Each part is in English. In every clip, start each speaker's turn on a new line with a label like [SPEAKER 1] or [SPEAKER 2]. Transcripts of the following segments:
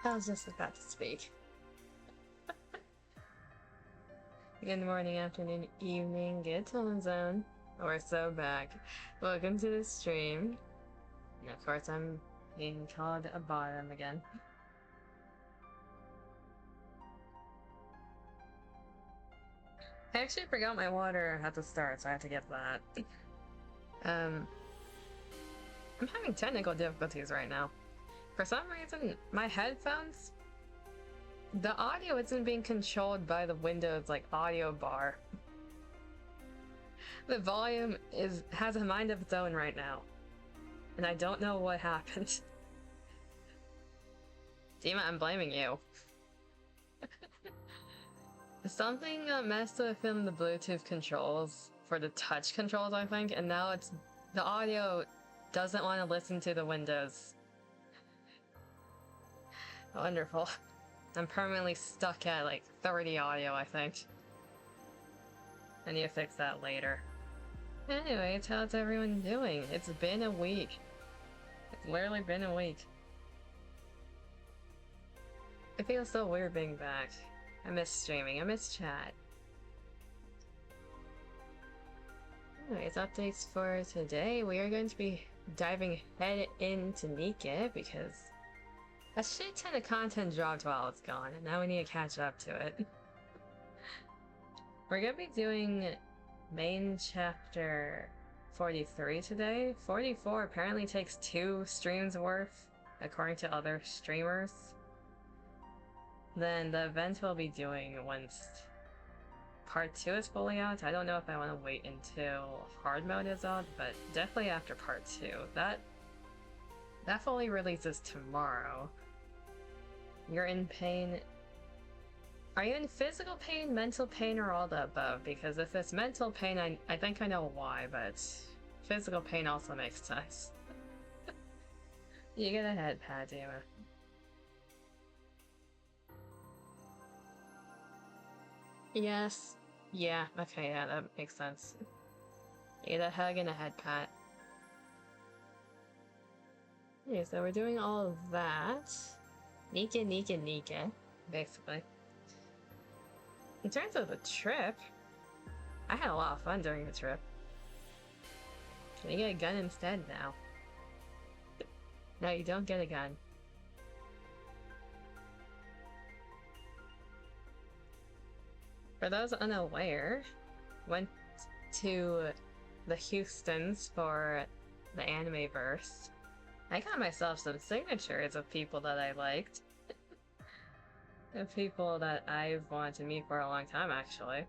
[SPEAKER 1] I was just about to speak. Good morning, afternoon, evening, good time zone. We're so back. Welcome to the stream. And of course, I'm being called a bottom again. I actually forgot my water at the start, so I have to get that. I'm having technical difficulties right now. For some reason, my headphones, the audio isn't being controlled by the Windows audio bar. The volume has a mind of its own right now, and I don't know what happened. Dima, I'm blaming you. Something messed with the Bluetooth controls for the touch controls, I think, and now the audio doesn't want to listen to the Windows. Wonderful. I'm permanently stuck at 30 audio, I think. I need to fix that later. Anyways, how's everyone doing? It's been a week. It's literally been a week. It feels so weird being back. I miss streaming, I miss chat. Anyways, updates for today. We are going to be diving head into NIKKE because a shit ton of content dropped while it's gone, and now we need to catch up to it. We're gonna be doing main chapter 43 today. 44 apparently takes 2 streams worth, according to other streamers. Then the event we'll be doing once part 2 is fully out. I don't know if I want to wait until hard mode is out, but definitely after part 2. That fully releases tomorrow. You're in pain. Are you in physical pain, mental pain, or all the above? Because if it's mental pain, I think I know why, but physical pain also makes sense. You get a head pat, Dima. Yes. Yeah, okay, yeah, that makes sense. You get a hug and a head pat. Okay, so we're doing all of that. NIKKE, NIKKE, NIKKE, basically. In terms of the trip, I had a lot of fun during the trip. Can you get a gun instead now? No, you don't get a gun. For those unaware, went to the Houstons for the Animeverse. I got myself some signatures of people that I liked. Of people that I've wanted to meet for a long time, actually.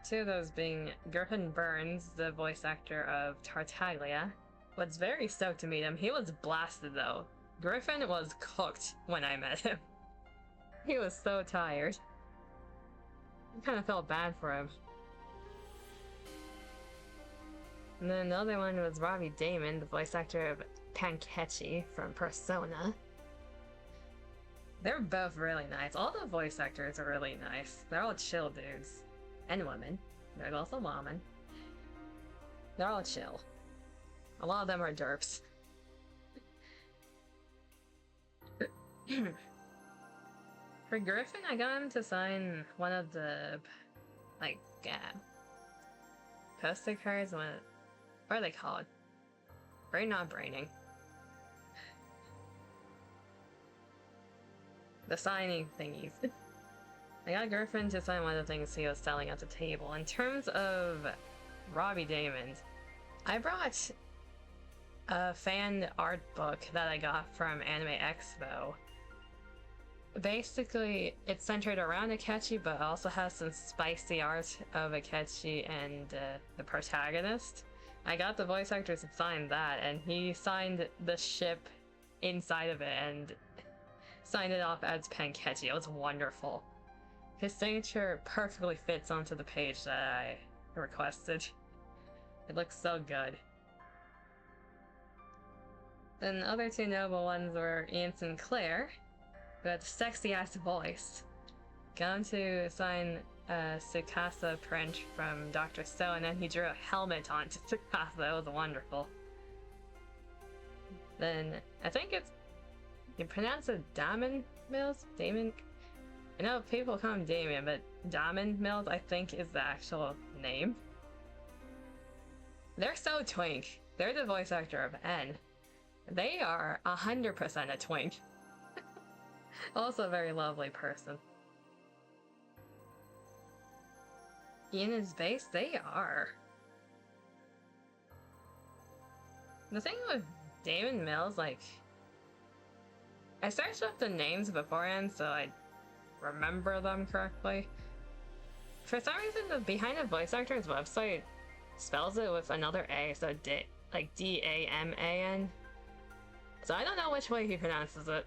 [SPEAKER 1] 2 of those being Griffin Burns, the voice actor of Tartaglia. Was very stoked to meet him. He was blasted though. Griffin was cooked when I met him. He was so tired. I kind of felt bad for him. And then the other one was Robbie Damon, the voice actor of Panketchi from Persona. They're both really nice. All the voice actors are really nice. They're all chill dudes. And women. There's also women. They're all chill. A lot of them are derps. For Griffin, I got him to sign one of the, poster cards. What are they called? Brain not braining. The signing thingies. I got Griffin to sign one of the things he was selling at the table. In terms of Robbie Damon, I brought a fan art book that I got from Anime Expo. Basically, it's centered around Akechi, but also has some spicy art of Akechi and the protagonist. I got the voice actor to sign that, and he signed the ship inside of it and signed it off as Panketchi. It was wonderful. His signature perfectly fits onto the page that I requested. It looks so good. Then the other 2 notable ones were Ian Sinclair, who had the sexy-ass voice. Got him to sign a Tsukasa print from Dr. Stone, and then he drew a helmet onto Tsukasa. It was wonderful. Then, I think it's You pronounce it Damon Mills? Damon? I know people call him Damien, but Damon Mills, I think, is the actual name. They're so twink. They're the voice actor of N. They are 100% a twink. Also a very lovely person. In his base, they are. The thing with Damon Mills, like, I searched up the names beforehand so I remember them correctly. For some reason, the behind the voice actor's website spells it with another A, so like D-A-M-A-N. So I don't know which way he pronounces it.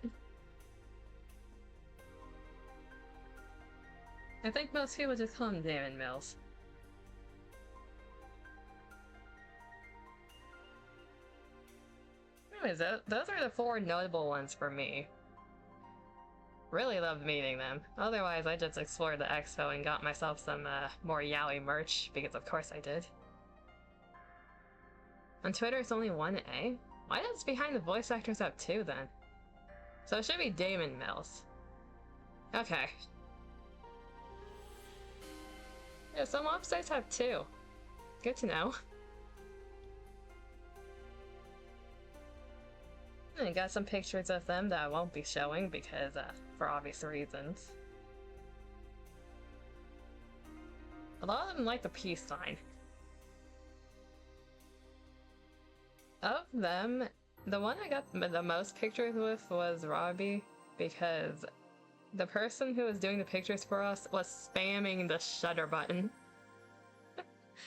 [SPEAKER 1] I think most people just call him Damon Mills. Anyways, those are the 4 notable ones for me. Really loved meeting them. Otherwise, I just explored the expo and got myself some more Yaoi merch, because of course I did. On Twitter, it's only 1A? Why does behind the voice actors have 2 then? So it should be Damon Mills. Okay. Yeah, some websites have 2. Good to know. I got some pictures of them that I won't be showing because, for obvious reasons. A lot of them like the peace sign. Of them, the one I got the most pictures with was Robbie, because the person who was doing the pictures for us was spamming the shutter button.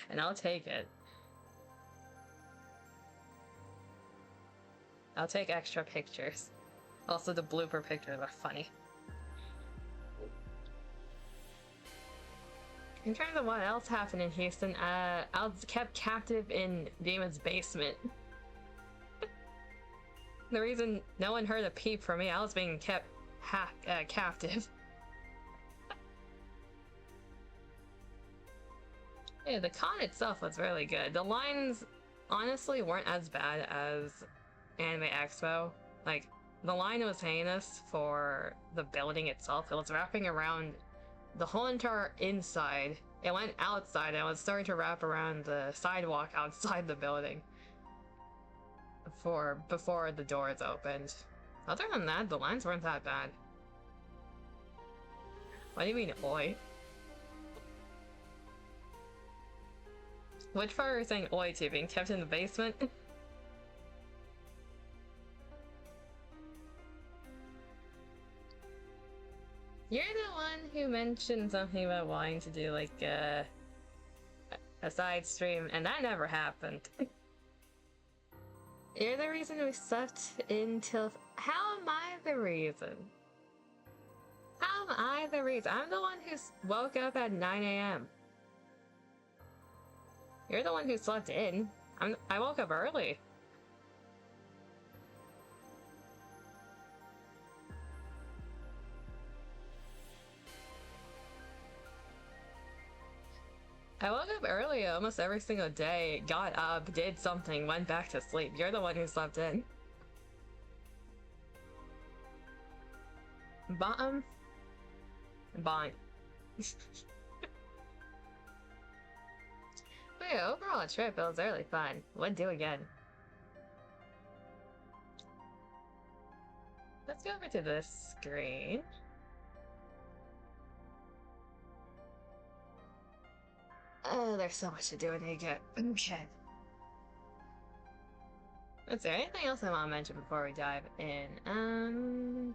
[SPEAKER 1] And I'll take it. I'll take extra pictures. Also, the blooper pictures are funny. In terms of what else happened in Houston, I was kept captive in Damon's basement. The reason no one heard a peep from me, I was being kept captive. Yeah, the con itself was really good. The lines honestly weren't as bad as Anime Expo. Like, the line was heinous for the building itself. It was wrapping around the whole entire inside. It went outside and it was starting to wrap around the sidewalk outside the building before the doors opened. Other than that, the lines weren't that bad. What do you mean, oi? Which part are you saying oi to? Being kept in the basement? You're the one who mentioned something about wanting to do like a side stream, and that never happened. You're the reason we slept until. How am I the reason? How am I the reason? I'm the one who woke up at 9 AM. You're the one who slept in. I woke up early. I woke up early almost every single day, got up, did something, went back to sleep. You're the one who slept in. Bottom? Bond. But yeah, overall trip, it was really fun. Would do again. Let's go over to this screen. Oh, there's so much to do in NIKKE. Okay. Is there anything else I want to mention before we dive in?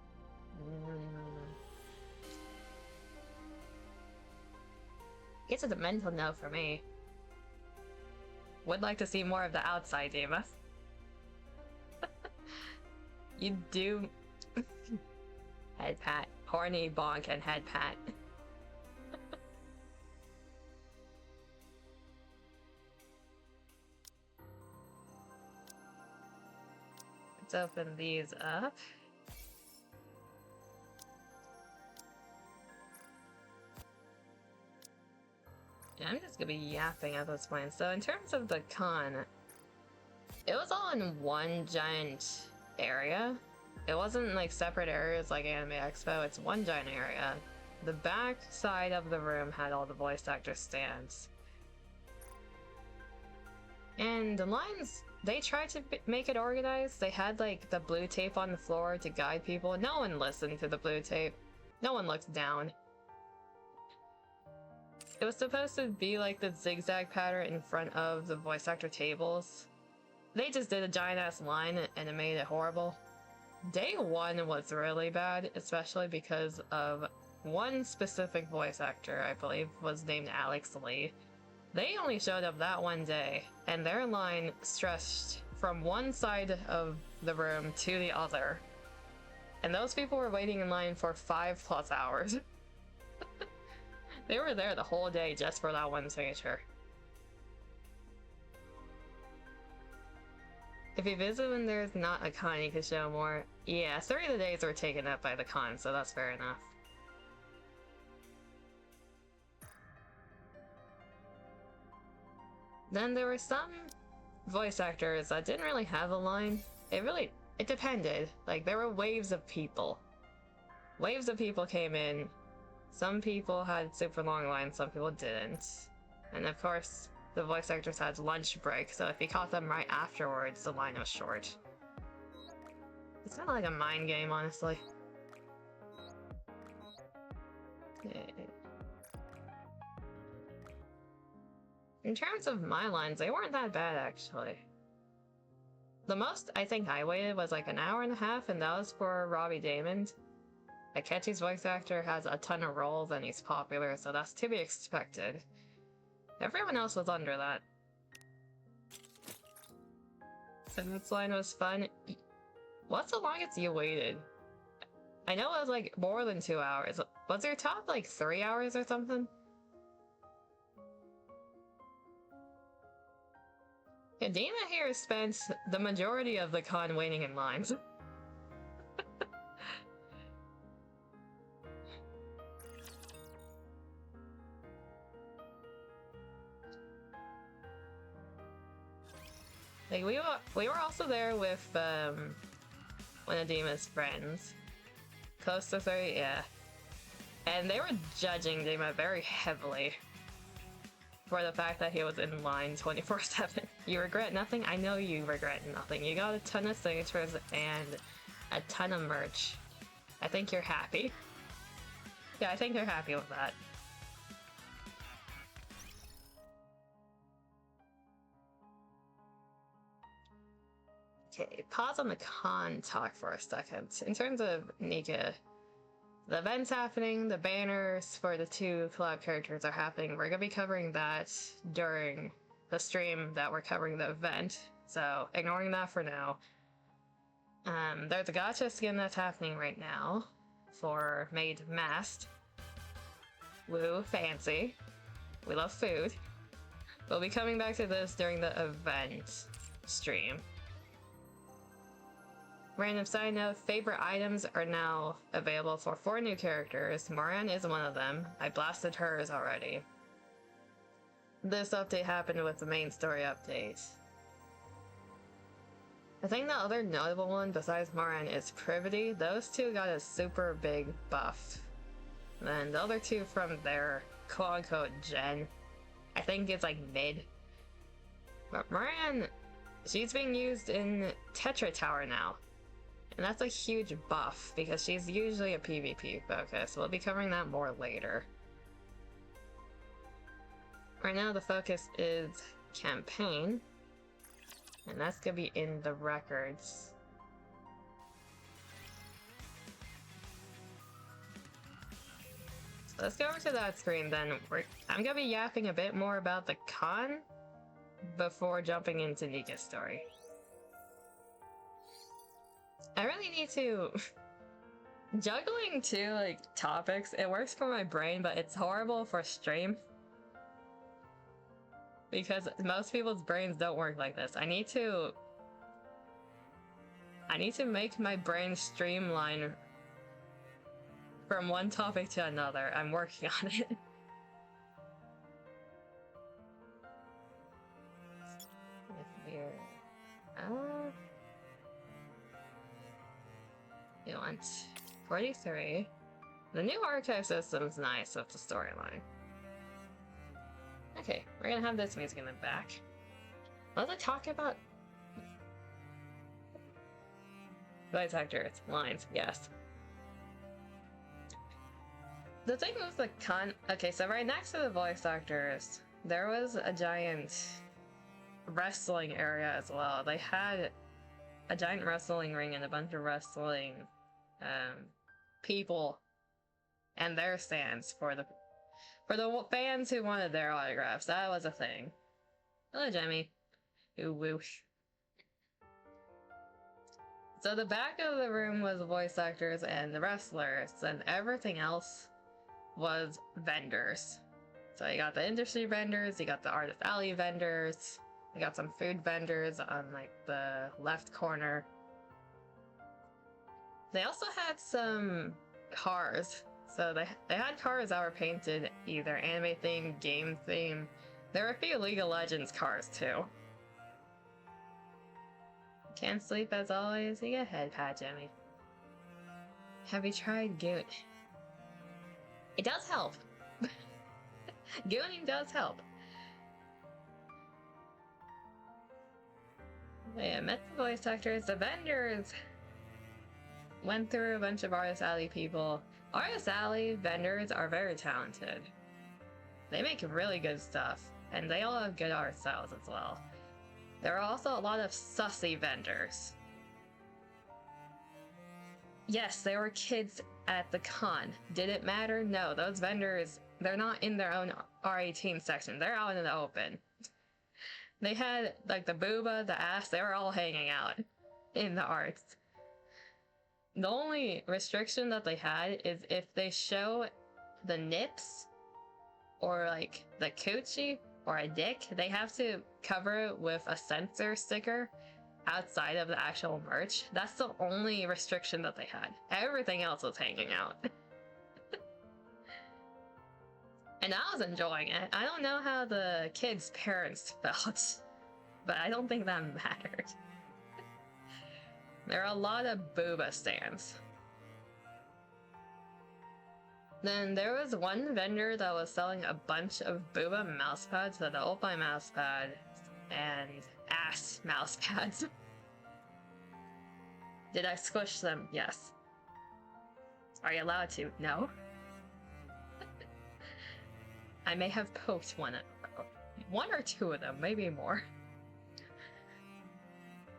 [SPEAKER 1] Guess it's a mental no for me. Would like to see more of the outside, Dima. You do. Head pat. Horny bonk and head pat. Let's open these up. Yeah, I'm just gonna be yapping at this point. So in terms of the con, it was all in one giant area. It wasn't like separate areas like Anime Expo, it's one giant area. The back side of the room had all the voice actor stands. And the lines, they tried to make it organized. They had like the blue tape on the floor to guide people. No one listened to the blue tape. No one looked down. It was supposed to be like the zigzag pattern in front of the voice actor tables. They just did a giant ass line and it made it horrible. Day one was really bad, especially because of one specific voice actor, I believe was named Alex Lee. They only showed up that one day, and their line stretched from one side of the room to the other. And those people were waiting in line for 5+ hours. They were there the whole day just for that one signature. If you visit when there's not a con, you can show more. Yeah, 3 of the days were taken up by the con, so that's fair enough. Then there were some voice actors that didn't really have a line. It depended. Like, there were waves of people. Waves of people came in. Some people had super long lines, some people didn't. And of course, the voice actors had lunch break, so if you caught them right afterwards, the line was short. It's kind of like a mind game, honestly. In terms of my lines, they weren't that bad, actually. The most I think I waited was like an hour and a half, and that was for Robbie Damon. Akechi's voice actor has a ton of roles and he's popular, so that's to be expected. Everyone else was under that. Since line was fun. What's the longest you waited? I know it was like more than 2 hours. Was your top like 3 hours or something? Kadima here spent the majority of the con waiting in lines. Like we were also there with one of Dima's friends. Close to 30, yeah. And they were judging Dima very heavily for the fact that he was in line 24/7. You regret nothing? I know you regret nothing. You got a ton of signatures and a ton of merch. I think you're happy. Yeah, I think they're happy with that. Okay, pause on the con talk for a second. In terms of NIKKE, the event's happening, the banners for the 2 collab characters are happening. We're gonna be covering that during the stream that we're covering the event, so ignoring that for now. There's a gacha skin that's happening right now for Maid Masked. Woo, fancy. We love food. We'll be coming back to this during the event stream. Random side note, favorite items are now available for 4 new characters. Moran is one of them. I blasted hers already. This update happened with the main story update. I think the other notable one besides Moran is Privity. Those 2 got a super big buff. And then the other 2 from their quote-unquote gen, I think it's like mid. But Moran, she's being used in Tetra Tower now. And that's a huge buff, because she's usually a PvP focus. We'll be covering that more later. Right now the focus is campaign, and that's gonna be in the records. So let's go over to that screen then. I'm gonna be yapping a bit more about the con before jumping into NIKKE's story. I really need to... Juggling 2, like, topics, it works for my brain, but it's horrible for stream. Because most people's brains don't work like this. I need to make my brain streamline from one topic to another. I'm working on it. It's weird. We want 43. The new archive system's nice with the storyline. Okay, we're gonna have this music in the back. Let's talk about voice actors, lines, yes. The thing with the okay, so right next to the voice actors, there was a giant wrestling area as well. They had a giant wrestling ring and a bunch of wrestling people and their stands for the fans who wanted their autographs. That was a thing. Hello, Jemmy. Ooh, whoosh. So the back of the room was the voice actors and the wrestlers, and everything else was vendors. So you got the industry vendors, you got the artist alley vendors, you got some food vendors on like the left corner. They also had some cars. So they had cars that were painted either anime themed, game themed. There were a few League of Legends cars too. Can't sleep as always. You get a head pat, Jemmy. Have you tried Goon? It does help. Gooning does help. Yeah, met the voice actors. The vendors went through a bunch of Artist Alley people. Artist Alley vendors are very talented. They make really good stuff, and they all have good art styles as well. There are also a lot of sussy vendors. Yes, there were kids at the con. Did it matter? No, those vendors, they're not in their own R18 section. They're out in the open. They had, like, the booba, the ass, they were all hanging out in the arts. The only restriction that they had is if they show the nips or, like, the coochie or a dick, they have to cover it with a censor sticker outside of the actual merch. That's the only restriction that they had. Everything else was hanging out. And I was enjoying it. I don't know how the kids' parents felt, but I don't think that mattered. There are a lot of booba stands. Then there was one vendor that was selling a bunch of booba mouse pads, so the Opie mouse pad and ass mouse pads. Did I squish them? Yes. Are you allowed to? No. I may have poked one or two of them, maybe more.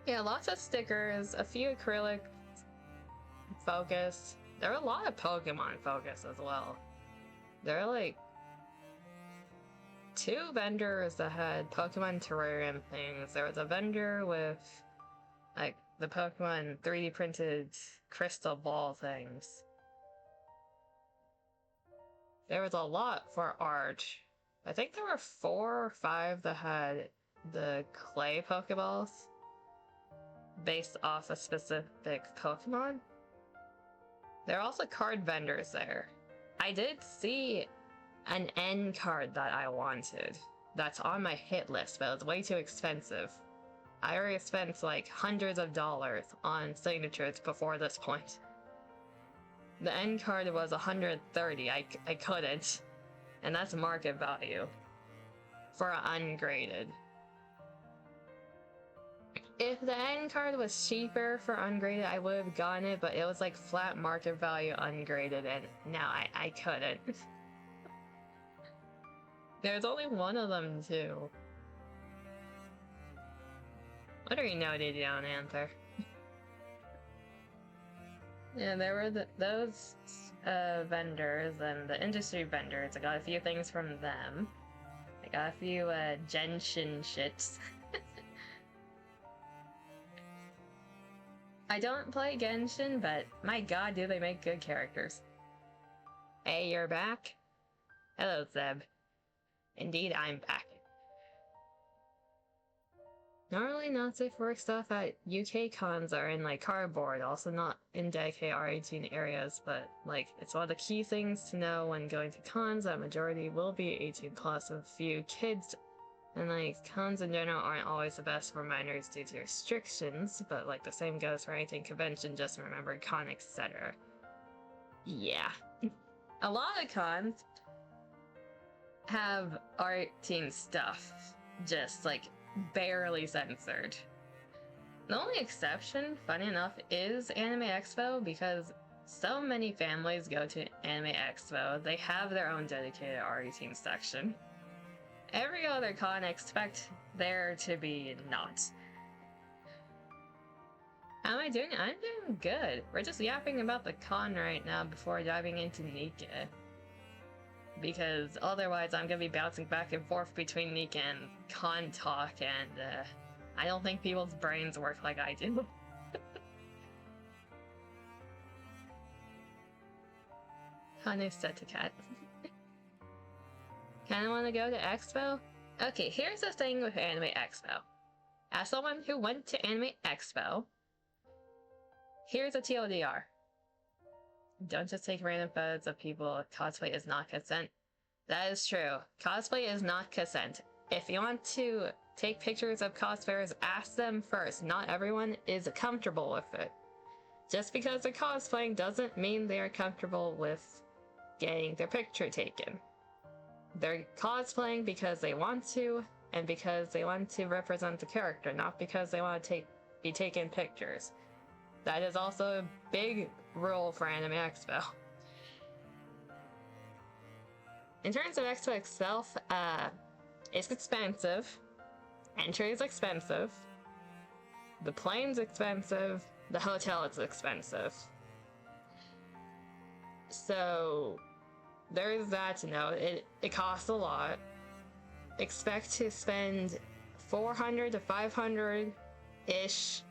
[SPEAKER 1] Yeah, lots of stickers, a few acrylic focus. There were a lot of Pokemon focus as well. There are like 2 vendors that had Pokemon terrarium things. There was a vendor with like the Pokemon 3D printed crystal ball things. There was a lot for art. I think there were 4 or 5 that had the clay Pokeballs based off a specific Pokemon. There are also card vendors there. I did see an N card that I wanted. That's on my hit list, but it was way too expensive. I already spent like hundreds of dollars on signatures before this point. The N card was 130. I couldn't. And that's market value for ungraded. If the N card was cheaper for ungraded, I would have gotten it, but it was like flat market value ungraded, and no, I couldn't. There's only one of them, too. What are you noting down, Anther? Yeah, there were those vendors and the industry vendors. I got a few things from them. I got a few Genshin shits. I don't play Genshin, but my god, do they make good characters. Hey, you're back? Hello, Zeb. Indeed, I'm back. Normally not safe for work stuff at UK cons are in like cardboard, also not in dedicated R18 areas, but like it's one of the key things to know when going to cons that majority will be 18 plus, with a few kids And like, cons in general aren't always the best reminders due to restrictions, but like the same goes for anything convention, just remember con, etc. Yeah. A lot of cons have art teen stuff, just like barely censored. The only exception, funny enough, is Anime Expo, because so many families go to Anime Expo, they have their own dedicated art-teen section. Every other con, expect there to be not. How am I doing? I'm doing good. We're just yapping about the con right now before diving into NIKKE. Because otherwise I'm gonna be bouncing back and forth between NIKKE and con talk, and I don't think people's brains work like I do. Hanusetakat. Kinda wanna go to Expo? Okay, here's the thing with Anime Expo. As someone who went to Anime Expo, here's a TLDR. Don't just take random photos of people. Cosplay is not consent. That is true. Cosplay is not consent. If you want to take pictures of cosplayers, ask them first. Not everyone is comfortable with it. Just because they're cosplaying doesn't mean they're comfortable with getting their picture taken. They're cosplaying because they want to, and because they want to represent the character, not because they want to be taking pictures. That is also a big rule for Anime Expo. In terms of Expo itself, it's expensive. Entry is expensive. The plane's expensive. The hotel is expensive. So there's that to know. It costs a lot. Expect to spend $400 to $500-ish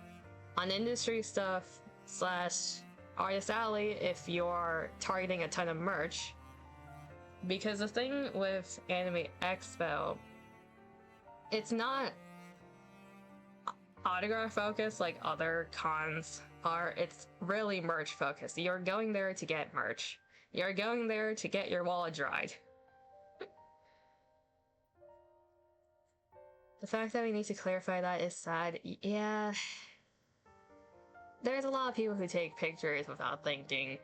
[SPEAKER 1] on industry stuff / Artist Alley if you're targeting a ton of merch. Because the thing with Anime Expo, it's not autograph focused like other cons are. It's really merch focused. You're going there to get merch. You're going there to get your wallet dried. The fact that we need to clarify that is sad. Yeah. There's a lot of people who take pictures without thinking.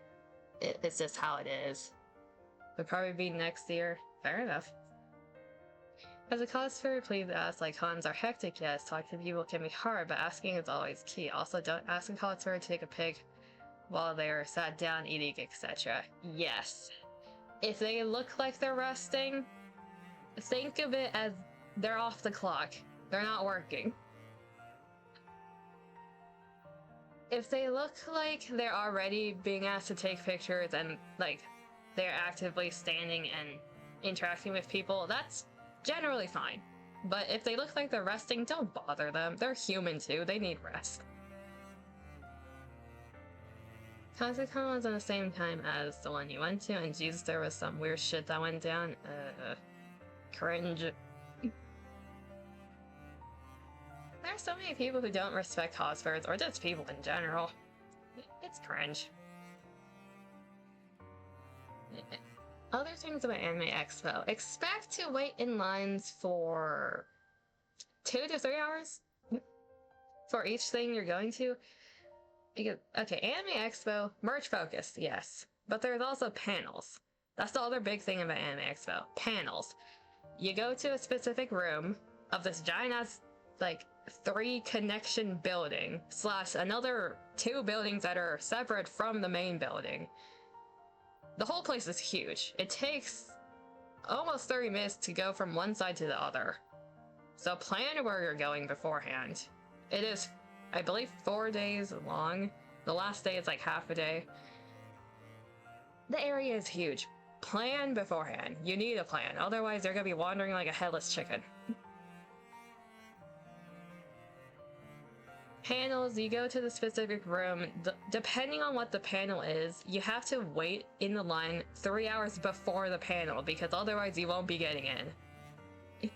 [SPEAKER 1] It's just how it is. Would probably be next year. Fair enough. As a cosplayer, please ask, like, cons are hectic, yes. Talking to people can be hard, but asking is always key. Also, don't ask a cosplayer to take a pic while they're sat down eating, etc. Yes. If they look like they're resting, think of it as they're off the clock. They're not working. If they look like they're already being asked to take pictures and, like, they're actively standing and interacting with people, that's generally fine. But if they look like they're resting, don't bother them. They're human too. They need rest. Kazakhstan was on the same time as the one you went to, and Jesus, there was some weird shit that went down. Cringe. There are so many people who don't respect cosplayers, or just people in general. It's cringe. Other things about Anime Expo. Expect to wait in lines for 2 to 3 hours for each thing you're going to. Because, okay, Anime Expo, merch focused, yes. But there's also panels. That's the other big thing about Anime Expo. Panels. You go to a specific room of this giant ass, like, 3 connection building / another 2 buildings that are separate from the main building. The whole place is huge. It takes almost 30 minutes to go from one side to the other. So plan where you're going beforehand. It is, I believe, 4 days long. The last day is like half a day. The area is huge. Plan beforehand. You need a plan. Otherwise, you're gonna be wandering like a headless chicken. Panels, you go to the specific room. Depending on what the panel is, you have to wait in the line 3 hours before the panel, because otherwise you won't be getting in.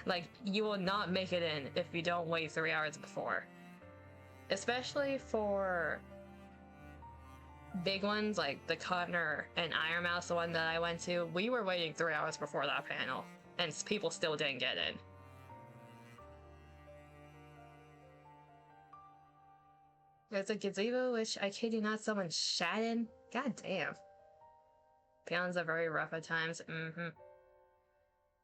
[SPEAKER 1] Like, you will not make it in if you don't wait 3 hours before. Especially for big ones like the Cotner and Iron Mouse, the one that I went to, we were waiting 3 hours before that panel. and people still didn't get in. There's a gazebo, which I kid you not, someone shat in. God damn. Peons are very rough at times.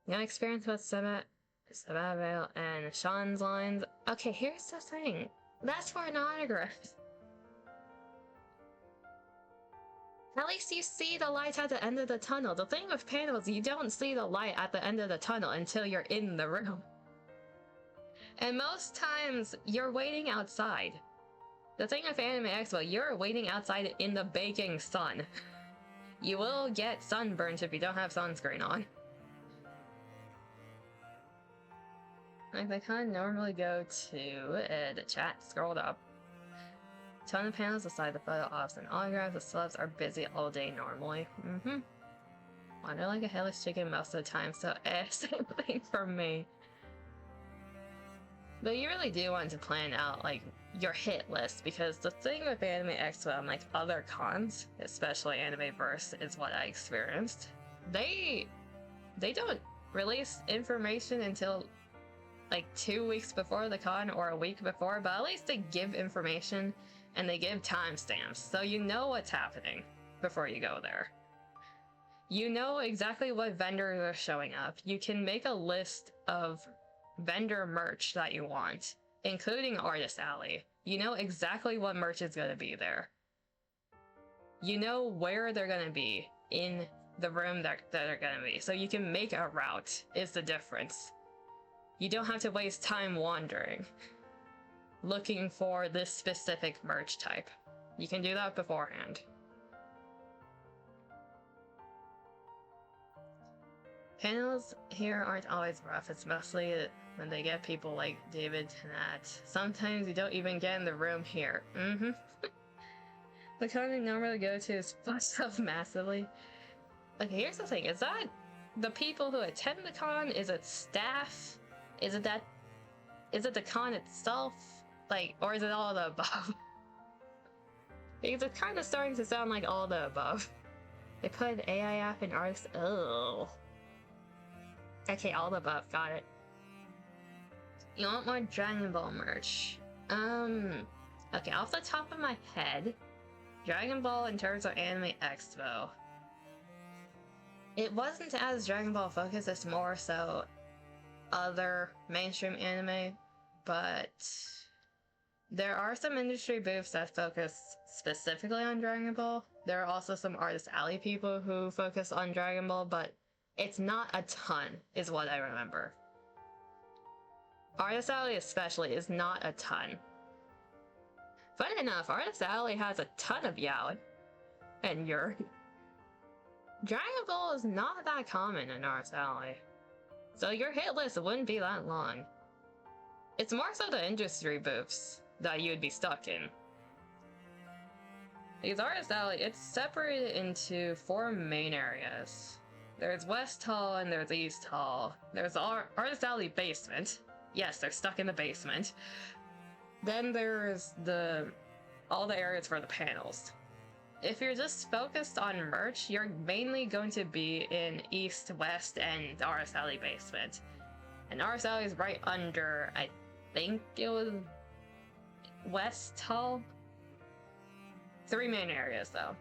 [SPEAKER 1] No experience with Sabavale and Sean's lines. Okay, here's the thing. That's for an autograph. At least you see the light at the end of the tunnel. The thing with panels, you don't see the light at the end of the tunnel until you're in the room. And most times, you're waiting outside. The thing with Anime Expo, you're waiting outside in the baking sun. You will get sunburnt if you don't have sunscreen on. Like, they kind of normally go to the chat, scrolled up. Ton of panels aside, the photo ops and autographs, the celebs are busy all day normally. Wander like a headless chicken most of the time, so same thing for me. But you really do want to plan out, like, your hit list, because the thing with Anime Expo and, like, other cons, especially Animeverse, is what I experienced. They don't release information until, like, 2 weeks before the con or a week before, but at least they give information and they give timestamps, so you know what's happening before you go there. You know exactly what vendors are showing up. You can make a list of vendor merch that you want, including Artist Alley. You know exactly what merch is going to be there. You know where they're going to be in the room that they're going to be, so you can make a route, is the difference. You don't have to waste time wandering, looking for this specific merch type. You can do that beforehand. Panels here aren't always rough, it's mostly when they get people like David Tennant. Sometimes you don't even get in the room here. The con I normally go to is fucked up massively. Okay, here's the thing, is that the people who attend the con? Is it staff? Is it the con itself? Like, or is it all the above? Because it's kind of starting to sound like all the above. They put an AI app in artists. Oh. Okay, all the above, got it. You want more Dragon Ball merch? Okay, off the top of my head, Dragon Ball in terms of Anime Expo, it wasn't as Dragon Ball focused, it's more so other mainstream anime, but there are some industry booths that focus specifically on Dragon Ball. There are also some Artist Alley people who focus on Dragon Ball, but it's not a ton, is what I remember. Artist Alley especially is not a ton. Funny enough, Artist Alley has a ton of yaoi and yuri. Dragon Ball is not that common in Artist Alley, so your hit list wouldn't be that long. It's more so the industry booths that you would be stuck in. Because Artist Alley, it's separated into 4 main areas. There's West Hall and there's East Hall. There's Artist Alley basement. Yes, they're stuck in the basement. Then there's all the areas for the panels. If you're just focused on merch, you're mainly going to be in East, West, and Artist Alley basement. And Artist Alley is right under, I think it was West Hall? 3 main areas though.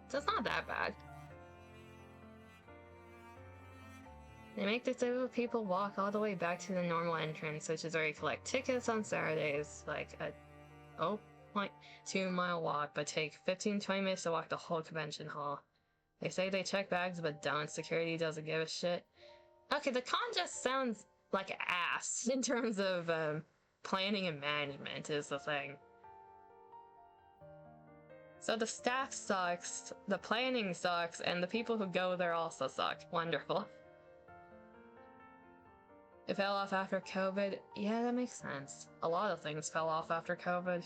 [SPEAKER 1] So it's not that bad. They make disabled people walk all the way back to the normal entrance, which is where you collect tickets on Saturdays, like a 0.2 mile walk, but take 15-20 minutes to walk the whole convention hall. They say they check bags, but don't. Security doesn't give a shit. Okay, the con just sounds like ass in terms of planning and management is the thing. So the staff sucks, the planning sucks, and the people who go there also suck. Wonderful. It fell off after COVID. Yeah, that makes sense. A lot of things fell off after COVID.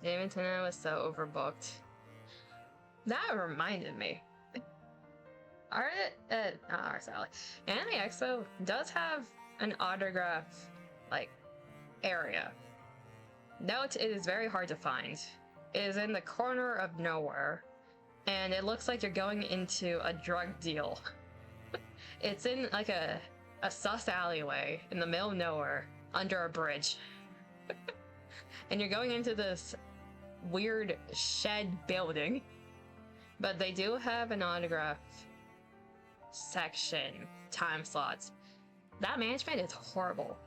[SPEAKER 1] David Tennant was so overbooked. That reminded me. Anime Expo does have an autograph, like, area. Note, it is very hard to find. It is in the corner of nowhere, and it looks like you're going into a drug deal. It's in like a sus alleyway in the middle of nowhere, under a bridge. And you're going into this weird shed building. But they do have an autograph section, time slots. That management is horrible.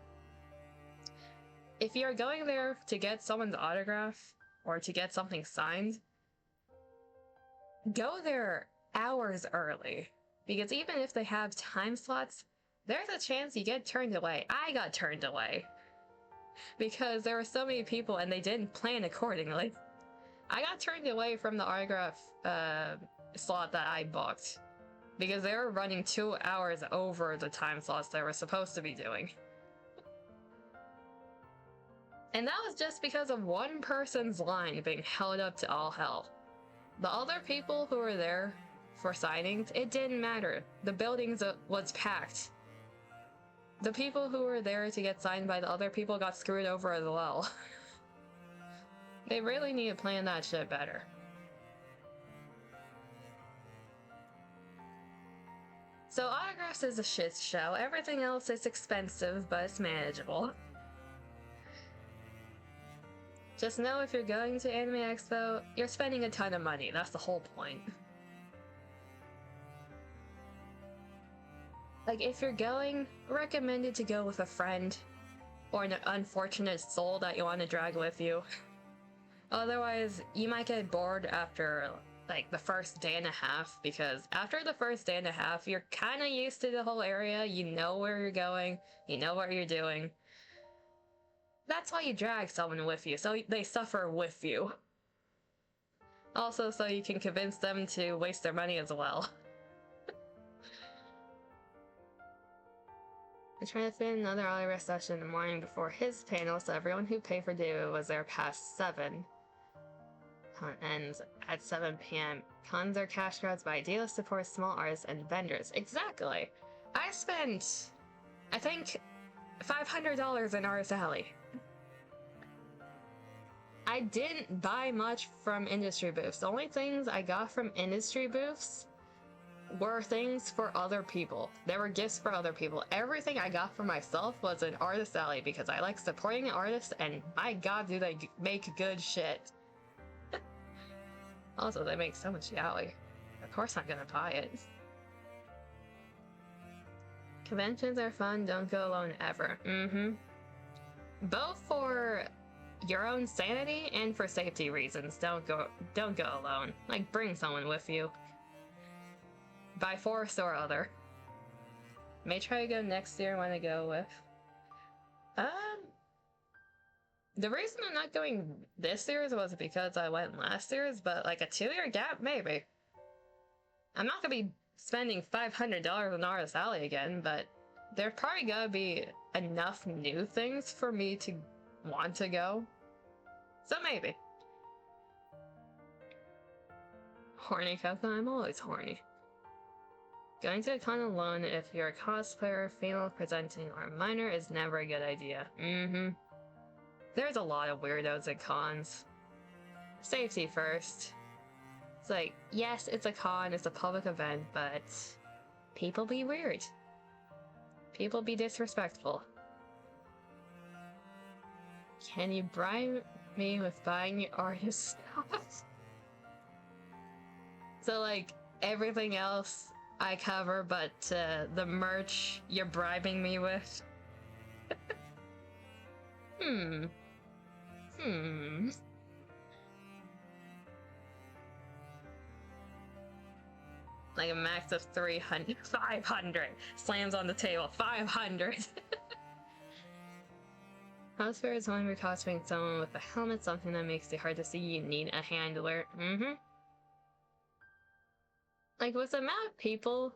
[SPEAKER 1] If you're going there to get someone's autograph or to get something signed, go there hours early. Because even if they have time slots, there's a chance you get turned away. I got turned away. Because there were so many people and they didn't plan accordingly. I got turned away from the autograph slot that I booked. Because they were running 2 hours over the time slots they were supposed to be doing. And that was just because of one person's line being held up to all hell. The other people who were there for signings, it didn't matter. The building was packed. The people who were there to get signed by the other people got screwed over as well. They really need to plan that shit better. So autographs is a shit show. Everything else is expensive, but it's manageable. Just know if you're going to Anime Expo, you're spending a ton of money. That's the whole point. Like, if you're going, recommended to go with a friend or an unfortunate soul that you want to drag with you. Otherwise, you might get bored after, like, the first day and a half, because after the first day and a half, you're kind of used to the whole area, you know where you're going, you know what you're doing. That's why you drag someone with you, so they suffer with you. Also, so you can convince them to waste their money as well. I'm trying to fit in another autograph session in the morning before his panel, so everyone who paid for David was there past 7. Con ends at 7 p.m. Cons are cash grabs, but ideal support small artists and vendors. Exactly! I spent, I think, $500 in Artist Alley. I didn't buy much from industry booths. The only things I got from industry booths were things for other people. There were gifts for other people. Everything I got for myself was an Artist Alley because I like supporting artists, and my god do they make good shit. Also, they make so much yaoi. Of course I'm gonna buy it. Conventions are fun, don't go alone ever. Both for your own sanity and for safety reasons. Don't go alone. Like, bring someone with you. By force or other. May try to go next year when I go with. The reason I'm not going this year's was because I went last year's, but like a 2-year gap, maybe. I'm not gonna be spending $500 on Artist Alley again, but there's probably gonna be enough new things for me to want to go. So maybe. Horny cousin, I'm always horny. Going to a con alone if you're a cosplayer, female presenting, or minor is never a good idea. There's a lot of weirdos at cons. Safety first. It's like, yes, it's a con, it's a public event, but people be weird. People be disrespectful. Can you bribe me with buying your artist stuff? So like, everything else I cover, but the merch you're bribing me with? Like a max of 300, 500. Slams on the table, 500. Cosplayer is when you're cosplaying someone with a helmet, something that makes it hard to see. You need a handler. Like, with the amount of people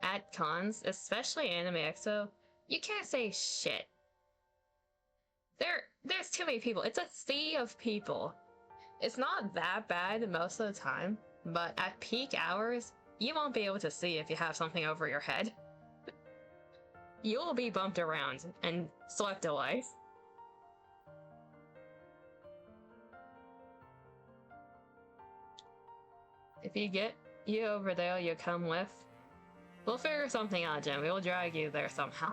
[SPEAKER 1] at cons, especially Anime Expo, you can't say shit. There's too many people. It's a sea of people. It's not that bad most of the time, but at peak hours, you won't be able to see if you have something over your head. You'll be bumped around and swept away. If you get you over there, you come with. We'll figure something out, Jim. We'll drag you there somehow.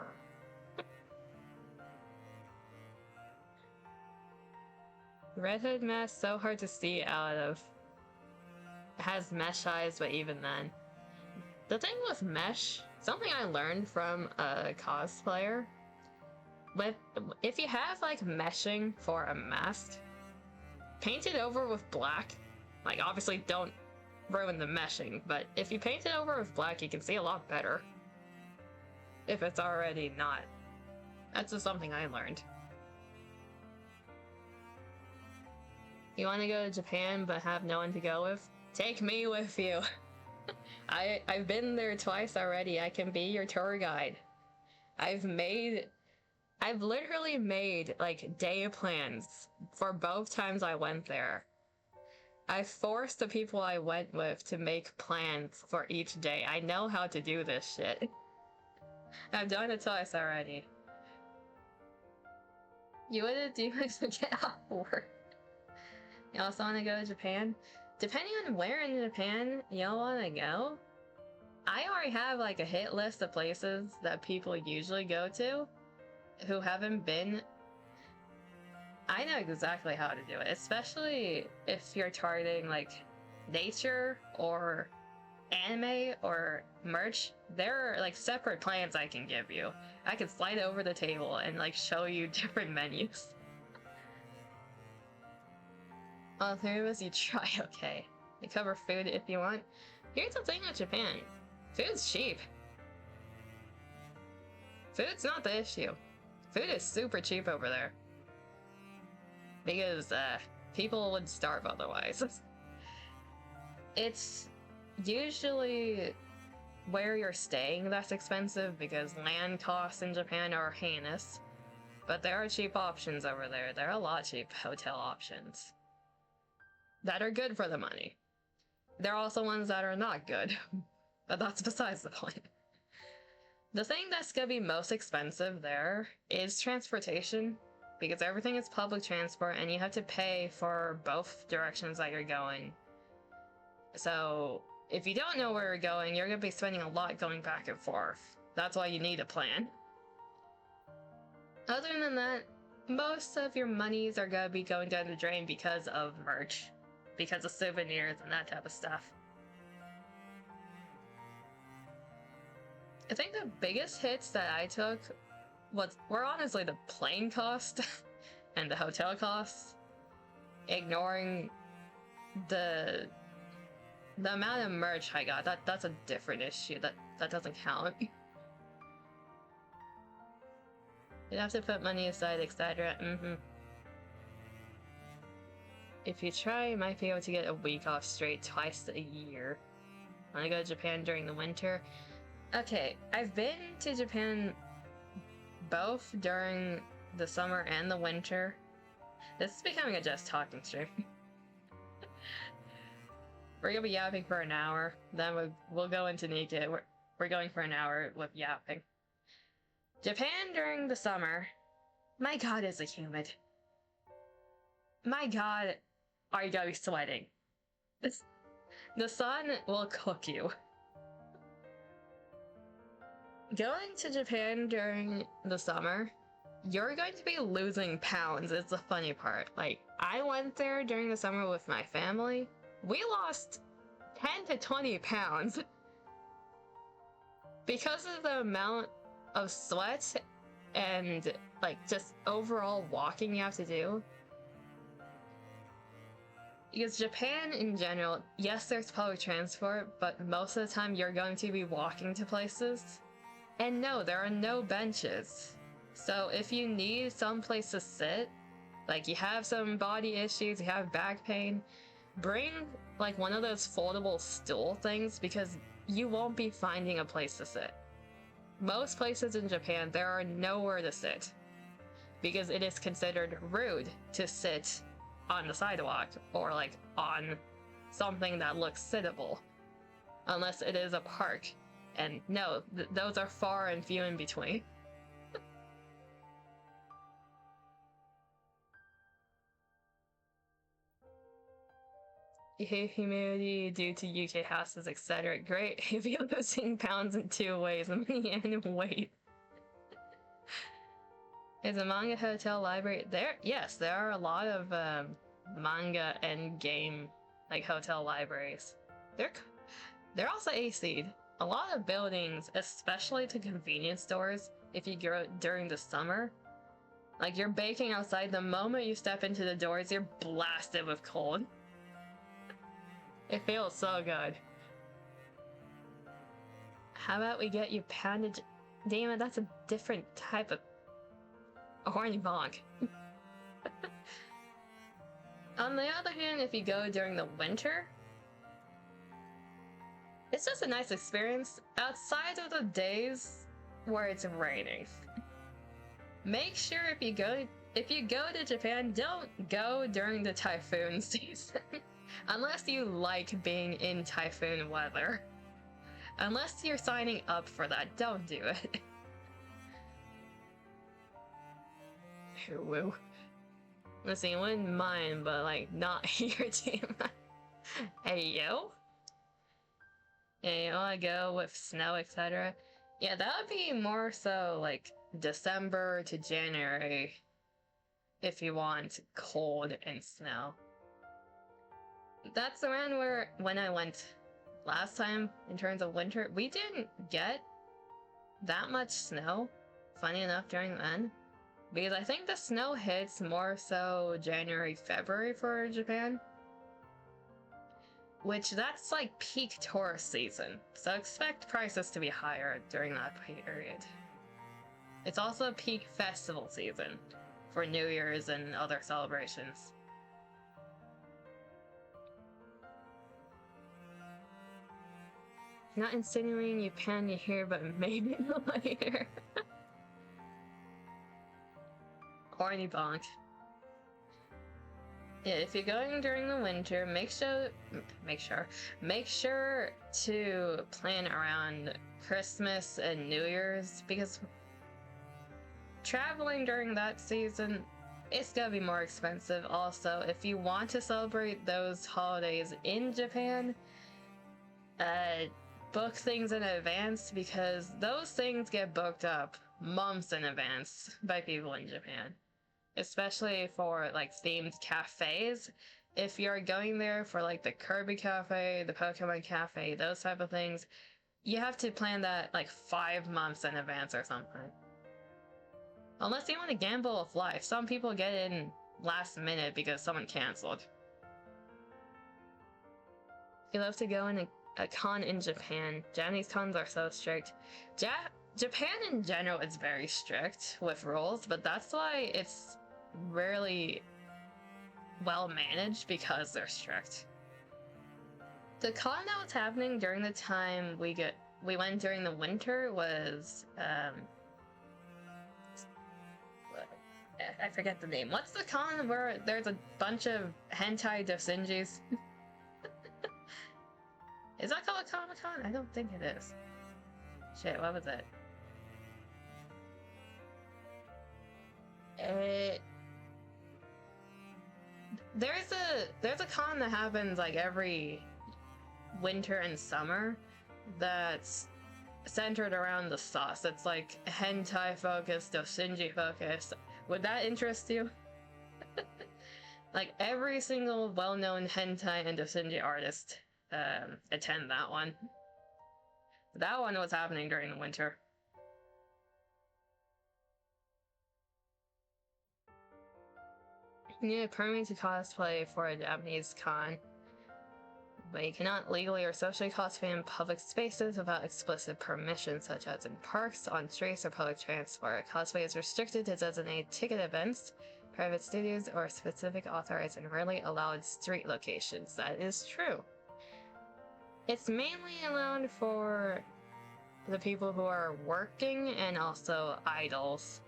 [SPEAKER 1] Red Hood mask, so hard to see out of. It has mesh eyes, but even then. The thing with mesh, something I learned from a cosplayer, if you have like meshing for a mask, paint it over with black. Like obviously don't ruin the meshing, but if you paint it over with black, you can see a lot better. If it's already not. That's just something I learned. You want to go to Japan but have no one to go with? Take me with you. I've been there twice already. I can be your tour guide. I've literally made like day plans for both times I went there. I forced the people I went with to make plans for each day. I know how to do this shit. I've done it twice already. You wouldn't do it to get off work. You also want to go to Japan? Depending on where in Japan y'all want to go, I already have like a hit list of places that people usually go to who haven't been. I know exactly how to do it, especially if you're targeting like nature or anime or merch. There are like separate plans I can give you. I can slide over the table and like show you different menus. All three of us, you try, okay. You cover food if you want. Here's the thing with Japan. Food's cheap. Food's not the issue. Food is super cheap over there. Because, people would starve otherwise. It's usually where you're staying that's expensive because land costs in Japan are heinous. But there are cheap options over there. There are a lot of cheap hotel options that are good for the money. There are also ones that are not good, but that's besides the point. The thing that's gonna be most expensive there is transportation, because everything is public transport and you have to pay for both directions that you're going. So if you don't know where you're going, you're gonna be spending a lot going back and forth. That's why you need a plan. Other than that, most of your monies are gonna be going down the drain because of merch. Because of souvenirs and that type of stuff. I think the biggest hits that I took were honestly the plane cost and the hotel costs, ignoring the amount of merch I got. That's a different issue. That doesn't count. You'd have to put money aside, etc. If you try, you might be able to get a week off straight twice a year. Wanna go to Japan during the winter? Okay, I've been to Japan both during the summer and the winter. This is becoming a just talking stream. We're gonna be yapping for an hour, then we'll go into NIKKE. We're going for an hour with yapping. Japan during the summer. My god, is it humid. My god, are you gonna be sweating? The sun will cook you. Going to Japan during the summer, you're going to be losing pounds. It's the funny part. Like, I went there during the summer with my family. We lost 10 to 20 pounds. Because of the amount of sweat and, like, just overall walking you have to do. Because Japan in general, yes, there's public transport, but most of the time you're going to be walking to places. And no, there are no benches. So if you need some place to sit, like you have some body issues, you have back pain, bring like one of those foldable stool things because you won't be finding a place to sit. Most places in Japan, there are nowhere to sit because it is considered rude to sit on the sidewalk or like on something that looks sittable unless it is a park, and no, those are far and few in between. humidity due to UK houses, etc. Great if you're losing pounds in 2 ways, money and weight. Is a manga hotel library there? Yes, there are a lot of manga and game like hotel libraries. They're also AC'd. A lot of buildings, especially to convenience stores, if you go during the summer, like you're baking outside, the moment you step into the doors, you're blasted with cold. It feels so good. How about we get you pounded? Damn it, that's a different type of horny bonk. On the other hand, if you go during the winter, it's just a nice experience outside of the days where it's raining. Make sure if you go to Japan, don't go during the typhoon season. Unless you like being in typhoon weather. Unless you're signing up for that, don't do it. Woo. Listen, you wouldn't mind, but like, not here, team. Hey, yo? Yeah, you wanna go with snow, etc.? Yeah, that would be more so like December to January if you want cold and snow. That's around when I went last time in terms of winter. We didn't get that much snow, funny enough, during then. Because I think the snow hits more so January, February for Japan. Which that's like peak tourist season, so expect prices to be higher during that period. It's also peak festival season for New Year's and other celebrations. Not insinuating you pan you here, but maybe later. Horny bonk. Yeah, if you're going during the winter, make sure to plan around Christmas and New Year's, because traveling during that season, it's gonna be more expensive. Also, if you want to celebrate those holidays in Japan, book things in advance, because those things get booked up months in advance by people in Japan. Especially for like themed cafes. If you're going there for like the Kirby Cafe, the Pokemon Cafe, those type of things, you have to plan that like 5 months in advance or something. Unless you want to gamble with life. Some people get in last minute because someone canceled. You love to go in a con in Japan. Japanese cons are so strict. Japan in general is very strict with rules, but that's why it's rarely well managed, because they're strict. The con that was happening during the time we went during the winter was I forget the name. What's the con where there's a bunch of hentai doujinshis? Is that called a Comic-Con? I don't think it is. Shit, what was it? There's a con that happens like every winter and summer that's centered around the sauce. It's like hentai focused, doujinshi focused. Would that interest you? Like every single well-known hentai and doujinshi artist attend that one. That one was happening during the winter. You need a permit to cosplay for a Japanese con, but you cannot legally or socially cosplay in public spaces without explicit permission, such as in parks, on streets, or public transport. Cosplay is restricted to designated ticket events, private studios, or specific authorized and rarely allowed street locations. That is true. It's mainly allowed for the people who are working and also idols.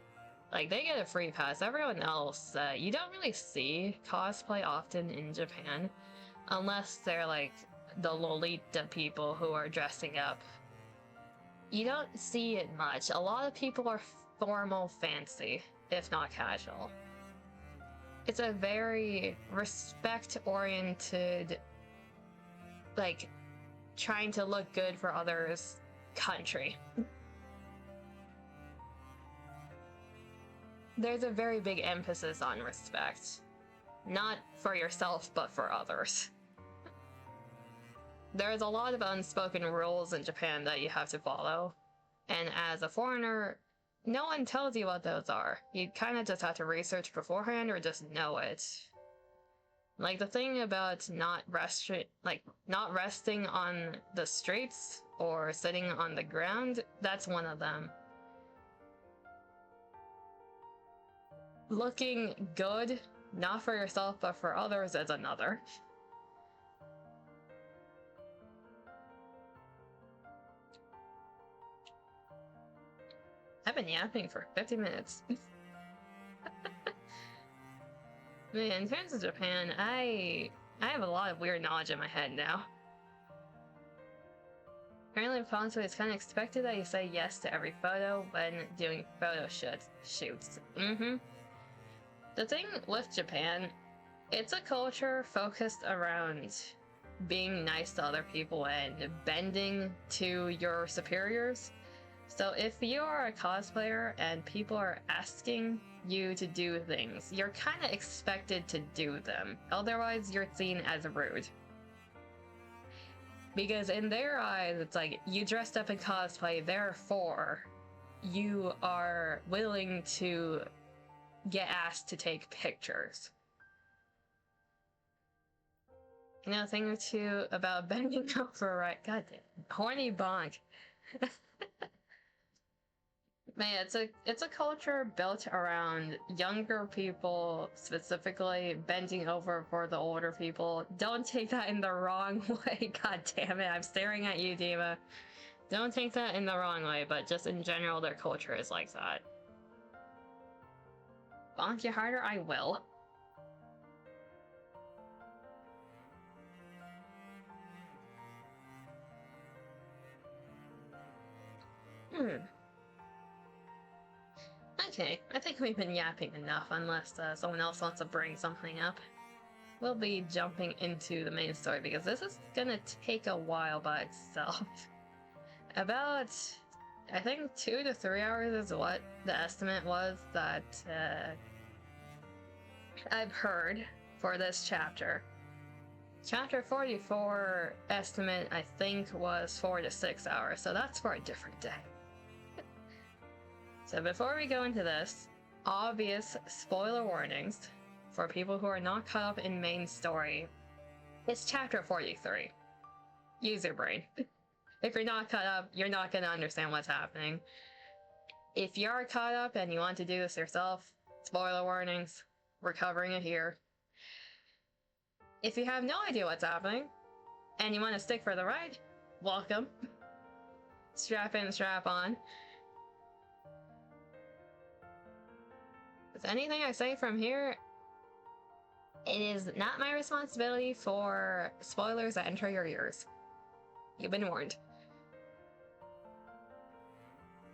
[SPEAKER 1] Like, they get a free pass. Everyone else, you don't really see cosplay often in Japan, unless they're like the Lolita people who are dressing up. You don't see it much. A lot of people are formal fancy, if not casual. It's a very respect-oriented like, trying to look good for others' country. There's a very big emphasis on respect. Not for yourself, but for others. There's a lot of unspoken rules in Japan that you have to follow. And as a foreigner, no one tells you what those are. You kind of just have to research beforehand or just know it. Like the thing about not resting on the streets or sitting on the ground, that's one of them. Looking good, not for yourself but for others, is another. I've been yapping for 50 minutes. Man, in terms of Japan, I have a lot of weird knowledge in my head now. Apparently in Ponto, it's kind of expected that you say yes to every photo when doing photo shoots. The thing with Japan, it's a culture focused around being nice to other people and bending to your superiors. So if you are a cosplayer and people are asking you to do things, you're kind of expected to do them. Otherwise, you're seen as rude. Because in their eyes, it's like, you dressed up in cosplay, therefore, you are willing to get asked to take pictures. Another thing or two about bending over, right? God damn. Horny bonk. Man, it's a culture built around younger people, specifically bending over for the older people. Don't take that in the wrong way. God damn it, I'm staring at you, Diva. Don't take that in the wrong way, but just in general, their culture is like that. Bonk you harder? I will. Okay, I think we've been yapping enough, unless someone else wants to bring something up. We'll be jumping into the main story, because this is gonna take a while by itself. About, I think 2 to 3 hours is what the estimate was that I've heard for this chapter. Chapter 44 estimate, I think, was 4 to 6 hours, so that's for a different day. So before we go into this, obvious spoiler warnings for people who are not caught up in main story. It's chapter 43. Use your brain. If you're not caught up, you're not going to understand what's happening. If you are caught up and you want to do this yourself, spoiler warnings, we're covering it here. If you have no idea what's happening, and you want to stick for the ride, welcome. Strap in, strap on. With anything I say from here, it is not my responsibility for spoilers that enter your ears. You've been warned.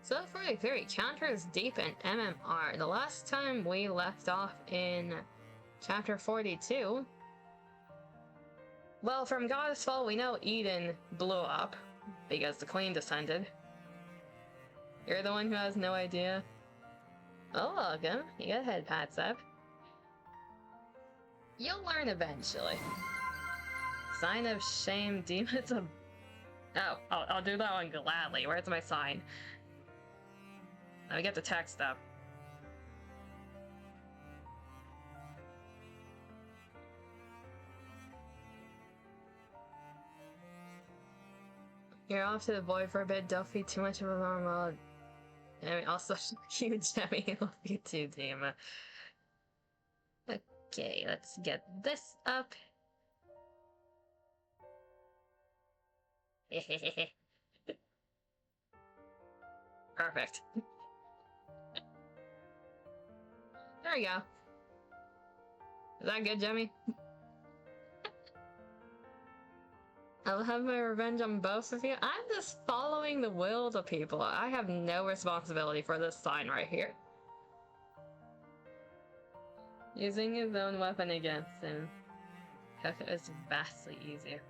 [SPEAKER 1] So 43 counters deep in MMR. The last time we left off in chapter 42, well, from Goddess Fall, we know Eden blew up because the Queen descended. You're the one who has no idea. Oh, welcome. You got head pats up. You'll learn eventually. Sign of shame, demons of... Oh, I'll do that one gladly. Where's my sign? Let me get the text up. You're off to the boy for a bit. Don't be too much of a normal. I mean, also, huge Demi. Love you too, Dima. Okay, let's get this up. Perfect. There we go. Is that good, Jemmy? I'll have my revenge on both of you. I'm just following the will of the people. I have no responsibility for this sign right here. Using his own weapon against him is vastly easier.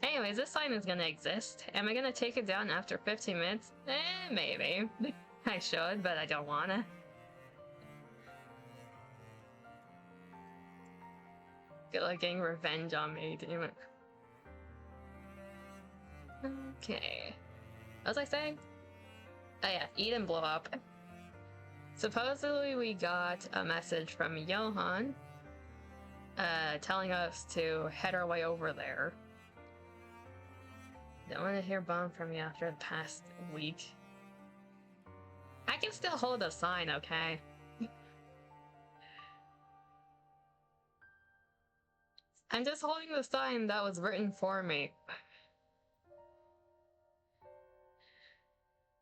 [SPEAKER 1] Anyways, this sign is gonna exist. Am I gonna take it down after 15 minutes? Maybe. I should, but I don't wanna. Feel like getting revenge on me, damn it. Okay. What was I saying? Oh yeah, eat and blow up. Supposedly we got a message from Johan telling us to head our way over there. Don't want to hear bomb from you after the past week. I can still hold a sign, okay? I'm just holding the sign that was written for me.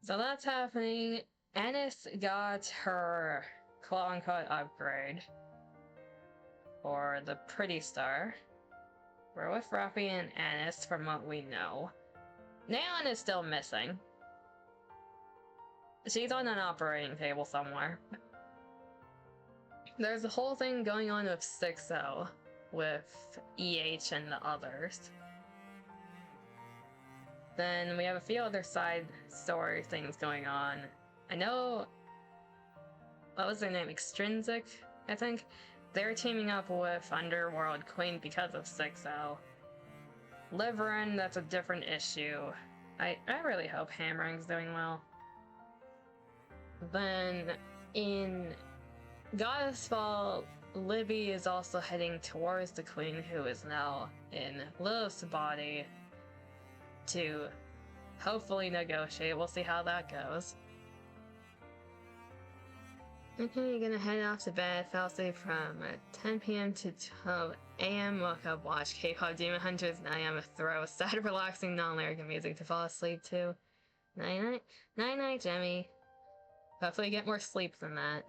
[SPEAKER 1] So that's happening. Ennis got her quote-unquote upgrade for the Pretty Star. We're with Ruffy and Ennis from what we know. Neon is still missing. She's on an operating table somewhere. There's a whole thing going on with 6-0 with EH and the others. Then we have a few other side story things going on. I know... what was their name? Extrinsic, I think? They're teaming up with Underworld Queen because of 6-0. Liverin, that's a different issue. I really hope Hammering's doing well. Then, in Goddess Fall, Libby is also heading towards the Queen, who is now in Lilith's body, to hopefully negotiate. We'll see how that goes. Okay, you're gonna head off to bed. Fell asleep from 10 p.m. to 12 a.m. Woke up, watch K-pop Demon Hunters, 9 a.m. Throw sad, relaxing, non-lyric music to fall asleep to. Night-night. Night-night, Jemmy. Hopefully get more sleep than that.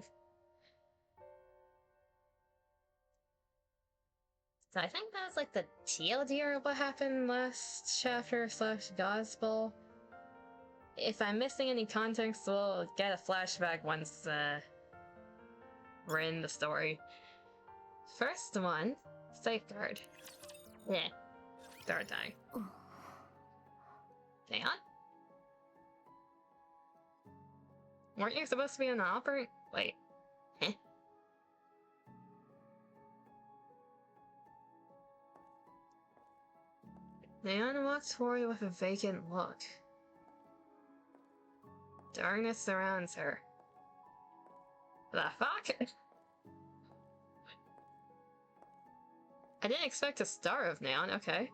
[SPEAKER 1] So I think that was like the TLD or what happened last chapter / gospel. If I'm missing any context, we'll get a flashback once we're in the story. First one, Safeguard. Yeah. Third die. Hang on. Weren't you supposed to be an operator? Wait. Huh? Neon walks forward with a vacant look. Darkness surrounds her. The fuck? I didn't expect a star of Neon, okay.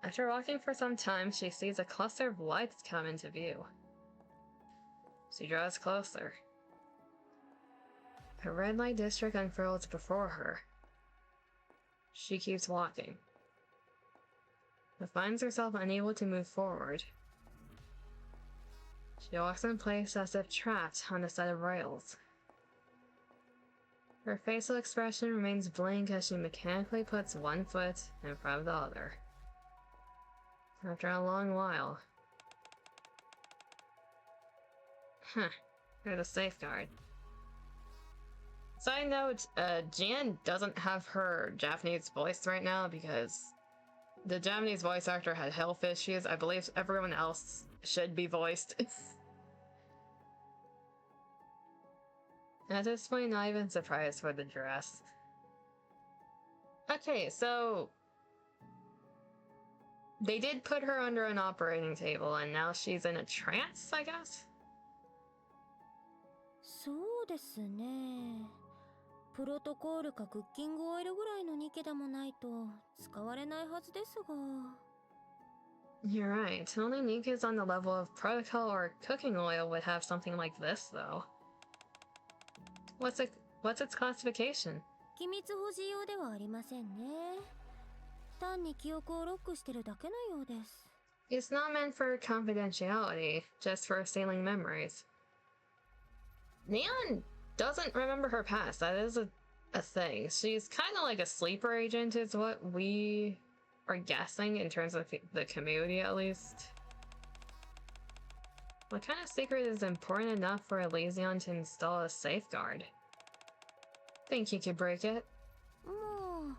[SPEAKER 1] After walking for some time, she sees a cluster of lights come into view. She draws closer. A red light district unfurls before her. She keeps walking, but finds herself unable to move forward. She walks in place as if trapped on a set of rails. Her facial expression remains blank as she mechanically puts one foot in front of the other. After a long while... Huh, there's a safeguard. Side note, Jan doesn't have her Japanese voice right now because the Japanese voice actor had health issues. I believe everyone else should be voiced. At this point, not even surprised for the dress. Okay, so... they did put her under an operating table, and now she's in a trance, I guess?
[SPEAKER 2] そうですね。プロトコールかクッキングオイルぐらいのニケでもないと使われないはずですが。
[SPEAKER 1] You're right. Only NIKKE's on the level of protocol or cooking oil would have something like this, though. What's its classification?
[SPEAKER 2] 機密保持用ではありませんね。単に記憶をロックしてるだけのようです。
[SPEAKER 1] It's not meant for confidentiality, just for stealing memories. Neon doesn't remember her past. That is a thing. She's kind of like a sleeper agent is what we are guessing in terms of the community, at least. What kind of secret is important enough for Elysion to install a safeguard? Think you could break it?
[SPEAKER 2] もう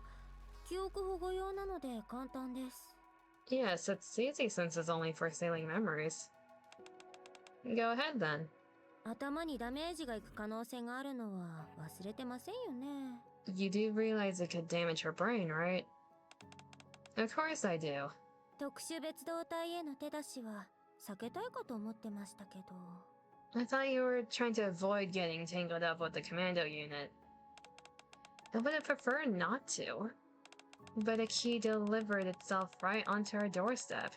[SPEAKER 2] 記憶保護用なので簡単です。
[SPEAKER 1] Yes, it's easy since it's only for sealing memories. Go ahead then.
[SPEAKER 2] 頭にダメージがいく可能性があるのは忘れてませんよね。
[SPEAKER 1] You do realize it could damage her brain, right? Of course I do.
[SPEAKER 2] 特殊別動隊への手出しは避けたいかと思ってましたけど。
[SPEAKER 1] I thought you were trying to avoid getting tangled up with the commando unit. I would have preferred not to. But a key delivered itself right onto our doorstep.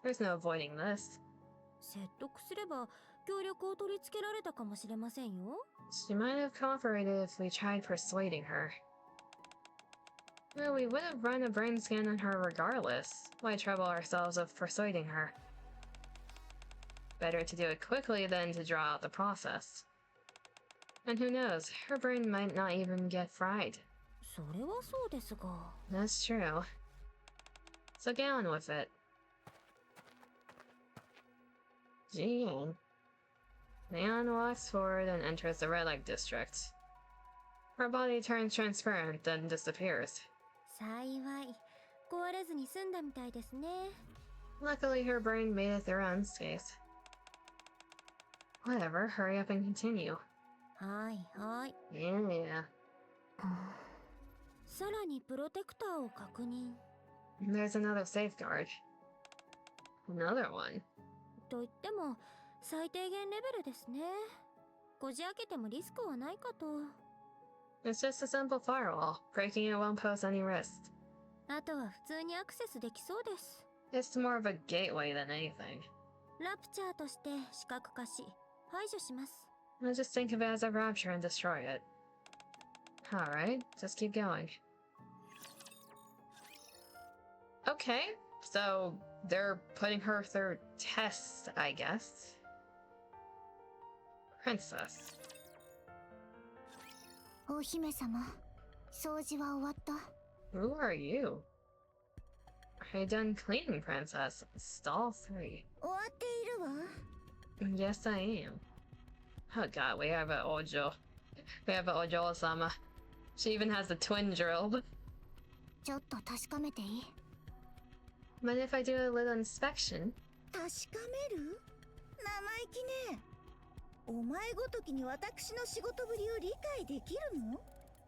[SPEAKER 1] There's no avoiding this.
[SPEAKER 2] 説得すれば協力を取り付けられたかもしれませんよ。
[SPEAKER 1] She might have cooperated if we tried persuading her. Well, we would have run a brain scan on her regardless. Why trouble ourselves with persuading her? Better to do it quickly than to draw out the process. And who knows, her brain might not even get fried.
[SPEAKER 2] それはそうですが。
[SPEAKER 1] That's true. So get on with it. Jian. Leon walks forward and enters the red light district. Her body turns transparent, then disappears.
[SPEAKER 2] 幸い壊れずに済んだみたいですね。
[SPEAKER 1] Luckily, her brain made it through unscathed. Whatever, hurry up and continue.
[SPEAKER 2] はいはい。
[SPEAKER 1] Yeah.
[SPEAKER 2] さらにプロテクターを確認。
[SPEAKER 1] There's another safeguard. Another one.
[SPEAKER 2] と言っても最低限レベルですね。こじ開けてもリスクはないかと。
[SPEAKER 1] It's just a simple firewall. Breaking it won't pose any risk.
[SPEAKER 2] あとは普通にアクセスできそうです。
[SPEAKER 1] It's more of a gateway than anything.
[SPEAKER 2] ラプチャーとして視覚化し排除します。
[SPEAKER 1] I'll just think of it as a rapture and destroy it. Alright, just keep going. Okay, so they're putting her through tests, I guess. Princess.
[SPEAKER 2] お姫様、掃除は終わった。
[SPEAKER 1] Who are you? Are you done cleaning, Princess? Stall 3.
[SPEAKER 2] 終わっているわ。
[SPEAKER 1] Yes, I am. Oh god, we have an Ojo. We have an Ojo-sama. She even has the twin drill.
[SPEAKER 2] ちょっと確かめていい？
[SPEAKER 1] But if I do a little inspection?
[SPEAKER 2] 確かめる？生意気ね。お前ごときに私の仕事ぶりを理解できるの？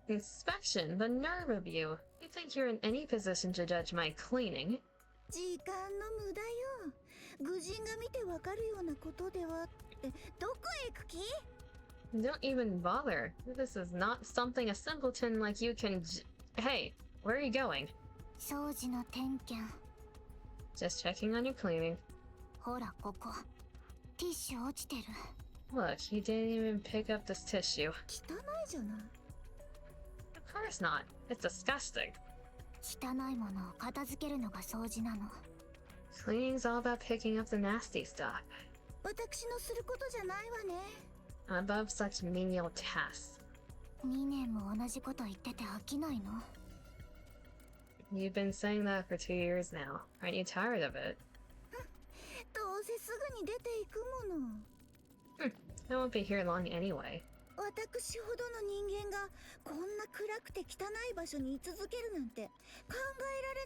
[SPEAKER 1] Inspection? The nerve of you. You think you're in any position to judge my cleaning?
[SPEAKER 2] 時間の無駄よ。愚人が見てわかるようなことではってどこへ行く気？
[SPEAKER 1] Don't even bother. This is not something a simpleton like you can Hey, where are you going?
[SPEAKER 2] 掃除の点検。
[SPEAKER 1] Just checking on your cleaning.
[SPEAKER 2] ほらここ。ティッシュ落ちてる。
[SPEAKER 1] Look, you didn't even pick up this tissue.
[SPEAKER 2] 汚いじゃない。
[SPEAKER 1] Of course not. It's disgusting.
[SPEAKER 2] 汚いものを片付けるのが掃除なの。
[SPEAKER 1] Cleaning's all about picking up the nasty stuff.
[SPEAKER 2] 私のすることじゃないわね。
[SPEAKER 1] Above such menial tasks.
[SPEAKER 2] 2年も同じこと言ってて飽きないの？
[SPEAKER 1] You've been saying that for 2 years now. Aren't you tired of it?
[SPEAKER 2] どうせすぐに出ていくもの。
[SPEAKER 1] I won't be here long anyway.
[SPEAKER 2] 私ほどの人間がこんな暗くて汚い場所に居続けるなんて考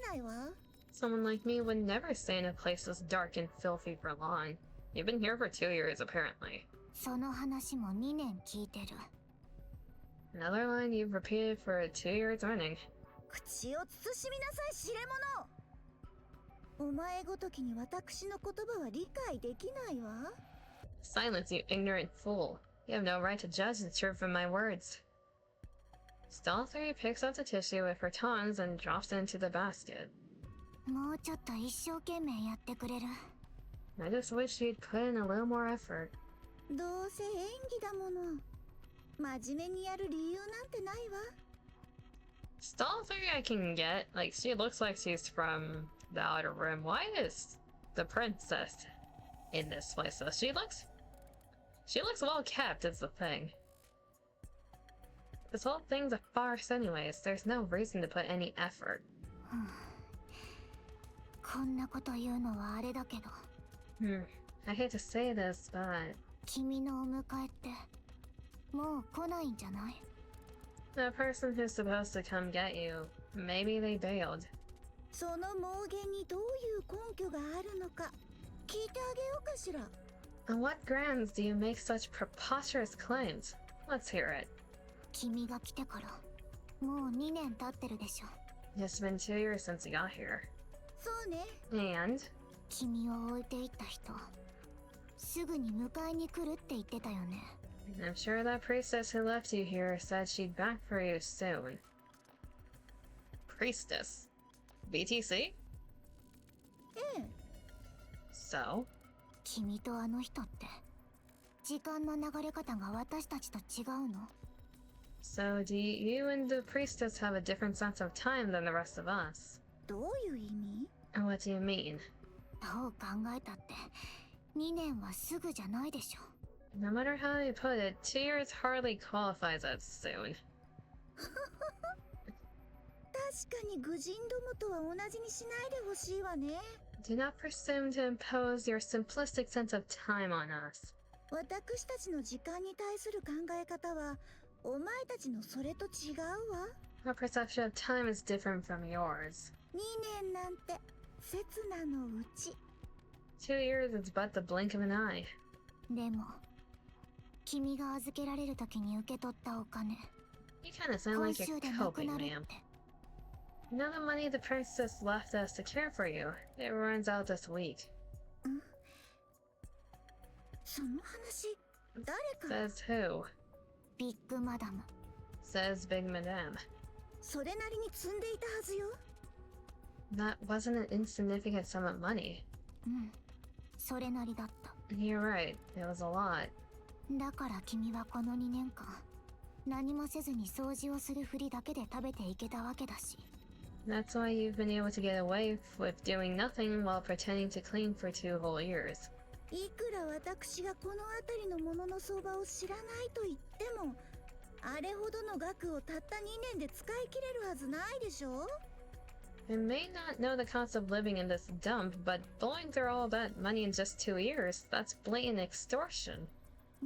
[SPEAKER 2] えられないわ。
[SPEAKER 1] Someone like me would never stay in a place this dark and filthy for long. You've been here for 2 years, apparently.
[SPEAKER 2] その話も2年聞いてる。
[SPEAKER 1] Another line you've repeated for 2 years running.
[SPEAKER 2] 口を慎みなさい、知れ者。お前ごときに私の言葉は理解できないわ。
[SPEAKER 1] Silence, you ignorant fool. You have no right to judge the truth from my words. Stall 3 picks up the tissue with her tongs and drops it into the basket.
[SPEAKER 2] もうちょっと一生懸命やってくれる。
[SPEAKER 1] I just wish you'd put in a little more effort.
[SPEAKER 2] どうせ演技だもの。真面目にやる理由なんてないわ。
[SPEAKER 1] Stall 3 I can get. Like, she looks like she's from the Outer Rim. Why is the princess in this place though? She looks well kept is the thing. This whole thing's a farce anyways. There's no reason to put any effort.
[SPEAKER 2] こんなこと言うのはあれだけど。
[SPEAKER 1] I hate to say this, but
[SPEAKER 2] 君のお迎えってもう来ないんじゃない？
[SPEAKER 1] the person who's supposed to come get you, maybe they bailed.
[SPEAKER 3] その妄言にどういう根拠があるのか聞いてあげようかしら。
[SPEAKER 1] On what grounds do you make such preposterous claims? Let's hear it.
[SPEAKER 2] 君が来てからもう2年経ってるでしょ。
[SPEAKER 1] It's been 2 years since you got here.
[SPEAKER 3] そうね。
[SPEAKER 1] And
[SPEAKER 2] 君を置いていった人すぐに迎えに来るって言ってたよね。
[SPEAKER 1] I'm sure that priestess who left you here said she'd back for you soon. Priestess? BTC?
[SPEAKER 3] ええ。
[SPEAKER 1] So?
[SPEAKER 2] 君とあの人って時間の流れ方が私たちと違うの？
[SPEAKER 1] So do you and the priestess have a different sense of time than the rest of us?
[SPEAKER 3] どういう意味？
[SPEAKER 1] What do you mean?
[SPEAKER 2] どう考えたって2年はすぐじゃないでしょ。
[SPEAKER 1] No matter how you put it, 2 years hardly qualifies as soon.
[SPEAKER 3] 確かに愚人どもとは同じにしないでほしいわね。
[SPEAKER 1] Do not presume to impose your simplistic sense of time on us.
[SPEAKER 3] 私たちの時間に対する考え方はお前たちのそれと違うわ。
[SPEAKER 1] Our perception of time is different from yours.
[SPEAKER 3] 2年なんて刹那のうち。
[SPEAKER 1] 2 years is but the blink of an eye.
[SPEAKER 2] でも君が預けられる時に受け取ったお金
[SPEAKER 1] You kinda sound
[SPEAKER 2] 今
[SPEAKER 1] like
[SPEAKER 2] 週
[SPEAKER 1] you're
[SPEAKER 2] でなく
[SPEAKER 1] coping,
[SPEAKER 2] なるっ
[SPEAKER 1] ma'am.
[SPEAKER 2] て。
[SPEAKER 1] You know the money the princess left us to care for you? It runs out this week.
[SPEAKER 3] その話誰か。
[SPEAKER 1] Says who?
[SPEAKER 2] ビッグマダム。
[SPEAKER 1] Says Big Madame.
[SPEAKER 3] それなりに積んでいたはずよ。
[SPEAKER 1] That wasn't an insignificant sum of money.
[SPEAKER 2] うんそれなりだった。
[SPEAKER 1] You're right, it was a lot.
[SPEAKER 2] だから君はこの2年間何もせずに掃除をするふりだけで食べていけたわけだし。
[SPEAKER 1] That's why you've been able to get away with doing nothing while pretending to clean for 2 whole years.
[SPEAKER 3] いくら私がこの辺りのものの相場を知らないと言ってもあれほどの額をたった2年で使い切れるはずないでしょ。
[SPEAKER 1] I may not know the cost of living in this dump, but blowing through all that money in just 2 years, that's blatant extortion.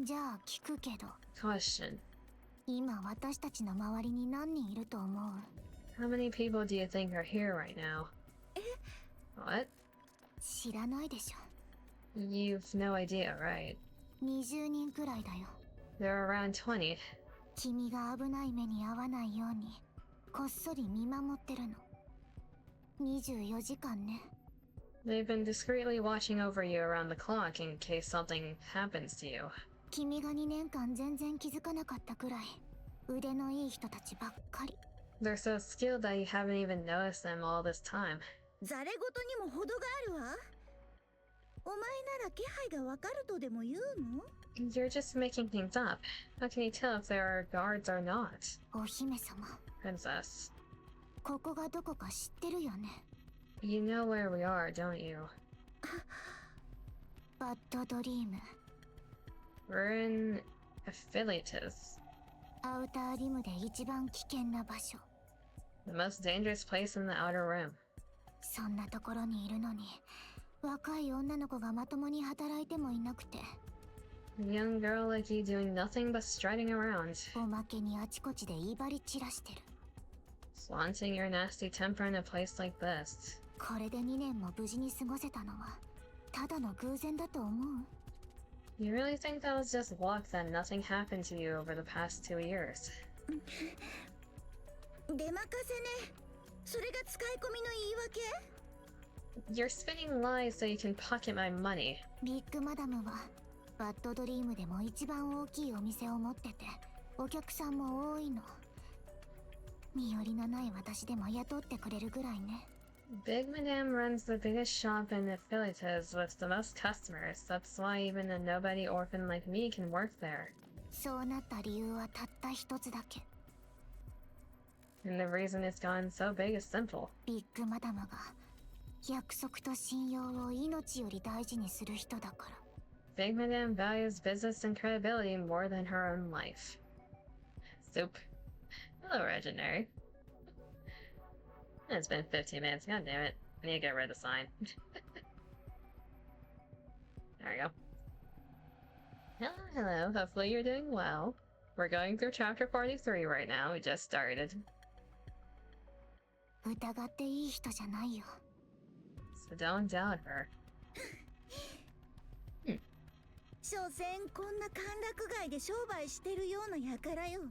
[SPEAKER 2] じゃあ聞くけど
[SPEAKER 1] Question.
[SPEAKER 2] 今私たちの周りに何人いると思う？
[SPEAKER 1] How many people do you think are here right now? What?
[SPEAKER 2] 知らないでしょ。
[SPEAKER 1] You've no idea, right?
[SPEAKER 2] 20人くらいだよ。
[SPEAKER 1] There are around 20.
[SPEAKER 2] 君が危ない目に遭わないようにこっそり見守ってるの。24時間ね。
[SPEAKER 1] They've been discreetly watching over you around the clock in case something happens to you.
[SPEAKER 2] 君が2年間全然気づかなかったくらい腕のいい人たちばっかり。
[SPEAKER 1] They're so skilled that you haven't even noticed them all this time.
[SPEAKER 3] ざれ言にも程があるわ。お前なら気配がわかるとでも言うの？
[SPEAKER 1] You're just making things up. How can you tell if there are guards or not?
[SPEAKER 2] お姫様、
[SPEAKER 1] Princess,
[SPEAKER 2] ここがどこか知ってるよね。
[SPEAKER 1] you know where we are, don't you?
[SPEAKER 2] バッドドリーム。
[SPEAKER 1] We're in Affiliatus,
[SPEAKER 2] アウターリムで一番危険な場所。
[SPEAKER 1] the most dangerous place in the outer rim.
[SPEAKER 2] そんなところにいるのに若い女の子がまともに働いてもいなくて、
[SPEAKER 1] A young girl like you doing nothing but striding around,
[SPEAKER 2] おまけにあちこちで威張り散らしてる。
[SPEAKER 1] flaunting your nasty temper in a place like this.
[SPEAKER 2] これで2年も無事に過ごせたのはただの偶然だと思う？
[SPEAKER 1] You really think that was just luck that nothing happened to you over the past 2 years?
[SPEAKER 3] 出まかせね。それが使い込みの言い訳？
[SPEAKER 1] You're spinning lies so you can pocket my money.
[SPEAKER 2] ビッグマダムはバッドドリームでも一番大きいお店を持っててお客さんも多いの。身寄りのない私でも雇ってくれるぐらいね。
[SPEAKER 1] Big Madame runs the biggest shop in Affiliatus with the most customers. That's why even a nobody orphan like me can work there.
[SPEAKER 2] そうなった理由はたった一つだけ。
[SPEAKER 1] And the reason it's gotten so big is simple.
[SPEAKER 2] ビッグマダムが約束と信用を命より大事にする人だから。
[SPEAKER 1] Big Madame values business and credibility more than her own life. Soup. Hello, Legendary. It's been 15 minutes, god damn it. I need to get rid of the sign. There we go. Hello, hello. Hopefully you're doing well. We're going through chapter 43 right now. We just started.
[SPEAKER 2] 疑っていい人じゃないよ。
[SPEAKER 1] So don't doubt her.
[SPEAKER 3] 所詮こんな歓楽街で商売してるような輩よ。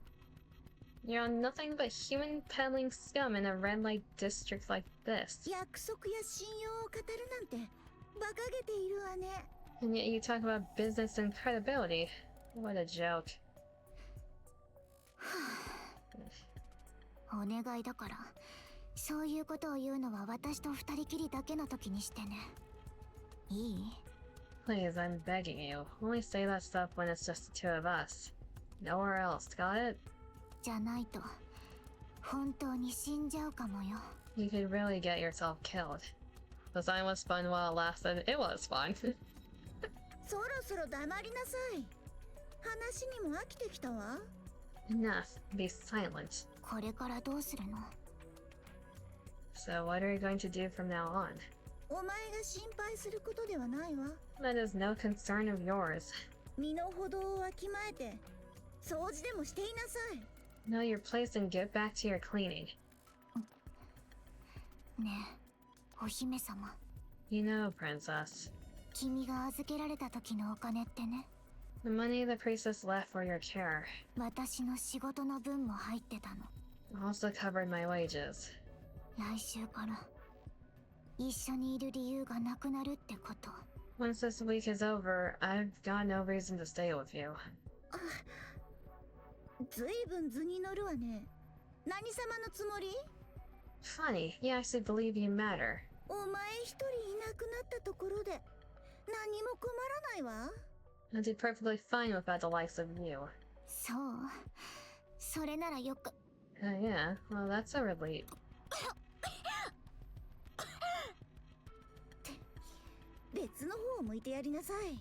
[SPEAKER 1] You're nothing but human peddling scum in a red light district like this.
[SPEAKER 3] 約束や信用を語るなんて馬鹿げているわね。
[SPEAKER 1] And yet you talk about business and credibility. What a joke.
[SPEAKER 2] お願いだから、そういうことを言うのは私と二人きりだけの時にしてね。いい？
[SPEAKER 1] Please, I'm begging you. Only say that stuff when it's just the two of us. Nowhere else, got it?
[SPEAKER 2] じゃないと、本当に死んじゃうかもよ。
[SPEAKER 1] You could really get yourself killed. The sign was fun while it lasted. It was fun.
[SPEAKER 3] そろそろ黙りなさい。話にも飽きてきたわ。
[SPEAKER 1] Enough. Be silent.
[SPEAKER 2] これからどうするの？
[SPEAKER 1] So what are you going to do from now on?
[SPEAKER 3] お前が心配することではないわ。
[SPEAKER 1] That is no concern of yours.
[SPEAKER 3] 身の程をわきまえて掃除でもしていなさい。
[SPEAKER 1] Know your place and get back to your cleaning.
[SPEAKER 2] ねえ、お姫様。
[SPEAKER 1] You know, princess.
[SPEAKER 2] 君が預けられた時のお金ってね。
[SPEAKER 1] The money the priestess left for your care
[SPEAKER 2] 私の仕事の分も入ってたの。
[SPEAKER 1] also covered my wages.
[SPEAKER 2] 来週から一緒にいる理由がなくなるってこと。
[SPEAKER 1] Once this week is over, I've got no reason to stay with you.
[SPEAKER 3] ずいぶん図に乗るわね。何様のつもり？
[SPEAKER 1] Funny, you actually believe you matter.
[SPEAKER 3] お前一人いなくなったところで何も困らないわ。
[SPEAKER 1] I did perfectly fine without the likes of you.
[SPEAKER 2] そう。それならよく。
[SPEAKER 1] Yeah, well that's a relief.
[SPEAKER 3] 別の方を向いてやりなさい。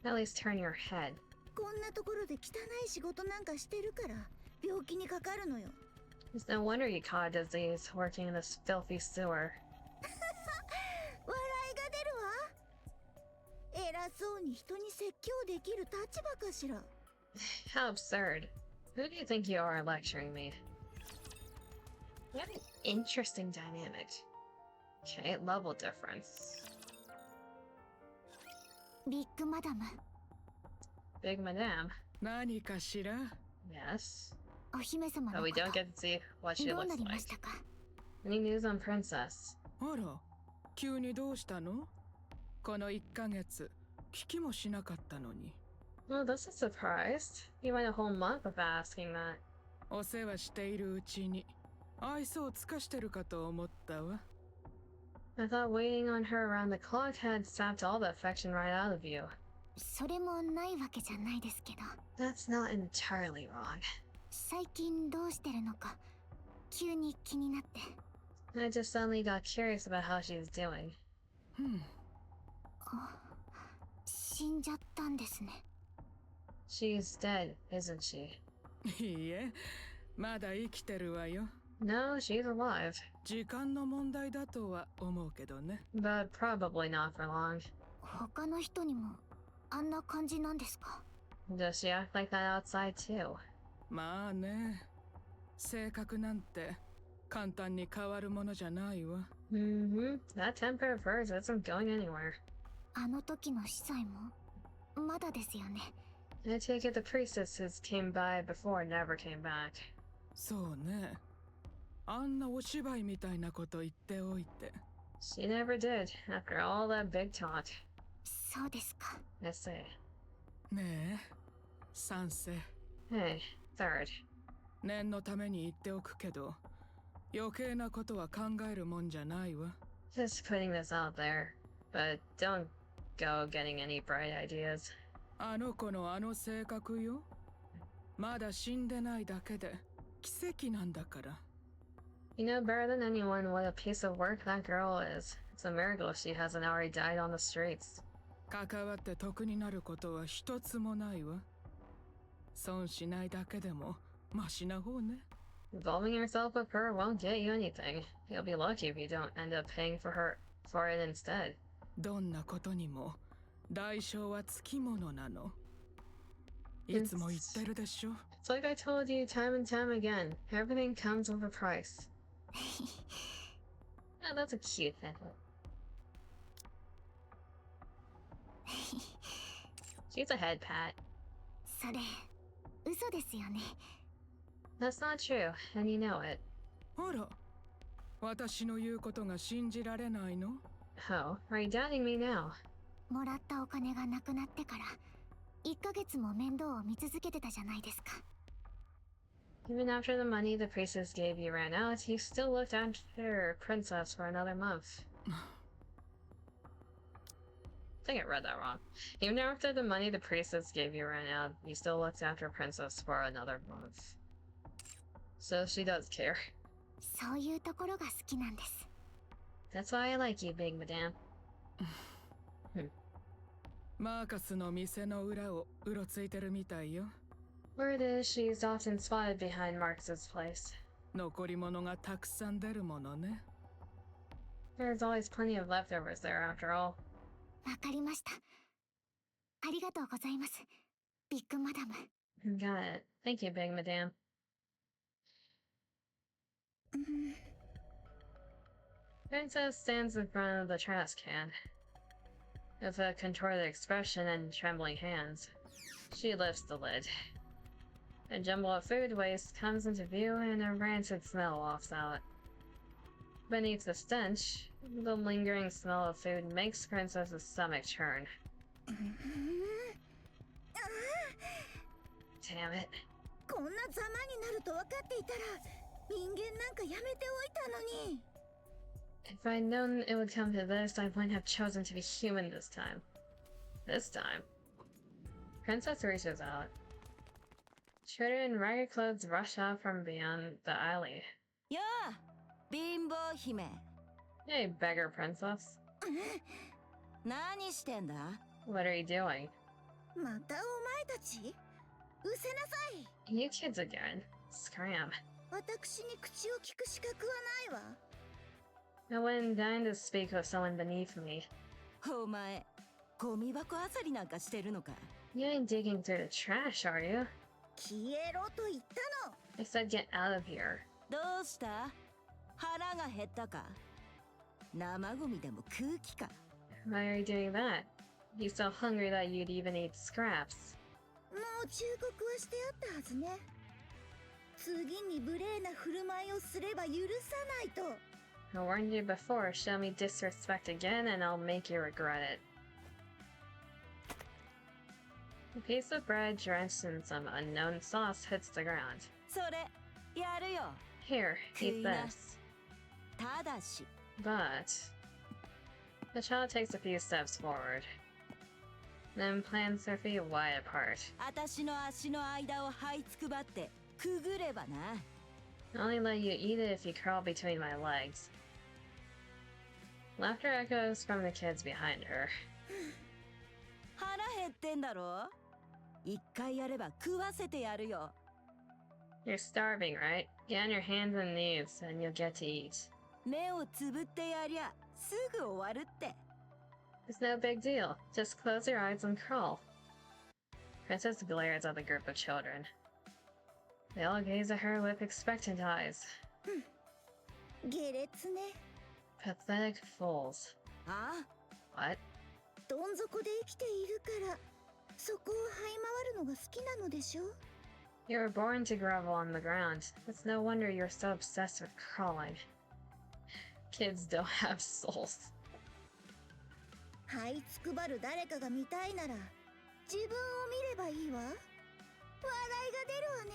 [SPEAKER 1] At least turn your head.
[SPEAKER 3] こんなところで汚い仕事なんかしてるから病気にかかるのよ。
[SPEAKER 1] It's no wonder you caught a disease working in this filthy sewer.
[SPEAKER 3] 笑いが出るわ。偉そうに人に説教できる立場かしら。
[SPEAKER 1] How absurd. Who do you think you are lecturing me? You have an interesting dynamic. Okay, level difference.
[SPEAKER 2] ビッグマダム。
[SPEAKER 1] Big Madame.
[SPEAKER 4] 何かしら？
[SPEAKER 1] Yes.
[SPEAKER 2] お姫様
[SPEAKER 1] But
[SPEAKER 2] の
[SPEAKER 1] we
[SPEAKER 2] こ
[SPEAKER 1] don't
[SPEAKER 2] と
[SPEAKER 1] get to see what she
[SPEAKER 2] どう
[SPEAKER 1] looks
[SPEAKER 2] なりま
[SPEAKER 1] like.
[SPEAKER 2] したか？
[SPEAKER 1] Any news on Princess?
[SPEAKER 4] あら、急にどうしたの？この1ヶ月、聞きもしなかったのに。
[SPEAKER 1] Well, this is surprised. You went a whole month without asking that.
[SPEAKER 4] お世話しているうちに、愛想を尽かしてるかと思ったわ。
[SPEAKER 1] I thought waiting on her around the clock had sapped all the affection right out of you.
[SPEAKER 2] それもないわけじゃないですけど、
[SPEAKER 1] That's not entirely wrong.
[SPEAKER 2] 最近どうしてるのか急に気になって。
[SPEAKER 1] I just suddenly got curious about how she's doing.
[SPEAKER 2] 死んじゃったんですね。
[SPEAKER 1] She's dead, isn't she?
[SPEAKER 4] いいえ、まだ生きてるわよ。
[SPEAKER 1] No, she's alive.
[SPEAKER 4] 時間の問題だとは思うけどね。
[SPEAKER 1] But probably not for long.
[SPEAKER 2] 他の人にもあんな感じなんですか？
[SPEAKER 1] Does she act like that outside too?
[SPEAKER 4] まあね、性格なんて簡単に変わるものじゃないわ。
[SPEAKER 1] Mm-hmm. That temper of hers isn't going anywhere.
[SPEAKER 2] あの時の司祭もまだですよね。
[SPEAKER 1] I take it the priestesses came by before never came back.
[SPEAKER 4] そうね。あんなお芝居みたいなこと言っておいて。
[SPEAKER 1] She never did, after all that big talk.
[SPEAKER 2] そうですか。
[SPEAKER 1] I say.
[SPEAKER 4] ねえ、賛成。
[SPEAKER 1] Hey, third.
[SPEAKER 4] 念のために言っておくけど、余計なことは考えるもんじゃないわ。
[SPEAKER 1] Just putting this out there. But don't go getting any bright ideas.
[SPEAKER 4] あの子のあの性格よ。まだ死んでないだけで奇跡なんだから。
[SPEAKER 1] You know better than anyone what a piece of work that girl is. It's a miracle she hasn't already died on the streets.
[SPEAKER 4] 関わって得になることは一つもないわ。損しないだけでもマシな方ね。
[SPEAKER 1] Involving yourself with her won't get you anything. You'll be lucky if you don't end up paying for it instead.
[SPEAKER 4] どんなことにも代償はつきものなの。いつも言ってるでしょ。
[SPEAKER 1] It's like I told you time and time again. Everything comes with a price. Oh, that's a cute head. She's a head pat.
[SPEAKER 2] それ嘘ですよね。
[SPEAKER 1] That's not true, and you know it.
[SPEAKER 4] あら、私の言うことが信じられないの？
[SPEAKER 1] Oh, are you doubting me now?
[SPEAKER 2] もらったお金がなくなってから1ヶ月も面倒を見続けてたじゃないですか。
[SPEAKER 1] Even after the money the priestess gave you ran out, you still looked after Princess for another month. I think I read that wrong. Even after the money the priestess gave you ran out, you still looked after Princess for another month. So she does care.
[SPEAKER 2] そういうところが好きなんです。
[SPEAKER 1] That's why I like you, big madame.
[SPEAKER 4] マーカスの店の裏をうろついてるみたいよ。
[SPEAKER 1] Word is she's often spotted behind Marcus's place.
[SPEAKER 4] 残り物がたくさん出るものね。
[SPEAKER 1] There's always plenty of leftovers there after all.
[SPEAKER 2] わかりました。ありがとうございます、ビッグマダム。
[SPEAKER 1] Got it. Thank you, big madame. Princess stands in front of the trash can. With a contorted expression and trembling hands, she lifts the lid. A jumble of food waste comes into view and a rancid smell wafts out. Beneath the stench, the lingering smell of food makes Princess's stomach churn. Damn it.
[SPEAKER 3] こんなざまになると分かっていたら人間なんかやめておいたのに。
[SPEAKER 1] If I'd known it would come to this, I wouldn't have chosen to be human this time. This time. Princess reaches out. Children in ragged clothes rush out from beyond the alley.
[SPEAKER 5] やあ、貧乏姫。
[SPEAKER 1] Hey, beggar princess.
[SPEAKER 5] 何してんだ？
[SPEAKER 1] What are you doing?
[SPEAKER 3] またお前たち？うせなさい。
[SPEAKER 1] You kids again. Scram.
[SPEAKER 3] 私に口を聞く資格はないわ。
[SPEAKER 1] I wouldn't deign to speak with someone beneath me.
[SPEAKER 5] お前、ゴミ箱あさりなんかしてるのか？
[SPEAKER 1] You ain't digging through the trash, are you?
[SPEAKER 3] 消えろと言ったの。
[SPEAKER 1] I said get out of here.
[SPEAKER 5] どうした？腹が減ったか？生ゴミでも空気か？
[SPEAKER 1] Why are you doing that? You so hungry that you'd even eat scraps.
[SPEAKER 3] もう忠告はしてあったはずね。次に無礼な振る舞いをすれば許さないと。
[SPEAKER 1] I warned you before, show me disrespect again and I'll make you regret it. A piece of bread drenched in some unknown sauce hits the ground.
[SPEAKER 5] それ、やるよ。
[SPEAKER 1] Here, eat this.
[SPEAKER 5] ただし。
[SPEAKER 1] But... The child takes a few steps forward, then plants their feet wide apart.
[SPEAKER 5] 私の足の間を這いつくばってくぐればな。
[SPEAKER 1] I'll only let you eat it if you crawl between my legs. Laughter echoes from the kids behind her.
[SPEAKER 5] 腹減ってんだろ？一回やれば食わせてやるよ。
[SPEAKER 1] You're starving, right? Get on your hands and knees, and you'll get to eat.
[SPEAKER 5] 目をつぶってやりゃすぐ終わるって。
[SPEAKER 1] It's no big deal. Just close your eyes and crawl. Princess glares at the group of children. They all gaze at her with expectant eyes.
[SPEAKER 3] 下劣ね。
[SPEAKER 1] Pathetic fools.
[SPEAKER 5] あ
[SPEAKER 1] What?
[SPEAKER 3] どん底で生きているからそこを這い回るのが好きなのでしょ。
[SPEAKER 1] You were born to grovel on the ground. It's no wonder you're so obsessed with crawling. Kids don't have souls.
[SPEAKER 3] 這いつくばる誰かが見たいなら自分を見ればいいわ。笑いが出るわね。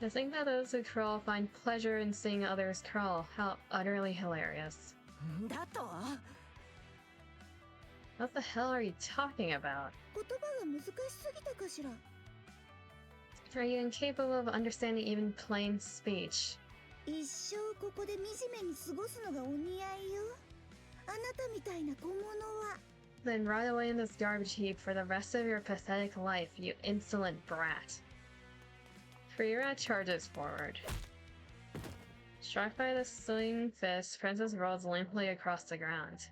[SPEAKER 1] To think that those who crawl find pleasure in seeing others crawl. How utterly hilarious.
[SPEAKER 5] だと？
[SPEAKER 1] What the hell are you talking about?
[SPEAKER 3] 言葉が難しすぎたかしら。
[SPEAKER 1] Are you incapable of understanding even plain speech?
[SPEAKER 3] 一生ここで惨めに過ごすのがお似合いよ。あなたみたいな小物は。
[SPEAKER 1] Then rot away in this garbage heap for the rest of your pathetic life, you insolent brat. Free-rat charges forward. Struck by the swinging fist, Princess rolls limply across the ground.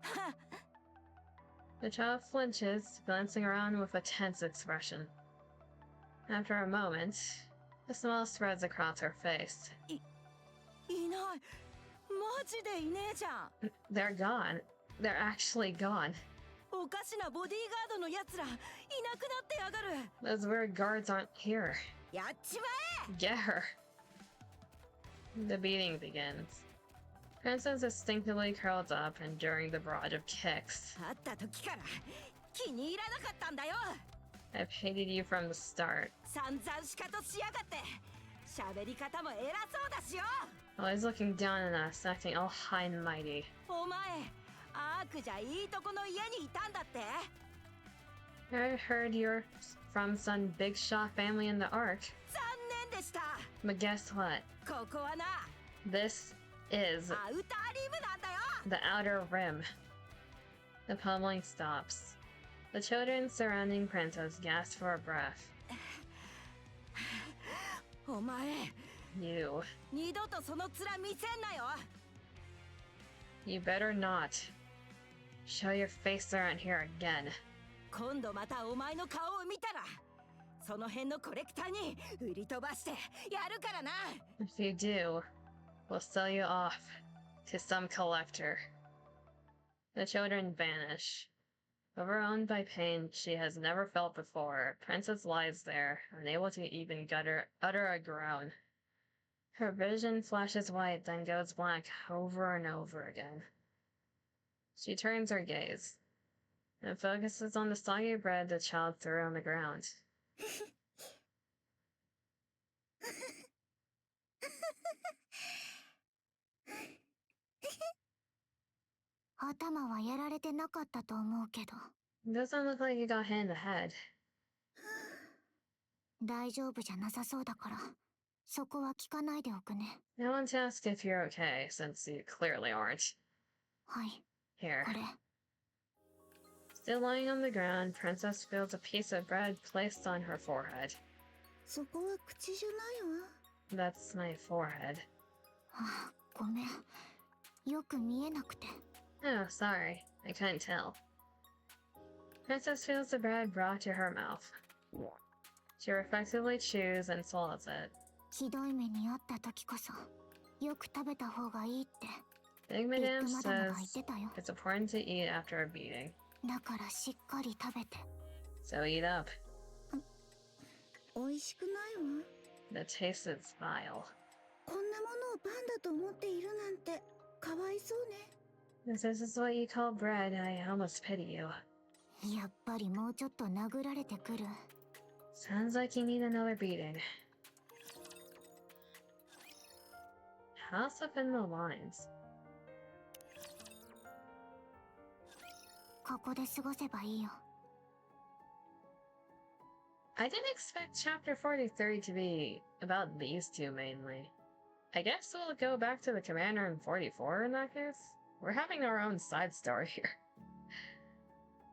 [SPEAKER 5] はっ
[SPEAKER 1] The child flinches, glancing around with a tense expression. After a moment, a smile spreads across her face.
[SPEAKER 5] いない。マジでいねえじゃん。
[SPEAKER 1] They're gone. They're actually gone.
[SPEAKER 5] おかしなボディーガードのやつらいなくなってやがる。
[SPEAKER 1] Those weird guards aren't here.
[SPEAKER 5] やっちまえ。
[SPEAKER 1] Get her. The beating begins. Princess instinctively curls up, enduring the barrage of kicks.
[SPEAKER 5] 会った時から気に入らなかったんだよ。
[SPEAKER 1] I've hated you from the start.
[SPEAKER 5] 散々しかとしやがって。喋り方も偉そうだしよ。
[SPEAKER 1] Always looking down on us, acting all high and mighty.
[SPEAKER 5] お前アークじゃいいとこの家にいたんだって。
[SPEAKER 1] I heard you're from some big shot family in the Ark.
[SPEAKER 5] 残念でした。
[SPEAKER 1] But guess what?
[SPEAKER 5] ここはな
[SPEAKER 1] This is
[SPEAKER 5] アウターリムなんだよ。
[SPEAKER 1] the outer rim. The pummeling stops. The children surrounding Princess gasp for a breath.
[SPEAKER 5] お前
[SPEAKER 1] You.
[SPEAKER 5] 二度とその面見せんなよ。
[SPEAKER 1] You better not. Show your face around here again.
[SPEAKER 5] 今度またお前の顔を見たらその辺のコレクターに売り飛ばしてやるからな。
[SPEAKER 1] If you do, we'll sell you off to some collector. The children vanish. Overwhelmed by pain she has never felt before, Princess lies there, unable to even utter a groan. Her vision flashes white, then goes black over and over again. She turns her gaze and focuses on the soggy bread the child threw on the ground.
[SPEAKER 2] 頭はやられてなかったと思うけど。
[SPEAKER 1] It doesn't look like you got hit in the head.
[SPEAKER 2] 大丈夫じゃなさそうだから、そこは聞かないでおくね。
[SPEAKER 1] I want to ask if you're okay, since you clearly aren't.
[SPEAKER 2] はい、
[SPEAKER 1] Here.
[SPEAKER 2] これ。
[SPEAKER 1] Still lying on the ground, Princess feels a piece of bread placed on her forehead.
[SPEAKER 3] そこは口じゃないわ。
[SPEAKER 1] That's my forehead.
[SPEAKER 2] はあ、ごめん。よく見えなくて。
[SPEAKER 1] Oh, sorry. I couldn't tell. Princess feels the bread brought to her mouth. She reflexively chews and swallows it.
[SPEAKER 2] ひどい目にあった時こそ、よく食べた方がいいって。
[SPEAKER 1] Big
[SPEAKER 2] ビッ
[SPEAKER 1] Madame
[SPEAKER 2] グマダムが
[SPEAKER 1] says
[SPEAKER 2] 言ってたよ。
[SPEAKER 1] it's important to eat after a beating.
[SPEAKER 2] だからしっかり食べて。
[SPEAKER 1] So eat up.
[SPEAKER 3] 美味しくないわ。
[SPEAKER 1] The taste is vile.
[SPEAKER 3] こんなものをパンだと思っているなんてかわいそうね。
[SPEAKER 1] If this is what you call bread, I almost pity you.
[SPEAKER 2] やっぱりもうちょっと殴られてくる。
[SPEAKER 1] Sounds like you need another beating. House up in the lines.
[SPEAKER 2] ここで過ごせばいいよ。
[SPEAKER 1] I didn't expect Chapter 43 to be about these two mainly. I guess we'll go back to the commander in 44 in that case? We're having our own side story here.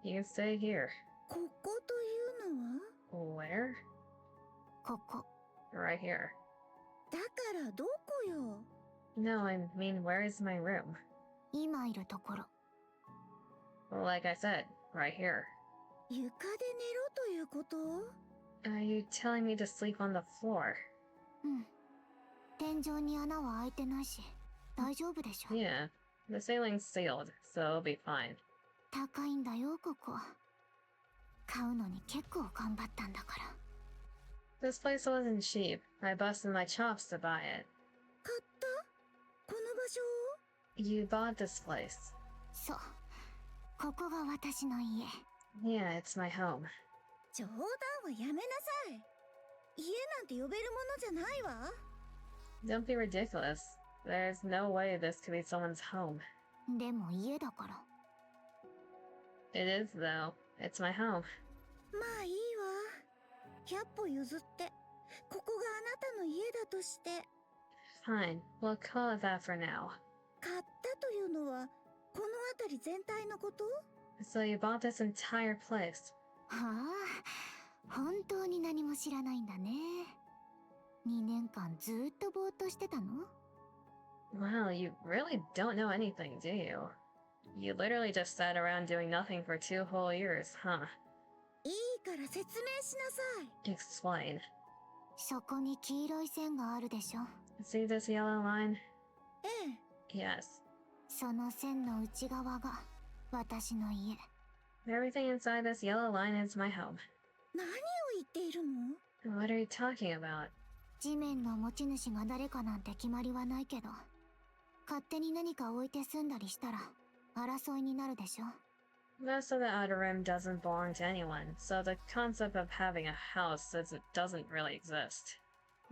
[SPEAKER 1] You can stay here.
[SPEAKER 3] ここというのは
[SPEAKER 1] Where?
[SPEAKER 2] ここ。
[SPEAKER 1] Right here.
[SPEAKER 3] だからどこよ。
[SPEAKER 1] No, I mean, where is my room?
[SPEAKER 2] 今いるところ。
[SPEAKER 1] Well, like I said, right here.
[SPEAKER 3] 床で寝ろということ？
[SPEAKER 1] Are you telling me to sleep on the floor?
[SPEAKER 2] うん。天井に穴は開いてないし、大丈夫でしょ。
[SPEAKER 1] Yeah, the ceiling's sealed, so it'll be fine.
[SPEAKER 2] 高いんだよ、ここ。買うのに結構頑張ったんだから。
[SPEAKER 1] This place wasn't cheap. I busted my chops to buy it.
[SPEAKER 3] 買ったこの場所を？
[SPEAKER 1] You bought this place.
[SPEAKER 2] そう。ここが私の家。
[SPEAKER 1] Yeah, it's my home.
[SPEAKER 3] 冗談はやめなさい。家なんて呼べるものじゃないわ。
[SPEAKER 1] Don't be ridiculous. There's no way this could be someone's home.
[SPEAKER 2] でも家だから。
[SPEAKER 1] It is, though. It's my home.
[SPEAKER 3] まあいいわ。100歩譲って、ここがあなたの家だとして。
[SPEAKER 1] Fine, we'll call it that for now.
[SPEAKER 3] 買ったというのは、この辺り全体のこと？
[SPEAKER 1] So you bought this entire place.
[SPEAKER 2] はあ、本当に何も知らないんだね。2年間ずっとぼーっとしてたの？
[SPEAKER 1] Wow, you really don't know anything, do you? You literally just sat around doing nothing for 2 whole years, huh?
[SPEAKER 3] いいから説明しなさい。
[SPEAKER 1] Explain.
[SPEAKER 2] そこに黄色い線があるでしょ。
[SPEAKER 1] See this yellow line? Yes.
[SPEAKER 2] その線の内側が私の家。
[SPEAKER 1] Everything inside this yellow line is my home.
[SPEAKER 3] 何を言っているの？
[SPEAKER 1] What are you talking about?
[SPEAKER 2] 地面の持ち主が誰かなんて決まりはないけど、勝手に何か置いて住んだりしたら争いになるでしょ。
[SPEAKER 1] Most of the Outer Rim doesn't belong to anyone, so the concept of having a house doesn't really exist.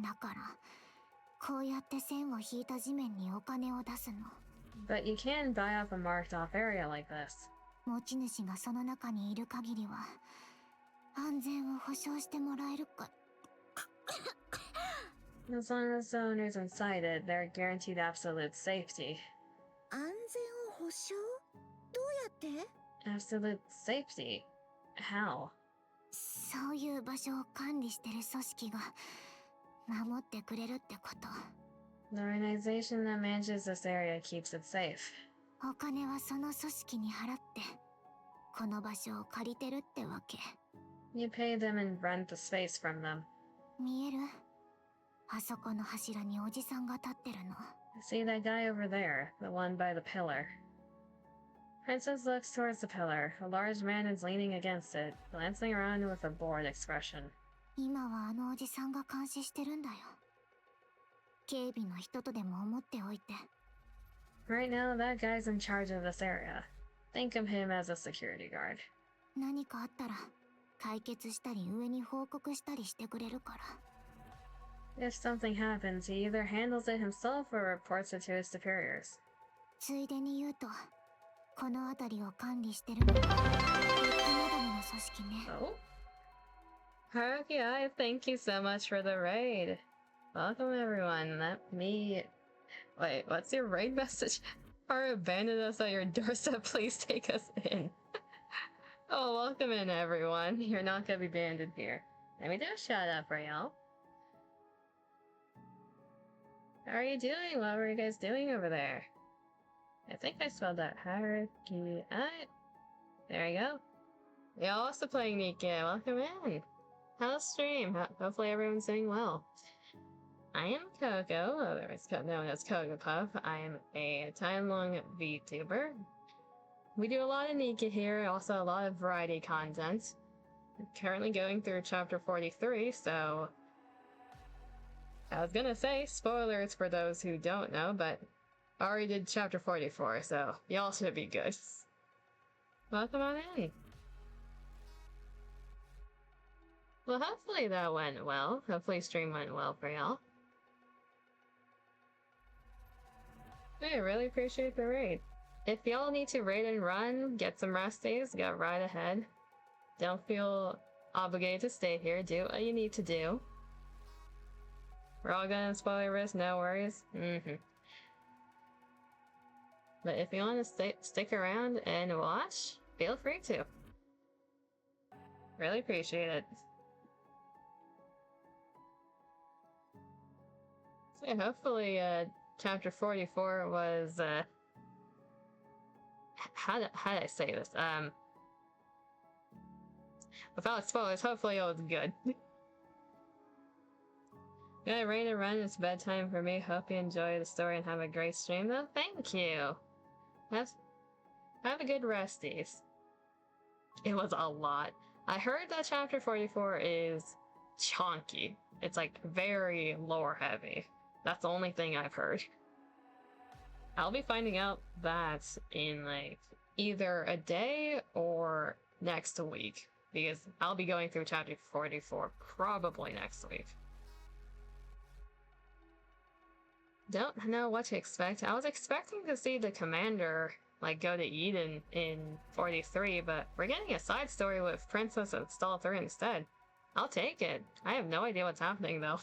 [SPEAKER 2] だからこうやって線を引いた地面にお金を出すの。
[SPEAKER 1] But you can buy up a marked off area like this.
[SPEAKER 2] 持ち主がその中にいる限りは安全を保証してもらえるか。
[SPEAKER 1] As long as the owner's inside it, they're guaranteed absolute safety.
[SPEAKER 3] 安全を保証？どうやって？
[SPEAKER 1] Absolute safety? How?
[SPEAKER 2] そういう場所を管理してる組織が守ってくれるってこと。
[SPEAKER 1] The organization that manages this area keeps it safe.
[SPEAKER 2] お金はその組織に払ってこの場所を借りてるってわけ。
[SPEAKER 1] You pay them and rent the space from them.
[SPEAKER 2] 見える？あそこの柱におじさんが立ってるの。
[SPEAKER 1] See that guy over there, the one by the pillar. Princess looks towards the pillar. A large man is leaning against it, glancing around with a bored expression.
[SPEAKER 2] 今はあのおじさんが監視してるんだよ。警備の人とでも思っておいて。
[SPEAKER 1] Right now, that guy's in charge of this area. Think of him as a security guard.
[SPEAKER 2] 何かあったら解決したり上に報告したりしてくれるから。
[SPEAKER 1] If something happens, he either handles it himself or reports it to his superiors.
[SPEAKER 2] ついでに言うと、この辺りを管理してるのがビッグマダムの組織ね。
[SPEAKER 1] Oh? Haruki, thank you so much for the raid. Welcome everyone. Let me... Wait, what's your raid message? Or abandon us at your doorstep, please take us in. Oh, welcome in everyone. You're not gonna be abandoned here. Let me do a shout out for y'all. How are you doing? What were you guys doing over there? I think I spelled that Haruki. There you go. Y'all also playing NIKKE. Welcome in. How's stream? Hopefully everyone's doing well. I am Coco, otherwise known as Coco Puff. I am a time-long VTuber. We do a lot of NIKKE here, also a lot of variety content. I'm currently going through chapter 43, so... I was gonna say spoilers for those who don't know, but I already did chapter 44, so y'all should be good. Welcome on in. Well, hopefully that went well. Hopefully stream went well for y'all. I really appreciate the raid. If y'all need to raid and run, get some resties, go right ahead. Don't feel obligated to stay here. Do what you need to do. We're all gonna spoiler risk, no worries. But if you want to stick around and watch, feel free to. Really appreciate it. So yeah, hopefully, chapter 44 was, how did I say this? Without spoilers, hopefully it was good. Gonna raid and run, it's bedtime for me. Hope you enjoy the story and have a great stream though. Thank you! Have a good resties. It was a lot. I heard that chapter 44 is chunky. It's like very lore heavy. That's the only thing I've heard. I'll be finding out that in like either a day or next week. Because I'll be going through chapter 44 probably next week. Don't know what to expect. I was expecting to see the commander like go to Eden in 43, but we're getting a side story with Princess and Ch.43 instead. I'll take it. I have no idea what's happening though.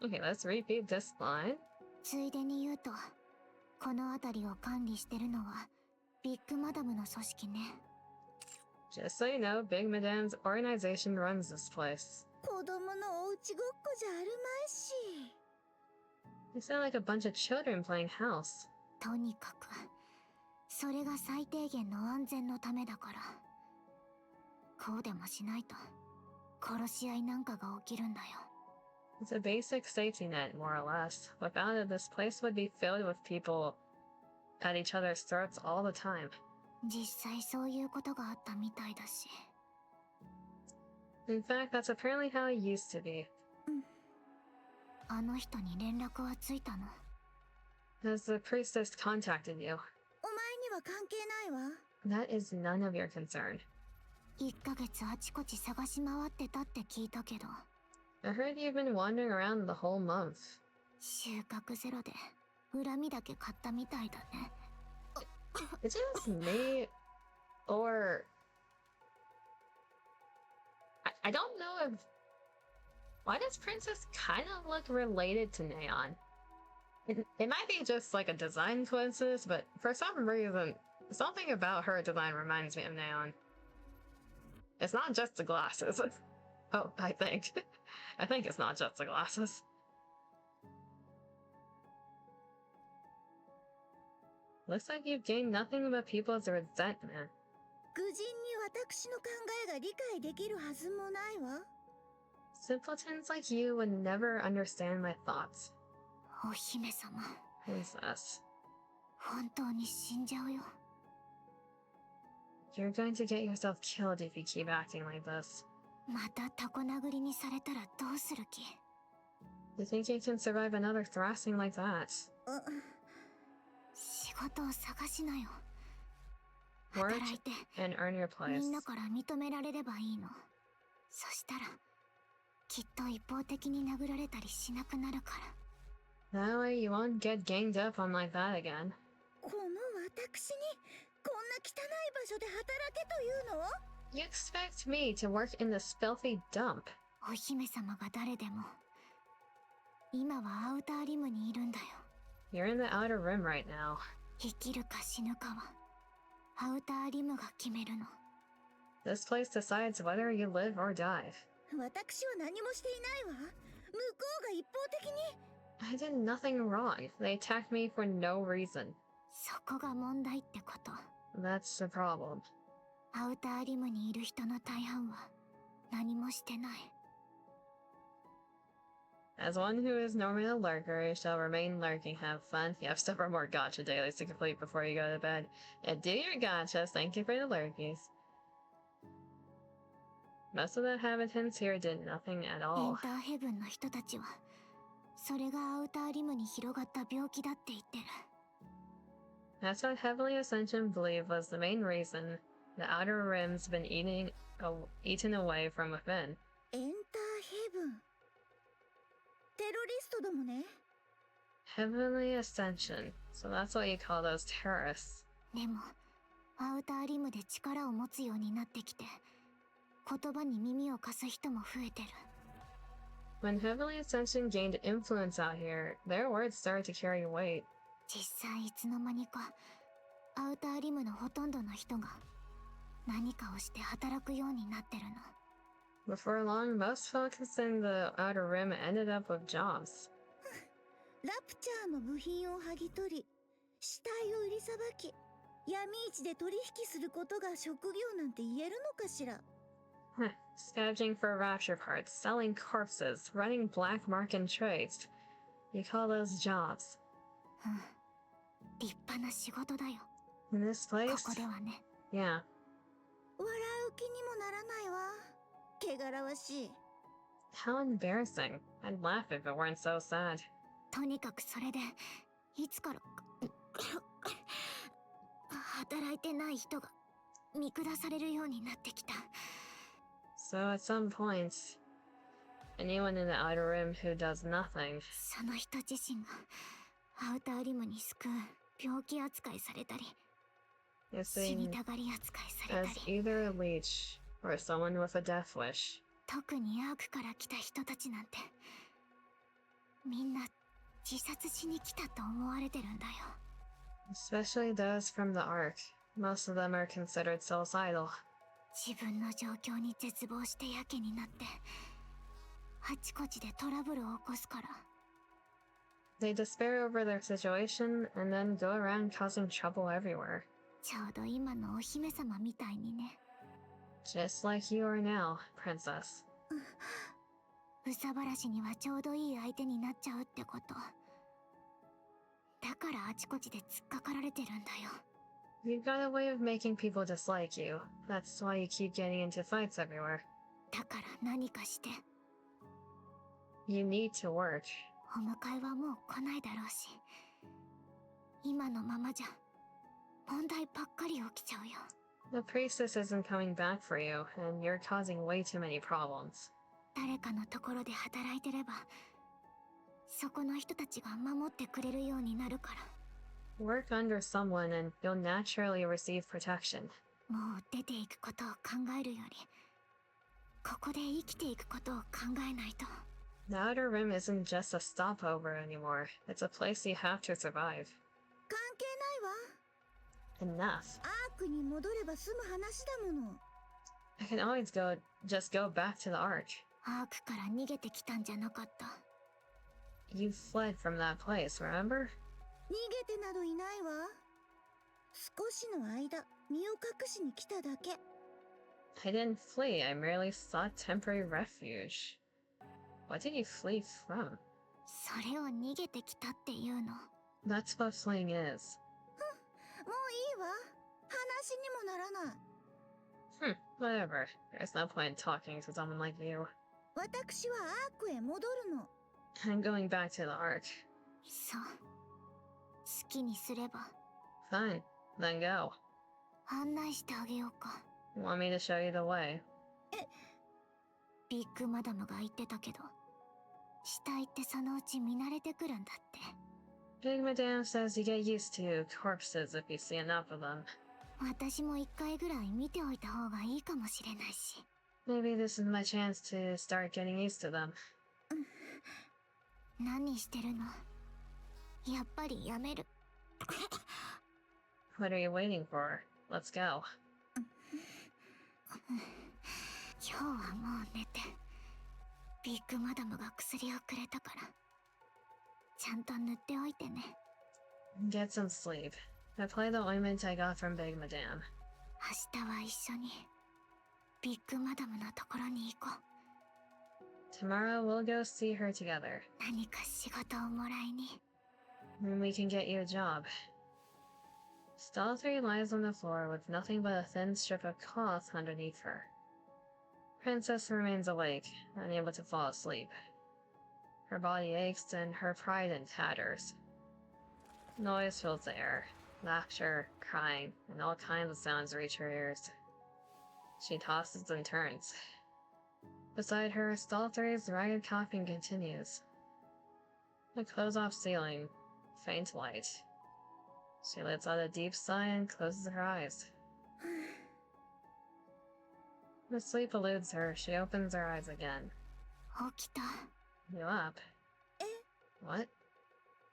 [SPEAKER 1] Okay, let's repeat this line.
[SPEAKER 2] ついでに言うと、この辺りを管理してるのはビッグマダムの組織ね。
[SPEAKER 1] Just so you know, Big Madame's organization runs this place.
[SPEAKER 3] 子供のおうちごっこじゃあるまいし。
[SPEAKER 1] You sound like a bunch of children playing house.
[SPEAKER 2] とにかく、それが最低限の安全のためだから。こうでもしないと、殺し合いなんかが起きるんだよ。
[SPEAKER 1] It's a basic safety net, more or less. Without it, this place would be filled with people at each other's throats all the time.
[SPEAKER 2] 実際そういうことがあったみたいだし。
[SPEAKER 1] In fact, that's apparently how it used to be.
[SPEAKER 2] あの人に連絡はついたの？
[SPEAKER 1] Has the priestess contacted you?
[SPEAKER 3] お前には関係ないわ。
[SPEAKER 1] That is none of your concern.
[SPEAKER 2] 1ヶ月あちこち探し回ってたって聞いたけど、
[SPEAKER 1] I heard you've been wandering around the whole month.
[SPEAKER 2] 収穫ゼロで恨みだけ買ったみたいだね。
[SPEAKER 1] Is it me? Or... I don't know if... Why does Princess kind of look related to Neon? It might be just like a design coincidence, but for some reason, something about her design reminds me of Neon. It's not just the glasses. Oh, I think. I think it's not just the glasses. Looks like you've gained nothing but people's resentment.
[SPEAKER 3] 愚人に私の考えが理解できるはずもないわ。
[SPEAKER 1] Simpletons like you would never understand my thoughts.
[SPEAKER 2] お姫様、
[SPEAKER 1] Princess.
[SPEAKER 2] 本当に死んじゃうよ。
[SPEAKER 1] You're going to get yourself killed if you keep acting like this.
[SPEAKER 2] またタコ殴りにされたらどうする気？
[SPEAKER 1] You think you can survive another thrashing like that?
[SPEAKER 2] 仕事を探しなよ。
[SPEAKER 1] Work
[SPEAKER 2] 働いて
[SPEAKER 1] and earn your
[SPEAKER 2] み
[SPEAKER 1] place.
[SPEAKER 2] んなから認められればいいの。そしたらきっと一方的に殴られたりしなくなるから。
[SPEAKER 1] That way you won't get ganged up on like that again.
[SPEAKER 3] この私にこんな汚い場所で働けというの？
[SPEAKER 1] You expect me to work in this filthy dump?
[SPEAKER 2] お姫様が誰でも今はアウターリムにいるんだよ。
[SPEAKER 1] You're in the outer rim right now.
[SPEAKER 2] 生きるか死ぬかはアウターリムが決めるの。
[SPEAKER 1] This place decides whether you live or die.
[SPEAKER 3] 私は何もしていないわ。向こうが一方的に。
[SPEAKER 1] I did nothing wrong. They attacked me for no reason.
[SPEAKER 2] そこが問題ってこと。
[SPEAKER 1] That's the problem.
[SPEAKER 2] アウターリムにいる人の大半は何もしてない。
[SPEAKER 1] As one who is normally a lurker, you shall remain lurking, have fun. You have several more gacha dailies to complete before you go to bed. And do your gachas, thank you for the lurkies. Most of the inhabitants here did nothing at
[SPEAKER 2] エン
[SPEAKER 1] all.
[SPEAKER 2] ターヘブンの人たちはそれがアウターリムに広がった病気だって言ってる。
[SPEAKER 1] That's what Heavenly Ascension believed was the main reason the Outer Rim's been eaten away from within.
[SPEAKER 3] エンターヘブン。テロリストどもね。
[SPEAKER 1] Heavenly Ascension. So that's what you call those terrorists.
[SPEAKER 2] でもアウターリムで力を持つようになってきて言葉に耳を貸す人も増えてる。
[SPEAKER 1] When Heavenly Ascension gained influence out here, their words started to carry weight.
[SPEAKER 2] 実際いつの間にかアウターリムのほとんどの人が何かをして働くようになってるの。
[SPEAKER 1] Before long, most folks in the Outer Rim ended up with jobs.
[SPEAKER 3] ラプチャーの部品を剥ぎ取り、死体を売りさばき、闇市で取引することが職業なんて言えるのかしら。
[SPEAKER 1] Scavenging for rapture parts, selling corpses, running black market trades. You call those jobs.
[SPEAKER 2] 立派な仕事だよ。
[SPEAKER 1] In this
[SPEAKER 2] こ
[SPEAKER 1] place?
[SPEAKER 2] こではね。
[SPEAKER 1] Yeah.
[SPEAKER 3] 笑う気にもならないわ。汚らわしい。
[SPEAKER 1] How embarrassing. I'd laugh if it weren't so sad.
[SPEAKER 2] とにかくそれでいつから働いてない人が見下されるようになってきた。
[SPEAKER 1] So at some point, anyone in the Outer Rim who does nothing,
[SPEAKER 2] その人自身がアウターリムに救う病気扱いされたり
[SPEAKER 1] is
[SPEAKER 2] 死に
[SPEAKER 1] seen
[SPEAKER 2] たがり扱いされ
[SPEAKER 1] as
[SPEAKER 2] たり、
[SPEAKER 1] either a leech or someone with a death wish.
[SPEAKER 2] 特にアークから来た人たちなんてみんな自殺しに来たと思われてるんだよ。
[SPEAKER 1] Especially those from the Ark. Most of them are considered suicidal.
[SPEAKER 2] 自分の状況に絶望してやけになってあちこちでトラブルを起こすから。
[SPEAKER 1] They despair over their situation and then go around causing trouble everywhere.
[SPEAKER 2] ちょうど今のお姫様みたいにね。
[SPEAKER 1] Just like you are now, Princess.
[SPEAKER 2] 憂さ晴らしにはちょうどいい相手になっちゃうってこと。だからあちこちで突っかかられてるんだよ。
[SPEAKER 1] You've got a way of making people dislike you. That's why you keep getting into fights everywhere.
[SPEAKER 2] だから何かして。
[SPEAKER 1] You need to work.
[SPEAKER 2] お迎えはもう来ないだろうし、今のままじゃ問題ばっかり起きちゃうよ。
[SPEAKER 1] The priestess isn't coming back for you, and you're causing way too many problems.
[SPEAKER 2] 誰かのところで働いてれば、そこの人たちが守ってくれるようになるから。
[SPEAKER 1] Work under someone and you'll naturally receive protection.
[SPEAKER 2] もう出ていくことを考えるより、ここで生きていくことを考えないと。
[SPEAKER 1] The Outer Rim isn't just a stopover anymore. It's a place you have to survive.
[SPEAKER 3] 関係ないわ。
[SPEAKER 1] Enough.
[SPEAKER 3] アークに戻れば済む話だもの。
[SPEAKER 1] I can always just go back to the Ark.
[SPEAKER 2] アークから逃げてきたんじゃなかった。
[SPEAKER 1] You fled from that place, remember?
[SPEAKER 3] 逃げてなどいないわ。少しの間、身を隠しに来ただけ。
[SPEAKER 1] I didn't flee, I merely sought temporary refuge. What did you flee from?
[SPEAKER 2] それを逃げてきたっていうの。
[SPEAKER 1] That's what fleeing is.
[SPEAKER 3] もういいわ。話にもならない。
[SPEAKER 1] Whatever. There's no point in talking to someone like you.
[SPEAKER 3] 私はアークへ戻るの。
[SPEAKER 1] I'm going back to the Ark.
[SPEAKER 2] そう。好きにすれば。
[SPEAKER 1] Fine, then go.
[SPEAKER 2] 案内してあげようか。
[SPEAKER 1] Want me to show you the way?
[SPEAKER 2] ビッグマダムが言ってたけど、死体ってそのうち見慣れてくるんだって。
[SPEAKER 1] Big Madame says you get used to corpses if you see enough of them.
[SPEAKER 2] 私も一回ぐらい見ておいた方がいいかもしれないし。
[SPEAKER 1] Maybe this is my chance to start getting used to them.
[SPEAKER 2] 何してるの？やっぱりやめる。
[SPEAKER 1] What are you waiting for? Let's go.
[SPEAKER 2] 今日はもう寝て。ビッグマダムが薬をくれたから。ちゃんと塗っておいてね。
[SPEAKER 1] Get some sleep. Apply the ointment I got from Big Madame.
[SPEAKER 2] 明日は一緒にビッグマダムのところに行こう。
[SPEAKER 1] Tomorrow we'll go see her together.
[SPEAKER 2] 何か仕事をもらいに。
[SPEAKER 1] And we can get you a job. Ch.43 lies on the floor with nothing but a thin strip of cloth underneath her. Princess remains awake, unable to fall asleep. Her body aches and her pride in tatters. Noise fills the air. Laughter, crying, and all kinds of sounds reach her ears. She tosses and turns. Beside her, Ch.43's ragged coughing continues. The closed-off ceiling, faint light. She lets out a deep sigh and closes her eyes. The sleep eludes her. She opens her eyes again.
[SPEAKER 2] 起きた。
[SPEAKER 1] You up? What?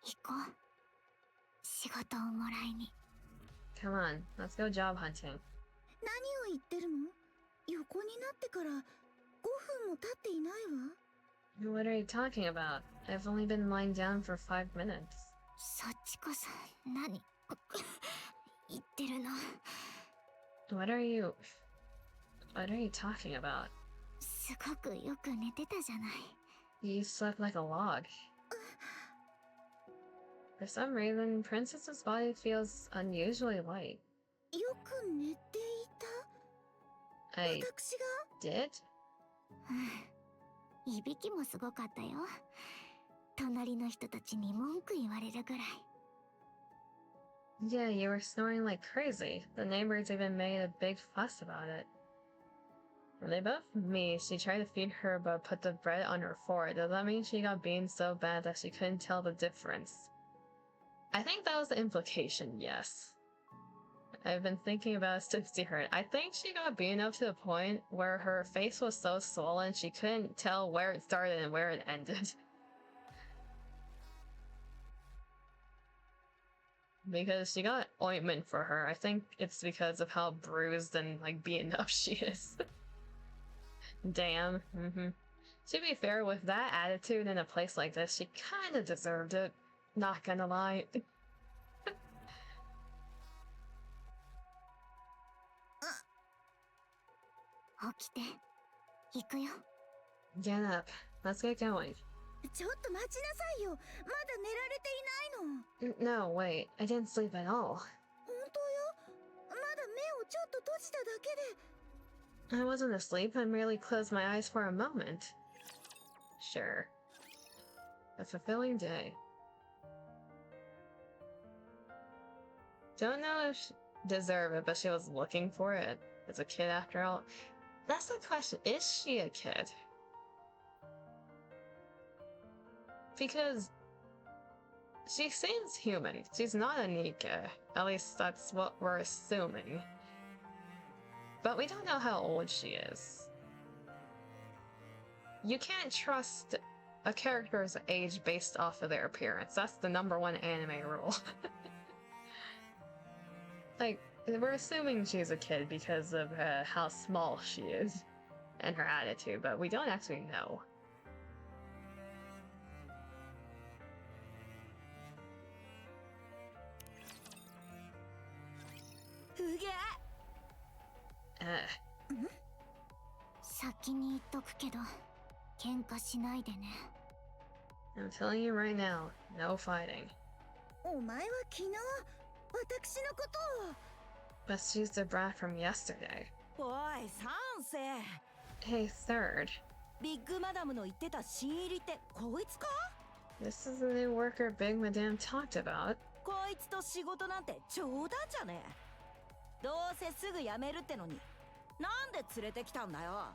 [SPEAKER 2] 行こう。仕事をもらいに。
[SPEAKER 1] Come on, let's go job hunting.
[SPEAKER 3] 何を言ってるの？横になってから5分も経っていないわ。
[SPEAKER 1] What are you talking about? I've only been lying down for 5 minutes.
[SPEAKER 2] そっちこそ何言ってるの？
[SPEAKER 1] What are you talking about?
[SPEAKER 2] すごくよく寝てたじゃない。
[SPEAKER 1] You slept like a log. For some reason, Princess's body feels unusually light.
[SPEAKER 3] よく寝ていた？
[SPEAKER 1] I
[SPEAKER 3] 私が？
[SPEAKER 1] did?
[SPEAKER 2] いびきもすごかったよ。隣の人たちに文句言われるぐらい。
[SPEAKER 1] Yeah, you were snoring like crazy. The neighbors even made a big fuss about it. When they buffed me, she tried to feed her but put the bread on her fork. Does that mean she got beaten so bad that she couldn't tell the difference? I think that was the implication, yes. I've been thinking about it since she heard. I think she got beaten up to the point where her face was so swollen she couldn't tell where it started and where it ended. Because she got ointment for her. I think it's because of how bruised and like beaten up she is. Damn. To be fair, with that attitude in a place like this, she kinda deserved it. Not gonna lie.
[SPEAKER 2] 起きて、行くよ。
[SPEAKER 1] Get up. Let's get going.
[SPEAKER 3] ちょっと待ちなさいよ。まだ寝られていないの。
[SPEAKER 1] No, wait. I didn't sleep at all.
[SPEAKER 3] 本当よ。まだ目をちょっと閉じただけで。
[SPEAKER 1] I wasn't asleep. I merely closed my eyes for a moment. Sure. A fulfilling day. Don't know if she deserved it, but she was looking for it as a kid after all. That's the question. Is she a kid? Because she seems human. She's not a NIKKE. At least that's what we're assuming. But we don't know how old she is. You can't trust a character's age based off of their appearance. That's the #1 anime rule. Like, we're assuming she's a kid because of how small she is and her attitude, but we don't actually know. Uh,
[SPEAKER 2] 先に言っとくけど、喧嘩しないでね。
[SPEAKER 1] I'm telling you right now, no fighting.
[SPEAKER 3] お前は昨日私のことを。
[SPEAKER 1] But she's the brat from yesterday.
[SPEAKER 5] おい、三世。
[SPEAKER 1] Hey, third.
[SPEAKER 5] ビッグマダムの言ってた新入りってこいつか？
[SPEAKER 1] This is the new worker Big Madame talked about.
[SPEAKER 5] こいつと仕事なんて冗談じゃねえ。どうせすぐ辞めるってのに、なんで連れてきたんだよ。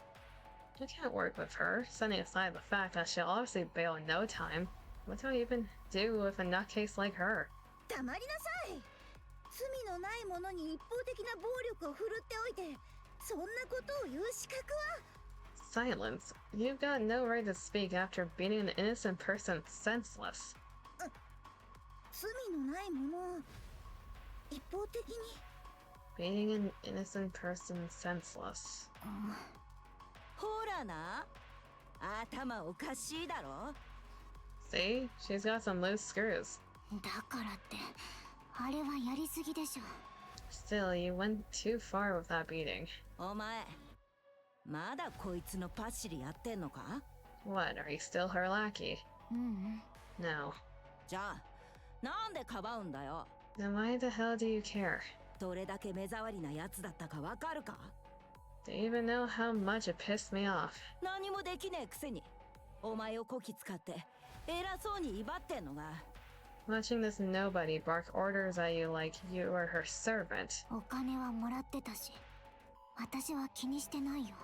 [SPEAKER 1] I can't work with her, setting aside the fact that she'll obviously bail in no time. What do I even do with a nutcase like her?
[SPEAKER 3] 黙りなさい。罪のない者に一方的な暴力を振るっておいて、そんなことを言う資格は。
[SPEAKER 1] Silence. You've got no right to speak after beating an innocent person senseless.
[SPEAKER 3] 罪のない者を一方的に。
[SPEAKER 1] Beating an innocent person senseless.
[SPEAKER 5] ほらな、頭おかしいだろ。
[SPEAKER 1] See? She's got some loose screws.
[SPEAKER 2] だからって、あれはやりすぎでしょ。
[SPEAKER 1] Still, you went too far with that beating.
[SPEAKER 5] お前、まだこいつのパシリやってんのか？
[SPEAKER 1] What, are you still her lackey?
[SPEAKER 2] ううん。
[SPEAKER 1] No.
[SPEAKER 5] じゃあ、なんでかばうんだよ。
[SPEAKER 1] Then why the hell do you care?
[SPEAKER 5] どれだけ目障りなやつだったかわかるか？
[SPEAKER 1] Do you even know how much it pissed me off?
[SPEAKER 5] 何もできねえくせに、お前をこき使って偉そうに威張ってんのが。
[SPEAKER 1] Watching this nobody bark orders at you like you are her servant.
[SPEAKER 2] お金はもらってたし、私は気にしてないよ。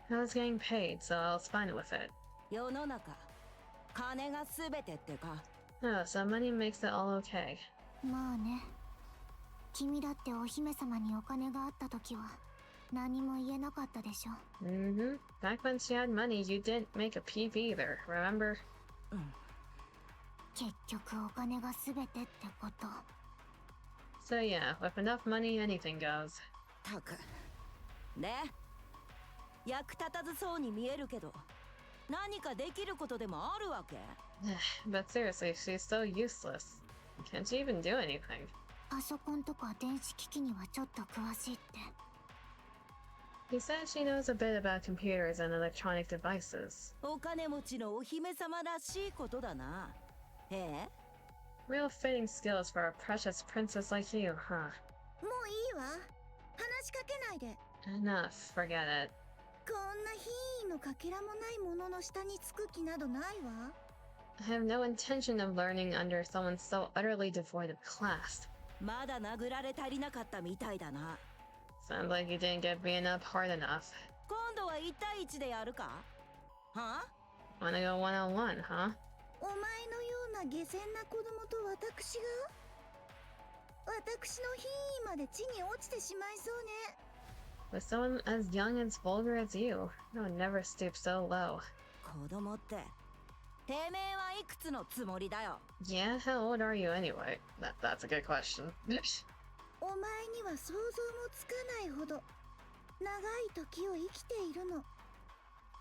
[SPEAKER 1] I was getting paid, so I was fine with it.
[SPEAKER 5] 世の中、金が全てってか。
[SPEAKER 1] Oh, so money makes it all okay.
[SPEAKER 2] まあね。君だってお姫様にお金があった時は何も言えなかったでしょ。
[SPEAKER 1] Mm-hmm. Back when she had money, you didn't make a peep either, remember?
[SPEAKER 2] 結局お金が全てってこと。
[SPEAKER 1] So yeah, with enough money, anything goes.
[SPEAKER 5] たく。で、役立たずそうに見えるけど、何かできることでもあるわけ？
[SPEAKER 1] But seriously, she's so useless. Can't she even do anything?
[SPEAKER 2] パソコンとか電子機器にはちょっと詳しいって。
[SPEAKER 1] He says she knows a bit about computers and electronic devices.
[SPEAKER 5] お金持ちのお姫様らしいことだな。ええ？
[SPEAKER 1] Real fitting skills for a precious princess like you, huh?
[SPEAKER 3] もういいわ。話しかけないで。
[SPEAKER 1] Enough, forget it.
[SPEAKER 3] こんな品位のかけらもないものの下につく気などないわ。
[SPEAKER 1] I have no intention of learning under someone so utterly devoid of class.
[SPEAKER 5] まだ殴られ足りなかったみたいだな。
[SPEAKER 1] Sounds like you didn't get beaten up hard enough.
[SPEAKER 5] 今度は1対1でやるか？は？
[SPEAKER 1] Wanna go one-on-one, huh?
[SPEAKER 3] お前のような下賤な子供と私が？私の品位まで地に落ちてしまいそうね。
[SPEAKER 1] With someone as young and vulgar as you, I would never stoop so low.
[SPEAKER 5] 子供って、てめえはいくつのつもりだよ。
[SPEAKER 1] Yeah, how old are you anyway? That's a good question.
[SPEAKER 3] お前には想像もつかないほど長い時を生きているの。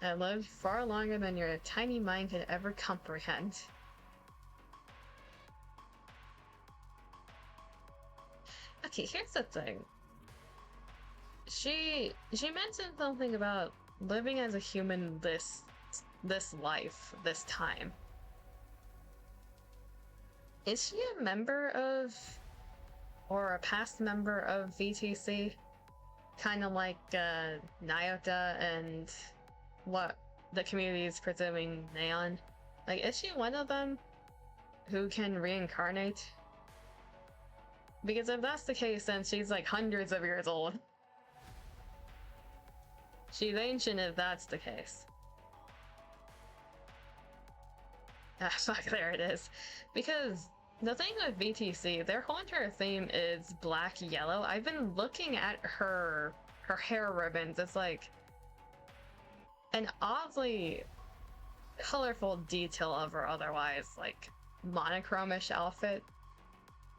[SPEAKER 1] I lived far longer than your tiny mind could ever comprehend. Okay, here's the thing. She mentioned something about living as a human this life, this time. Is she a member of, or a past member of VTC? Kind of like Nyota and what the community is presuming Neon. Like, is she one of them who can reincarnate? Because if that's the case, then she's like hundreds of years old. She's ancient if that's the case. Ah, fuck, there it is. Because the thing with VTC, their whole entire theme is black-yellow. I've been looking at her hair ribbons. It's like an oddly colorful detail of her otherwise, like, monochromish outfit.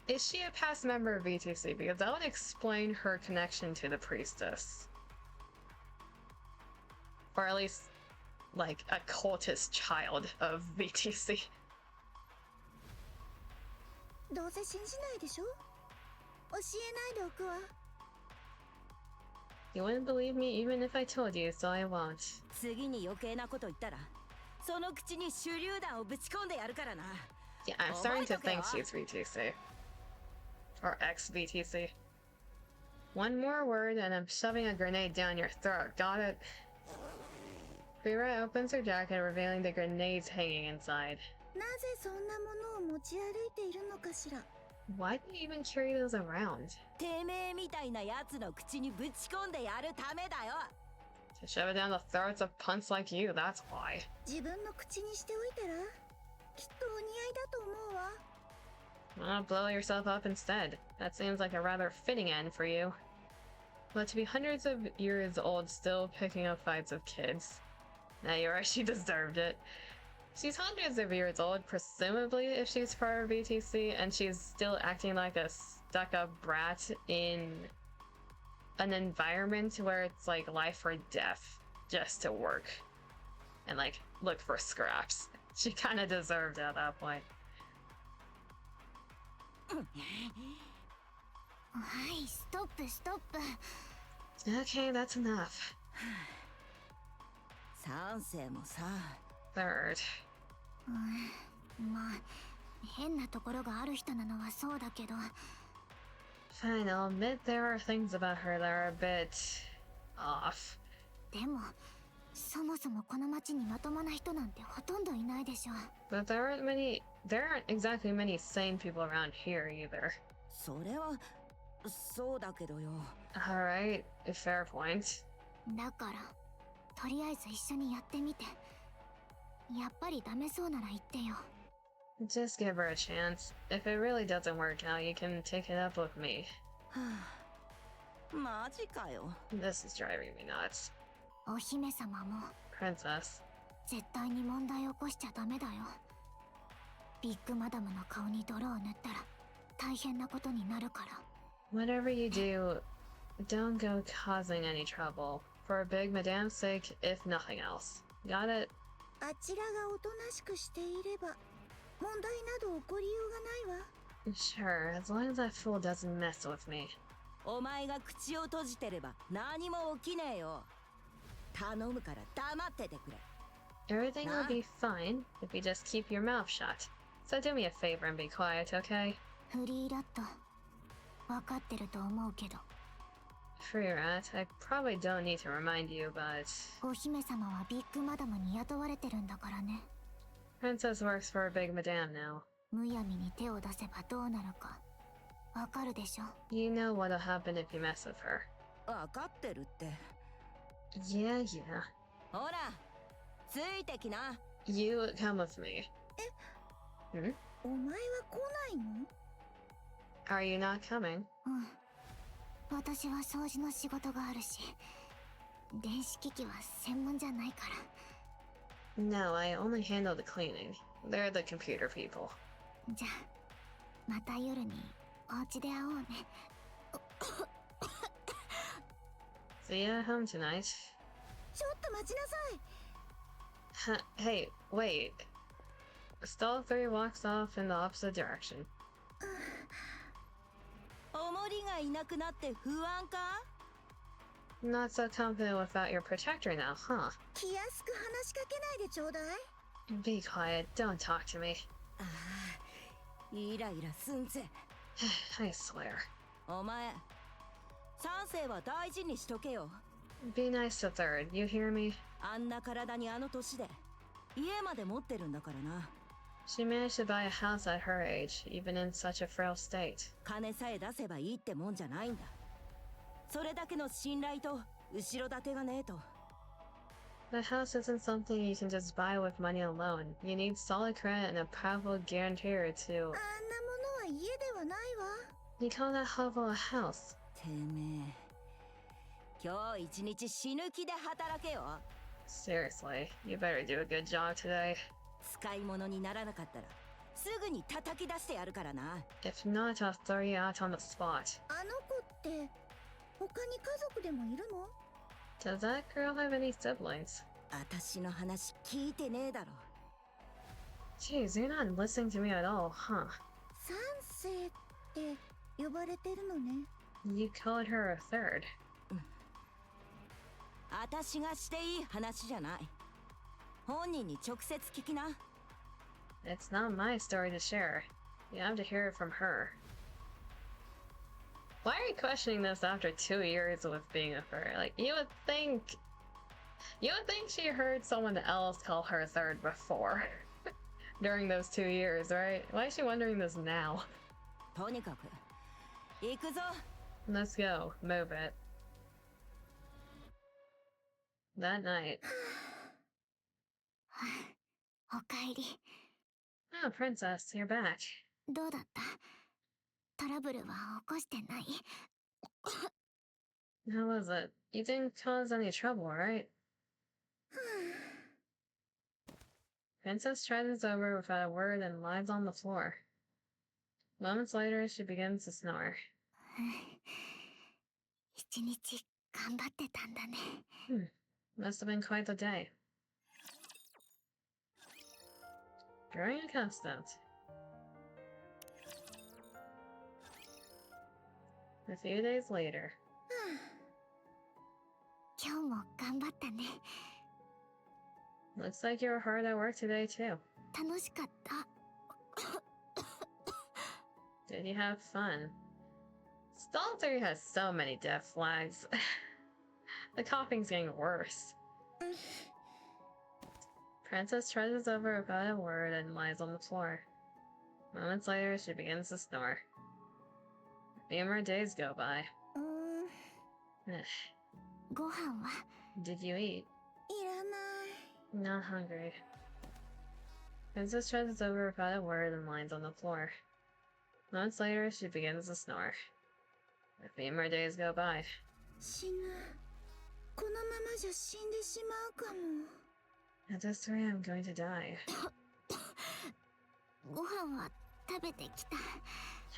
[SPEAKER 1] Is she a past member of VTC? Because that would explain her connection to the priestess. Or at least, like, a cultist child of VTC.
[SPEAKER 3] どうせ信じないでしょ？教えないでおくわ。
[SPEAKER 1] You wouldn't believe me even if I told you, so I won't.
[SPEAKER 5] 次に余計なこと言ったら、その口に手榴弾をぶち込んでやるからな。
[SPEAKER 1] Yeah, I'm starting to think she's VTC. Or ex-VTC. One more word and I'm shoving a grenade down your throat. Got it? Frira opens her jacket, revealing the grenades hanging inside.
[SPEAKER 3] なぜそんなものを持ち歩いているのかしら。
[SPEAKER 1] Why do you even carry those around?
[SPEAKER 5] てめえみたいなやつの口にぶち込んでやるためだよ。
[SPEAKER 1] To shove it down the throats of punks like you, that's why.
[SPEAKER 3] 自分の口にしておいたら、きっとお似合いだと思うわ。
[SPEAKER 1] Well, blow yourself up instead. That seems like a rather fitting end for you. But to be hundreds of years old still picking up fights with kids. Nah, you're right, she deserved it. She's hundreds of years old, presumably, if she's part of VTC, and she's still acting like a stuck-up brat in an environment where it's like life or death just to work and like look for scraps. She kind of deserved it at that point.
[SPEAKER 2] はい、ストップストップ。
[SPEAKER 1] Okay, that's enough.
[SPEAKER 5] 三世もさ。
[SPEAKER 1] Third.
[SPEAKER 2] まあ変なところがある人なのはそうだけど。
[SPEAKER 1] Fine, I'll admit there are things about her that are a bit off.
[SPEAKER 2] でもそもそもこの町にまともな人なんてほとんどいないでしょ。
[SPEAKER 1] But there aren't exactly many sane people around here either.
[SPEAKER 5] それはそうだけどよ。
[SPEAKER 1] Alright, fair point.
[SPEAKER 2] だからとりあえず一緒にやってみて。やっぱりダメそうなら言ってよ。
[SPEAKER 1] Just give her a chance. If it really doesn't work out, you can take it up with me.
[SPEAKER 5] マジかよ。
[SPEAKER 1] This is driving me nuts.
[SPEAKER 2] お姫様も
[SPEAKER 1] Princess.
[SPEAKER 2] 絶対に問題起こしちゃダメだよ。ビッグマダムの顔に泥を塗ったら大変なことになるから。
[SPEAKER 1] Whatever you do, don't go causing any trouble. For Big Madame's sake, if nothing else. Got it?
[SPEAKER 3] あちらがおとなしくしていれば問題など起こりようがないわ。
[SPEAKER 1] Sure, as long as that fool doesn't mess with me.
[SPEAKER 5] お前が口を閉じてれば何も起きねえよ。頼むから黙っててくれ。
[SPEAKER 1] Everything will be fine if you just keep your mouth shut. So do me a favor and be quiet, okay?
[SPEAKER 2] フリーラット分かってると思うけど。
[SPEAKER 1] Free rat, I probably don't need to remind you, but
[SPEAKER 2] お姫様はビッグマダムに雇われてるんだからね。
[SPEAKER 1] Princess works for a big madame now.
[SPEAKER 2] むやみに手を出せばどうなるかわかるでしょ。
[SPEAKER 1] You know what'll happen if you mess with her.
[SPEAKER 5] わかってるって。
[SPEAKER 1] Yeah, yeah.
[SPEAKER 5] ほら、ついてきな。
[SPEAKER 1] You come with me. Hmm?
[SPEAKER 3] お前は来ないの？
[SPEAKER 1] Are you not coming?
[SPEAKER 2] うん。私は掃除の仕事があるし、電子機器は専門じゃないから。
[SPEAKER 1] No, I only handle the cleaning. They're the computer people.
[SPEAKER 2] じゃあ、また夜にお家で会おうね。
[SPEAKER 1] See you at home tonight.
[SPEAKER 3] ちょっと待ちなさい。
[SPEAKER 1] Hey, wait. Stall 3 walks off in the opposite direction.
[SPEAKER 5] おもりがいなくなって不安か？
[SPEAKER 1] Not so confident without your protector now, huh?
[SPEAKER 3] 気安く話しかけないでちょうだい。
[SPEAKER 1] Be quiet, don't talk to me.
[SPEAKER 5] ああ、イライラすんぜ。
[SPEAKER 1] I swear.
[SPEAKER 5] お前、三世は大事にしとけよ。
[SPEAKER 1] Be nice to third, you hear me?
[SPEAKER 5] あんな体にあの年で家まで持ってるんだからな。
[SPEAKER 1] She managed to buy a house at her age, even in such a frail state.
[SPEAKER 5] 金さえ出せばいいってもんじゃないんだ。それだけの信頼と後ろ盾がねえと。
[SPEAKER 1] The house isn't something you can just buy with money alone. You need solid credit and a powerful guarantor to...
[SPEAKER 3] あんなものは家ではないわ。
[SPEAKER 1] You call that hovel a house?
[SPEAKER 5] てめえ、今日一日死ぬ気で働けよ。
[SPEAKER 1] Seriously, you better do a good job today.
[SPEAKER 5] 使い物にならなかったらすぐに叩き出してやるからな。
[SPEAKER 1] If not, I'll throw you out on the spot.
[SPEAKER 3] あの子って他に家族でもいるの？
[SPEAKER 1] Does that girl have any siblings?
[SPEAKER 5] 私の話聞いてねえだろ。
[SPEAKER 1] Jeez, you're not listening to me at all, huh?
[SPEAKER 3] 三世って呼ばれてるのね。
[SPEAKER 1] You called her a third.
[SPEAKER 5] 私がしていい話じゃない。本人に直接聞きな。
[SPEAKER 1] It's not my story to share. You have to hear it from her. Why are you questioning this after 2 years with being a third? Like, you would think she heard someone else call her third before. During those 2 years, right? Why is she wondering this now?
[SPEAKER 5] とにかく行くぞ。
[SPEAKER 1] Let's go. Move it. That night.
[SPEAKER 2] おかえり。
[SPEAKER 1] Oh, Princess, you're back.
[SPEAKER 2] どうだった？トラブルは起こしてない？
[SPEAKER 1] How was it? You didn't cause any trouble, right? Princess tries over without a word and lies on the floor. Moments later, she begins to snore.
[SPEAKER 2] 一日頑張ってたんだね。
[SPEAKER 1] Must have been quite the day. Growing accustomed. A few days later.
[SPEAKER 2] 今日も頑張ったね。
[SPEAKER 1] Looks like you were hard at work today, too.
[SPEAKER 2] 楽しかった。
[SPEAKER 1] Did you have fun? Stall 3 has so many death flags. The coughing's getting worse. Princess trudges over without a word and lies on the floor. Moments later, she begins to snore. A few more days go by.
[SPEAKER 2] ご飯は？
[SPEAKER 1] Did you eat?
[SPEAKER 3] いらない。
[SPEAKER 1] Not hungry. Princess trudges over without a word and lies on the floor. Moments later, she begins to snore. A few more days go by.
[SPEAKER 3] 死ぬ。このままじゃ死んでしまうかも。
[SPEAKER 1] At this rate, I'm going to die.
[SPEAKER 2] ご飯は食べてきた。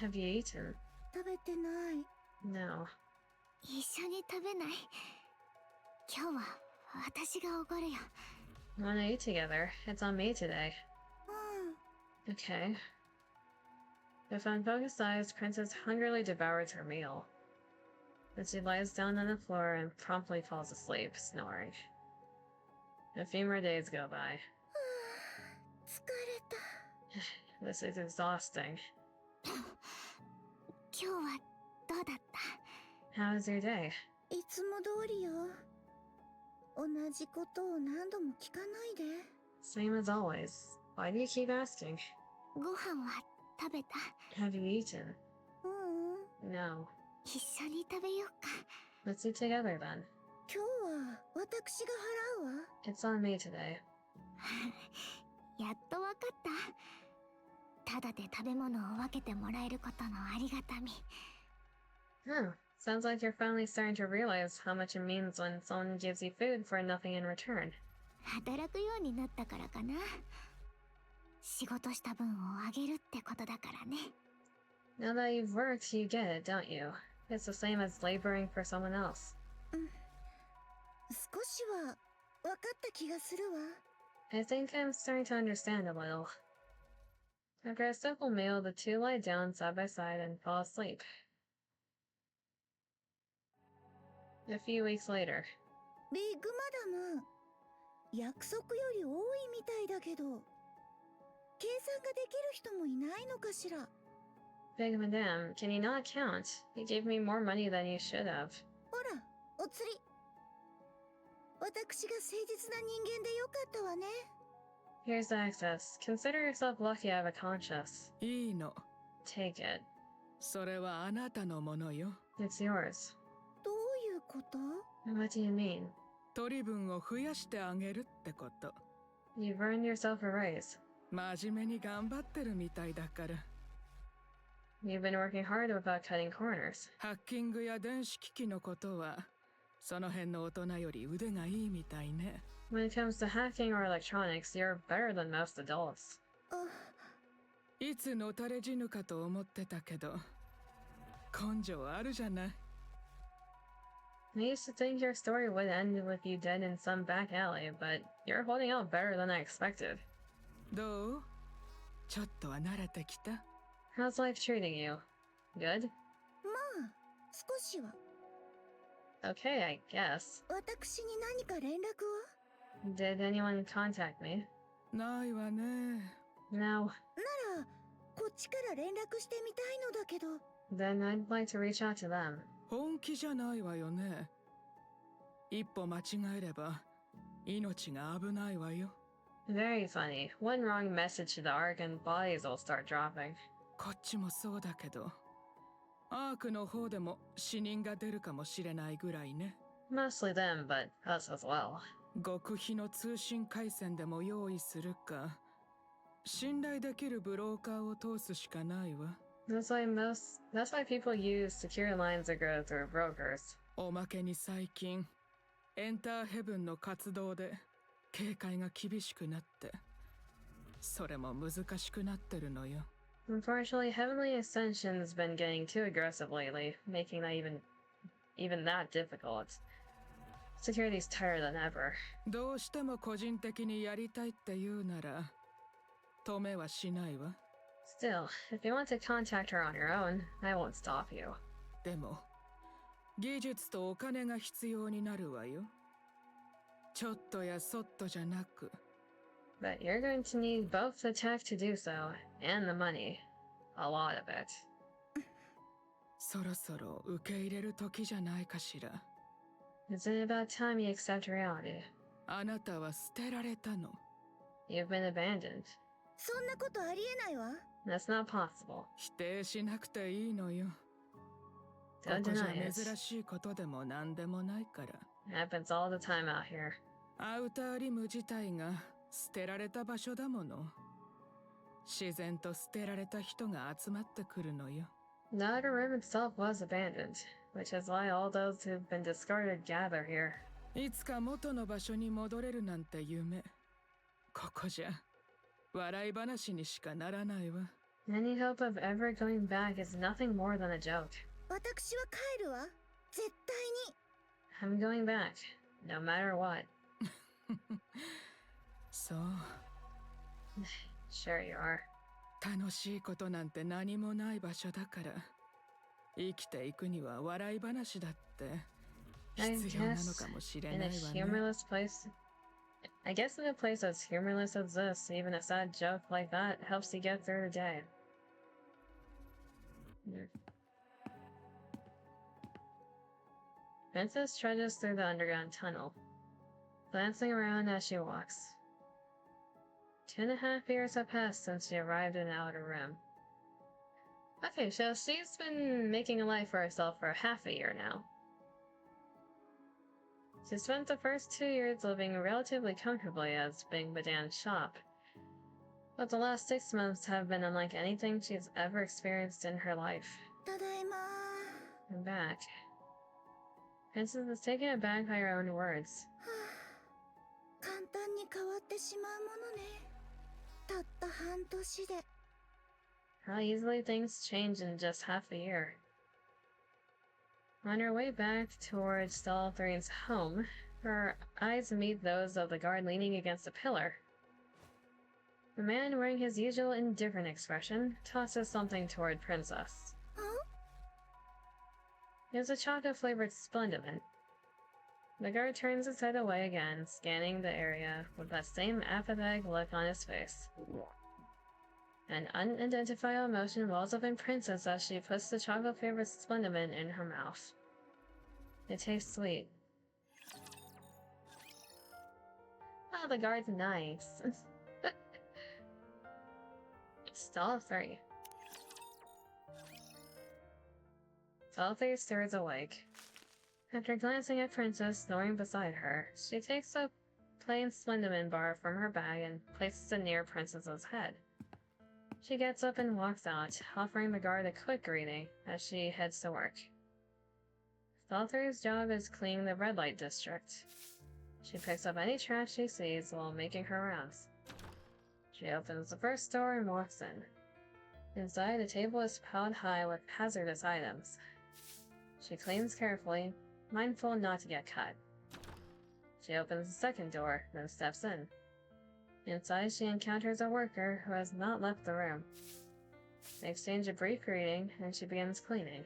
[SPEAKER 1] Have you eaten?
[SPEAKER 3] 食べてない。
[SPEAKER 1] No.
[SPEAKER 2] 一緒に食べない？今日は私がおごるよ。
[SPEAKER 1] Wanna eat together? It's on me today.
[SPEAKER 3] うん。
[SPEAKER 1] Okay. With unfocused eyes, Princess hungrily devours her meal. Then she lies down on the floor and promptly falls asleep, snoring. A few more days go by.
[SPEAKER 3] 疲れた。
[SPEAKER 1] This is exhausting.
[SPEAKER 2] 今日はどうだった？
[SPEAKER 1] How was your day?
[SPEAKER 3] いつも通りよ。同じことを何度も聞かないで。
[SPEAKER 1] Same as always. Why do you keep asking?
[SPEAKER 2] ご飯は食べた？
[SPEAKER 1] Have you eaten?
[SPEAKER 3] ううん。
[SPEAKER 1] No.
[SPEAKER 2] 一緒に食べようか。
[SPEAKER 1] Let's eat together then.
[SPEAKER 3] 今日は私が払うわ。
[SPEAKER 1] It's on me today.
[SPEAKER 2] やっとわかった。ただで食べ物を分けてもらえることのありがたみ。
[SPEAKER 1] Oh, sounds like you're finally starting to realize how much it means when someone gives you food for nothing in return.
[SPEAKER 2] 働くようになったからかな。仕事した分をあげるってことだからね。
[SPEAKER 1] Now that you've worked, you get it, don't you? It's the same as laboring for someone else.
[SPEAKER 3] 少しは分かった気がするわ。
[SPEAKER 1] I think I'm starting to understand a little. After a simple meal, the two lie down side by side and fall asleep. A few weeks later.
[SPEAKER 3] ビッグマダム、約束より多いみたいだけど、計算ができる人もいないのかしら。
[SPEAKER 1] Big Madame, can you not count? You gave me more money than you should have.
[SPEAKER 3] ほら、お釣り。私が誠実な人間でよかったわね。
[SPEAKER 1] Here's the excess. Consider yourself lucky I have a conscience.
[SPEAKER 4] いいの。
[SPEAKER 1] Take it.
[SPEAKER 4] それはあなたのものよ。
[SPEAKER 1] It's yours.
[SPEAKER 3] どういうこと？
[SPEAKER 1] What do you mean?
[SPEAKER 4] 取り分を増やしてあげるってこと。
[SPEAKER 1] You've earned yourself a raise.
[SPEAKER 4] 真面目に頑張ってるみたいだから。
[SPEAKER 1] You've been working hard without cutting corners.
[SPEAKER 4] ハッキングや電子機器のことは、その辺の大人より腕がいいみたいね。
[SPEAKER 1] When it comes to hacking or electronics, you're better than most adults.
[SPEAKER 4] いつのたれ死ぬかと思ってたけど、根性あるじゃない。
[SPEAKER 1] I used to think your story would end with you dead in some back alley, but you're holding out better than I expected.
[SPEAKER 4] どう？ちょっとは慣れてきた？
[SPEAKER 1] How's life treating you? Good?
[SPEAKER 3] まあ、少しは。
[SPEAKER 1] Okay, I guess.
[SPEAKER 3] 私に何か連絡は？
[SPEAKER 1] Did anyone contact me?
[SPEAKER 4] ないわね。
[SPEAKER 1] No.
[SPEAKER 3] なら、こっちから連絡してみたいのだけど。
[SPEAKER 1] Then I'd like to reach out to them.
[SPEAKER 4] 本気じゃないわよね。一歩間違えれば命が危ないわよ。
[SPEAKER 1] Very funny. One wrong message to the Ark and bodies will start dropping.
[SPEAKER 4] こっちもそうだけど、アークの方でも死人が出るかもしれないぐらいね。
[SPEAKER 1] Mostly them, but us as well.
[SPEAKER 4] 極秘の通信回線でも用意するか、信頼できるブローカーを通すしかないわ。
[SPEAKER 1] That's why people use secure lines that go through brokers.
[SPEAKER 4] おまけに最近、エンターヘブンの活動で警戒が厳しくなって、それも難しくなってるのよ。
[SPEAKER 1] Unfortunately, Heavenly Ascension's been getting too aggressive lately, making that even that difficult. Security's tighter than ever.
[SPEAKER 4] どうしても個人的にやりたいって言うなら、止めはしないわ。
[SPEAKER 1] Still, if you want to contact her on your own, I won't stop you.
[SPEAKER 4] でも、技術とお金が必要になるわよ。ちょっとやそっとじゃなく。
[SPEAKER 1] But you're going to need both the tech to do so, and the money. A lot of it.
[SPEAKER 4] そろそろ受け入れる時じゃないかしら。
[SPEAKER 1] Isn't it about time you accept reality?
[SPEAKER 4] あなたは捨てられたの。
[SPEAKER 1] You've been abandoned.
[SPEAKER 3] そんなことありえないわ。
[SPEAKER 1] That's not possible.
[SPEAKER 4] 否定しなくていいのよ。こ
[SPEAKER 1] Don't
[SPEAKER 4] こじゃ
[SPEAKER 1] deny it.
[SPEAKER 4] 珍しいことでも何でもないから。
[SPEAKER 1] Happens all the time out here.
[SPEAKER 4] アウターリム自体が捨てられた場所だもの。自然と捨てられた人が集まってくるのよ。
[SPEAKER 1] The outer rim itself was abandoned, which is why all those who've been discarded gather here.
[SPEAKER 4] いつか元の場所に戻れるなんて夢。ここじゃ笑い話にしかならないわ。
[SPEAKER 1] Any hope of ever going back is nothing more than a joke.
[SPEAKER 3] 私は帰るわ。絶対に。
[SPEAKER 1] I'm going back, no matter what.
[SPEAKER 4] そう。
[SPEAKER 1] Sure you are.
[SPEAKER 4] 楽しいことなんて何もない場所だから。生きていくには笑い話だって必要なのかもしれない
[SPEAKER 1] In
[SPEAKER 4] わ
[SPEAKER 1] a
[SPEAKER 4] ね。
[SPEAKER 1] humorless place. I guess in a place as humorless as this, even a sad joke like that helps you get through the day. Princess trudges through the underground tunnel, glancing around as she walks. 2.5 years have passed since she arrived in the Outer Rim. Okay, so she's been making a life for herself for half a year now. She spent the first 2 years living relatively comfortably as Big Madame's shop, but the last 6 months have been unlike anything she's ever experienced in her life.
[SPEAKER 3] ただいま。
[SPEAKER 1] I'm back. Princess is taken aback by her own words.
[SPEAKER 3] 簡単に変わってしまうものね。たった半年で。
[SPEAKER 1] How easily things change in just half a year. On her way back towards Ch.43's home, her eyes meet those of the guard leaning against a pillar. The man, wearing his usual indifferent expression, tosses something toward Princess.
[SPEAKER 3] Huh?
[SPEAKER 1] It was a chocolate-flavored Splendiment. The guard turns his head away again, scanning the area with that same apathetic look on his face. An unidentifiable emotion wells up in Princess as she puts the chocolate-flavored Splendament in her mouth. It tastes sweet. Oh, the guard's nice. Stall 3. Stall 3 stirs awake. After glancing at Princess snoring beside her, she takes a plain Splendament bar from her bag and places it near Princess's head. She gets up and walks out, offering the guard a quick greeting as she heads to work. Stall 3's job is cleaning the red light district. She picks up any trash she sees while making her rounds. She opens the first door and walks in. Inside, the table is piled high with hazardous items. She cleans carefully, mindful not to get cut. She opens the second door, then steps in. Inside, she encounters a worker who has not left the room. They exchange a brief greeting, and she begins cleaning.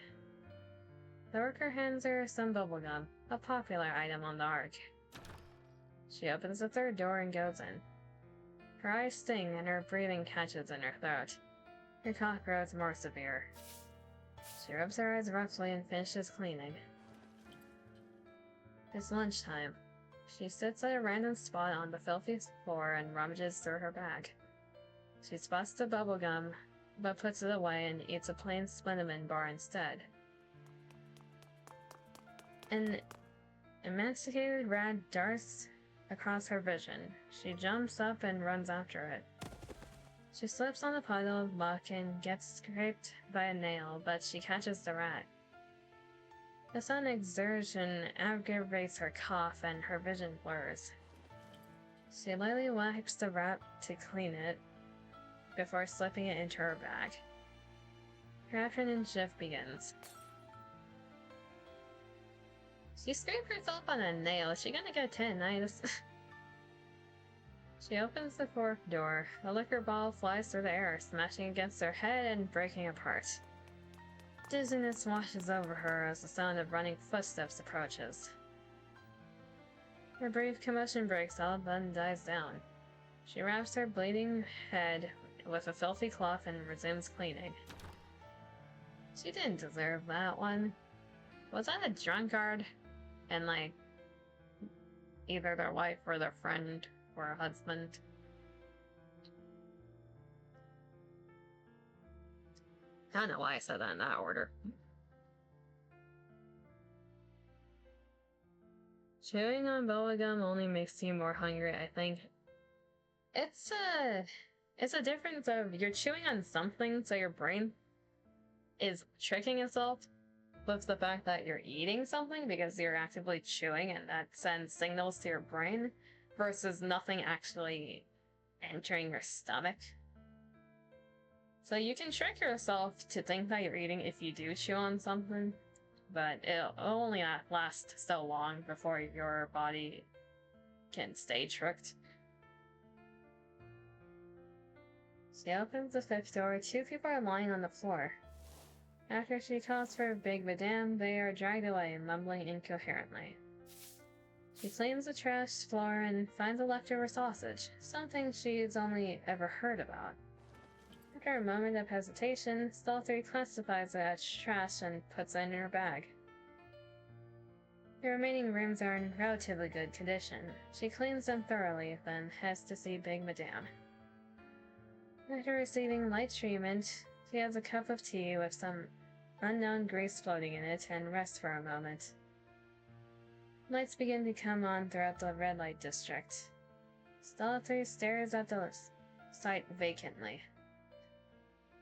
[SPEAKER 1] The worker hands her some bubblegum, a popular item on the Ark. She opens the third door and goes in. Her eyes sting and her breathing catches in her throat. Her cough grows more severe. She rubs her eyes roughly and finishes cleaning. It's lunchtime. She sits at a random spot on the filthy floor and rummages through her bag. She spots the bubblegum, but puts it away and eats a plain Splendament bar instead. An emaciated rat darts across her vision. She jumps up and runs after it. She slips on a puddle of muck and gets scraped by a nail, but she catches the rat. The sudden exertion aggravates her cough and her vision blurs. She lightly wipes the rat to clean it before slipping it into her bag. Her afternoon shift begins. She scraped herself on a nail. Is she gonna get tinnitus? She opens the fourth door. A liquor bottle flies through the air, smashing against her head and breaking apart. Dizziness washes over her as the sound of running footsteps approaches. Her brief commotion breaks up, then dies down. She wraps her bleeding head with a filthy cloth and resumes cleaning. She didn't deserve that one. Was that a drunkard? And like, either their wife or their friend or a husband? I don't know why I said that in that order. Chewing on bubblegum only makes you more hungry, I think. It's a difference of you're chewing on something, so your brain is tricking itself with the fact that you're eating something because you're actively chewing and that sends signals to your brain versus nothing actually entering your stomach. So you can trick yourself to think that you're eating if you do chew on something, but it'll only last so long before your body can stay tricked. She opens the fifth door. Two people are lying on the floor. After she calls for Big Madame, they are dragged away, mumbling incoherently. She cleans the trash floor and finds a leftover sausage, something she's only ever heard about. After a moment of hesitation, Stall 3 classifies it as trash and puts it in her bag. The remaining rooms are in relatively good condition. She cleans them thoroughly, then heads to see Big Madame. After receiving light treatment, she has a cup of tea with some unknown grease floating in it and rests for a moment. Lights begin to come on throughout the red light district. Stall 3 stares at the site vacantly.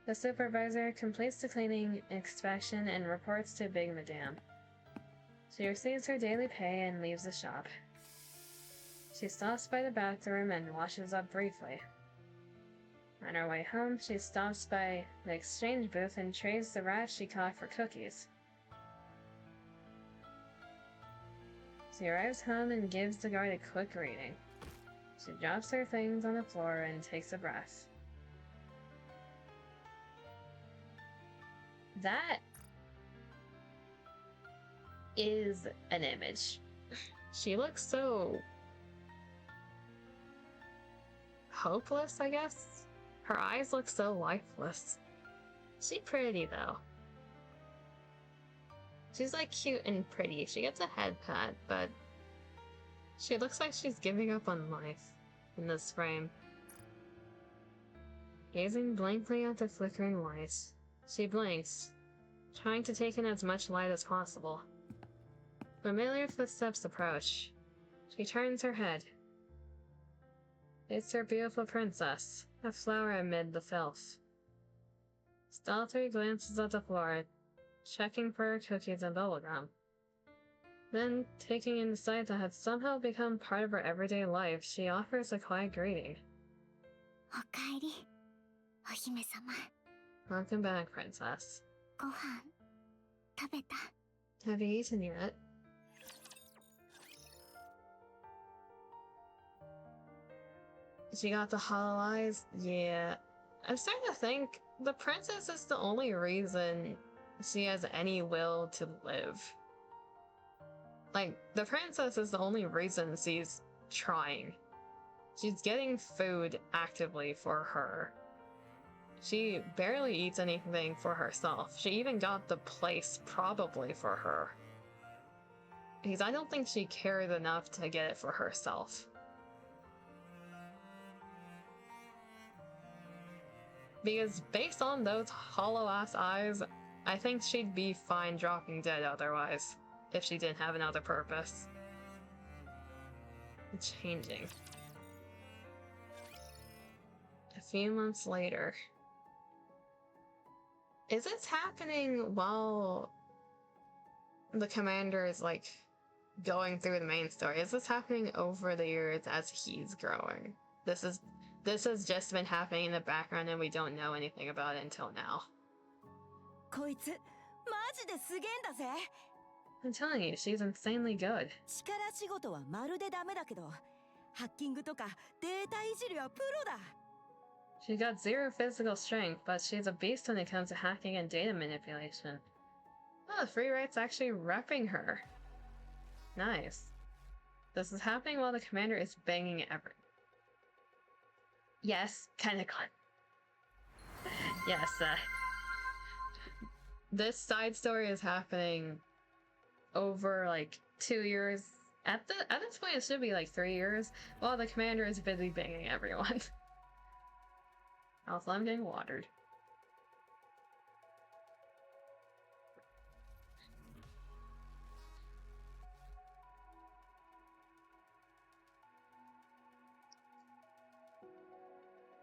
[SPEAKER 1] The supervisor completes the cleaning inspection and reports to Big Madame. She receives her daily pay and leaves the shop. She stops by the bathroom and washes up briefly. On her way home, she stops by the exchange booth and trades the rat she caught for cookies. She arrives home and gives the guard a quick greeting. She drops her things on the floor and takes a breath. That is an image. She looks so hopeless, I guess? Her eyes look so lifeless. She's pretty though. She's like cute and pretty. She gets a head pat, but she looks like she's giving up on life in this frame. Gazing blankly at the flickering light, she blinks, trying to take in as much light as possible. Familiar footsteps approach. She turns her head. It's her beautiful princess, a flower amid the filth. Ch.43 glances at the floor, checking for cookies and bubblegum. Then, taking in the sight that had somehow become part of her everyday life, she offers a quiet greeting.
[SPEAKER 2] おかえり、お姫様。
[SPEAKER 1] Welcome back, princess.
[SPEAKER 2] ご飯食べた？
[SPEAKER 1] Have you eaten yet? She got the hollow eyes? Yeah. I'm starting to think the princess is the only reason she has any will to live. Like, the princess is the only reason she's trying. She's getting food actively for her. She barely eats anything for herself. She even got the place probably for her. Because I don't think she cared enough to get it for herself. Because based on those hollow-ass eyes, I think she'd be fine dropping dead otherwise, if she didn't have another purpose. Changing. A few months later. Is this happening while the commander is, like, going through the main story? Is this happening over the years as he's growing? This has just been happening in the background and we don't know anything about it until now.
[SPEAKER 5] こいつマジですげえんだぜ。
[SPEAKER 1] I'm telling you, she's insanely good.
[SPEAKER 5] 力仕事はまるでダメだけど、ハッキングとかデータいじりはプロだ。
[SPEAKER 1] She's got zero physical strength, but she's a beast when it comes to hacking and data manipulation. Oh, Free Right's actually repping her. Nice. This is happening while the commander is banging everyone. Yes, kinda good. Yes, this side story is happening over like 2 years. At this point, it should be like 3 years, while the commander is busy banging everyone. Also, I'm getting watered.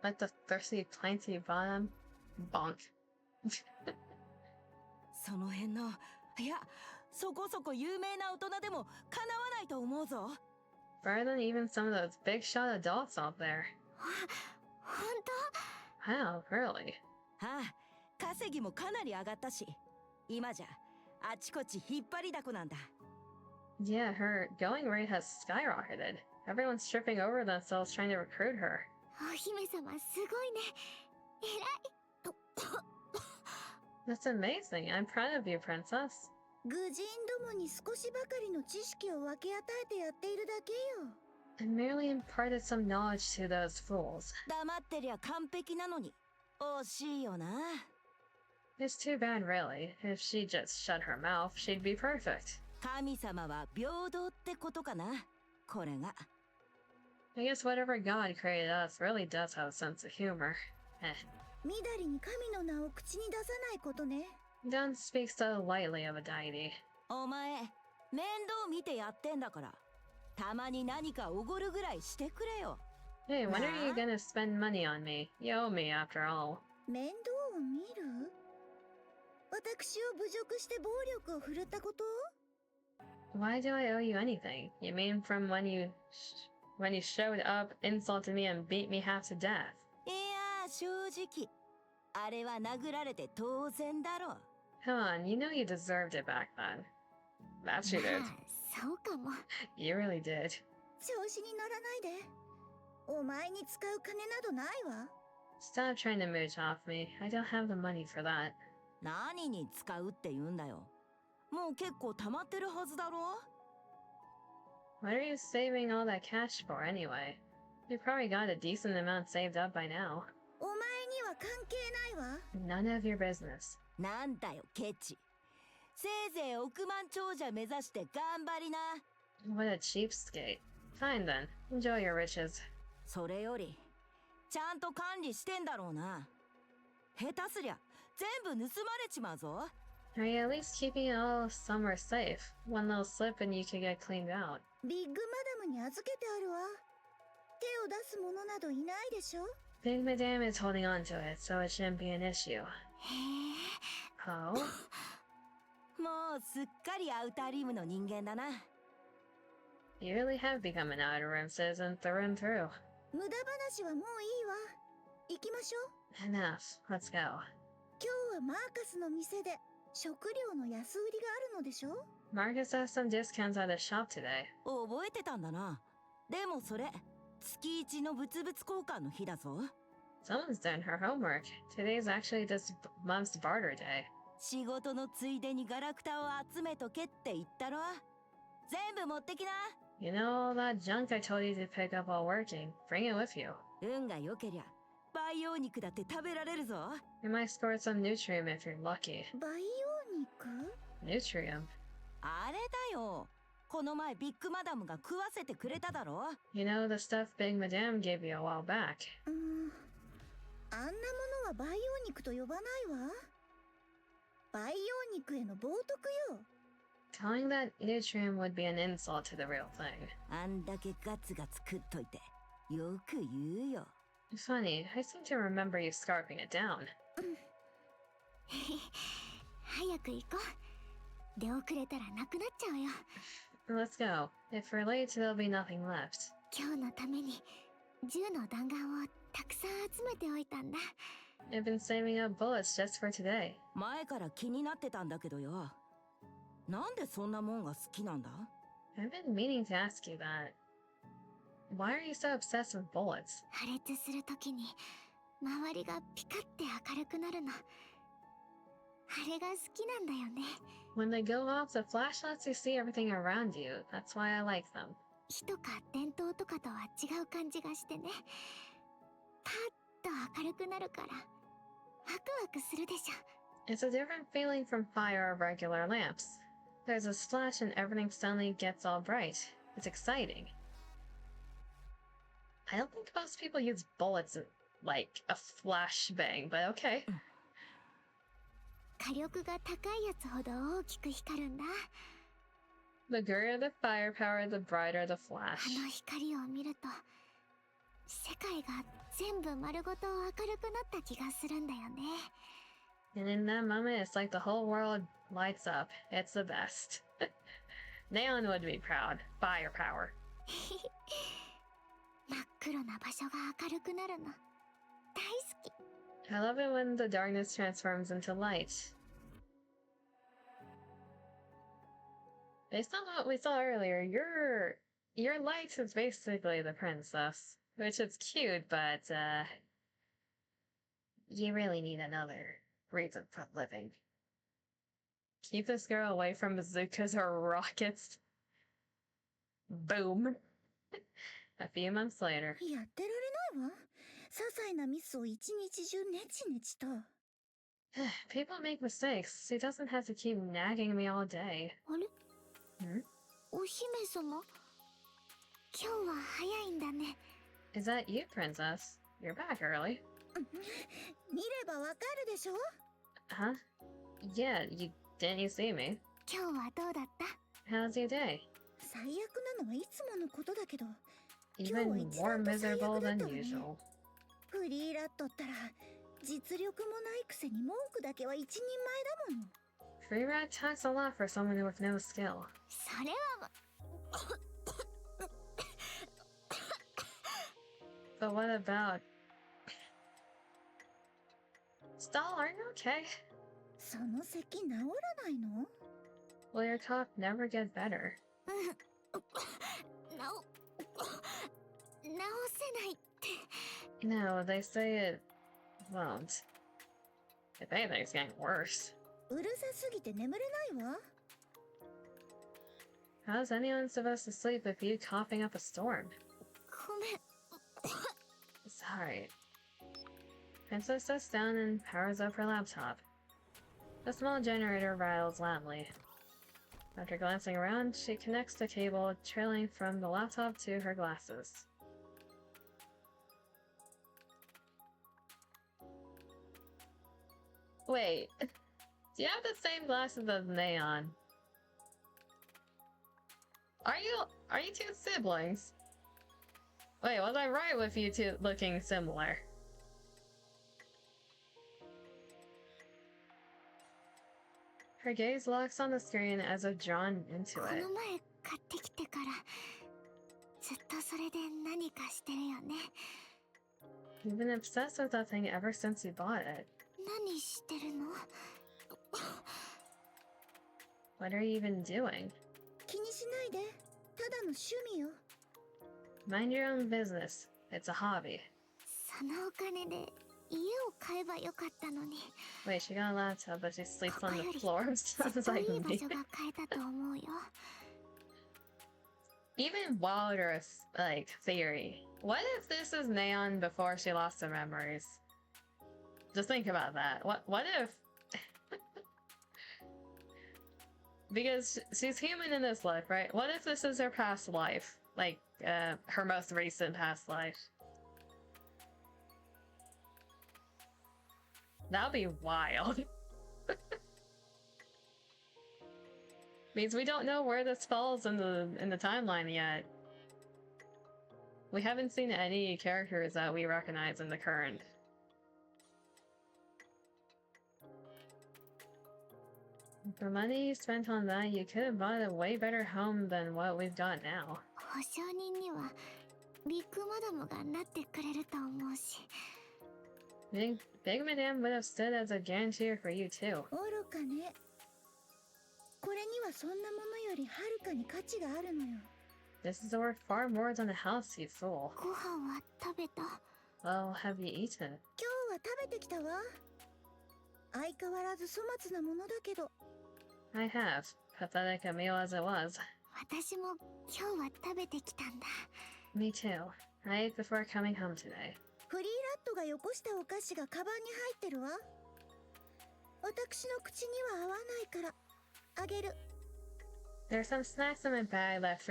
[SPEAKER 1] Let the thirsty plenty bottom bonk.
[SPEAKER 5] その辺の、いや、そこそこ有名な大人でもかなわないと思うぞ。
[SPEAKER 1] Better than even some of those big shot adults out there.
[SPEAKER 2] 本当？
[SPEAKER 1] Wow, really?
[SPEAKER 5] はあ、稼ぎもかなり上がったし、今じゃあちこち引っ張りだこなんだ。
[SPEAKER 1] Yeah, her going rate has skyrocketed. Everyone's tripping over themselves trying to recruit her.
[SPEAKER 2] お姫様すごいね。偉い。
[SPEAKER 1] That's amazing. I'm proud of you, princess.
[SPEAKER 3] 愚人どもに少しばかりの知識を分け与えてやっているだけよ。
[SPEAKER 1] I merely imparted some knowledge to those fools.
[SPEAKER 5] 黙ってりゃ完璧なのに、惜しいよな。
[SPEAKER 1] It's too bad, really. If she just shut her mouth, she'd be perfect.
[SPEAKER 5] 神様は平等ってことかな。これが。
[SPEAKER 1] I guess whatever God created us really does have a sense of humor. Eh.
[SPEAKER 3] みだりに神の名を口に出さないことね。
[SPEAKER 1] Don't speak so lightly of a deity.
[SPEAKER 5] お前、面倒見てやってんだから、たまに何かおごるぐらいしてくれよ。
[SPEAKER 1] Hey, when are you gonna spend money on me? You owe me, after all.
[SPEAKER 3] 面倒を見る？私を侮辱して暴力を振るったこと？
[SPEAKER 1] Why do I owe you anything? You mean from when you showed up, insulted me, and beat me half to death?
[SPEAKER 5] いや、正直、あれは殴られて当然だろ。
[SPEAKER 1] Come on, you know you deserved it back then. That you did.
[SPEAKER 2] まあそうかも。
[SPEAKER 1] You really did.
[SPEAKER 3] 調子に乗らないで。お前に使う金などないわ。
[SPEAKER 1] Stop trying to mooch off me. I don't have the money for that.
[SPEAKER 5] 何に使うって言うんだよ。もう結構溜まってるはずだろ。
[SPEAKER 1] What are you saving all that cash for anyway? You probably got a decent amount saved up by now.
[SPEAKER 3] お前には関係ないわ。
[SPEAKER 1] None of your business.
[SPEAKER 5] なんだよケチ。せいぜい億万長者目指して頑張りな。
[SPEAKER 1] What a cheapskate. Fine then. Enjoy your riches.
[SPEAKER 5] それよりちゃんと管理してんだろうな。下手すりゃ全部盗まれちまうぞ。
[SPEAKER 1] Are you at least keeping it all somewhere safe? One little slip and you could get cleaned out.
[SPEAKER 3] ビッグマダムに預けてあるわ。手を出す者などいないでしょ。
[SPEAKER 1] Big Madame is holding on to it, so it shouldn't be an issue.
[SPEAKER 2] へえ
[SPEAKER 1] Oh?
[SPEAKER 5] もうすっかりアウターリムの人間だな。
[SPEAKER 1] You really have become an outer rim citizen through and through.
[SPEAKER 3] 無駄話はもういいわ。行きましょう。
[SPEAKER 1] Enough. Let's go.
[SPEAKER 3] 今日はマーカスの店で食料の安売りがあるのでしょ。
[SPEAKER 1] Marcus has some discounts at the shop today.
[SPEAKER 5] 覚えてたんだな。でもそれ月一の物々交換の日だぞ。
[SPEAKER 1] Someone's done her homework. Today's actually this month's barter day.
[SPEAKER 5] 仕事のついでにガラクタを集めとけって言ったろ。全部持ってきな。
[SPEAKER 1] You know all that junk I told you to pick up while working? Bring it with you.
[SPEAKER 5] 運が良けりゃ培養肉だって食べられるぞ。
[SPEAKER 1] You might score some Nutrium if you're lucky.
[SPEAKER 3] 培養肉？
[SPEAKER 1] Nutrium?
[SPEAKER 5] あれだよ。この前ビッグマダムが食わせてくれただろ。
[SPEAKER 1] You know the stuff Big Madame gave you a while back.
[SPEAKER 3] あんなものは培養肉と呼ばないわ。培養肉への冒涜よ。
[SPEAKER 1] Calling that Nutrium would be an insult to the real thing.
[SPEAKER 5] あんだけガツガツ食っといてよく言うよ。
[SPEAKER 1] Funny, I seem to remember you scarfing it down.
[SPEAKER 2] 早く行こう。出遅れたらなくなっちゃうよ。
[SPEAKER 1] Let's go. If we're late, there'll be nothing left.
[SPEAKER 2] 今日のために銃の弾丸をたくさん集めておいたんだ。
[SPEAKER 1] I've been saving up bullets just for today.
[SPEAKER 5] 前から気になってたんだけどよ。なんでそんなもんが好きなんだ？
[SPEAKER 1] I've been meaning to ask you that. Why are you so obsessed with bullets?
[SPEAKER 2] 破裂するときに周りがピカって明るくなるの。あれが好きなんだよね。
[SPEAKER 1] When they go off, the flash lets you see everything around you. That's why I like them.
[SPEAKER 2] 火とか電灯とかとは違う感じがしてね。パッと明るくなるからワクワクするでしょ。
[SPEAKER 1] It's a different feeling from fire or regular lamps. There's a splash and everything suddenly gets all bright. It's exciting. I don't think most people use bullets in, like, a flashbang, but okay.
[SPEAKER 2] 火力が高いやつほど大きく光るんだ。
[SPEAKER 1] The greater the firepower, the brighter the
[SPEAKER 2] あ
[SPEAKER 1] flash.
[SPEAKER 2] の光を見ると世界が全部丸ごと明るくなった気がするんだよね。
[SPEAKER 1] And in that moment, it's like the whole world lights up. It's the best. Neon would be proud. Firepower.
[SPEAKER 2] 真っ黒な場所が明るくなるの大好き。
[SPEAKER 1] I love it when the darkness transforms into light. Based on what we saw earlier, your light is basically the princess, which is cute, but you really need another reason for living. Keep this girl away from bazookas or rockets. Boom. A few months later.
[SPEAKER 3] やってられないわ。些細なミスを一日中ネチネチと。
[SPEAKER 1] People make mistakes. She doesn't have to keep nagging me all day.
[SPEAKER 2] あれ
[SPEAKER 1] Hmm?
[SPEAKER 2] お姫様今日は早いんだね。
[SPEAKER 1] Is that you, princess? You're back early.
[SPEAKER 3] 見ればわかるでしょ。
[SPEAKER 1] Huh? Yeah, didn't you see me?
[SPEAKER 2] 今日はどうだった？
[SPEAKER 1] How's your day?
[SPEAKER 3] 最悪なのはいつものことだけど。
[SPEAKER 1] Even more miserable than usual.
[SPEAKER 3] フリーラットったら実力もないくせに文句だけは一人前だもの。
[SPEAKER 1] Free Rat talks a lot for someone with no skill.
[SPEAKER 2] それは
[SPEAKER 1] But what about... Stall, are you okay?
[SPEAKER 3] その咳治らないの？
[SPEAKER 1] Will your cough never get better?
[SPEAKER 2] 直せないって。
[SPEAKER 1] No, they say it won't. If anything, it's getting worse.
[SPEAKER 3] うるさすぎて眠れないわ。
[SPEAKER 1] How's anyone supposed to sleep with you coughing up a storm?
[SPEAKER 2] ごめん。
[SPEAKER 1] Sorry. Princess sits down and powers up her laptop. The small generator rattles loudly. After glancing around, she connects the cable trailing from the laptop to her glasses. Wait, do you have the same glasses as Neon? Are you two siblings? Wait, was I right with you two looking similar? Her gaze locks on the screen as if drawn into
[SPEAKER 2] こ
[SPEAKER 1] it.
[SPEAKER 2] の前買ってきてからずっとそれで何かしてるよね。
[SPEAKER 1] You've been obsessed with that thing ever since you bought it.
[SPEAKER 2] 何してるの？
[SPEAKER 1] What are you even doing?
[SPEAKER 3] 気にしないで。ただの趣味よ。
[SPEAKER 1] Mind your own business. It's a hobby.
[SPEAKER 2] そのお金で家を買えばよかったのに。
[SPEAKER 1] Wait, she got a laptop, but she sleeps on the
[SPEAKER 2] ここより
[SPEAKER 1] floor.
[SPEAKER 2] ずっ
[SPEAKER 1] Sounds
[SPEAKER 2] と
[SPEAKER 1] like
[SPEAKER 2] いい場
[SPEAKER 1] me.
[SPEAKER 2] 所が買えたと思うよ。
[SPEAKER 1] Even wilder, like, theory. What if this is Neon before she lost her memories? Just think about that. What if... Because she's human in this life, right? What if this is her past life? Like, her most recent past life? That would be wild. Means we don't know where this falls in the timeline yet. We haven't seen any characters that we recognize in the current. For money you spent on that, you could have bought a way better home than what we've got now.
[SPEAKER 2] 保証人にはビッグマダムがなってくれると思うし。
[SPEAKER 1] Big Madame would have stood as a guarantor for you too.
[SPEAKER 3] 愚かね。これにはそんなものよりはるかに価値があるのよ。
[SPEAKER 1] This is worth far more than a house, you fool.
[SPEAKER 2] ご飯は食べた？
[SPEAKER 1] Well, have you eaten?
[SPEAKER 3] 今日は食べてきたわ。相変わらず粗末なものだけど。
[SPEAKER 1] I have. Pathetic a meal as it was.
[SPEAKER 2] 私も今日は食べてきたんだ。
[SPEAKER 1] Me too. I ate before coming home today.
[SPEAKER 3] フリーラットがよこしたお菓子がカバンに入ってるわ。私の口には合わないからあげる。
[SPEAKER 1] There's some snacks in my bag left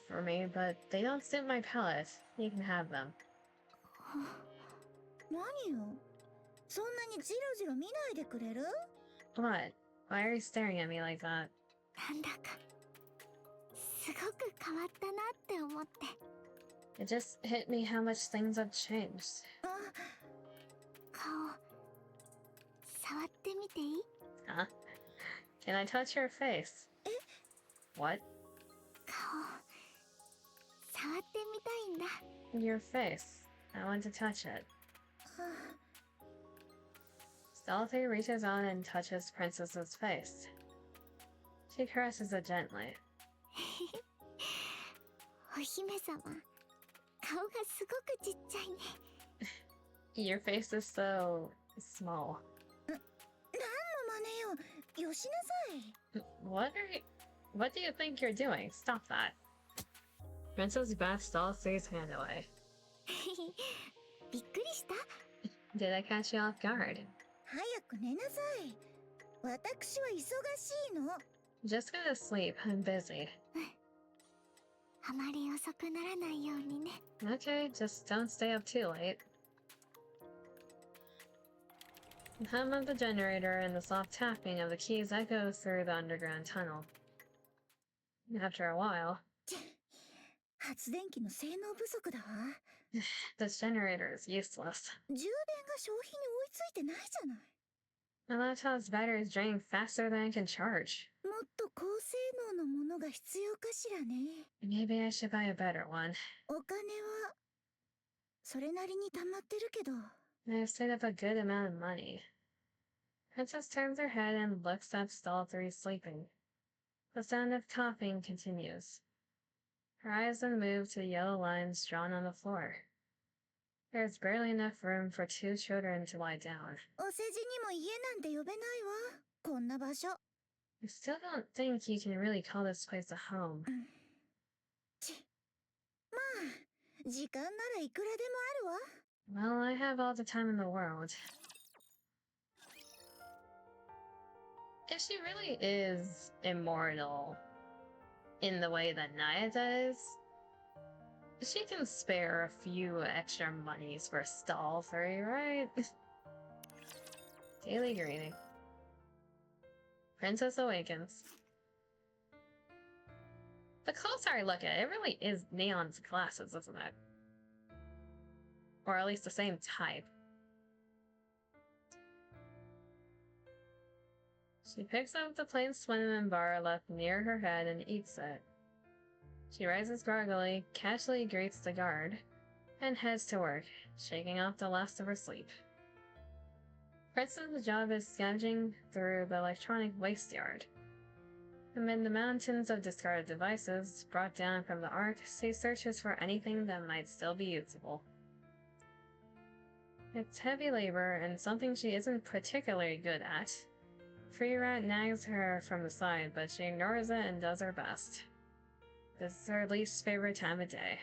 [SPEAKER 1] for me, but they don't suit my palate. You can have them.
[SPEAKER 3] 何よ。そんなにジロジロ見ないでくれる？
[SPEAKER 1] What? Why are you staring at me like that?
[SPEAKER 2] なんだかすごく変わったなって思って。
[SPEAKER 1] It just hit me how much things have changed.
[SPEAKER 3] あ、
[SPEAKER 2] 顔触ってみていい？
[SPEAKER 1] Huh? Can I touch your face? What?
[SPEAKER 2] 顔触ってみたいんだ。
[SPEAKER 1] Your face. I want to touch it.
[SPEAKER 3] は
[SPEAKER 1] Stealthy reaches on and touches Princess's face. She caresses it gently.
[SPEAKER 2] お姫様、顔がすごくちっちゃいね。
[SPEAKER 1] Your face is so small.
[SPEAKER 3] 何の真似よ。よしなさい。
[SPEAKER 1] What do you think you're doing? Stop that. Princess bats Stealthy's hand away.
[SPEAKER 2] びっくりした？
[SPEAKER 1] Did I catch you off guard?
[SPEAKER 3] 早く寝なさい。私は忙しいの。
[SPEAKER 1] Just go to sleep. I'm busy.
[SPEAKER 2] あまり遅くならないようにね。
[SPEAKER 1] Okay, just don't stay up too late. The hum of the generator and the soft tapping of the keys echo through the underground tunnel. After a while,
[SPEAKER 3] 発電機の性能不足だわ。
[SPEAKER 1] this generator is useless.
[SPEAKER 3] 充電が消費に追いついてないじゃない。
[SPEAKER 1] My laptop's battery is draining faster than I can charge.
[SPEAKER 3] もっと高性能のものが必要かしらね。
[SPEAKER 1] Maybe I should buy a better one.
[SPEAKER 3] お金はそれなりに貯まってるけど。
[SPEAKER 1] I've saved up a good amount of money. Princess turns her head and looks at Stealthy sleeping. The sound of coughing continues. Her eyes then move to the yellow lines drawn on the floor. There's barely enough room for 2 children to lie down.
[SPEAKER 3] お世辞にも家なんて呼べないわ。こんな場所。
[SPEAKER 1] I still don't think you can really call this place a home.
[SPEAKER 3] まあ時間ならいくらでもあるわ。
[SPEAKER 1] Well, I have all the time in the world. If she really is immortal in the way that Naya does, she can spare a few extra monies for stall 3, right? Daily greeting. Princess awakens. The closer I look at it, it really is Neon's glasses, isn't it? Or at least the same type. She picks up the plain cinnamon bar left near her head and eats it. She rises groggily, casually greets the guard, and heads to work, shaking off the last of her sleep. Princess's job is scavenging through the electronic waste yard. Amid the mountains of discarded devices brought down from the Ark, she searches for anything that might still be usable. It's heavy labor and something she isn't particularly good at. Free Rat nags her from the side, but she ignores it and does her best. This is her least favorite time of day.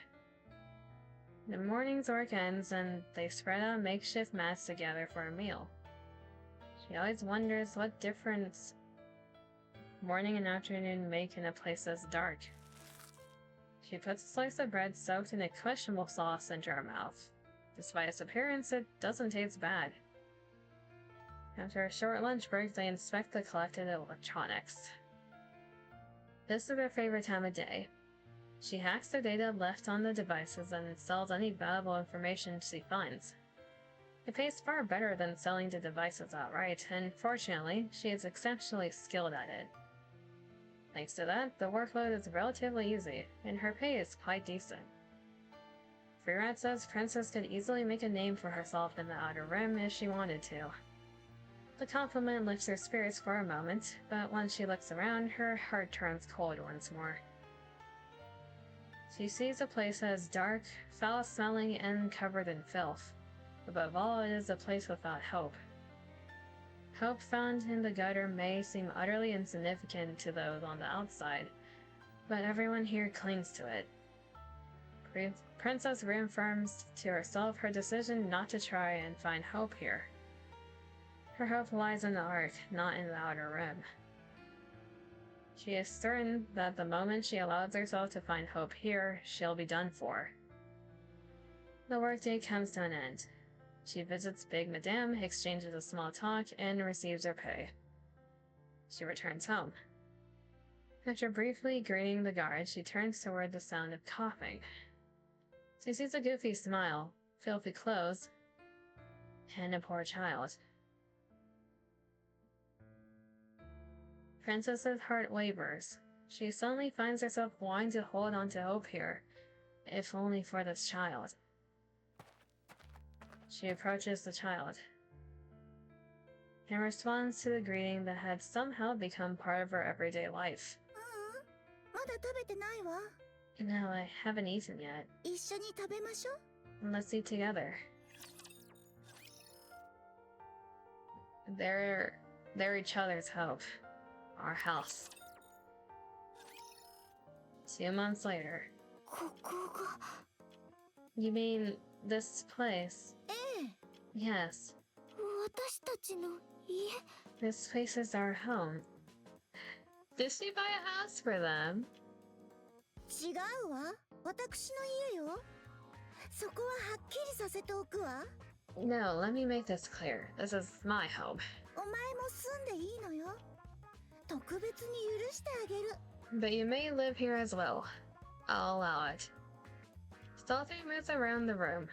[SPEAKER 1] The morning's work ends and they spread out makeshift mats together for a meal. She always wonders what difference morning and afternoon make in a place that's dark. She puts a slice of bread soaked in a questionable sauce into her mouth. Despite its appearance, it doesn't taste bad. After a short lunch break, they inspect the collected electronics. This is her favorite time of day. She hacks the data left on the devices and installs any valuable information she finds. It pays far better than selling the devices outright, and fortunately, she is exceptionally skilled at it. Thanks to that, the workload is relatively easy, and her pay is quite decent. Free Rat says Princess could easily make a name for herself in the Outer Rim if she wanted to. The compliment lifts her spirits for a moment, but once she looks around, her heart turns cold once more. She sees a place that is dark, foul-smelling, and covered in filth. Above all, it is a place without hope. Hope found in the gutter may seem utterly insignificant to those on the outside, but everyone here clings to it. Princess reaffirms to herself her decision not to try and find hope here. Her hope lies in the Ark, not in the Outer Rim. She is certain that the moment she allows herself to find hope here, she'll be done for. The workday comes to an end. She visits Big Madame, exchanges a small talk, and receives her pay. She returns home. After briefly greeting the guard, she turns toward the sound of coughing. She sees a goofy smile, filthy clothes, and a poor child. Princess's heart wavers. She suddenly finds herself wanting to hold on to hope here, if only for this child. She approaches the child, and responds to the greeting that had somehow become part of her everyday life.
[SPEAKER 3] まだ食べてないわ。
[SPEAKER 1] No, I haven't eaten yet.
[SPEAKER 3] 一緒に食べましょう。
[SPEAKER 1] Let's eat together. They're each other's hope. Our house. 2 months later.
[SPEAKER 2] ここが
[SPEAKER 1] You mean this place?
[SPEAKER 3] ええ。
[SPEAKER 1] Yes.
[SPEAKER 2] 私たちの家
[SPEAKER 1] This place is our home. Did she buy a house for them?
[SPEAKER 3] 違うわ。私の家よ。そこははっきりさせておくわ。
[SPEAKER 1] No, let me make this clear. This is my home.
[SPEAKER 3] お前も住んでいいのよ。特別に許してあげる。
[SPEAKER 1] But you may live here as well. I'll allow it. Stealthy moves around the room.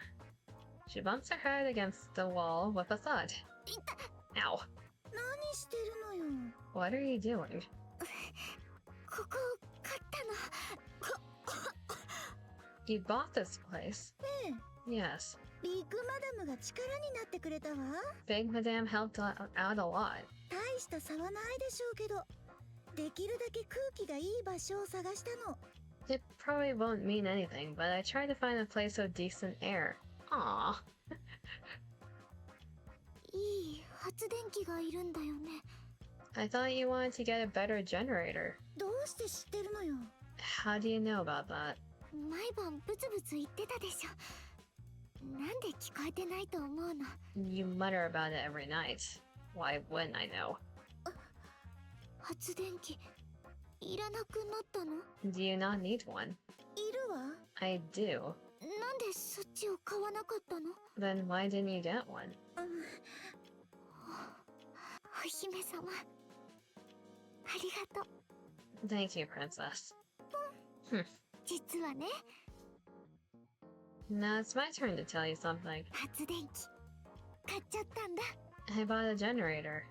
[SPEAKER 1] She bumps her head against the wall with a thud. Ow.
[SPEAKER 3] 何してるのよ。
[SPEAKER 1] What are you doing?
[SPEAKER 2] ここ買ったの
[SPEAKER 1] You bought this place?
[SPEAKER 3] ええ。
[SPEAKER 1] Yes.
[SPEAKER 3] ビッグマダムが力になってくれたわ。
[SPEAKER 1] Big Madame helped out a lot.
[SPEAKER 3] 大した差はないでしょうけど、できるだけ空気がいい場所を探したの。
[SPEAKER 1] It probably won't mean anything, but I tried to find a place with decent air. Aww.
[SPEAKER 2] いい発電機がいるんだよね。
[SPEAKER 1] I thought you wanted to get a better generator.
[SPEAKER 3] どうして知ってるのよ。
[SPEAKER 1] How do you know about that?
[SPEAKER 2] 毎晩ブツブツ言ってたでしょ。なんで聞こえてないと思うの。
[SPEAKER 1] You mutter about it every night. Why wouldn't I know?
[SPEAKER 2] 発電機いらなくなったの？
[SPEAKER 1] Do you not need one?
[SPEAKER 3] いるわ。
[SPEAKER 1] I do.
[SPEAKER 2] なんでそっちを買わなかったの？
[SPEAKER 1] Then why didn't you get one?
[SPEAKER 2] お姫様、ありがとう。
[SPEAKER 1] Thank you, princess.
[SPEAKER 2] 実はね、
[SPEAKER 1] Now it's my turn to tell you something.
[SPEAKER 2] 発電機買っちゃったんだ。
[SPEAKER 1] I bought a generator.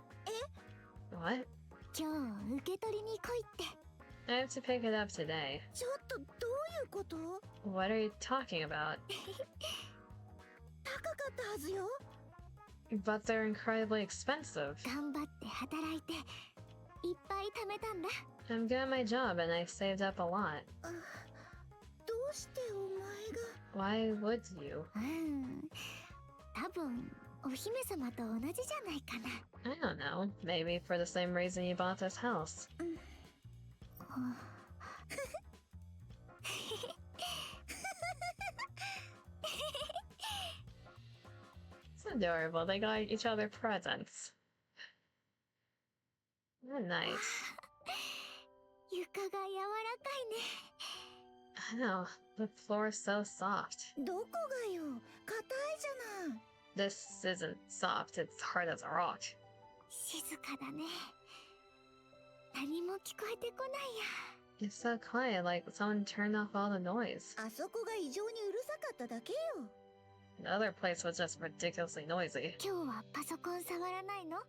[SPEAKER 1] What?
[SPEAKER 2] 今日受け取りに来いって。
[SPEAKER 1] I have to pick it up today.
[SPEAKER 3] ちょっとどういうこと？
[SPEAKER 1] What are you talking about?
[SPEAKER 3] 高かったはずよ。
[SPEAKER 1] But they're incredibly expensive.
[SPEAKER 2] 頑張って働いていっぱい貯めたんだ。
[SPEAKER 1] I'm good at my job and I've saved up a lot.
[SPEAKER 3] どうしてお前が？
[SPEAKER 1] Why would you?
[SPEAKER 2] 多分お姫様と同じじゃないかな。
[SPEAKER 1] I don't know. Maybe for the same reason you bought this house. It's adorable. They got each other presents. Oh, nice.
[SPEAKER 2] 床が柔らかいね。
[SPEAKER 1] I know. The floor is so soft.
[SPEAKER 3] どこがよ？硬いじゃない。
[SPEAKER 1] This isn't soft. It's hard as a rock.
[SPEAKER 2] 静かだね。何も聞こえてこないや。
[SPEAKER 1] It's so quiet, like someone turned off all the noise.
[SPEAKER 3] あそこが異常にうるさかっただけよ。
[SPEAKER 1] The other place was just ridiculously noisy.
[SPEAKER 2] 今日はパソコン触らないの？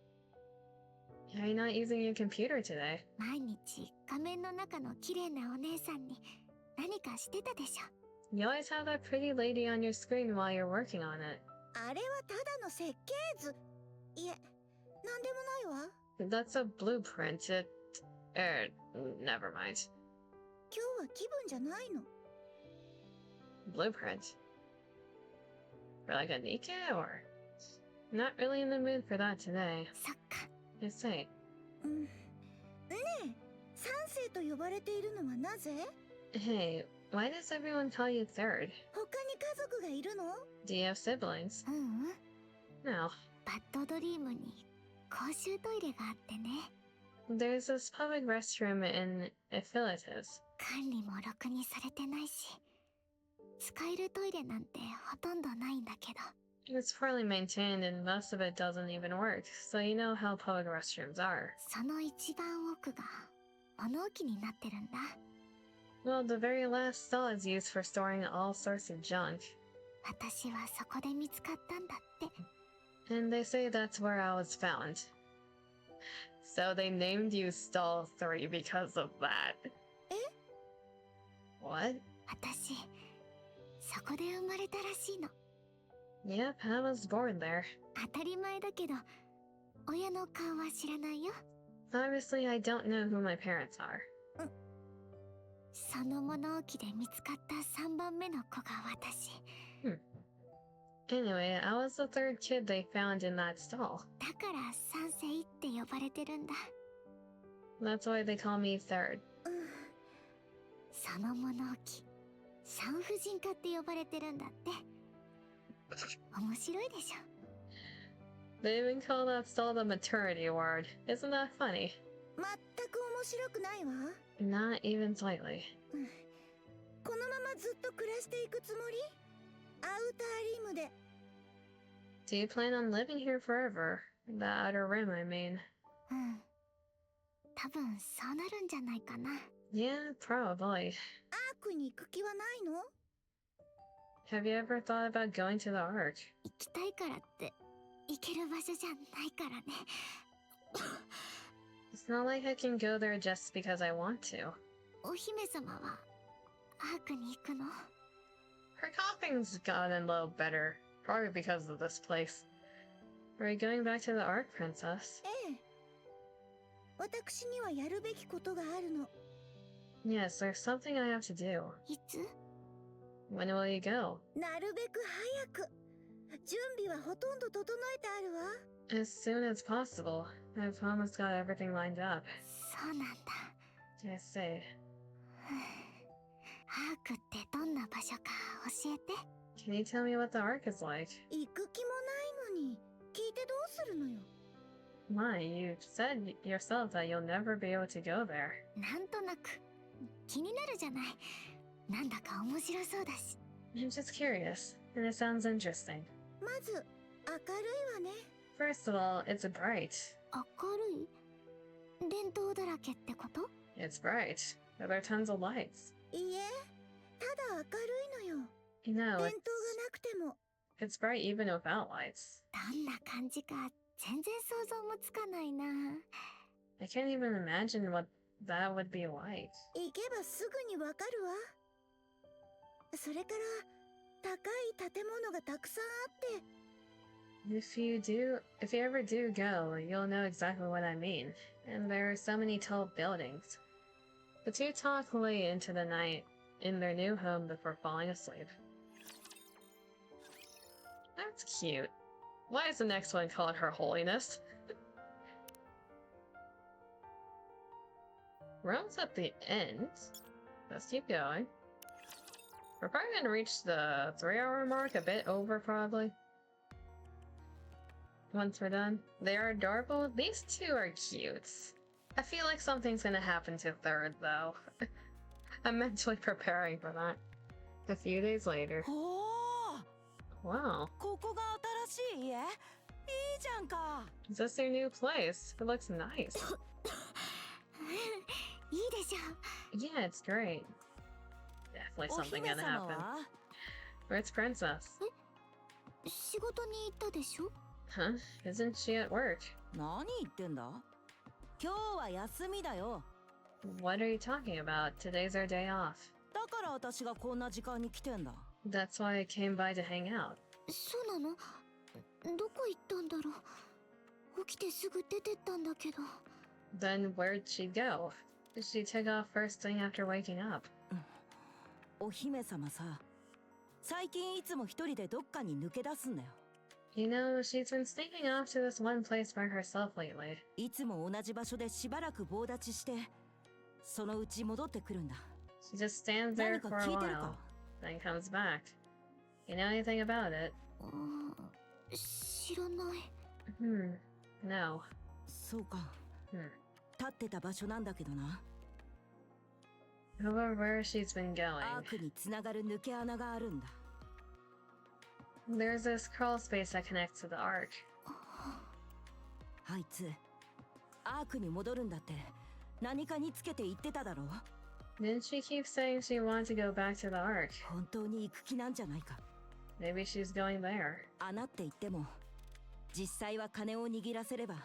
[SPEAKER 1] Are you not using your computer today?
[SPEAKER 2] 毎日画面の中の綺麗なお姉さんに何かしてたでしょ。
[SPEAKER 1] You always have that pretty lady on your screen while you're working on it.
[SPEAKER 3] あれはただの設計図。いえ、なんでもないわ。
[SPEAKER 1] That's a blueprint. Never mind.
[SPEAKER 3] 今日は気分じゃないの。
[SPEAKER 1] Blueprint? For like a NIKKE or? Not really in the mood for that today.
[SPEAKER 2] そっか。
[SPEAKER 1] Just say.
[SPEAKER 3] ねえ、三世と呼ばれているのはなぜ？
[SPEAKER 1] Hey, why does everyone call you third?
[SPEAKER 3] 他に家族がいるの？
[SPEAKER 1] Do you have siblings? No.
[SPEAKER 2] バッドドリームに公衆トイレがあってね。
[SPEAKER 1] There's this public restroom in Affiliates.
[SPEAKER 2] 管理もろくにされてないし、使えるトイレなんてほとんどないんだけど。
[SPEAKER 1] It's poorly maintained and most of it doesn't even work, so you know how public restrooms are.
[SPEAKER 2] その一番奥が物置になってるんだ。
[SPEAKER 1] Well, the very last stall is used for storing all sorts of junk.
[SPEAKER 2] 私はそこで見つかったんだって。
[SPEAKER 1] And they say that's where I was found. So they named you Stall 3 because of that. What?
[SPEAKER 2] 私、そこで生まれたらしいの。
[SPEAKER 1] Yep, I was born there.
[SPEAKER 2] 当たり前だけど、親の顔は知らないよ。
[SPEAKER 1] Obviously, I don't know who my parents are.
[SPEAKER 2] その物置で見つかった3番目の子が私。
[SPEAKER 1] Anyway, I was the third kid they found in that stall.
[SPEAKER 2] だから三世って呼ばれてるんだ。
[SPEAKER 1] That's why they call me third.
[SPEAKER 2] その物置、産婦人科って呼ばれてるんだって。面白いでしょ。
[SPEAKER 1] They even call that stall the maternity ward. Isn't that funny?
[SPEAKER 3] 全く面白くないわ。
[SPEAKER 1] Not even slightly.
[SPEAKER 3] このままずっと暮らしていくつもり？アウターリムで。
[SPEAKER 1] Do you plan on living here forever? The outer rim, I mean.
[SPEAKER 2] 多分そうなるんじゃないかな。
[SPEAKER 1] Yeah, probably.
[SPEAKER 3] アークに行く気はないの？
[SPEAKER 1] Have you ever thought about going to the Ark?
[SPEAKER 2] 行きたいからって行ける場所じゃないからね。
[SPEAKER 1] It's not like I can go there just because I want to.
[SPEAKER 2] お姫様はアークに行くの？
[SPEAKER 1] Her coughing's gotten a little better, probably because of this place. Are you going back to the Ark, Princess?
[SPEAKER 3] ええ。私にはやるべきことがあるの。
[SPEAKER 1] Yes, there's something I have to do.
[SPEAKER 2] いつ？
[SPEAKER 1] When will you go?
[SPEAKER 3] なるべく早く。準備はほとんど整えてあるわ。
[SPEAKER 1] As soon as possible. I've almost got everything lined up.
[SPEAKER 2] そうなんだ。
[SPEAKER 1] I say.
[SPEAKER 2] アークってどんな場所か教えて。
[SPEAKER 1] Can you tell me what the Ark is like?
[SPEAKER 3] 行く気もないのに聞いてどうするのよ。
[SPEAKER 1] Why, you said yourself that you'll never be able to go there.
[SPEAKER 2] なんとなく気になるじゃない。なんだか面白そうだし。
[SPEAKER 1] I'm just curious, and it sounds interesting.
[SPEAKER 3] まず明るいわね。
[SPEAKER 1] First of all, it's bright.
[SPEAKER 2] 明るい電灯だらけってこと？
[SPEAKER 1] It's bright. There are tons of lights.
[SPEAKER 3] いいえ、ただ明るいのよ。
[SPEAKER 1] You know,
[SPEAKER 3] 電灯がな
[SPEAKER 1] it's
[SPEAKER 3] くても。
[SPEAKER 1] it's bright even without lights.
[SPEAKER 2] どんな感じか全然想像もつかないな。
[SPEAKER 1] I can't even imagine what that would be like.
[SPEAKER 3] 行けばすぐにわかるわ。それから高い建物がたくさんあって。
[SPEAKER 1] If you ever do go, you'll know exactly what I mean. And there are so many tall buildings. The two talk late into the night in their new home before falling asleep. That's cute. Why is the next one called Her Holiness? We're almost at the end. Let's keep going. We're probably gonna reach the 3-hour mark, a bit over probably. Once we're done. They are adorable. These two are cute. I feel like something's gonna happen to third though. I'm mentally preparing for that. A few days later.
[SPEAKER 5] おお、
[SPEAKER 1] Wow.
[SPEAKER 5] ここが新しい家？いいじゃんか。
[SPEAKER 1] Is this their new place? It looks nice.
[SPEAKER 2] いいでしょ。
[SPEAKER 1] Yeah, it's great. Definitely
[SPEAKER 5] お
[SPEAKER 1] something
[SPEAKER 5] 姫
[SPEAKER 1] gonna
[SPEAKER 5] 様
[SPEAKER 1] happen.
[SPEAKER 5] は？
[SPEAKER 1] Where's Princess?
[SPEAKER 2] 仕事に行ったでしょ？
[SPEAKER 1] Huh? Isn't she at work?
[SPEAKER 5] 何言ってんだ？今日は休みだよ。
[SPEAKER 1] What are you talking about? Today's our day off.
[SPEAKER 5] だから私がこんな時間に来てんだ。
[SPEAKER 1] That's why I came by to hang out.
[SPEAKER 2] そうなの？どこ行ったんだろう。起きてすぐ出てったんだけど。
[SPEAKER 1] Then where'd she go? She took off first thing after waking up.
[SPEAKER 5] お姫様さ、最近いつも一人でどっかに抜け出すんだよ。
[SPEAKER 1] You know, she's been sneaking off to this one place by herself lately.
[SPEAKER 5] いつも同じ場所でしばらく棒立ちして、そのうち戻ってくるんだ。
[SPEAKER 1] She just stands there
[SPEAKER 5] 何か
[SPEAKER 1] for a
[SPEAKER 5] 聞いてる
[SPEAKER 1] while,
[SPEAKER 5] か？
[SPEAKER 1] then comes back. You know anything about it?
[SPEAKER 2] 知らない。
[SPEAKER 1] No.
[SPEAKER 5] そうか。
[SPEAKER 1] Hmm.
[SPEAKER 5] 立ってた場所なんだけどな。
[SPEAKER 1] Over where she's been going.
[SPEAKER 5] アークにつながる抜け穴があるんだ。
[SPEAKER 1] There's this crawl space that connects to the Ark.
[SPEAKER 5] あいつ、アークに戻るんだって何かにつけて言ってただろう。
[SPEAKER 1] Didn't she keep saying she wanted to go back to the Ark?
[SPEAKER 5] 本当に行く気なんじゃないか。
[SPEAKER 1] Maybe she's going there.
[SPEAKER 5] 穴って言っても、実際は金を握らせれば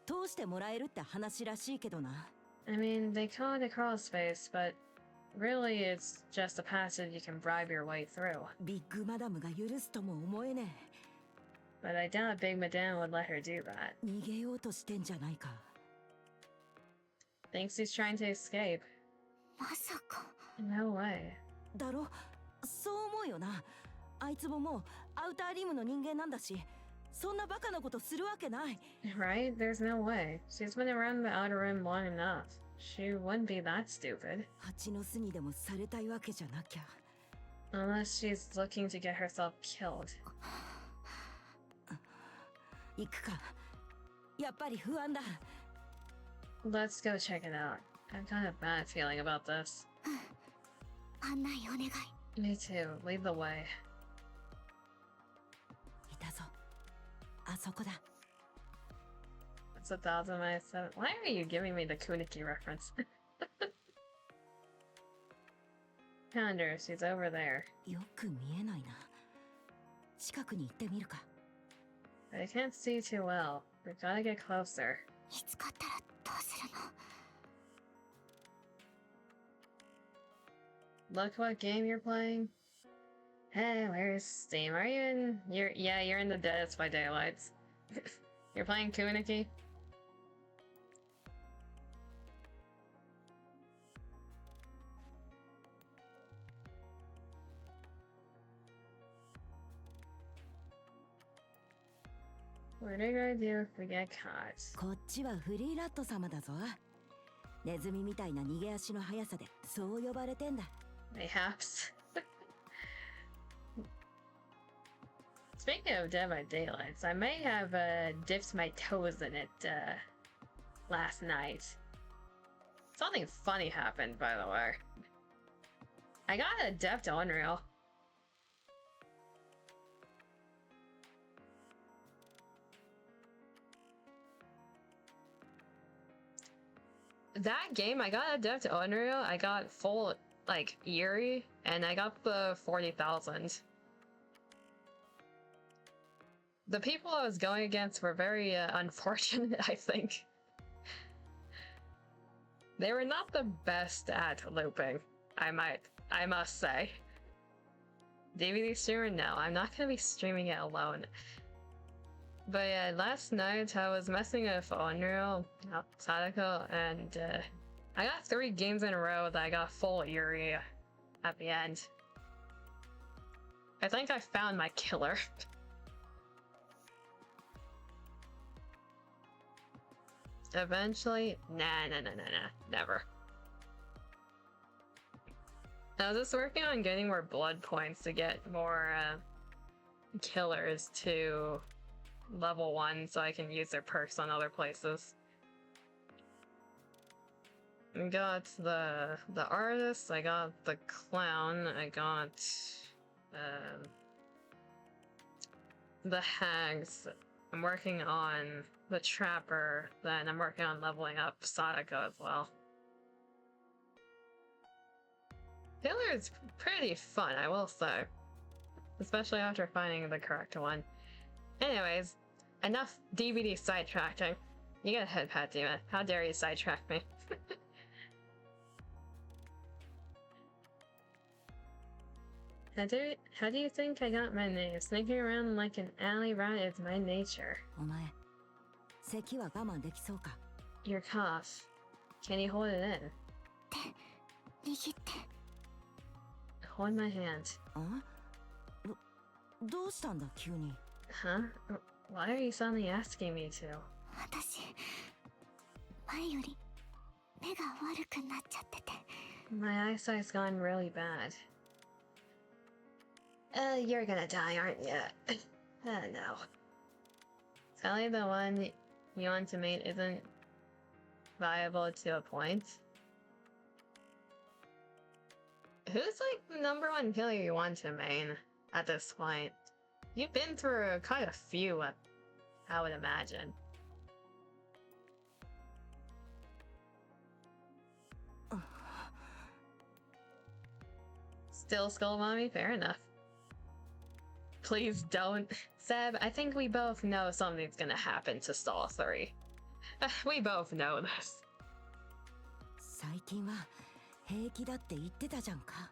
[SPEAKER 5] 通してもらえるって話らしいけどな。
[SPEAKER 1] I mean, they call it a crawl space, but really it's just a passage you can bribe your way through.
[SPEAKER 5] ビッグマダムが許すとも思えね
[SPEAKER 1] But I doubt Big Madame would let her do that.
[SPEAKER 5] え。逃げようとしてんじゃないか。
[SPEAKER 1] Thinks he's trying to escape.
[SPEAKER 2] まさか。
[SPEAKER 1] No way.
[SPEAKER 5] だろ？そう思うよな。あいつももうアウターリムの人間なんだし、そんなバカなことするわけない。
[SPEAKER 1] Right? There's no way. She's been around the Outer Rim long enough. She wouldn't be that stupid.
[SPEAKER 5] 蜂の巣にでもされたいわけじゃなきゃ。
[SPEAKER 1] Unless she's looking to get herself killed.
[SPEAKER 5] 行くか。やっぱり不安だ。
[SPEAKER 1] Let's go check it out. I've got a bad feeling about this.
[SPEAKER 2] 案内お願い。
[SPEAKER 1] Me too. Lead the way.
[SPEAKER 5] いたぞ。あそこだ。
[SPEAKER 1] It's 1007. Why are you giving me the Kuniki reference? Found her. She's over there.
[SPEAKER 5] よく見えないな。近くに行ってみるか。
[SPEAKER 1] I can't see too well. We gotta get closer.
[SPEAKER 2] 見つかったらどうするの？
[SPEAKER 1] Look what game you're playing. Hey, where's Steam? Are you in? You're in the Dead by Daylights. You're playing Kuniki? What did I do if we get caught?
[SPEAKER 5] こっちはフリーラット様だぞ。ネズミみたいな逃げ足の速さでそう呼ばれてんだ。
[SPEAKER 1] Mayhaps. Speaking of Dead by Daylight, I may have dipped my toes in it last night. Something funny happened, by the way. I got a death to Unreal. That game, I got a dev to Unreal, I got full, like, Eerie, and I got the 40,000. The people I was going against were very unfortunate, I think. They were not the best at looping, I must say. DVD streamer? No, I'm not gonna be streaming it alone. But yeah, last night I was messing with Unreal, Sadako, and I got 3 games in a row that I got full Eerie at the end. I think I found my killer. Eventually? Nah, never. I was just working on getting more blood points to get more killers to level 1 so I can use their perks on other places. I got the artist, I got the clown, I got the hags. I'm working on the trapper, then I'm working on leveling up Sadako as well. Killer is pretty fun, I will say. Especially after finding the correct one. Anyways, enough DVD sidetracking. You get a head pat, Demon. How dare you sidetrack me? How do you think I got my name? Sneaking around like an alley rat is my nature.
[SPEAKER 5] お前、咳は我慢できそうか?
[SPEAKER 1] Your cough. Can you hold it in?
[SPEAKER 2] 握って。
[SPEAKER 1] Hold my hand.
[SPEAKER 5] どうしたんだ急に?
[SPEAKER 1] Huh? Why are you suddenly asking me to?
[SPEAKER 2] 私、前より目が悪くなっちゃってて。
[SPEAKER 1] My eyesight's gone really bad. You're gonna die, aren't you? No. Sally, the one you want to mate isn't viable to a point. Who's like the #1 killer you want to main at this point? You've been through quite a few, I would imagine. Still Skull Mommy? Fair enough. Please don't. Seb, I think we both know something's gonna happen to Stall 3. We both know this.
[SPEAKER 5] 最近は平気だって言ってたじゃんか.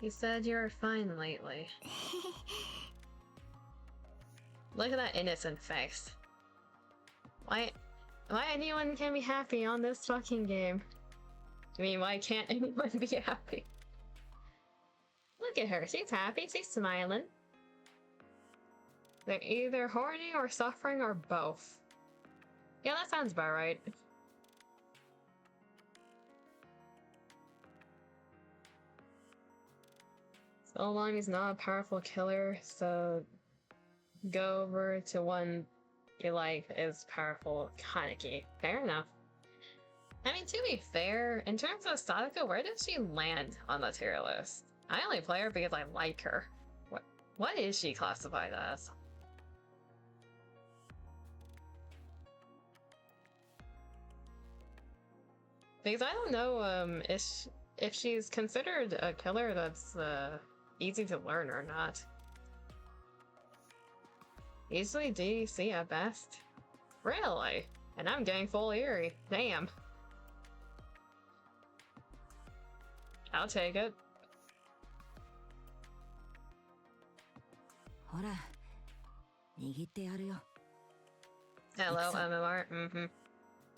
[SPEAKER 1] You said you were fine lately. Look at that innocent face. Why anyone can be happy on this fucking game? I mean, why can't anyone be happy? Look at her, she's happy, she's smiling. They're either horny or suffering or both. Yeah, that sounds about right. So long as not a powerful killer, so go over to one you like is powerful Kaneki. Fair enough. I mean, to be fair, in terms of Sadako, where does she land on the tier list? I only play her because I like her. What is she classified as? Because I don't know if she's considered a killer that's easy to learn or not. Easily DC at best. Really? And I'm getting full Eerie. Damn. I'll take it.
[SPEAKER 5] ほら、握ってやるよ.
[SPEAKER 1] Hello, MMR.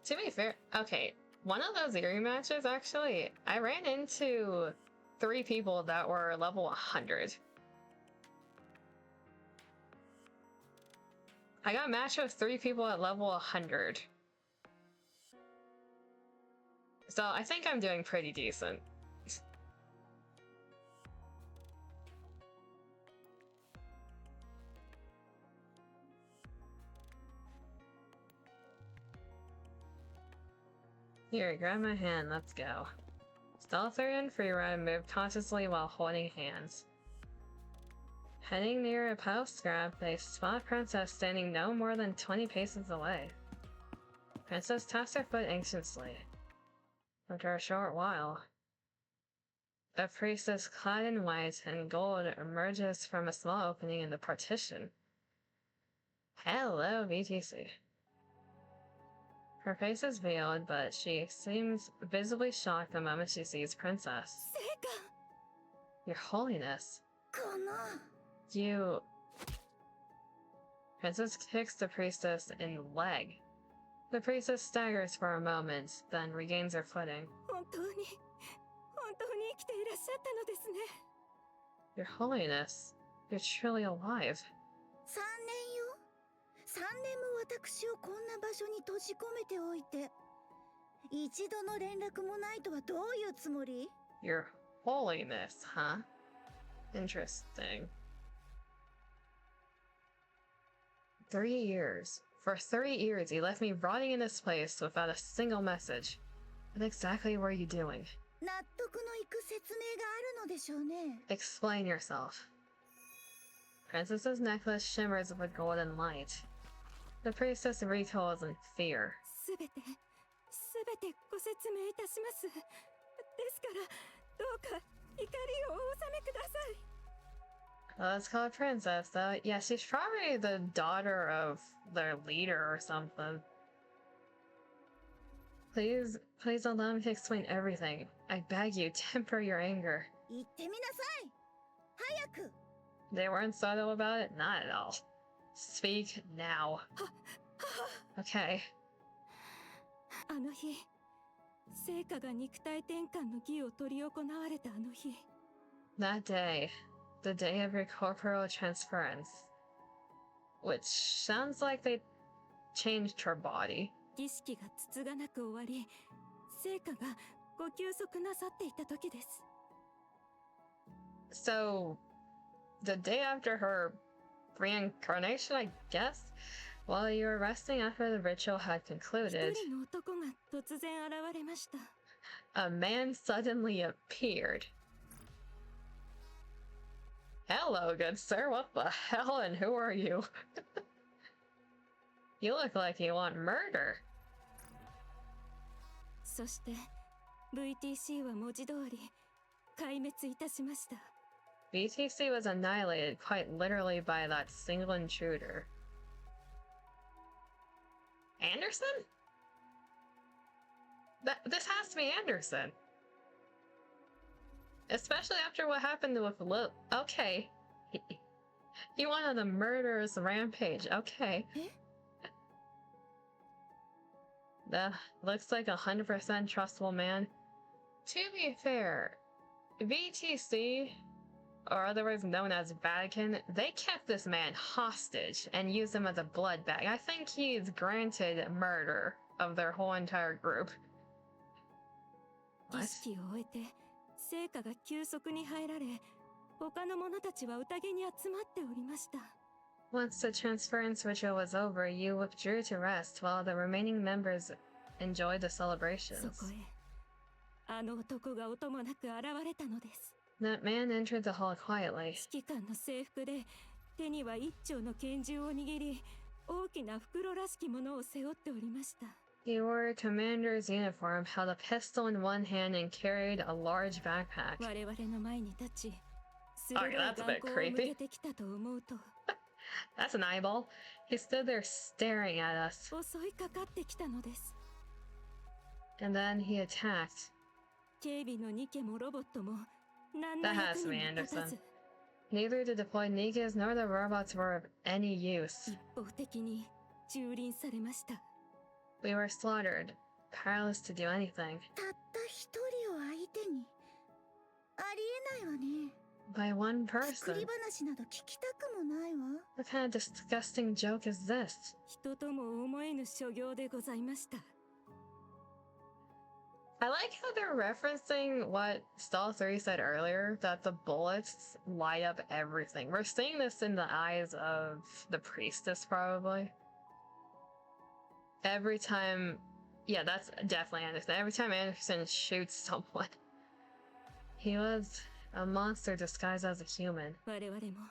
[SPEAKER 1] To be fair, okay, one of those Eerie matches, actually, I ran into 3 people that were level 100. I got matched with 3 people at level 100. So I think I'm doing pretty decent. Here, grab my hand, let's go. Stealth and free run, move cautiously while holding hands. Heading near a pile of scrap, they spot Princess standing no more than 20 paces away. Princess taps her foot anxiously. After a short while, a priestess clad in white and gold emerges from a small opening in the partition. Hello, VTC. Her face is veiled, but she seems visibly shocked the moment she sees Princess. Your Holiness. You... Princess kicks the priestess in the leg. The priestess staggers for a moment, then regains her footing. Your Holiness, you're truly alive.
[SPEAKER 3] 3年よ。3年も私をこんな場所に閉じ込めておいて、一度の連絡もないとはどういうつもり？
[SPEAKER 1] Your Holiness, huh? Interesting. 3 years. For 3 years, you left me rotting in this place without a single message. What exactly were you doing?
[SPEAKER 3] 納得のいく説明があるのでしょうね。
[SPEAKER 1] Explain yourself. Princess's necklace shimmers with golden light. The priestess recoils in fear.
[SPEAKER 5] すべてご説明いたします。ですから、どうか怒りをお収めください。
[SPEAKER 1] Let's call her Princess, though. Yeah, she's probably the daughter of their leader or something. Please allow me to explain everything. I beg you, temper your anger.
[SPEAKER 3] 言ってみなさい。早く。
[SPEAKER 1] They weren't subtle about it? Not at all. Speak now. Okay.
[SPEAKER 5] あの日、聖火が肉体転換の儀を執り行われたあの日。
[SPEAKER 1] That day, the day of your corporal transference. Which sounds like they changed her body.
[SPEAKER 5] 儀式がつつがなく終わり、聖火がご休息なさっていた時です。
[SPEAKER 1] So, the day after her reincarnation, I guess? While you were resting after the ritual had concluded,
[SPEAKER 5] 一人の男が突然現れました。
[SPEAKER 1] a man suddenly appeared. Hello, good sir. What the hell and who are you? You look like you want murder.
[SPEAKER 5] そして VTC は文字通り壊滅いたしました。
[SPEAKER 1] BTC was annihilated quite literally by that single intruder. Anderson? This has to be Anderson. Especially after what happened with Lil. Okay. He went on a murderous rampage. Okay. That looks like 100% trustable man. To be fair, VTC, or otherwise known as Vatican, they kept this man hostage and used him as a blood bag. I think he's granted murder of their whole entire group.
[SPEAKER 5] 儀式を終えて聖火が休息に入られ、他の者たちは宴に集まっておりました。
[SPEAKER 1] Once the transference ritual was over, you withdrew to rest while the remaining members enjoyed the celebrations.
[SPEAKER 5] そこへあの男が音もなく現れたのです。
[SPEAKER 1] That man entered the hall quietly.
[SPEAKER 5] 指揮官の制服で手には一丁の拳銃を握り、大きな袋らしきものを背負っておりました。
[SPEAKER 1] He wore a commander's uniform, held a pistol in one hand, and carried a large backpack.
[SPEAKER 5] 我々の前に立ち、鋭い
[SPEAKER 1] that's a bit
[SPEAKER 5] 眼光を
[SPEAKER 1] creepy.
[SPEAKER 5] 向けてきたと思うと、
[SPEAKER 1] That's an eyeball. He stood there staring at us.
[SPEAKER 5] 襲いかかってきたのです。
[SPEAKER 1] And then he attacked.
[SPEAKER 5] 警備のニケもロボットも何の
[SPEAKER 1] That
[SPEAKER 5] 役
[SPEAKER 1] has to
[SPEAKER 5] に
[SPEAKER 1] be
[SPEAKER 5] も立た
[SPEAKER 1] Anderson.
[SPEAKER 5] ず、
[SPEAKER 1] Neither the deployed Nikes nor the robots were of any use.
[SPEAKER 5] 一方的に蹂躙されました。
[SPEAKER 1] We were slaughtered, powerless to do anything.
[SPEAKER 3] たった一人を相手に。ありえないわね。
[SPEAKER 1] by one
[SPEAKER 3] 作
[SPEAKER 1] person.
[SPEAKER 3] り話など聞きたくもないわ。
[SPEAKER 1] What kind of disgusting joke is this?
[SPEAKER 5] 人とも思えぬ所業でございました。
[SPEAKER 1] I like how they're referencing what Ch.43 said earlier, that the bullets light up everything. We're seeing this in the eyes of the priestess, probably. Every time... Yeah, that's definitely Anderson. Every time Anderson shoots someone, he was a monster disguised as a human.
[SPEAKER 5] 我々も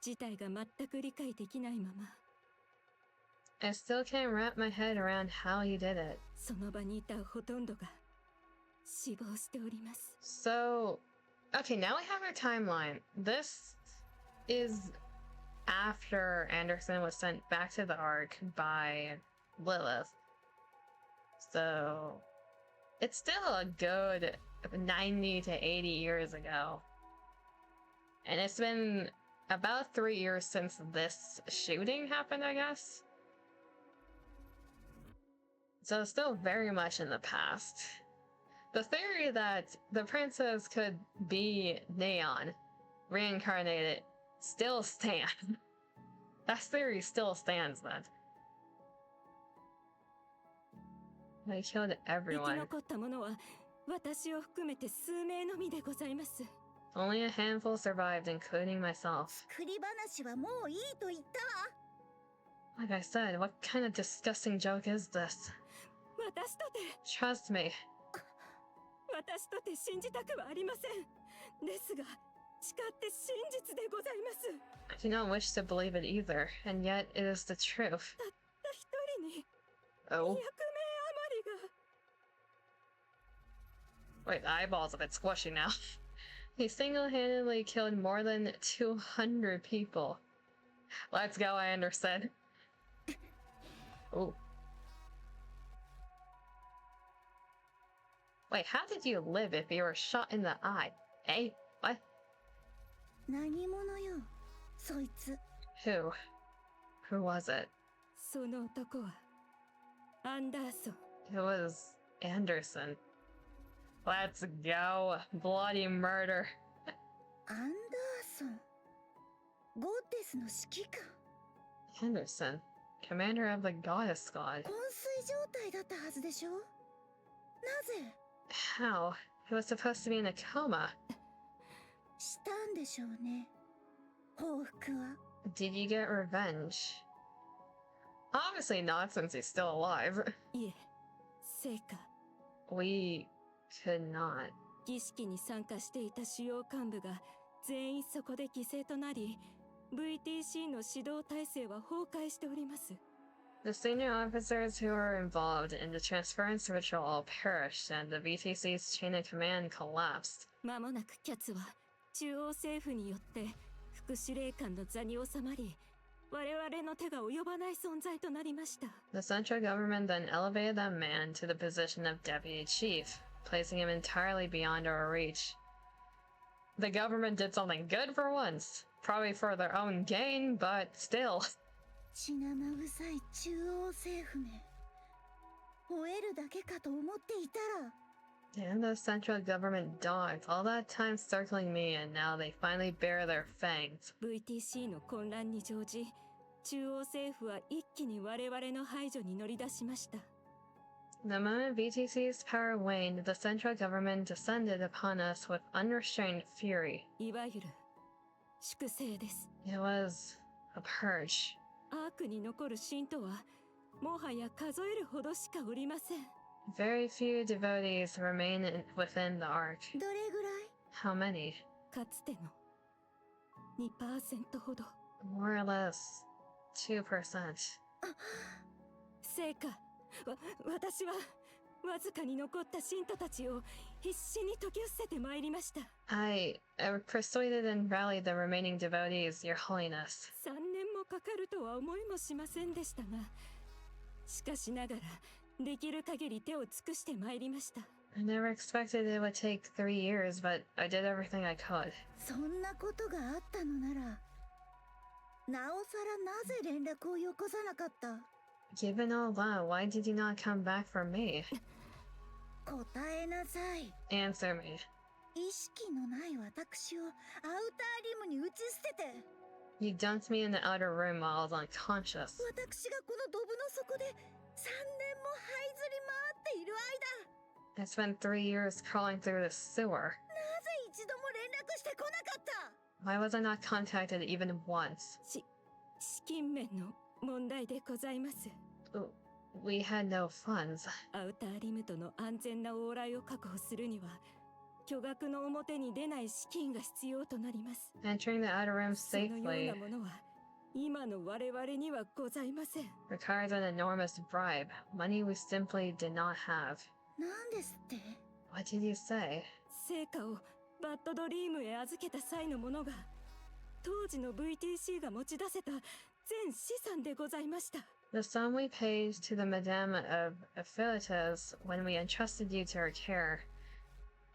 [SPEAKER 5] 事態が全く理解できないまま、
[SPEAKER 1] I still can't wrap my head around how he did it.
[SPEAKER 5] その場にいたほとんどが死亡しております。
[SPEAKER 1] So, okay, now we have our timeline. This is after Anderson was sent back to the Ark by Lilith. So, it's still a good 90 to 80 years ago. And it's been about 3 years since this shooting happened, I guess. So it's still very much in the past. The theory that the princess could be Neon, reincarnated, still stands. That theory still stands then. They killed
[SPEAKER 5] 生き
[SPEAKER 1] everyone.
[SPEAKER 5] 残った者は私を含めて数名のみでございます。
[SPEAKER 1] Only a handful survived, including myself.
[SPEAKER 3] 作り話はもういいと言ったわ。
[SPEAKER 1] Like I said, what kind of disgusting joke is this?
[SPEAKER 5] 私とて
[SPEAKER 1] Trust me.
[SPEAKER 5] 私とて信じたくはありません。ですが誓って真実でございます。
[SPEAKER 1] I do not wish to believe it either, and yet it is the truth.
[SPEAKER 5] たった一人に
[SPEAKER 1] Oh.
[SPEAKER 5] 200名余りが
[SPEAKER 1] Wait, the eyeballs a bit squishy now. He single-handedly killed more than 200 people. Let's go, Anderson. Oh. Wait, how did you live if you were shot in the eye? Eh? What?
[SPEAKER 3] 何者よ、そいつ。
[SPEAKER 1] Who? Who was it?
[SPEAKER 5] その男はアンダーソン。
[SPEAKER 1] It was Anderson. Let's go. Bloody murder.
[SPEAKER 3] アンダーソン。ゴッデスの指揮官。
[SPEAKER 1] Anderson, commander of the goddess squad.
[SPEAKER 3] 昏睡状態だったはずでしょ。なぜ
[SPEAKER 1] How? He was supposed to be in a coma.
[SPEAKER 3] したんでしょうね。報復は。
[SPEAKER 1] Did you get revenge? Obviously not, since he's still alive.
[SPEAKER 5] いえ、成果。
[SPEAKER 1] We could not.
[SPEAKER 5] 儀式に参加していた主要幹部が全員そこで犠牲となり、VTC の指導体制は崩壊しております。
[SPEAKER 1] The senior officers who were involved in the transference ritual all perished, and the VTC's chain of command collapsed.
[SPEAKER 5] 間もなくキャツは中央政府によって副司令官の座に収まり、我々の手が及ばない存在となりました。
[SPEAKER 1] The central government then elevated that man to the position of deputy chief, placing him entirely beyond our reach. The government did something good for once. Probably for their own gain, but still.
[SPEAKER 3] 血生臭い中央政府め。吠えるだけかと思っていたら。
[SPEAKER 1] And the central government dogged all that time circling me, and now they finally bare their fangs.
[SPEAKER 5] VTC の混乱に乗じ、中央政府は一気に我々の排除に乗り出しました。
[SPEAKER 1] The moment VTC's power waned, the central government descended upon us with unrestrained fury.
[SPEAKER 5] いわゆる粛清です。
[SPEAKER 1] It was a purge.
[SPEAKER 5] アークに残る信徒はもはや数えるほどしかおりません。
[SPEAKER 1] Very few devotees remain within the Ark.
[SPEAKER 3] どれぐらい
[SPEAKER 1] How many?
[SPEAKER 5] かつての 2% ほど。
[SPEAKER 1] More or less 2%.
[SPEAKER 5] 成果。私はわずかに残った信徒たちを必死に解き伏せてまいりました。
[SPEAKER 1] I persuaded and rallied the remaining devotees, Your Holiness.
[SPEAKER 5] 3年もかかるとは思いもしませんでしたが、しかしながらできる限り手を尽くしてまいりました。
[SPEAKER 1] I never expected it would take 3 years, but I did everything I could.
[SPEAKER 3] そんなことがあったのなら、なおさらなぜ連絡をよこさなかった？
[SPEAKER 1] Given all that, why did you not come back for me?
[SPEAKER 3] 答えなさい。
[SPEAKER 1] Answer me.
[SPEAKER 3] 意識のない私をアウターリムに打ち捨てて
[SPEAKER 1] You dumped me in the outer room while I was unconscious.
[SPEAKER 3] 私がこのドブの底で3年も這いずり回っている間
[SPEAKER 1] I spent 3 years crawling through the sewer.
[SPEAKER 3] なぜ一度も連絡してこなかった
[SPEAKER 1] Why was I not contacted even once?
[SPEAKER 5] 資金面の問題でございます。
[SPEAKER 1] We had no funds.
[SPEAKER 5] アウターリムとの安全な往来を確保するには巨額の表に出ない資金が必要となります。
[SPEAKER 1] Entering the outer room
[SPEAKER 5] そのよう
[SPEAKER 1] safely
[SPEAKER 5] なものは今の我々にはございません。
[SPEAKER 1] requires an enormous bribe, money we simply did not have.
[SPEAKER 3] なんですって
[SPEAKER 1] What did you say?
[SPEAKER 5] 成果をバッドドリームへ預けた際のものが当時の VTC が持ち出せた全資産でございました。
[SPEAKER 1] The sum we paid to the Madame of Affiliates when we entrusted you to her care.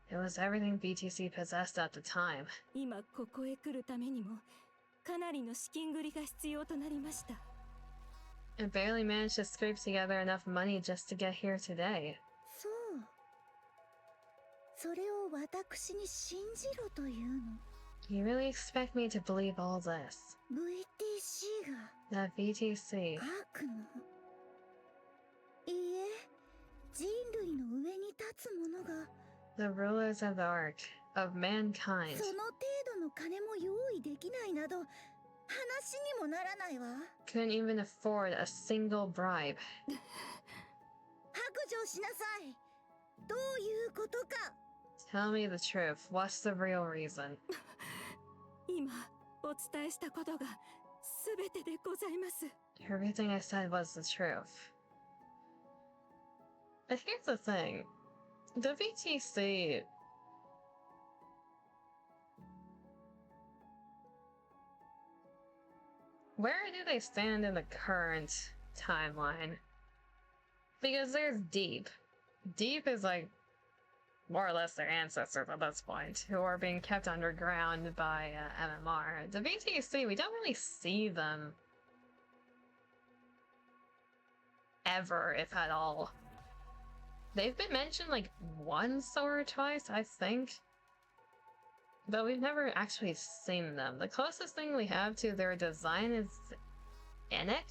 [SPEAKER 1] It was everything BTC possessed at the time.
[SPEAKER 5] 今ここへ来るためにもかなりの資金繰りが必要となりました。
[SPEAKER 1] I barely managed to scrape together enough money just to get here today.
[SPEAKER 3] そうそれを私に信じろというの
[SPEAKER 1] You really expect me to believe all this?
[SPEAKER 3] VTC が
[SPEAKER 1] That BTC,
[SPEAKER 3] 悪のいいえ人類の上に立つ者が
[SPEAKER 1] the rulers of the Ark, of mankind,
[SPEAKER 3] その程度の金も用意できないなど話にもならないわ
[SPEAKER 1] couldn't even afford a single bribe.
[SPEAKER 3] 白状しなさいどういうことか
[SPEAKER 1] Tell me the truth. What's the real reason?
[SPEAKER 5] 今お伝えしたことが全てでございます。
[SPEAKER 1] Everything I said was the truth. But here's the thing. The VTC... Where do they stand in the current timeline? Because there's Deep. Deep is like more or less their ancestors at this point, who are being kept underground by MMR. The VTC, we don't really see them ever, if at all. They've been mentioned like once or twice, I think. But we've never actually seen them. The closest thing we have to their design is NIKKE,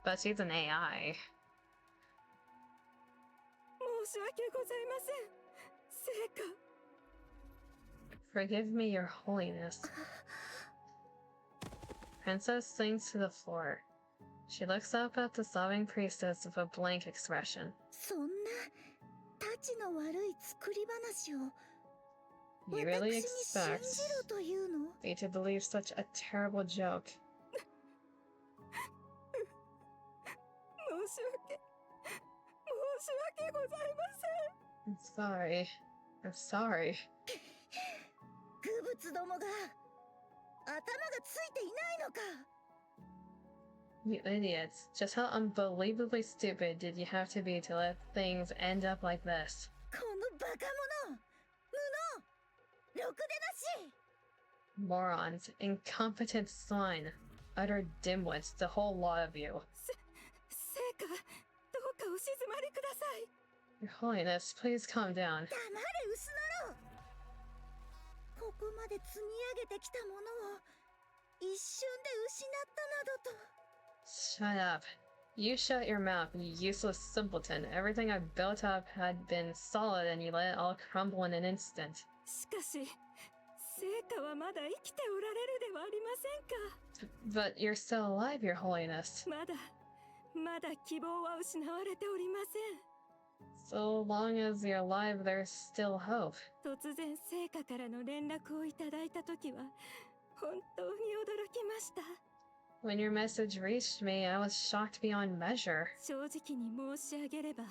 [SPEAKER 1] but she's an AI.
[SPEAKER 5] 申し訳ございません。成果
[SPEAKER 1] Forgive me, Your Holiness. Princess sinks to the floor. She looks up at the sobbing priestess with a blank expression.
[SPEAKER 3] そんなたちの悪い作り話を
[SPEAKER 1] You
[SPEAKER 3] 私
[SPEAKER 1] really
[SPEAKER 3] に信
[SPEAKER 1] expect
[SPEAKER 3] じろというの
[SPEAKER 1] me to believe such a terrible joke?
[SPEAKER 5] 申し訳ございません。
[SPEAKER 1] I'm sorry. I'm sorry.
[SPEAKER 3] 愚物どもが頭がついていないのか
[SPEAKER 1] You idiots. Just how unbelievably stupid did you have to be to let things end up like this?
[SPEAKER 3] このバカ者無能ろくでなし
[SPEAKER 1] Morons. Incompetent swine. Utter dimwits. The whole lot of you.
[SPEAKER 5] 成果どうかお静まりください。
[SPEAKER 1] Your Holiness, please calm down.
[SPEAKER 3] 黙れ薄野郎ここまで積み上げてきたものを一瞬で失ったなどと
[SPEAKER 1] Shut up. You shut your mouth, you useless simpleton. Everything I built up had been solid and you let it all crumble in an instant.
[SPEAKER 5] しかし成果はまだ生きておられるではありませんか。
[SPEAKER 1] But you're still alive, Your Holiness.
[SPEAKER 5] まだ希望は失われておりません。
[SPEAKER 1] So long as you're alive, there's still hope.
[SPEAKER 5] 突然成果からの連絡をいただいたときは本当に驚きました。
[SPEAKER 1] When your message reached me, I was shocked beyond measure.
[SPEAKER 5] 正直に申し上げれば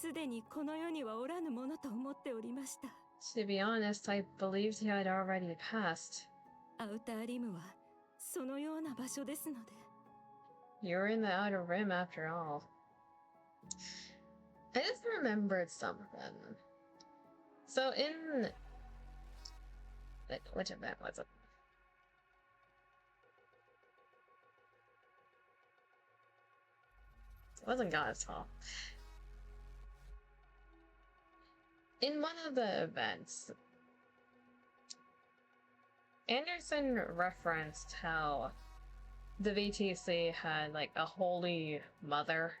[SPEAKER 5] すでにこの世にはおらぬものと思っておりました。
[SPEAKER 1] To be honest, I believed you had already passed.
[SPEAKER 5] アウターリムはそのような場所ですので。
[SPEAKER 1] You were in the outer rim after all. I just remembered something. So in... Which event was it? It wasn't God's fault. In one of the events, Anderson referenced how the VTC had like a holy mother,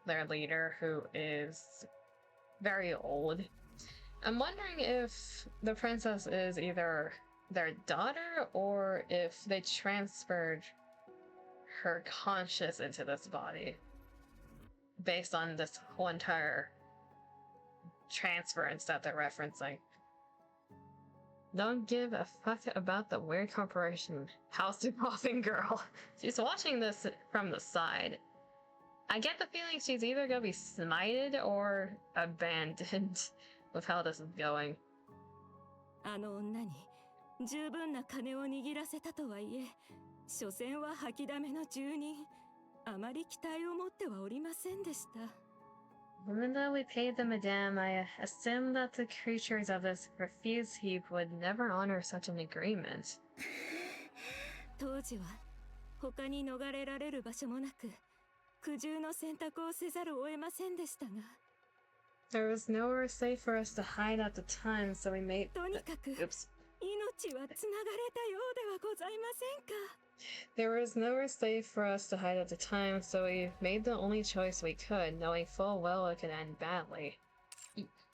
[SPEAKER 1] their leader, who is very old. I'm wondering if the princess is either their daughter or if they transferred her conscious into this body based on this whole entire transference that they're referencing. Don't give a fuck about the weird corporation. House coughing girl. She's watching this from the side. I get the feeling she's either gonna be smited or abandoned with how this is going.
[SPEAKER 5] あの女に十分な金を握らせたとはいえ、所詮は吐きだめの住人。あまり期待を持ってはおりませんでした。
[SPEAKER 1] Even though we paid the madame, I assumed that the creatures of this refuse heap would never honor such an agreement.
[SPEAKER 5] 当時は他に逃れられる場所もなく、苦渋の選択をせざるを得ませんでしたが。
[SPEAKER 1] There was nowhere safe for us to hide at the time, so we made.
[SPEAKER 5] とにかく、命はつながれたようではございませんか。
[SPEAKER 1] There was nowhere safe for us to hide at the time, so we made the only choice we could, knowing full well it could end badly.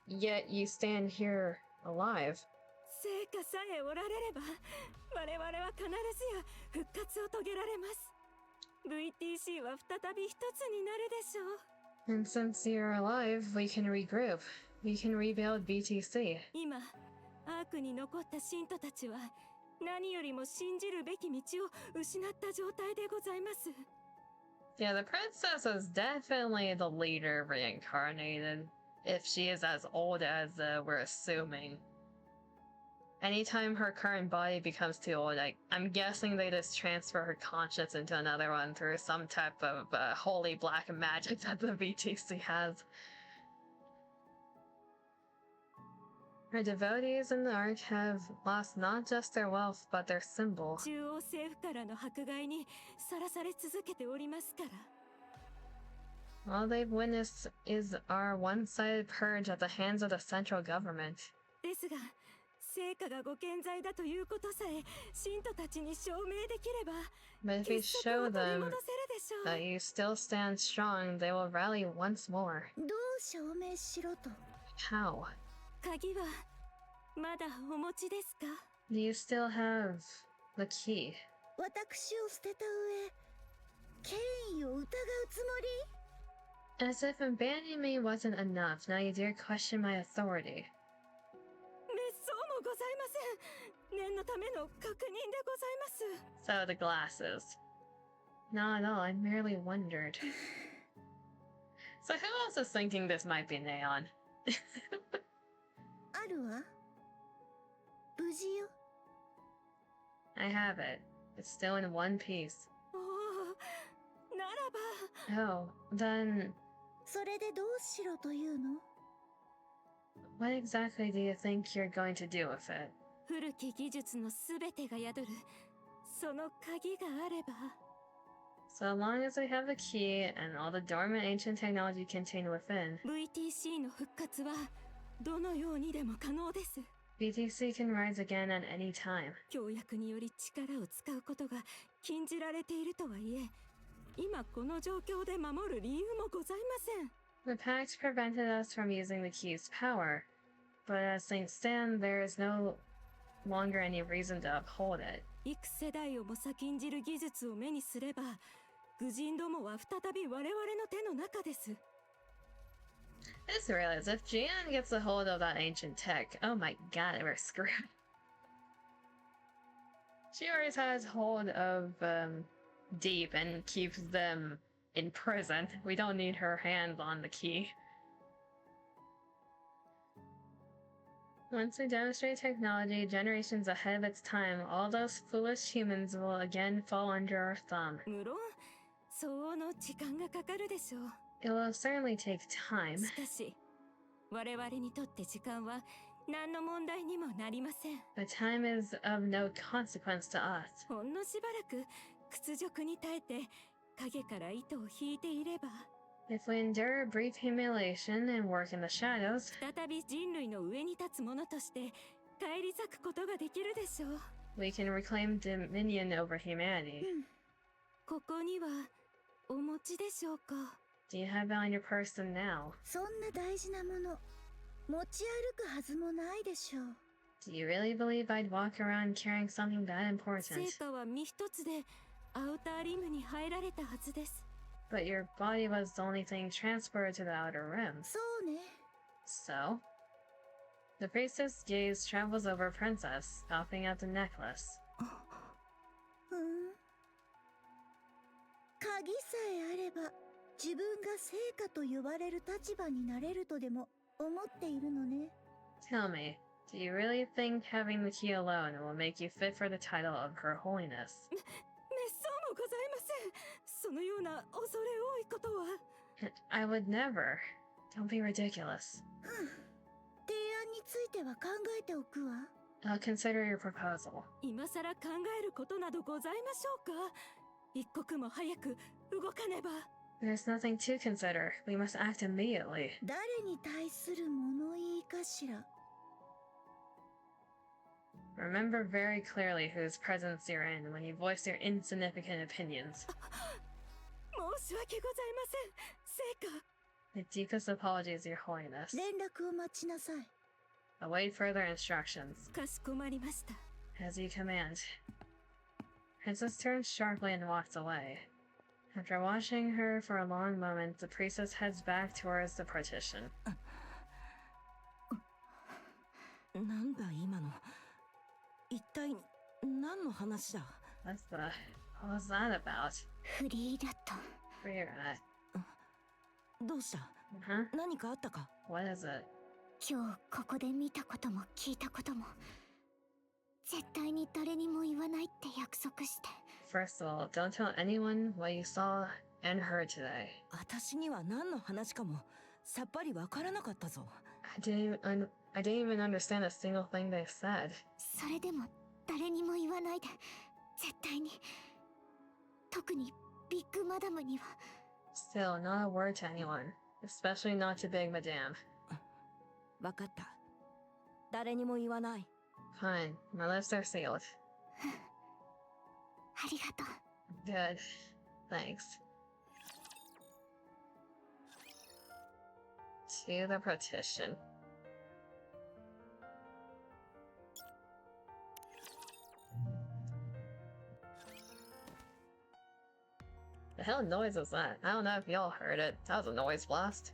[SPEAKER 1] Yet you stand here alive.
[SPEAKER 5] 成果さえおられれば、我々は必ずや復活を遂げられます。VTC は再び一つになるでしょう。
[SPEAKER 1] And since you're alive, we can regroup. We can rebuild VTC.
[SPEAKER 5] 今、アークに残った信徒たちは、何よりも信じるべき道を失った状態でございます。
[SPEAKER 1] Yeah, the princess is definitely the leader reincarnated, if she is as old as we're assuming. Anytime her current body becomes too old, I'm guessing they just transfer her conscience into another one through some type of holy black magic that the VTC has. Her devotees in the Ark have lost not just their wealth, but their symbol.
[SPEAKER 5] 中央政府からの迫害にさらされ続けておりますから。
[SPEAKER 1] All they've witnessed is our one-sided purge at the hands of the central government.
[SPEAKER 5] ですが、成果がご健在だということさえ信徒たちに証明できれば、
[SPEAKER 1] But if we show them that you still stand strong, they will rally once more.
[SPEAKER 3] どう証明しろと。
[SPEAKER 1] How?
[SPEAKER 5] 鍵はまだお持ちですか？
[SPEAKER 1] Do you still have the key?
[SPEAKER 3] 私を捨てた上、権威を疑うつもり？
[SPEAKER 1] As if abandoning me wasn't enough, now you dare question my authority.
[SPEAKER 5] 滅相もございません。念のための確認でございます。
[SPEAKER 1] So the glasses. Not at all, I merely wondered. So who else is thinking this might be Neon?
[SPEAKER 3] あるわ。無事よ。
[SPEAKER 1] I have it. It's still in one piece.
[SPEAKER 5] おお、ならば。
[SPEAKER 1] Oh, then
[SPEAKER 3] それでどうしろというの？
[SPEAKER 1] what exactly do you think you're going to do with it?
[SPEAKER 5] 古き技術のすべてが宿るその鍵があれば。
[SPEAKER 1] So long as we have the key and all the dormant ancient technology contained within,
[SPEAKER 5] VTC の復活はどのようにでも可能です。
[SPEAKER 1] BTC can rise again at any time.
[SPEAKER 5] 協約により力を使うことが禁じられているとはいえ、今この状況で守る理由もございません。
[SPEAKER 1] The pact prevented us from using the key's power, but as things stand, there is no longer any reason to uphold it.
[SPEAKER 5] 幾世代をも先んじる技術を目にすれば、愚人どもは再び我々の手の中です。
[SPEAKER 1] I just realized if Jian gets a hold of that ancient tech, oh my god, we're screwed. She always has hold of Deep and keeps them in prison. We don't need her hands on the key. Once we demonstrate technology generations ahead of its time, all those foolish humans will again fall under our thumb.
[SPEAKER 5] 無論、相応の時間がかかるでしょう。
[SPEAKER 1] It will certainly take time.
[SPEAKER 5] しかし、我々にとって時間は何の問題にもなりません。
[SPEAKER 1] But time is of no consequence to us.
[SPEAKER 5] ほんのしばらく屈辱に耐えて影から糸を引いていれば、
[SPEAKER 1] If we endure a brief humiliation and work in the shadows,
[SPEAKER 5] 再び人類の上に立つ者として返り咲くことができるでしょう。
[SPEAKER 1] we can reclaim dominion over humanity.
[SPEAKER 5] ここにはお持ちでしょうか。
[SPEAKER 1] Do you have it on your person now?
[SPEAKER 3] そんな大事なもの持ち歩くはずもないでしょう。
[SPEAKER 1] Do you really believe I'd walk around carrying something that
[SPEAKER 5] 成
[SPEAKER 1] important?
[SPEAKER 5] 果は身一つでアウターリムに入られたはずです。
[SPEAKER 1] But your body was the only thing transported to the outer rim.
[SPEAKER 3] そうね。
[SPEAKER 1] So? The priestess' gaze travels over Princess, popping out the necklace.
[SPEAKER 3] ふん。鍵さえあれば自分が成果と呼ばれる立場になれるとでも思っているのね。
[SPEAKER 1] Tell me, do you really think having the key alone will make you fit for the title of Her Holiness?
[SPEAKER 5] めっそうもございません。そのような恐れ多いことは。
[SPEAKER 1] I would never. Don't be ridiculous.
[SPEAKER 3] 提案については考えておくわ。
[SPEAKER 1] I'll consider your proposal.
[SPEAKER 5] 今さら考えることなどございましょうか。一刻も早く動かねば。
[SPEAKER 1] There's nothing to consider. We must act immediately.
[SPEAKER 3] 誰に対する物言いかしら。
[SPEAKER 1] Remember very clearly whose presence you're in when you voice your insignificant opinions.
[SPEAKER 5] 申し訳ございません。成果。
[SPEAKER 1] The deepest apologies, Your Holiness.
[SPEAKER 3] 連絡を待ちなさい。
[SPEAKER 1] Await further instructions.
[SPEAKER 5] かしこまりました。
[SPEAKER 1] As you command. Princess turns sharply and walks away. After watching her for a long moment, the priestess heads back towards the partition.
[SPEAKER 6] なんだ今の。一体何の話だ。
[SPEAKER 1] What was that about?
[SPEAKER 2] フリーラット。
[SPEAKER 1] Free rat.
[SPEAKER 6] どうした？
[SPEAKER 1] Huh?
[SPEAKER 6] 何かあったか？
[SPEAKER 1] What is it?
[SPEAKER 2] 今日ここで見たことも聞いたことも絶対に誰にも言わないって約束して。
[SPEAKER 1] First of all, don't tell anyone what you saw and heard today.
[SPEAKER 6] 私には何の話かもさっぱりわからなかったぞ。
[SPEAKER 1] I didn't even understand a single thing they said.
[SPEAKER 2] それでも誰にも言わないで。絶対に。特にビッグマダムには。
[SPEAKER 1] Still, not a word to anyone. Especially not to Big Madame.
[SPEAKER 6] わかった。誰にも言わない。
[SPEAKER 1] Fine, my lips are sealed.
[SPEAKER 2] ありがとう。
[SPEAKER 1] Good. Thanks. To the partition. The hell noise was that? I don't know if y'all heard it. That was a noise blast.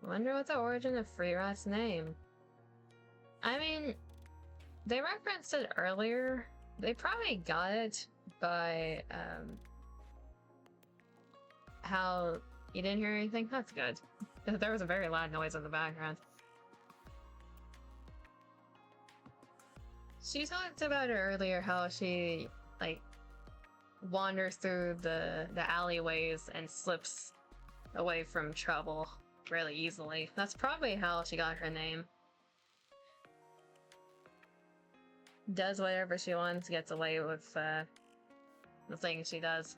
[SPEAKER 1] Wonder what the origin of Free Rat's name. I mean, they referenced it earlier. They probably got it by how you didn't hear anything. That's good. There was a very loud noise in the background. She talked about it earlier, how she like wanders through the alleyways and slips away from trouble really easily. That's probably how she got her name. Does whatever she wants, gets away with the things she does.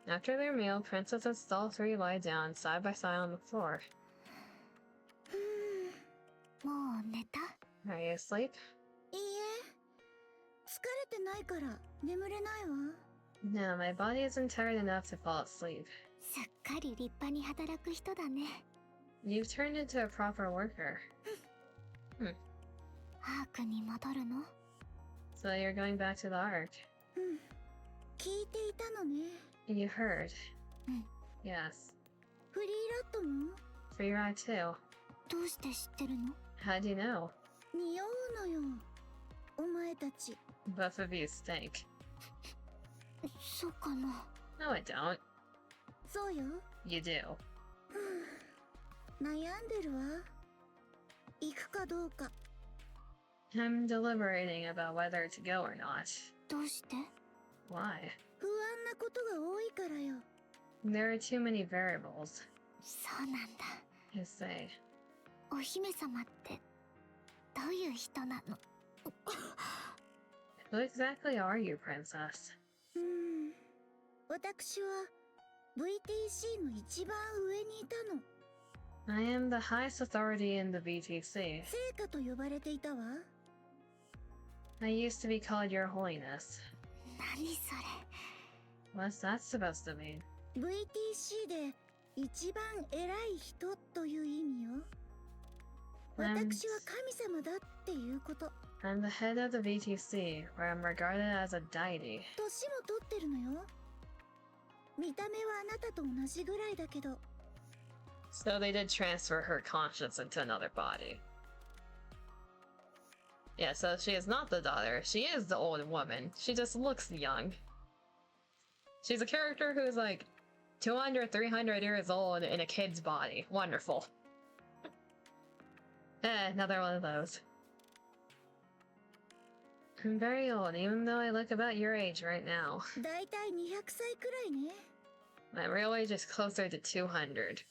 [SPEAKER 1] After their meal, Princess and all three lie down side by side on the floor.
[SPEAKER 2] もう寝た？
[SPEAKER 1] Are you asleep?
[SPEAKER 3] いいえ。疲れてないから眠れないわ。
[SPEAKER 1] No, my body isn't tired enough to fall asleep.
[SPEAKER 2] すっかり立派に働く人だね。
[SPEAKER 1] You've turned into a proper worker.
[SPEAKER 2] アークに戻るの？
[SPEAKER 1] So you're going back to the Ark.
[SPEAKER 3] 聞いていたのね。
[SPEAKER 1] You heard. Yes.
[SPEAKER 3] フリーラットも
[SPEAKER 1] Free Rat too.
[SPEAKER 2] どうして知ってるの？
[SPEAKER 1] How do you know?
[SPEAKER 3] 匂うのよ。お前たち。
[SPEAKER 1] Both of you stink.
[SPEAKER 2] そうかな。
[SPEAKER 1] No, I don't.
[SPEAKER 3] そうよ。
[SPEAKER 1] You do.
[SPEAKER 3] 悩んでるわ。行くかどうか。
[SPEAKER 1] I'm deliberating about whether to go or not.
[SPEAKER 2] どうして？
[SPEAKER 1] Why?
[SPEAKER 3] 不安なことが多いからよ。
[SPEAKER 1] There are too many variables.
[SPEAKER 2] そうなんだ。
[SPEAKER 1] You say.
[SPEAKER 2] お姫様ってどういう人なの？
[SPEAKER 1] Who exactly are you, princess?
[SPEAKER 3] 私は VTC の一番上にいたの。
[SPEAKER 1] I am the highest authority in the VTC.
[SPEAKER 3] 聖火と呼ばれていたわ。
[SPEAKER 1] I used to be called Your Holiness.
[SPEAKER 2] 何それ。
[SPEAKER 1] What's that supposed to mean?
[SPEAKER 3] VTC で一番偉い人という意味よ。私は神様だっていうこと。
[SPEAKER 1] I'm the head of the VTC, where I'm regarded as a deity.
[SPEAKER 3] 年も取ってるのよ。見た目はあなたと同じぐらいだけど。
[SPEAKER 1] So they did transfer her conscience into another body. Yeah, so she is not the daughter. She is the old woman. She just looks young. She's a character who's like 200, 300 years old in a kid's body. Wonderful. Another one of those. I'm very old, even though I look about your age right now.
[SPEAKER 3] だいたい200歳くらいね。
[SPEAKER 1] My real age is closer to 200.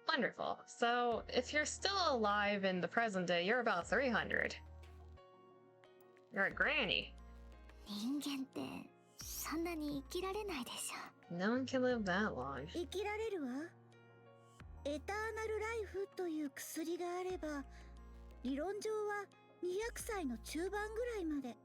[SPEAKER 1] Wonderful. So, if you're still alive in the present day, you're about 300. You're a granny.
[SPEAKER 2] 人間ってそんなに生きられないでしょ。
[SPEAKER 1] No one can live that long.
[SPEAKER 3] 生きられるわ。エターナルライフという薬があれば、理論上は200歳の中盤ぐらいまで。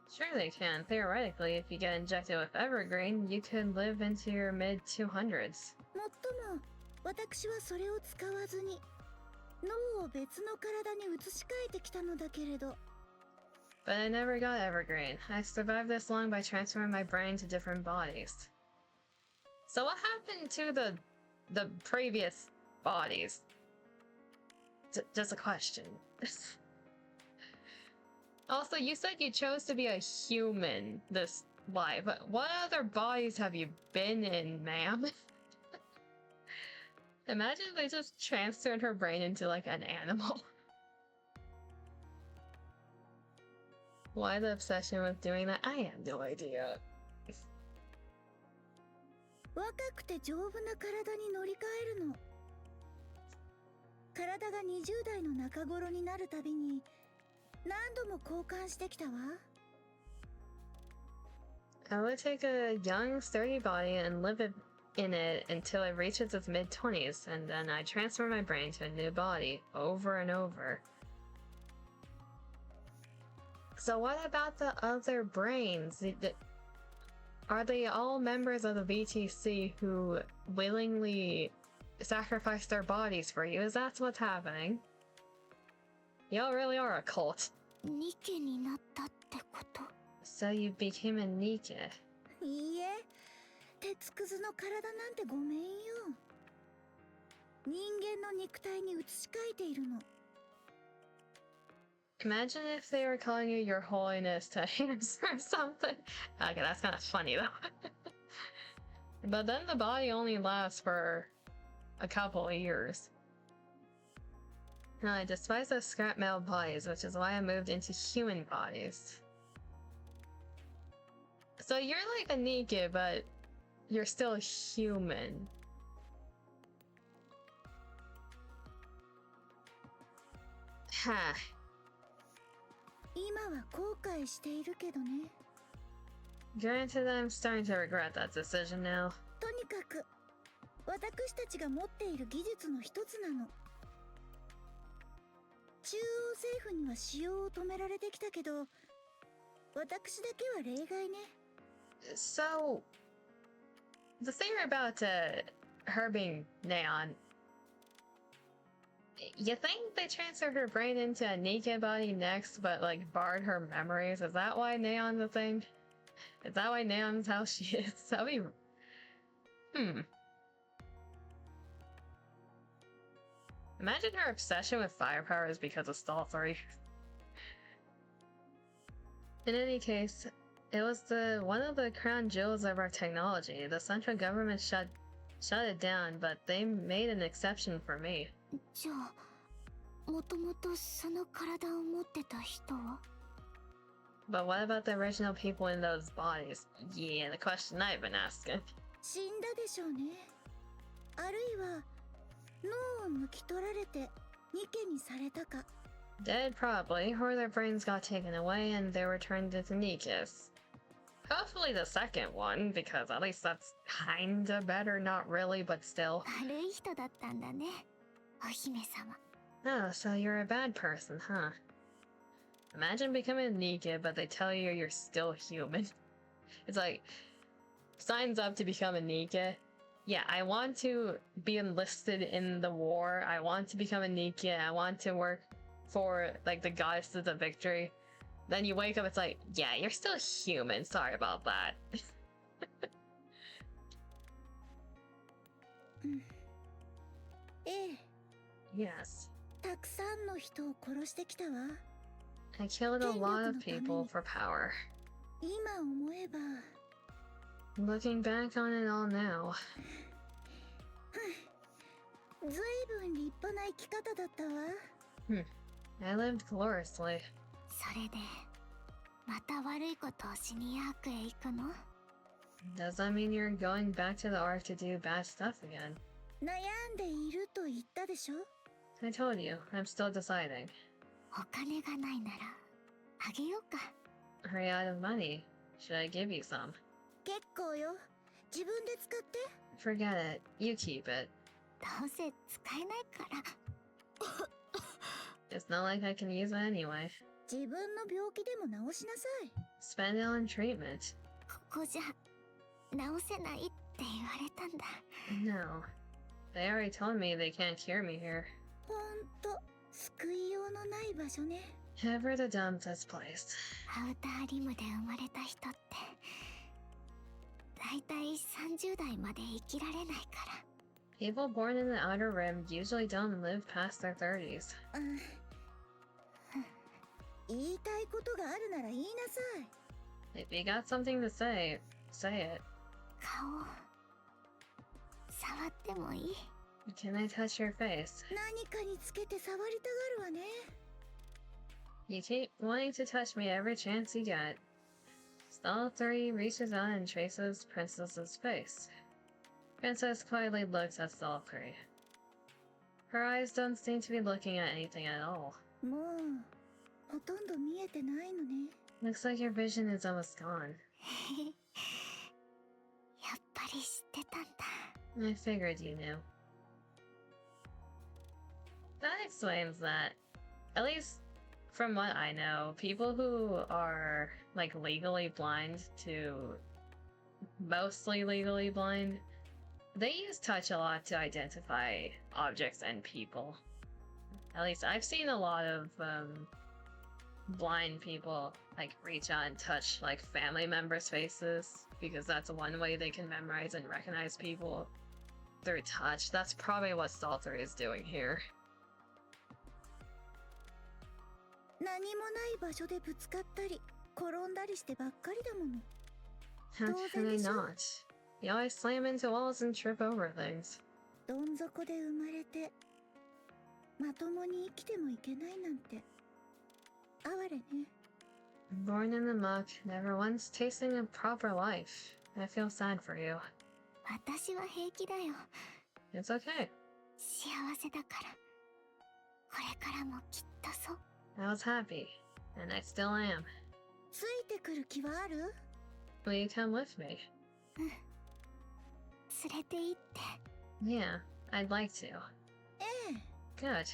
[SPEAKER 1] Sure they can. Theoretically, if you get injected with Evergreen, you could live into your mid-200s.
[SPEAKER 3] もっとも、私はそれを使わずに、脳を別の体に移し替えてきたのだけれど。
[SPEAKER 1] But I never got Evergreen. I survived this long by transferring my brain to different bodies. So what happened to the previous bodies? Just a question. Also, you said you chose to be a human this life, but what other bodies have you been in, ma'am? Imagine if they just transferred her brain into like an animal. Why the obsession with doing that? I have no idea.
[SPEAKER 3] 若くて丈夫な体に乗り換えるの。体が20代の中頃になるたびに何度も交換してきたわ。
[SPEAKER 1] I would take a young, sturdy body and live in it until it reaches its mid-20s, and then I transfer my brain to a new body over and over. So what about the other brains? Are they all members of the VTC who willingly sacrifice their bodies for you? Is that what's happening? Y'all really are a cult.
[SPEAKER 2] ニケになったってこと。
[SPEAKER 1] So you became a NIKKE.
[SPEAKER 3] いいえ、鉄くずの体なんてごめんよ。人間の肉体に移し替えているの。
[SPEAKER 1] Imagine if they were calling you Your Holiness to answer something. Okay, that's kind of funny though. But then the body only lasts for a couple of years. I despise those scrap metal bodies, which is why I moved into human bodies. So you're like a NIKKE, but you're still human. Ha.
[SPEAKER 3] 今は後悔しているけどね。
[SPEAKER 1] Granted, I'm starting to regret that decision now.
[SPEAKER 3] とにかく、私たちが持っている技術の一つなの。中央政府には使用を止められてきたけど、私だけは例外ね。
[SPEAKER 1] So, the thing about her being Neon, you think they transferred her brain into a NIKKE body next, but like barred her memories? Is that why Neon's a thing? Is that why Neon's how she is? That'd be... Imagine her obsession with firepower is because of Stall 3. In any case, it was one of the crown jewels of our technology. The central government shut it down, but they made an exception for me.
[SPEAKER 2] じゃあ、もともとその体を持ってた人は？
[SPEAKER 1] But what about the original people in those bodies? Yeah, the question I've been asking.
[SPEAKER 3] 死んだでしょうね。あるいは脳を抜き取られてニケにされたか。
[SPEAKER 1] Dead probably, or their brains got taken away and they were turned into NIKKEs. Hopefully the second one, because at least that's kinda better, not really, but still.
[SPEAKER 2] 悪い人だったんだね、お姫様。
[SPEAKER 1] Oh, so you're a bad person, huh? Imagine becoming a NIKKE, but they tell you you're still human. It's like, signs up to become a NIKKE. Yeah, I want to be enlisted in the war. I want to become a NIKKE. I want to work for, like, the goddesses of victory. Then you wake up, it's like, yeah, you're still human. Sorry about that.
[SPEAKER 3] ええ、
[SPEAKER 1] Yes.
[SPEAKER 3] たくさんの人を殺してきたわ。
[SPEAKER 1] I killed a lot of people for power.
[SPEAKER 3] 今思えば、
[SPEAKER 1] Looking back on it all now.
[SPEAKER 3] ずいぶん立派な生き方だったわ。
[SPEAKER 1] I lived gloriously.
[SPEAKER 2] それでまた悪いことをしにアークへ行くの？
[SPEAKER 1] Does that mean you're going back to the Ark to do bad stuff again?
[SPEAKER 3] 悩んでいると言ったでしょ。
[SPEAKER 1] I told you, I'm still deciding.
[SPEAKER 2] お金がないならあげようか。
[SPEAKER 1] Are you out of money? Should I give you some?
[SPEAKER 3] 結構よ。自分で使って。
[SPEAKER 1] Forget it. You keep it.
[SPEAKER 2] どうせ使えないから。
[SPEAKER 1] It's not like I can use it anyway.
[SPEAKER 3] 自分の病気でも治しなさい。
[SPEAKER 1] Spend it on treatment.
[SPEAKER 2] ここじゃ治せないって言われたんだ。
[SPEAKER 1] No. They already told me they can't cure me here.
[SPEAKER 3] ほんと、救いようのない場所ね。
[SPEAKER 1] Ever the dumbest place.
[SPEAKER 2] アウターリムで生まれた人ってだいたい30代まで生きられないから。
[SPEAKER 1] People born in the Outer Rim usually don't live past their 30s.
[SPEAKER 3] 言いたいことがあるなら言いなさい。
[SPEAKER 1] If you got something to say, say it.
[SPEAKER 2] 顔触ってもいい？
[SPEAKER 1] Can I touch your face?
[SPEAKER 3] 何かにつけて触りたがるわね。
[SPEAKER 1] You keep wanting to touch me every chance you get. Stall 3 reaches out and traces Princess's face. Princess quietly looks at Stall 3. Her eyes don't seem to be looking at anything at all.
[SPEAKER 3] もうほとんど見えてないのね。
[SPEAKER 1] Looks like your vision is almost gone.
[SPEAKER 2] やっぱり知ってたんだ。
[SPEAKER 1] I figured you knew. That explains that. At least from what I know, people who are like legally blind to mostly legally blind, they use touch a lot to identify objects and people. At least I've seen a lot of blind people like reach out and touch like family members' faces because that's one way they can memorize and recognize people through touch. That's probably what Stalter is doing here.
[SPEAKER 3] 何もない場所でぶつかったり転んだりしてばっかりだもの。
[SPEAKER 1] How can I not? You always slam into walls and trip over things.
[SPEAKER 3] どん底で生まれてまともに生きてもいけないなんて哀れね。
[SPEAKER 1] Born in the muck, never once tasting a proper life. I feel sad for you.
[SPEAKER 2] 私は平気だよ。
[SPEAKER 1] It's okay.
[SPEAKER 2] 幸せだから。これからもきっとそう。
[SPEAKER 1] I was happy, and I still am.
[SPEAKER 3] ついてくる気はある？
[SPEAKER 1] Will you come with me?
[SPEAKER 2] 連れて行って。
[SPEAKER 1] Yeah, I'd like to.
[SPEAKER 3] ええ。
[SPEAKER 1] Good.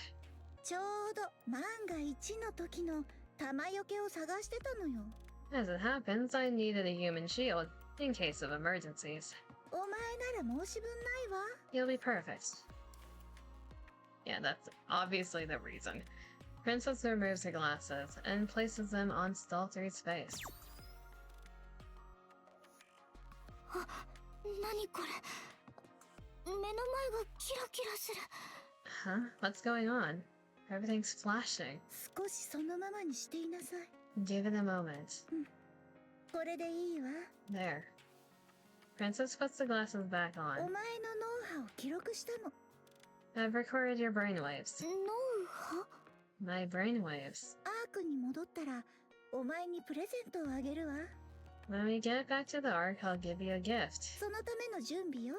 [SPEAKER 3] ちょうど万が一の時の弾よけを探してたのよ。
[SPEAKER 1] As it happens, I needed a human shield in case of emergencies.
[SPEAKER 3] お前なら申し分ないわ。
[SPEAKER 1] You'll be perfect. Yeah, that's obviously the reason. Princess removes her glasses and places them on Stalter's face.
[SPEAKER 2] 何これ？目の前がキラキラする。
[SPEAKER 1] Huh? What's going on? Everything's flashing.
[SPEAKER 3] 少しそのままにしていなさい。
[SPEAKER 1] Give it a moment.
[SPEAKER 3] これでいいわ。
[SPEAKER 1] There. Princess puts the glasses back
[SPEAKER 3] お前の
[SPEAKER 1] on.
[SPEAKER 3] 脳波を記録したの。
[SPEAKER 1] I've recorded your brainwaves.
[SPEAKER 2] 脳波？
[SPEAKER 1] My brainwaves.
[SPEAKER 3] アークに戻ったらお前にプレゼントをあげるわ。
[SPEAKER 1] When we get back to the Ark, I'll give you a gift.
[SPEAKER 3] そのための準備よ。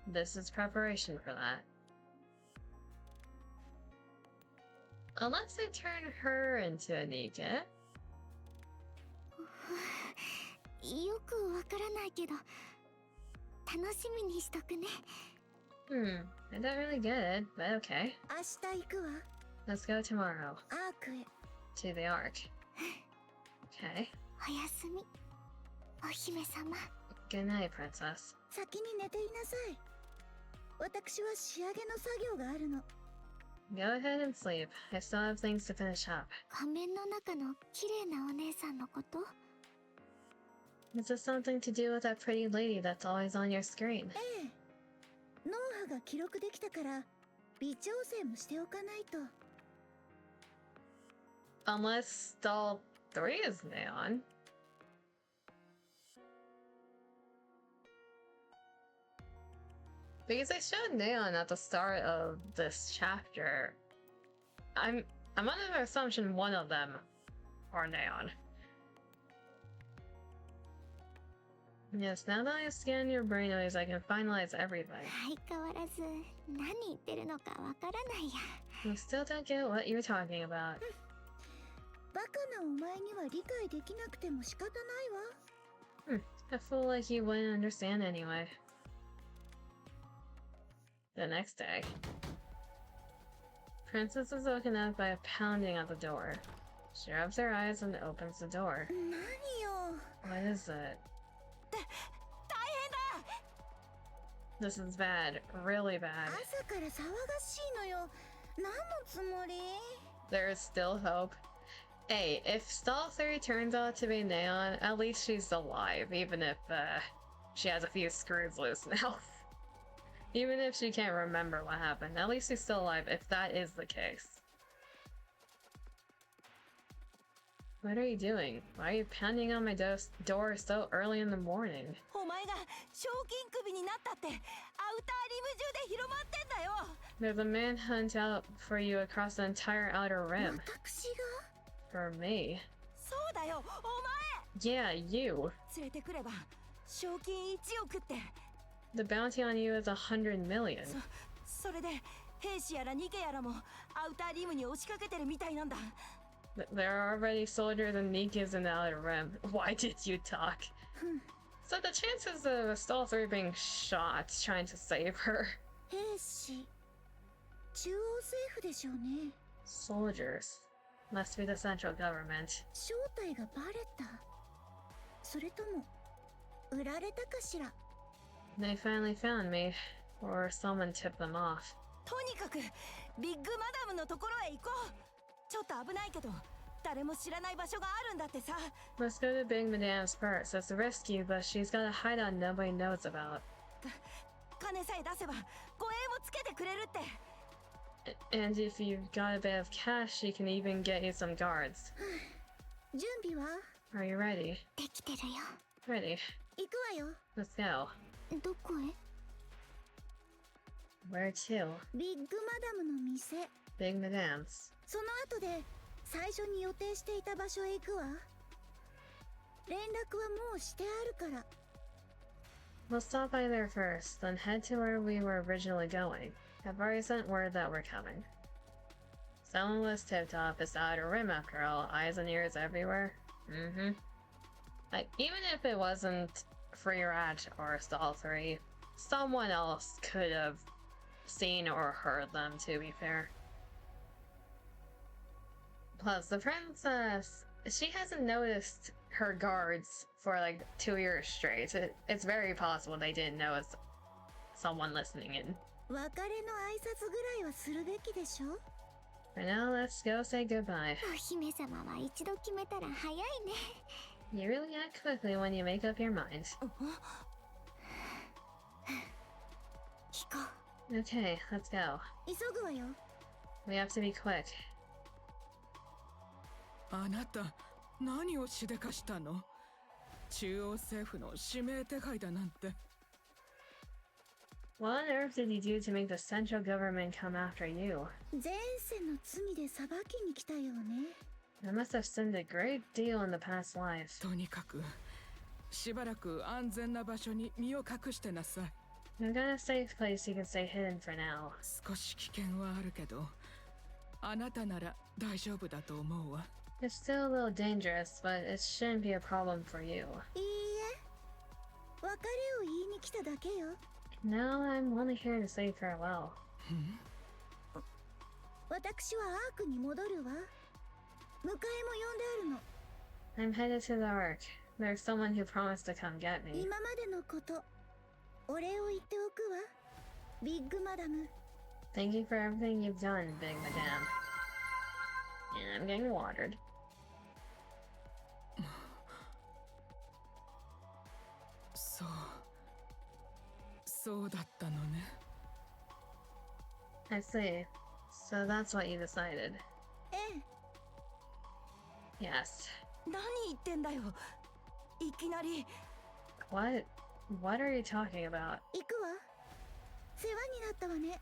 [SPEAKER 1] This is preparation for that. Unless they turn her into a NIKKE.
[SPEAKER 2] よくからないけど楽しみにしとくね。
[SPEAKER 1] I don't really get it, but okay.
[SPEAKER 3] 明日行くわ。
[SPEAKER 1] Let's go tomorrow
[SPEAKER 3] アークへ。
[SPEAKER 1] to the Ark. Okay.
[SPEAKER 2] おやすみお姫様。
[SPEAKER 1] Good night, princess.
[SPEAKER 3] 先に寝ていなさい。私は仕上げの作業があるの。
[SPEAKER 1] Go ahead and sleep. I still have things to finish up.
[SPEAKER 2] 画面の中の綺麗なお姉さんのこと？
[SPEAKER 1] Is this something to do with that pretty lady that's always on your screen?
[SPEAKER 3] ええ。脳波が記録できたから微調整もしておかないと。
[SPEAKER 1] Unless stall 3 is neon. Because they showed neon at the start of this chapter. I'm under the assumption one of them are neon. Yes, now that I scan your brainwaves, I can finalize everything.
[SPEAKER 2] 相変わらず何言ってるのかわからないや。
[SPEAKER 1] I still don't get what you're talking about.
[SPEAKER 3] バカなお前には理解できなくても仕方ないわ。
[SPEAKER 1] A fool like you wouldn't understand anyway. The next day. Princess is woken up by a pounding at the door. She rubs her eyes and opens the door.
[SPEAKER 3] 何よ。
[SPEAKER 1] What is it?
[SPEAKER 6] 大変だ。
[SPEAKER 1] This is bad. Really bad.
[SPEAKER 3] 朝から騒がしいのよ。何のつもり？
[SPEAKER 1] There is still hope. Hey, if Stall 3 turns out to be Neon, at least she's alive, even if she has a few screws loose now. Even if she can't remember what happened, at least she's still alive if that is the case. What are you doing? Why are you pounding on my door so early in the morning?
[SPEAKER 6] お前が賞金首になったってアウターリム中で広まってんだよ。
[SPEAKER 1] There's a manhunt out for you across the entire outer rim.
[SPEAKER 3] 私が？
[SPEAKER 1] For me.
[SPEAKER 6] そうだよ、お
[SPEAKER 1] Yeah, you.
[SPEAKER 6] 前連れてくれば賞金1億って。
[SPEAKER 1] The bounty on you is 100 million.
[SPEAKER 6] それで兵士やらニケやらもアウターリムに押しかけてるみたいなんだ。
[SPEAKER 1] There are already soldiers and NIKKEs in the outer rim. Why did you talk? So the chances of Stall 3 being shot trying to save her.
[SPEAKER 3] 兵士。中央政府でしょうね。
[SPEAKER 1] Soldiers. Must be the central government.
[SPEAKER 3] 正体がバレた。それとも売られたかしら。
[SPEAKER 1] They finally found me. Or someone tipped them off.
[SPEAKER 6] とにかくビッグマダムのところへ行こう。ちょっと危ないけど誰も知らない場所があるんだってさ。
[SPEAKER 1] Let's go to Big Madame's first. It's risky, but she's got a hideout nobody knows about.
[SPEAKER 6] 金さえ出せば護衛もつけてくれるって。
[SPEAKER 1] And if you've got a bit of cash, she can even get you some guards.
[SPEAKER 3] 準備は？
[SPEAKER 1] Are you ready?
[SPEAKER 2] できてるよ。
[SPEAKER 1] Ready.
[SPEAKER 3] 行くわよ。
[SPEAKER 1] Let's go.
[SPEAKER 2] どこへ？
[SPEAKER 1] Where to?
[SPEAKER 3] ビッグマダムの店。
[SPEAKER 1] Big Madame's.
[SPEAKER 3] その後で最初に予定していた場所へ行くわ。連絡はもうしてあるから。
[SPEAKER 1] We'll stop by there first, then head to where we were originally going. I've already sent word that we're coming. Someone was tipped off this outer rim after all, eyes and ears everywhere. Like, even if it wasn't Free Rat or Stall 3, someone else could have seen or heard them, to be fair. Plus, the princess, she hasn't noticed her guards for like 2 years straight. It's very possible they didn't notice someone listening in.
[SPEAKER 3] 別れの挨拶ぐらいはするべきでしょ。
[SPEAKER 1] For now, let's go say goodbye.
[SPEAKER 2] お姫様は一度決めたら早いね。
[SPEAKER 1] You really act quickly when you make up your mind.
[SPEAKER 2] 行こう。
[SPEAKER 1] Okay, let's go.
[SPEAKER 3] 急ぐわよ。
[SPEAKER 1] We have to be quick.
[SPEAKER 4] あなた何をしでかしたの？中央政府の指名手配だなんて。
[SPEAKER 1] What on earth did you do to make the central government come after you?
[SPEAKER 3] 前世の罪で裁きに来たようね。
[SPEAKER 1] I must have sinned a great deal in the past life.
[SPEAKER 4] とにかくしばらく安全な場所に身を隠してなさい。
[SPEAKER 1] I've got a safe place you can stay hidden for now.
[SPEAKER 4] 少し危険はあるけど、あなたなら大丈夫だと思うわ。
[SPEAKER 1] It's still a little dangerous, but it shouldn't be a problem for you.
[SPEAKER 3] いいえ、別れを言いに来ただけよ。
[SPEAKER 1] No, I'm only here to say farewell.
[SPEAKER 3] 私はアークに戻るわ。迎えも呼んであるの。
[SPEAKER 1] I'm headed to the Ark. There's someone who promised to come get me.
[SPEAKER 3] 今までのことお礼を言っておくわ、ビッグマダム。
[SPEAKER 1] Thank you for everything you've done, Big Madame. And I'm getting watered.
[SPEAKER 4] そうだったのね。
[SPEAKER 1] I see. So that's what you decided.
[SPEAKER 3] ええ。
[SPEAKER 1] Yes.
[SPEAKER 6] 何言ってんだよ、いきなり。
[SPEAKER 1] What? What are you talking about?
[SPEAKER 3] 行くわ。世話になったわね。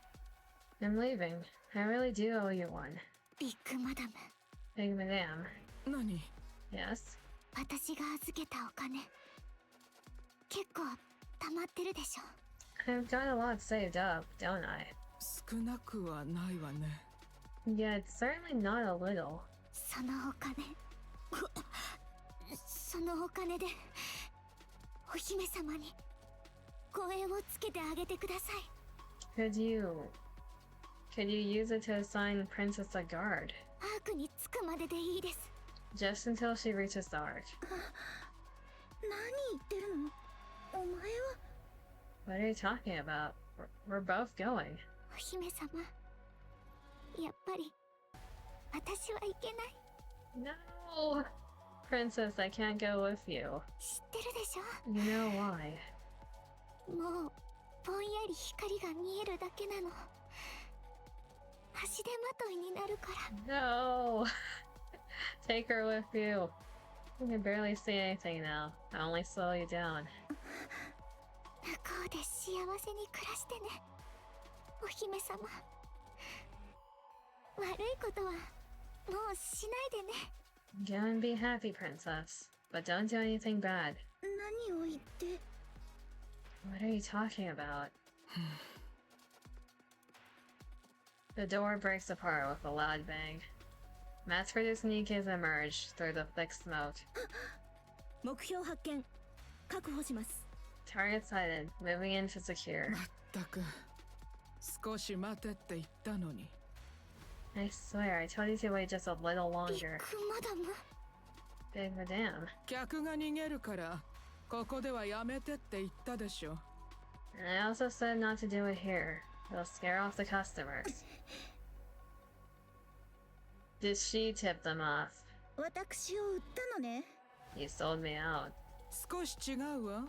[SPEAKER 1] I'm leaving. I really do owe you one.
[SPEAKER 2] ビッグマダム、
[SPEAKER 1] Big Madame.
[SPEAKER 4] 何？
[SPEAKER 1] Yes?
[SPEAKER 2] 私が預けたお金結構溜まってるでしょ。
[SPEAKER 1] I've got a lot saved up, don't I?
[SPEAKER 4] 少なくはないわね。
[SPEAKER 1] Yeah, it's certainly not a little.
[SPEAKER 2] そのお金そのお金でお姫様に護衛をつけてあげてください。
[SPEAKER 1] Could you use it to assign Princess a guard?
[SPEAKER 2] アークに着くまででいいです。
[SPEAKER 1] Just until she reaches the Ark.
[SPEAKER 3] 何言ってるの。お前は。
[SPEAKER 1] What are you talking about? We're both going.
[SPEAKER 2] お姫様、やっぱり私はいけない。
[SPEAKER 1] No! Princess, I can't go with you.
[SPEAKER 2] 知ってるでしょ。
[SPEAKER 1] You know why.
[SPEAKER 2] もうぼんやり光が見えるだけなの。足手まといになるから。
[SPEAKER 1] No! Take her with you. I can barely see anything now. I only slow you down.
[SPEAKER 2] 向こうで幸せに暮らしてね、お姫様。悪いことはもうしないでね。
[SPEAKER 1] Go and be happy, Princess. But don't do anything bad.
[SPEAKER 3] 何を言って。
[SPEAKER 1] What are you talking about? The door breaks apart with a loud bang. Mass-produced NIKKEs emerge through the thick smoke.
[SPEAKER 6] 目標発見、確保します。
[SPEAKER 1] Target sighted, moving in to secure.
[SPEAKER 4] まったく、少し待てって言ったのに。
[SPEAKER 1] I swear, I told you to wait just a little
[SPEAKER 2] ビッ
[SPEAKER 1] longer.
[SPEAKER 2] グマダム、
[SPEAKER 1] Big Madame.
[SPEAKER 4] 客が逃げるからここではやめてって言ったでしょ。
[SPEAKER 1] And I also said not to do it here. It'll scare off the customers. Did she tip them off?
[SPEAKER 3] 私を売ったのね。
[SPEAKER 1] You sold me out.
[SPEAKER 4] 少し違うわ、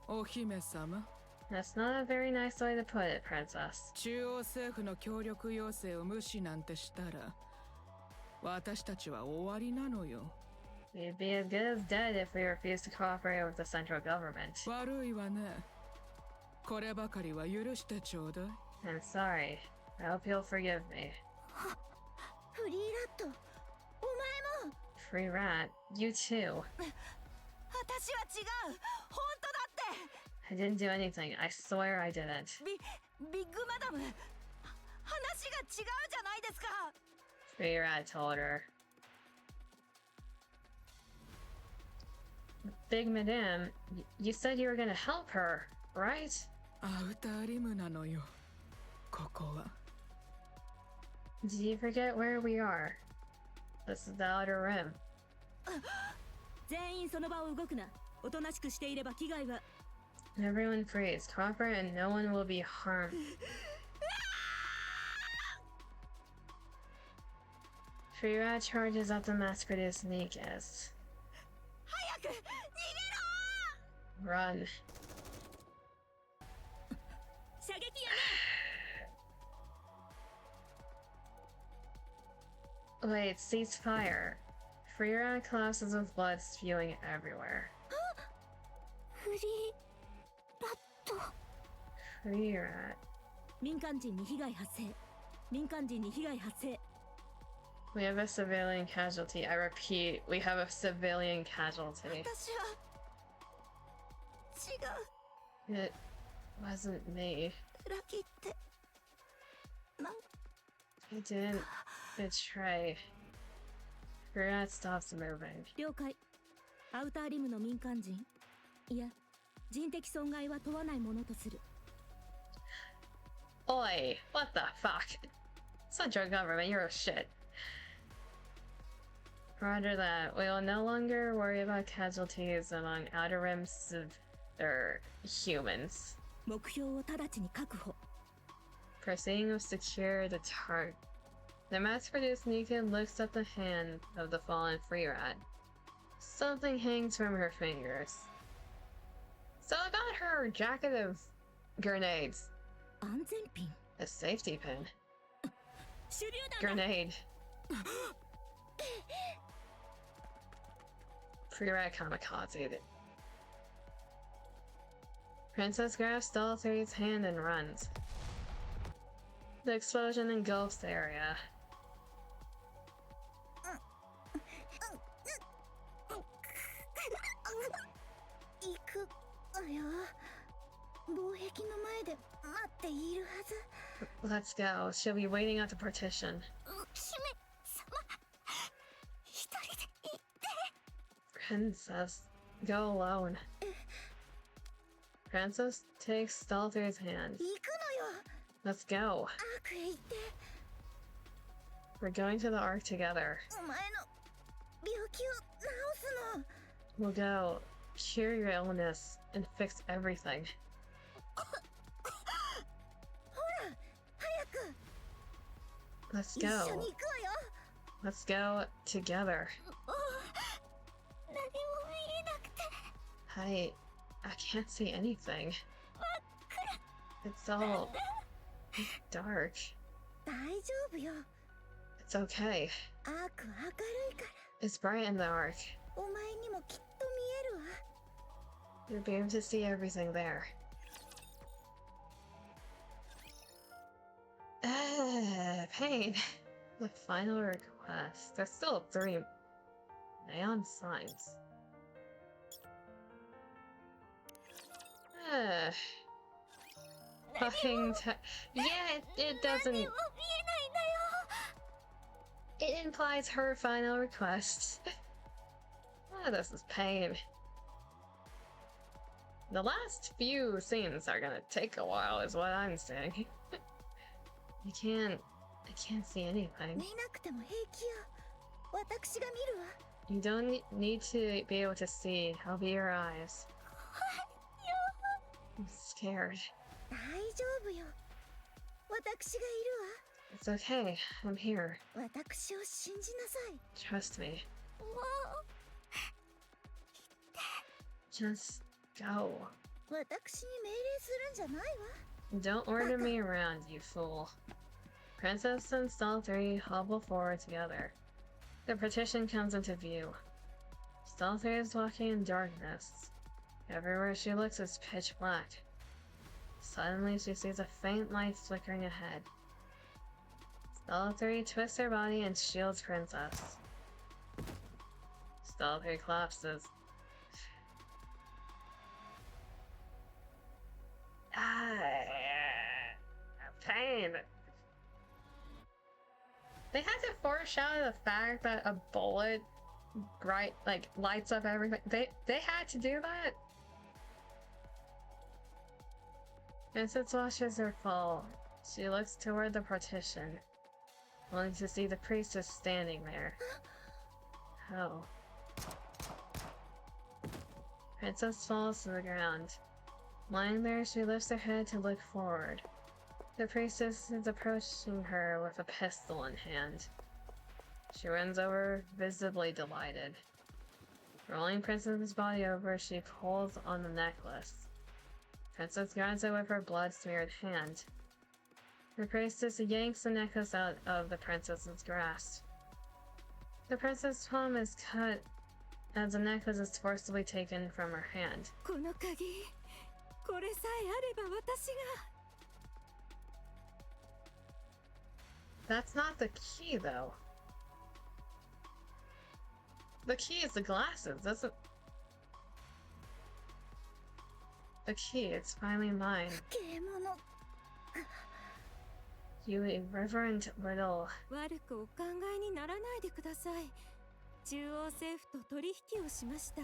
[SPEAKER 4] お姫様。
[SPEAKER 1] That's not a very nice way to put it, Princess.
[SPEAKER 4] 中央政府の協力要請を無視なんてしたら私たちは終わりなのよ。
[SPEAKER 1] We'd be as good as dead if we refused to cooperate with the central government.
[SPEAKER 4] 悪いわね。こればかりは許してちょうだい。
[SPEAKER 1] I'm sorry. I hope you'll forgive me.
[SPEAKER 3] フリーラット、お前も。
[SPEAKER 1] Free rat, you too.
[SPEAKER 6] 私は違う、本当だって。
[SPEAKER 1] I didn't do anything. I swear I didn't.
[SPEAKER 6] ビッグマダム、話が違うじゃないですか。
[SPEAKER 1] Free rat told her. Big Madame, you said you were gonna help her, right?
[SPEAKER 4] アウターリムなのよ、ここは。
[SPEAKER 1] Did you forget where we are? This is the outer rim.
[SPEAKER 6] 全員その場を動くな。おとなしくしていれば危害は。
[SPEAKER 1] Everyone freeze. Cooperate and no one will be harmed. Free rat charges at the mass-produced NIKKEs.
[SPEAKER 6] 早く逃げ
[SPEAKER 1] Run.
[SPEAKER 6] ろ。射撃や
[SPEAKER 1] Wait, cease fire. Free rat collapses with blood spewing everywhere.
[SPEAKER 2] フリーラット。
[SPEAKER 1] Free rat.
[SPEAKER 6] 民間人に被害発生。民間人に被害発生。
[SPEAKER 1] We have a civilian casualty. I repeat, we have a civilian casualty.
[SPEAKER 6] 私は違う。
[SPEAKER 1] It wasn't me.
[SPEAKER 6] ラキってなん
[SPEAKER 1] I didn't betray. Free rat stops moving.
[SPEAKER 6] 了解。アウターリムの民間人、いや人的損害は問わないものとする。
[SPEAKER 1] Oi, what the fuck? Central government, you're a shit. Roger that. We will no longer worry about casualties among Outer Rim humans.
[SPEAKER 6] 目標を直ちに確保。
[SPEAKER 1] Proceeding to secure the target. The mass-produced NIKKE lifts up the hand of the fallen free rat. Something hangs from her fingers. So I got her jacket of grenades.
[SPEAKER 6] 安全ピン。
[SPEAKER 1] A safety pin.
[SPEAKER 6] 手榴弾だ。
[SPEAKER 1] Grenade. Free rat kamikaze. Princess grabs Ch.43's hand and runs. The explosion engulfs the area.
[SPEAKER 3] 行くわよ。防壁の前で待っているはず。
[SPEAKER 1] Let's go. She'll be waiting at the partition.
[SPEAKER 2] 姫様、一人で行って。
[SPEAKER 1] Princess, go alone. Princess takes Ch.43's hand.
[SPEAKER 3] 行くのよ。
[SPEAKER 1] Let's go.
[SPEAKER 3] アークへ行って。
[SPEAKER 1] We're going to the Ark together.
[SPEAKER 3] お前の病気を治すの。
[SPEAKER 1] We'll go cure your illness and fix everything.
[SPEAKER 3] ほら、早く。
[SPEAKER 1] Let's
[SPEAKER 3] 一緒に
[SPEAKER 1] go.
[SPEAKER 3] 行くわよ。
[SPEAKER 1] Let's go together.
[SPEAKER 2] 何も見えなくて。
[SPEAKER 1] I can't see anything. It's all dark.
[SPEAKER 3] 大丈夫よ。
[SPEAKER 1] It's okay.
[SPEAKER 3] アークは明るいから。
[SPEAKER 1] It's bright in the Ark.
[SPEAKER 3] お前にもきっと見えるわ。
[SPEAKER 1] You'll be able to see everything there. Pain. The final request. There's still 3 neon signs. Fucking yeah, it doesn't.
[SPEAKER 2] 何も見えないんだよ。
[SPEAKER 1] It implies her final request. This is pain. The last few scenes are gonna take a while, is what I'm saying. I can't see anything.
[SPEAKER 3] 見なくても平気よ。私が見るわ。
[SPEAKER 1] You don't need to be able to see. I'll be your eyes. I'm scared.
[SPEAKER 3] 大丈夫よ。私がいる
[SPEAKER 1] It's okay. I'm here.
[SPEAKER 3] わ。私を信じなさい。
[SPEAKER 1] Trust me.
[SPEAKER 2] もう
[SPEAKER 1] Just go.
[SPEAKER 3] 私に命令するんじゃないわ。
[SPEAKER 1] Don't order me around, you fool. Princess and Ch.43 hobble forward together. The partition comes into view. Ch.43 is walking in darkness. Everywhere she looks is pitch black. Suddenly she sees a faint light flickering ahead. Ch.43 twists her body and shields Princess. Ch.43 collapses. Pain. They had to foreshadow the fact that a bullet lights up everything. They had to do that. Princess watches her fall. She looks toward the partition, only to see the priestess standing there. Oh. Princess falls to the ground. Lying there, she lifts her head to look forward. The priestess is approaching her with a pistol in hand. She runs over, visibly delighted. Rolling Princess's body over, she pulls on the necklace. Princess grabs it with her blood-smeared hand. The priestess yanks the necklace out of the princess's grasp. The princess's palm is cut as the necklace is forcibly taken from her hand.
[SPEAKER 5] この鍵、これさえあれば私が。
[SPEAKER 1] That's not the key, though. The key is the glasses. That's a... The key, it's finally mine.
[SPEAKER 3] ゲームの
[SPEAKER 1] You irreverent little...
[SPEAKER 5] 悪くお考えにならないでください。中央政府と取引をしました。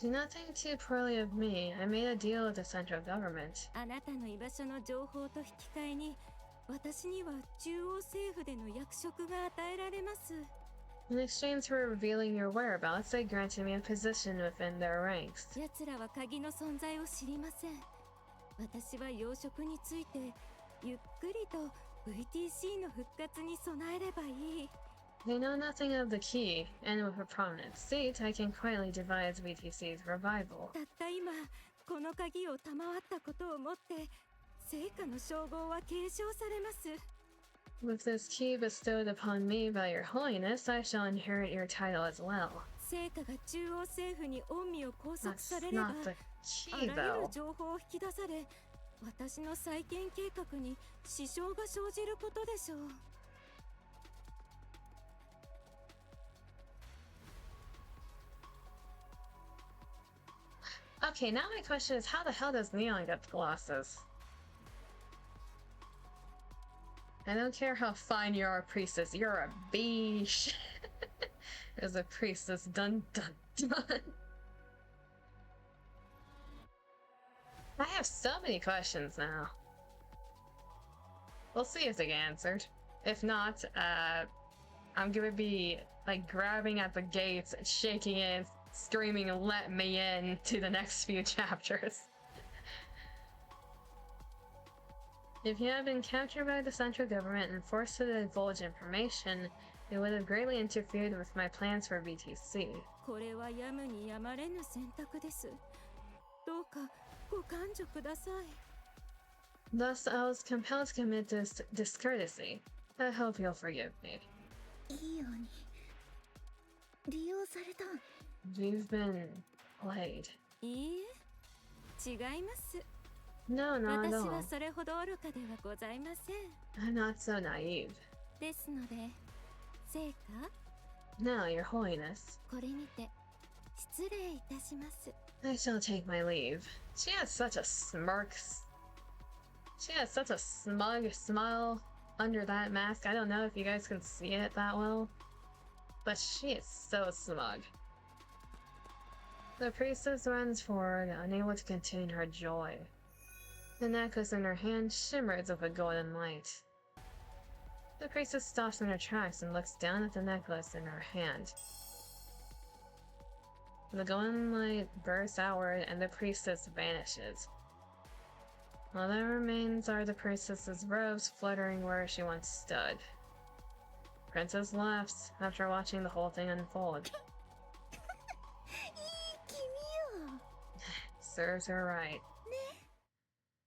[SPEAKER 1] Do not think too poorly of me. I made a deal with the central government.
[SPEAKER 5] あなたの居場所の情報と引き換えに、私には中央政府での役職が与えられます。
[SPEAKER 1] In exchange for revealing your whereabouts, they granted me a position within their ranks.
[SPEAKER 5] 奴らは鍵の存在を知りません。私は養殖についてゆっくりと VTC の復活に備えればいい。
[SPEAKER 1] They know nothing of the key, and with a prominent seat, I can quietly devise VTC's revival.
[SPEAKER 5] たった今、この鍵を賜ったことをもって、成果の称号は継承されます。
[SPEAKER 1] With this key bestowed upon me by your holiness, I shall inherit your title as well.
[SPEAKER 5] 成果が中央政府に恩義を拘束
[SPEAKER 1] That's
[SPEAKER 5] されれば、
[SPEAKER 1] not the
[SPEAKER 5] あ
[SPEAKER 1] key,
[SPEAKER 5] らゆ
[SPEAKER 1] though.
[SPEAKER 5] る情報を引き出され、私の再建計画に支障が生じることでしょう。
[SPEAKER 1] Okay, now my question is, how the hell does Neon get the glasses? I don't care how fine you are, a priestess. You're a beesh. As a priestess, dun dun dun. I have so many questions now. We'll see if they get answered. If not, I'm gonna be like grabbing at the gates, shaking it, screaming, "Let me in!" to the next few chapters. If you had been captured by the central government and forced to divulge information, it would have greatly interfered with my plans for VTC.
[SPEAKER 5] これはやむにやまれぬ選択です。どうかご勘定ください。
[SPEAKER 1] Thus, I was compelled to commit this discourtesy. I hope you'll forgive me.
[SPEAKER 3] いいように利用された。
[SPEAKER 1] You've been played.
[SPEAKER 5] いいえ、違います。
[SPEAKER 1] No, not at
[SPEAKER 5] 私
[SPEAKER 1] all.
[SPEAKER 5] はそれほど愚かではございません。
[SPEAKER 1] I'm not so naive.
[SPEAKER 5] ですので、成果
[SPEAKER 1] No, Your Holiness.
[SPEAKER 5] これにて失礼いたします。
[SPEAKER 1] I shall take my leave. She has such a She has such a smug smile under that mask. I don't know if you guys can see it that well, but she is so smug. The priestess runs forward, unable to contain her joy. The necklace in her hand shimmers with a golden light. The priestess stops in her tracks and looks down at the necklace in her hand. The golden light bursts outward and the priestess vanishes. All that remains are the priestess's robes fluttering where she once stood. Princess laughs after watching the whole thing unfold.
[SPEAKER 3] いい君よ。
[SPEAKER 1] Serves her right,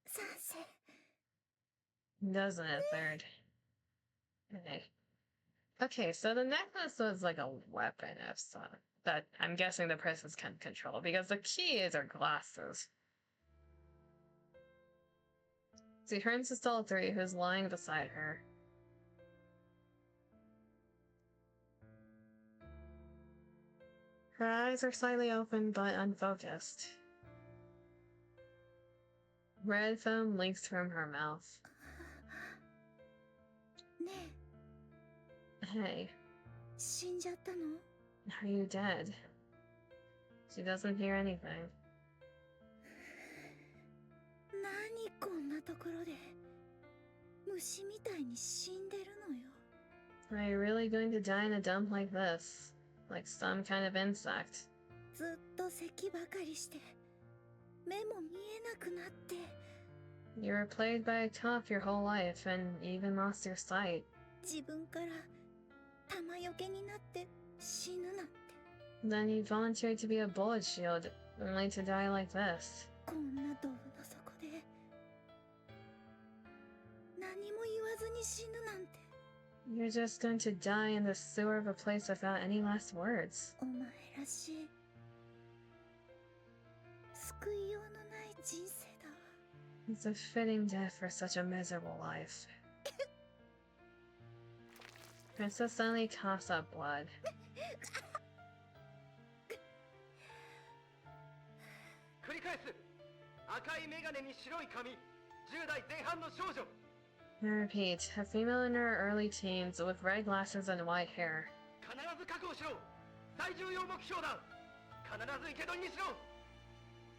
[SPEAKER 3] 賛成。
[SPEAKER 1] doesn't it, third? Okay, so the necklace was like a weapon of some that I'm guessing the princess can control because the key is her glasses. She turns to Ch.43, who's lying beside her. Her eyes are slightly open but unfocused. Red foam leaks from her mouth.
[SPEAKER 3] ね
[SPEAKER 1] Hey,
[SPEAKER 3] え、死んじゃったの？
[SPEAKER 1] are you dead? She doesn't hear anything.
[SPEAKER 3] 何こんなところで虫みたいに死んでるのよ。
[SPEAKER 1] Are you really going to die in a dump like this? Like some kind of insect?
[SPEAKER 3] ずっと咳ばかりして目も見えなくなって。
[SPEAKER 1] You were plagued by a cough your whole life and even lost your sight.
[SPEAKER 3] 自分から玉よけになって死ぬなんて。
[SPEAKER 1] Then you volunteered to be a bullet shield, only to die like this.
[SPEAKER 3] こんなドブの底で何も言わずに死ぬなんて。
[SPEAKER 1] You're just going to die in the sewer of a place without any last words.
[SPEAKER 3] お前らしい救いようのない人生だわ。
[SPEAKER 1] It's a fitting death for such a miserable life. Princess suddenly coughs up blood.
[SPEAKER 7] 繰り返す。赤いメガネに白い髪、10代前半の少女。
[SPEAKER 1] I repeat, a female in her early teens with red glasses and white hair.
[SPEAKER 7] 必ず確保しろ。最重要目標だ。必ず生け捕りにしろ。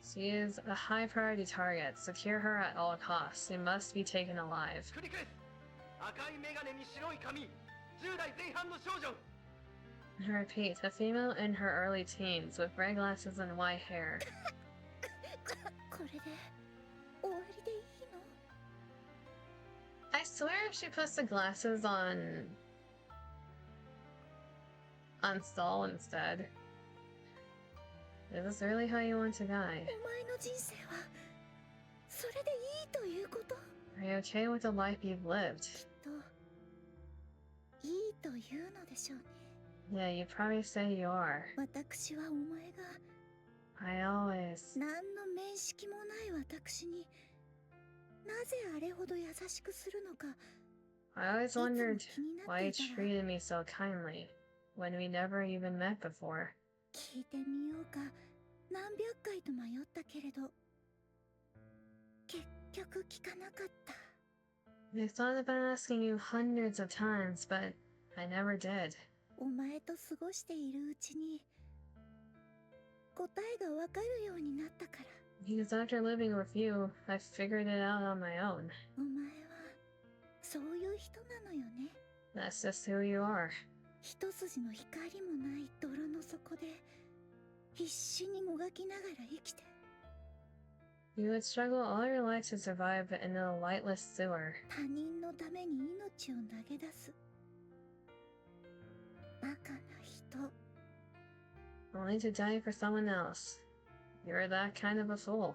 [SPEAKER 1] She is a high priority target. Secure her at all costs. She must be taken alive.
[SPEAKER 7] 繰り返す。赤いメガネに白い髪、10代前半の少女。
[SPEAKER 1] I repeat, a female in her early teens with red glasses and white hair.
[SPEAKER 3] これで終わりでいいの？
[SPEAKER 1] I swear if she puts the glasses on Stall instead. Is this really how you want to die?
[SPEAKER 3] お前の人生はそれでいいということ？
[SPEAKER 1] Are you okay with the life you've lived?
[SPEAKER 3] きっといいというのでしょうね。
[SPEAKER 1] Yeah, you probably say you are.
[SPEAKER 3] 私はお前が
[SPEAKER 1] I always...
[SPEAKER 3] 何の面識もない私になぜあれほど優しくするのか
[SPEAKER 1] I always wondered
[SPEAKER 3] いつも気にな
[SPEAKER 1] why
[SPEAKER 3] っ
[SPEAKER 1] you
[SPEAKER 3] ていたわ。
[SPEAKER 1] treated me so kindly when we never even met before.
[SPEAKER 3] 聞いてみようか何百回と迷ったけれど結局聞かなかった。
[SPEAKER 1] I thought about asking you hundreds of times, but I never did.
[SPEAKER 3] お前と過ごしているうちに答えがわかるようになったから。
[SPEAKER 1] Because after living with you, I figured it out on my own.
[SPEAKER 3] お前はそういう人なのよね。
[SPEAKER 1] That's just who you are.
[SPEAKER 3] 一筋の光もない泥の底で必死にもがきながら生きて
[SPEAKER 1] You would struggle all your life to survive in a lightless sewer.
[SPEAKER 3] 他人のために命を投げ出すバカな人。
[SPEAKER 1] Only to die for someone else. You're that kind of a fool.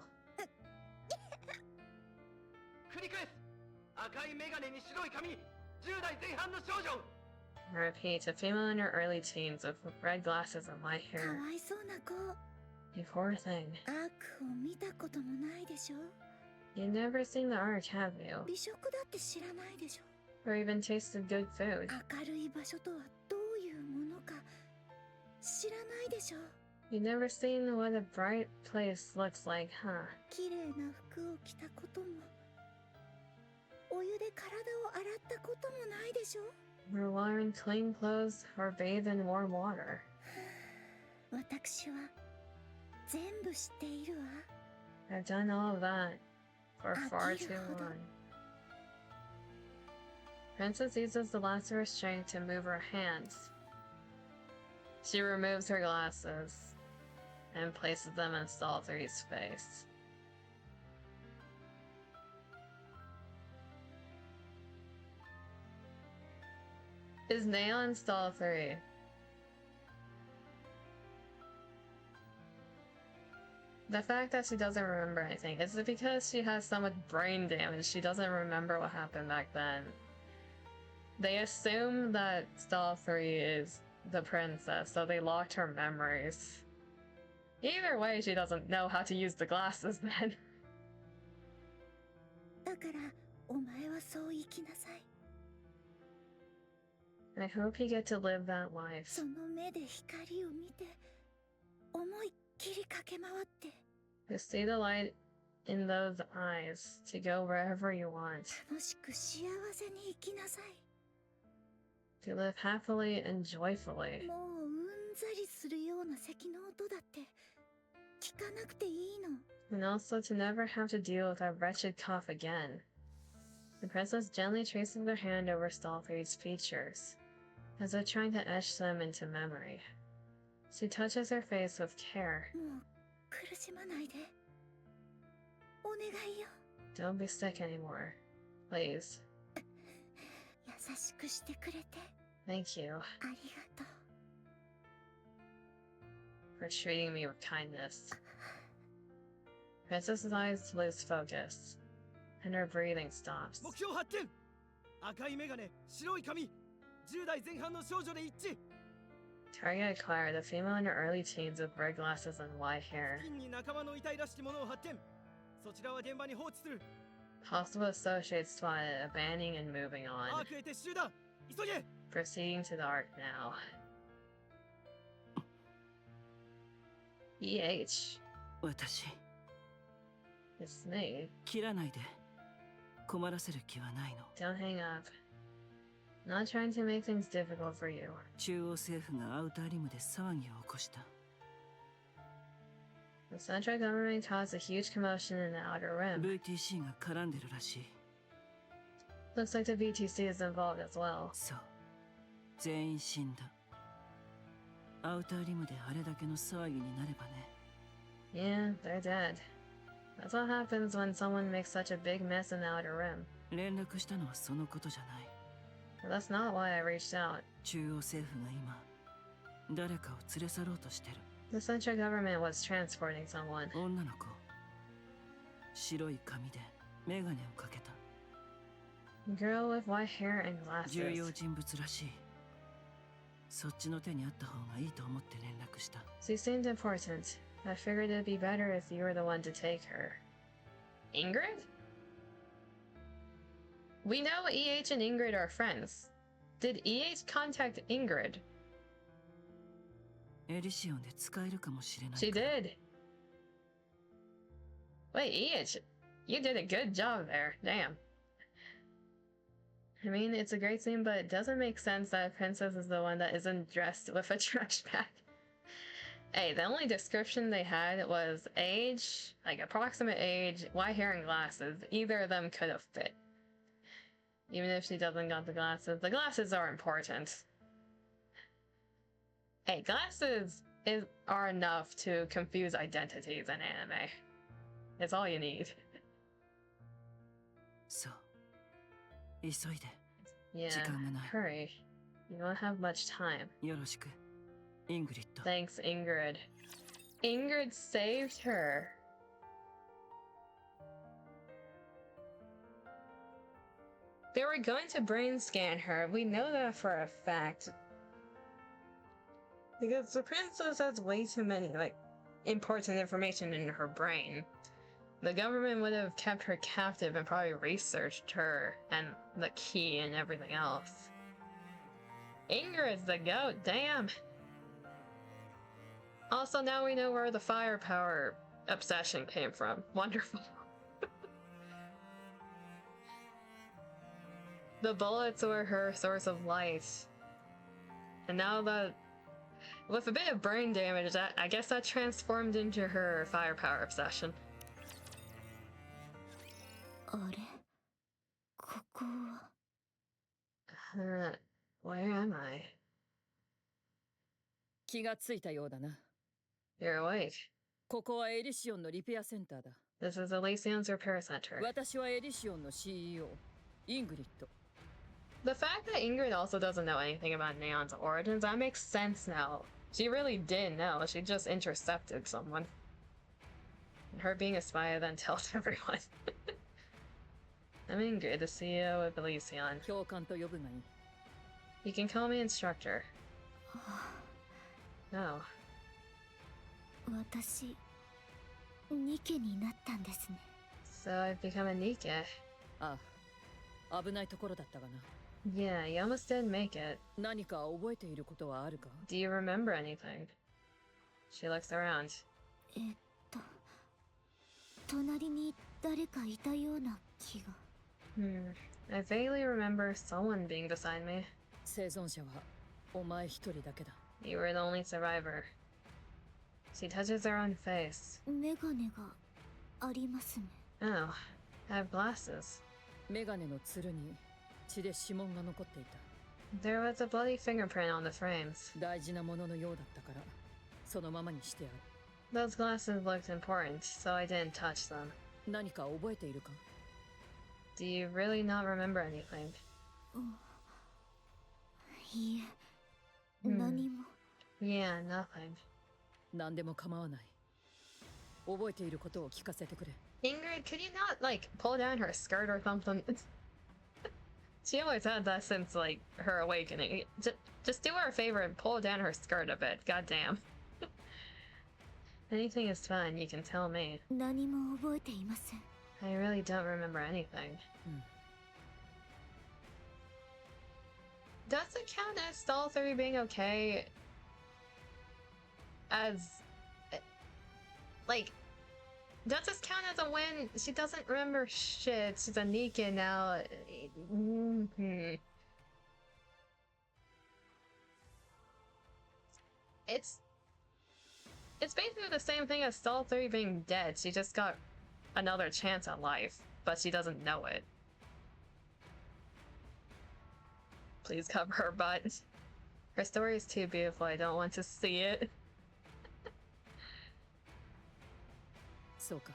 [SPEAKER 7] 繰り返す。赤いメガネに白い髪、10代前半の少女。
[SPEAKER 1] I repeat, a female in her early teens with red glasses and white
[SPEAKER 3] か
[SPEAKER 1] hair.
[SPEAKER 3] わいそうな子。
[SPEAKER 1] You poor thing.
[SPEAKER 3] 悪を見たこともないでしょ。
[SPEAKER 1] You've never seen the ark, have you?
[SPEAKER 3] 美食だって知らないでしょ。
[SPEAKER 1] Or even tasted good food?
[SPEAKER 3] 明るい場所とはどういうものか知らないでしょ。
[SPEAKER 1] You've never seen what a bright place looks like, huh?
[SPEAKER 3] 綺麗な服を着たこともお湯で体を洗ったこともないでしょ。
[SPEAKER 1] Or wearing clean clothes or bathe in warm water.
[SPEAKER 3] 私は全部知っているわ。
[SPEAKER 1] I've done all of that for far too
[SPEAKER 3] Akira.
[SPEAKER 1] long. Princess uses the last of her strength to move her hands. She removes her glasses and places them in Stall3's face. Is Nail in Stall3? The fact that she doesn't remember anything, is it because she has so much brain damage she doesn't remember what happened back then? They assume that Stall3 is the princess, so they locked her memories. Either way, she doesn't know how to use the glasses then.
[SPEAKER 3] だからお前はそう生きなさい。
[SPEAKER 1] I hope you get to live that life.
[SPEAKER 3] その目で光を見て思いっきり駆け回って
[SPEAKER 1] To see the light in those eyes, to go wherever you want.
[SPEAKER 3] 楽しく幸せに生きなさい。
[SPEAKER 1] To live happily and joyfully.
[SPEAKER 3] もううんざりするような咳の音だって聞かなくていいの。
[SPEAKER 1] And also to never have to deal with that wretched cough again. The princess gently traces her hand over Stall3's features, as if trying to etch them into memory. She touches her face with care.
[SPEAKER 3] もう苦しまないで。お願いよ。
[SPEAKER 1] Don't be sick anymore. Please.
[SPEAKER 3] 優しくしてくれて
[SPEAKER 1] Thank you
[SPEAKER 3] ありがとう。
[SPEAKER 1] for treating me with kindness. Princess's eyes lose focus, and her breathing stops.
[SPEAKER 7] 目標発見。赤いメガネ、白い髪、10代前半の少女で一致。
[SPEAKER 1] Target acquired, a female in her early teens with red glasses and white hair.
[SPEAKER 7] 付近に仲間の遺体らしきものを発見。そちらは現場に放置する。
[SPEAKER 1] Possible associates spotted, abandoning and moving
[SPEAKER 7] ア
[SPEAKER 1] on.
[SPEAKER 7] ークへ撤収だ。急げ。
[SPEAKER 1] Proceeding to the arc now. EH.
[SPEAKER 8] 私
[SPEAKER 1] It's me.
[SPEAKER 8] 切らないで困らせる気はないの。
[SPEAKER 1] Don't hang up. Not trying to make things difficult for you.
[SPEAKER 8] 中央政府がアウターリムで騒ぎを起こした。
[SPEAKER 1] The central government caused a huge commotion in the Outer Rim.
[SPEAKER 8] VTC が絡んでるらしい。
[SPEAKER 1] Looks like the VTC is involved as well.
[SPEAKER 8] そう。全員死んだ。アウターリムであれだけの騒ぎになればね。
[SPEAKER 1] Yeah, they're dead. That's what happens when someone makes such a big mess in the Outer Rim.
[SPEAKER 8] 連絡したのはそのことじゃない。
[SPEAKER 1] But that's not why I reached out.
[SPEAKER 8] 中央政府が今、誰かを連れ去ろうとしてる。
[SPEAKER 1] The central government was transporting someone.
[SPEAKER 8] 女の子。白い髪でメガネをかけた。
[SPEAKER 1] Girl with white hair and
[SPEAKER 8] 重要
[SPEAKER 1] glasses.
[SPEAKER 8] 人物らしい。そっちの手にあった方がいいと思って連絡した。
[SPEAKER 1] She seemed important. I figured it'd be better if you were the one to take her. Ingrid? We know EH and Ingrid are friends. Did EH contact Ingrid?
[SPEAKER 8] エリシオンで使えるかもしれない。
[SPEAKER 1] She did. Wait, EH, you did a good job there. Damn. I mean, it's a great scene, but it doesn't make sense that Princess is the one that isn't dressed with a trash bag. Hey, the only description they had was age, like approximate age, white hair and glasses. Either of them could have fit. Even if she doesn't got the glasses are important. Hey, glasses are enough to confuse identities in anime. It's all you need.
[SPEAKER 8] そう。急いで。
[SPEAKER 1] Yeah,
[SPEAKER 8] 時間がない。
[SPEAKER 1] hurry. You don't have much time.
[SPEAKER 8] よろしく。イングリッド。
[SPEAKER 1] Thanks, Ingrid. Ingrid saved her. They were going to brain scan her. We know that for a fact. Because the princess has way too many, like, important information in her brain. The government would have kept her captive and probably researched her and the key and everything else. Ingrid's the goat, damn! Also, now we know where the firepower obsession came from. Wonderful. The bullets were her source of light. And now that... with a bit of brain damage, I guess that transformed into her firepower obsession.
[SPEAKER 2] あれここは
[SPEAKER 1] Where am I?
[SPEAKER 9] 気がついたようだな。
[SPEAKER 1] You're awake.
[SPEAKER 9] ここはエリシオンのリペアセンターだ。
[SPEAKER 1] This is Elysion's repair center.
[SPEAKER 9] 私はエリシオンの CEO、イングリッド。
[SPEAKER 1] The fact that Ingrid also doesn't know anything about Neon's origins, that makes sense now. She really didn't know, she just intercepted someone. And her being a spy then tells everyone. I'm Ingrid, the CEO of Elysion.
[SPEAKER 9] 教官と呼ぶがいい。
[SPEAKER 1] You can call me instructor. No.
[SPEAKER 2] 私ニケになったんですね。
[SPEAKER 1] So I've become a NIKKE.
[SPEAKER 9] ああ、危ないところだったがな。
[SPEAKER 1] Yeah, you almost didn't make it.
[SPEAKER 9] 何か覚えていることはあるか？
[SPEAKER 1] Do you remember anything? She looks around.
[SPEAKER 2] 隣に誰かいたような気が。
[SPEAKER 1] I vaguely remember someone being beside me.
[SPEAKER 9] 生存者はお前一人だけだ。
[SPEAKER 1] You were the only survivor. She touches her own face.
[SPEAKER 2] メガネがありますね。
[SPEAKER 1] Oh, I have glasses.
[SPEAKER 9] メガネのつるに血で指紋が残っていた。
[SPEAKER 1] There was a bloody fingerprint on the frames.
[SPEAKER 9] 大事なもののようだったから、そのままにしてある。
[SPEAKER 1] Those glasses looked important, so I didn't touch them.
[SPEAKER 9] 何か覚えているか？
[SPEAKER 1] Do you really not remember anything?
[SPEAKER 2] いいえ、何も。
[SPEAKER 1] Yeah, nothing.
[SPEAKER 9] 何でも構わない。覚えていることを聞かせてくれ。
[SPEAKER 1] Ingrid, could you not, like, pull down her skirt or something? She always had that since, like, her awakening. Just do her a favor and pull down her skirt a bit. Goddamn. Anything is fine, you can tell me.
[SPEAKER 2] 何も覚えていません。
[SPEAKER 1] I really don't remember anything. Does it count as Stall 3 being okay? As... like... does this count as a win? She doesn't remember shit. She's a NIKKE now. It's basically the same thing as Ch.43 being dead. She just got another chance at life, but she doesn't know it. Please cover her butt. Her story is too beautiful, I don't want to see it.
[SPEAKER 9] そうか。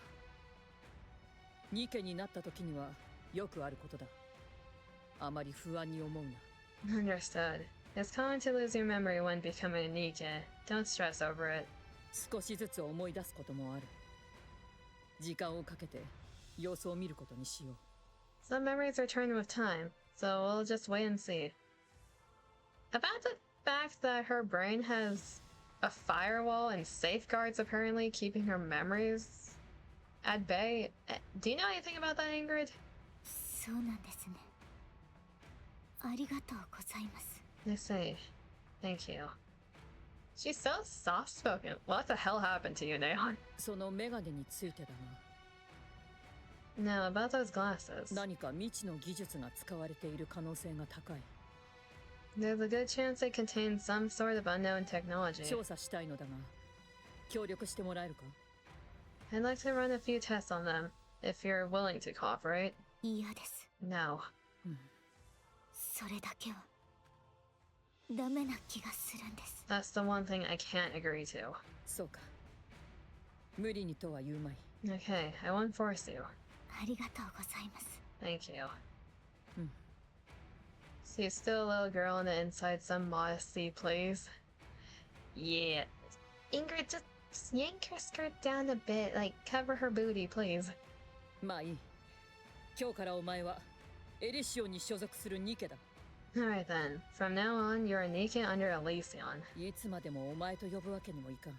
[SPEAKER 9] ニケになった時にはよくあることだ。あまり不安に思うな。
[SPEAKER 1] Understood. It's common to lose your memory when becoming a NIKKE. Don't stress over it.
[SPEAKER 9] 少しずつ思い出すこともある。時間をかけて様子を見ることにしよう。
[SPEAKER 1] Some memories return with time, so we'll just wait and see. About the fact that her brain has a firewall and safeguards apparently keeping her memories at bay. Do you know anything about that, Ingrid?
[SPEAKER 2] そうなんですね。ありがとうございます。
[SPEAKER 1] I see. Thank you. She's so soft-spoken. What the hell happened to you, Neon?
[SPEAKER 9] そのメガネについてだ
[SPEAKER 1] No, about those glasses.
[SPEAKER 9] な。何か未知の技術が使われている可能性が高い。
[SPEAKER 1] There's a good chance it contains some sort of unknown technology.
[SPEAKER 9] 調査したいのだが、協力してもらえるか？
[SPEAKER 1] I'd like to run a few tests on them, if you're willing to cooperate.
[SPEAKER 2] 嫌です。
[SPEAKER 1] No.
[SPEAKER 2] それだけはダメな気がするんです。
[SPEAKER 1] That's the one thing I can't agree to.
[SPEAKER 9] そうか。無理にとは言うまい。
[SPEAKER 1] Okay, I won't force you.
[SPEAKER 2] ありがとうございます。
[SPEAKER 1] Thank you. She's still a little girl on the inside, some modesty, please. Yeah. Ingrid, just yank her skirt down a bit, like, cover her booty, please.
[SPEAKER 9] まあいい。今日からお前はエリシオンに所属するニケだ。
[SPEAKER 1] Alright then. From now on, you're a NIKKE under Elysion.
[SPEAKER 9] いつまでもお前と呼ぶわけにもいかん。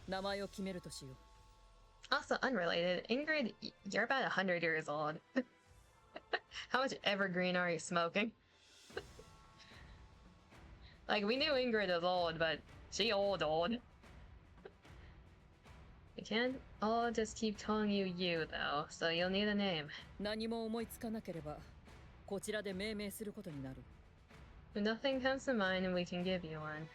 [SPEAKER 9] 名前を決めるとしよう。
[SPEAKER 1] Also unrelated, Ingrid, you're about 100 years old. How much evergreen are you smoking? Like, we knew Ingrid was old, but she old. We can't all just keep calling you you, though, so you'll need a name.
[SPEAKER 9] 何も思いつかなければ、こちらで命名することになる。
[SPEAKER 1] If nothing comes to mind, we can give you one.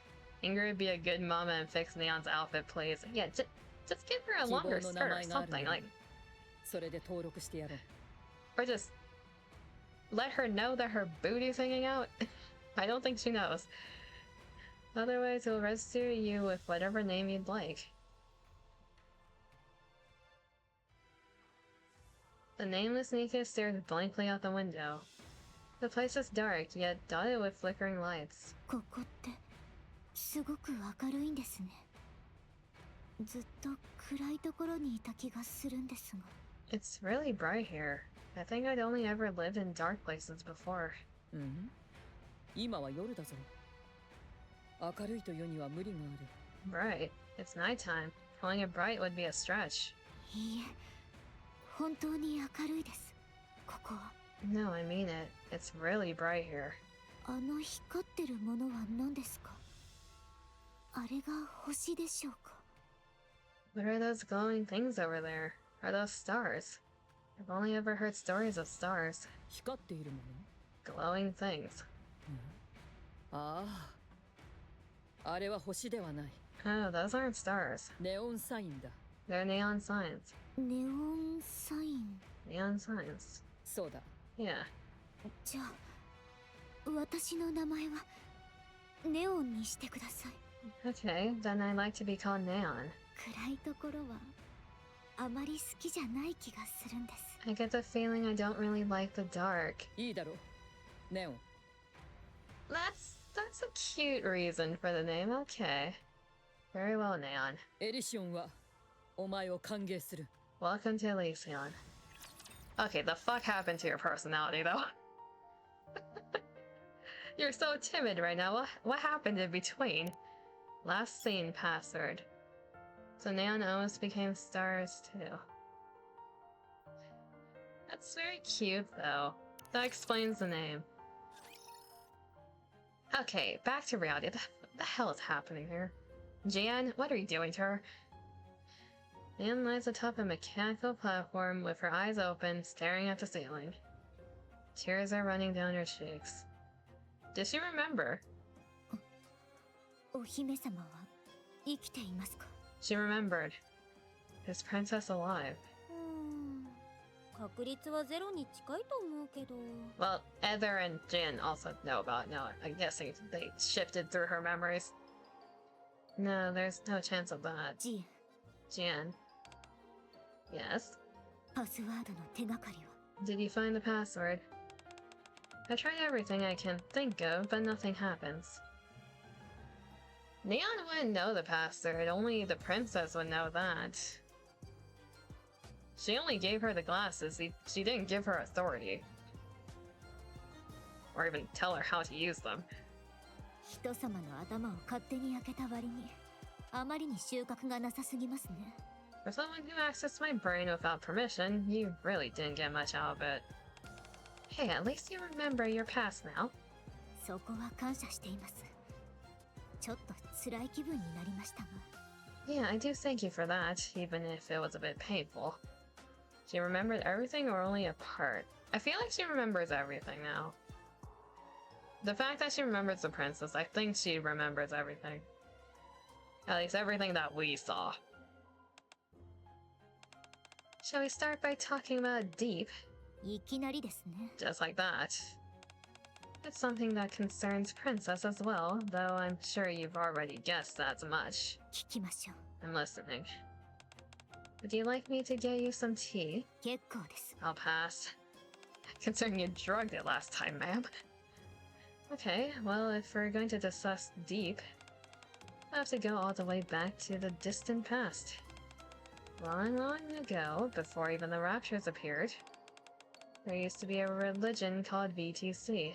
[SPEAKER 1] Ingrid, be a good mama and fix Neon's outfit, please. Yeah, just give her a longer skirt or something, like...
[SPEAKER 9] それで登録してやろう。
[SPEAKER 1] Or just... let her know that her booty's hanging out? I don't think she knows. Otherwise, we'll register you with whatever name you'd like. The nameless NIKKE stares blankly out the window. The place is dark, yet dotted with flickering lights.
[SPEAKER 2] ここってすごく明るいんですね。ずっと暗いところにいた気がするんですが。
[SPEAKER 1] It's really bright here. I think I'd only ever lived in dark places before.
[SPEAKER 9] 今は夜だぞ。明るいというには無理がある。
[SPEAKER 1] Bright. It's nighttime. Calling it bright would be a stretch.
[SPEAKER 2] いいえ、本当に明るいです。ここは。
[SPEAKER 1] No, I mean it. It's really bright here.
[SPEAKER 2] あの光ってるものは何ですか？あれが星でしょうか？
[SPEAKER 1] What are those glowing things over there? Are those stars? I've only ever heard stories of stars.
[SPEAKER 9] 光っているも
[SPEAKER 1] Glowing things.
[SPEAKER 9] の？ああ。あれは星ではない。
[SPEAKER 1] Oh, those aren't stars.
[SPEAKER 9] ネオンサインだ。
[SPEAKER 1] They're neon signs.
[SPEAKER 2] ネオンサイン。
[SPEAKER 1] Neon signs.
[SPEAKER 9] そうだ。
[SPEAKER 1] Yeah.
[SPEAKER 2] じゃあ私の名前はネオンにしてください。
[SPEAKER 1] Okay, then I'd like to be called Neon.
[SPEAKER 2] 暗いところはあまり好きじゃない気がするんです。
[SPEAKER 1] I get the feeling I don't really like the dark.
[SPEAKER 9] いいだろう。ネオン。
[SPEAKER 1] That's a cute reason for the name. Okay. Very well, Neon.
[SPEAKER 9] エリシオンはお前を歓迎する。
[SPEAKER 1] Welcome to Elysion. Okay, the fuck happened to your personality, though? You're so timid right now. What happened in between? Last seen password. So Neon almost became stars, too. That's very cute, though. That explains the name. Okay, back to reality. What the hell is happening here? Jan, what are you doing to her? Nan lies atop a mechanical platform with her eyes open, staring at the ceiling. Tears are running down her cheeks. Does she remember?
[SPEAKER 2] お姫様は生きていますか?
[SPEAKER 1] She remembered. Is Princess alive?
[SPEAKER 2] 確率はゼロに近いと思うけど。
[SPEAKER 1] Well, Ether and Jin also know about it now. I'm guessing they shifted through her memories. No, there's no chance of that. Jin. Yes?
[SPEAKER 2] パスワードの手がかりは?
[SPEAKER 1] Did you find the password? I tried everything I can think of, but nothing happens. Neon wouldn't know the password, only the princess would know that. She only gave her the glasses, she didn't give her authority. Or even tell her how to use them.
[SPEAKER 2] 人様の頭を勝手に開けた割に、あまりに収穫がなさすぎますね。
[SPEAKER 1] For someone who accessed my brain without permission, you really didn't get much out of it. Hey, at least you remember your past now.
[SPEAKER 2] そこは感謝しています。ちょっと辛い気分になりましたが。
[SPEAKER 1] Yeah, I do thank you for that, even if it was a bit painful. She remembered everything or only a part? I feel like she remembers everything now. The fact that she remembers the princess, I think she remembers everything. At least everything that we saw. Shall we start by talking about deep?
[SPEAKER 2] いきなりですね。
[SPEAKER 1] Just like that. It's something that concerns Princess as well, though I'm sure you've already guessed as much.
[SPEAKER 2] 聞きましょう。
[SPEAKER 1] I'm listening. Would you like me to get you some tea?
[SPEAKER 2] 結構です。
[SPEAKER 1] I'll pass. Considering you drugged it last time, ma'am. Okay, well, if we're going to discuss deep, I have to go all the way back to the distant past. Long, long ago, before even the Raptures appeared, there used to be a religion called VTC.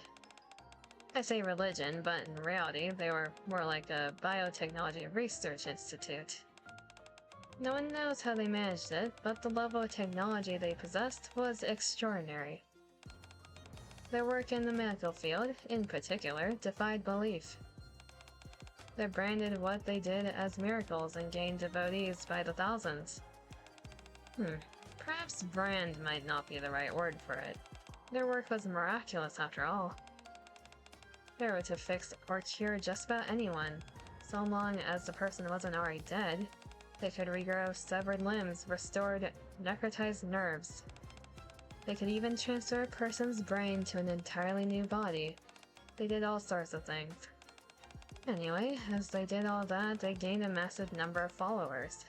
[SPEAKER 1] I say religion, but in reality, they were more like a biotechnology research institute. No one knows how they managed it, but the level of technology they possessed was extraordinary. Their work in the medical field, in particular, defied belief. They branded what they did as miracles and gained devotees by the thousands. Perhaps brand might not be the right word for it. Their work was miraculous after all. They were to fix or cure just about anyone, so long as the person wasn't already dead. They could regrow severed limbs, restored necrotized nerves. They could even transfer a person's brain to an entirely new body. They did all sorts of things. Anyway, as they did all that, they gained a massive number of followers.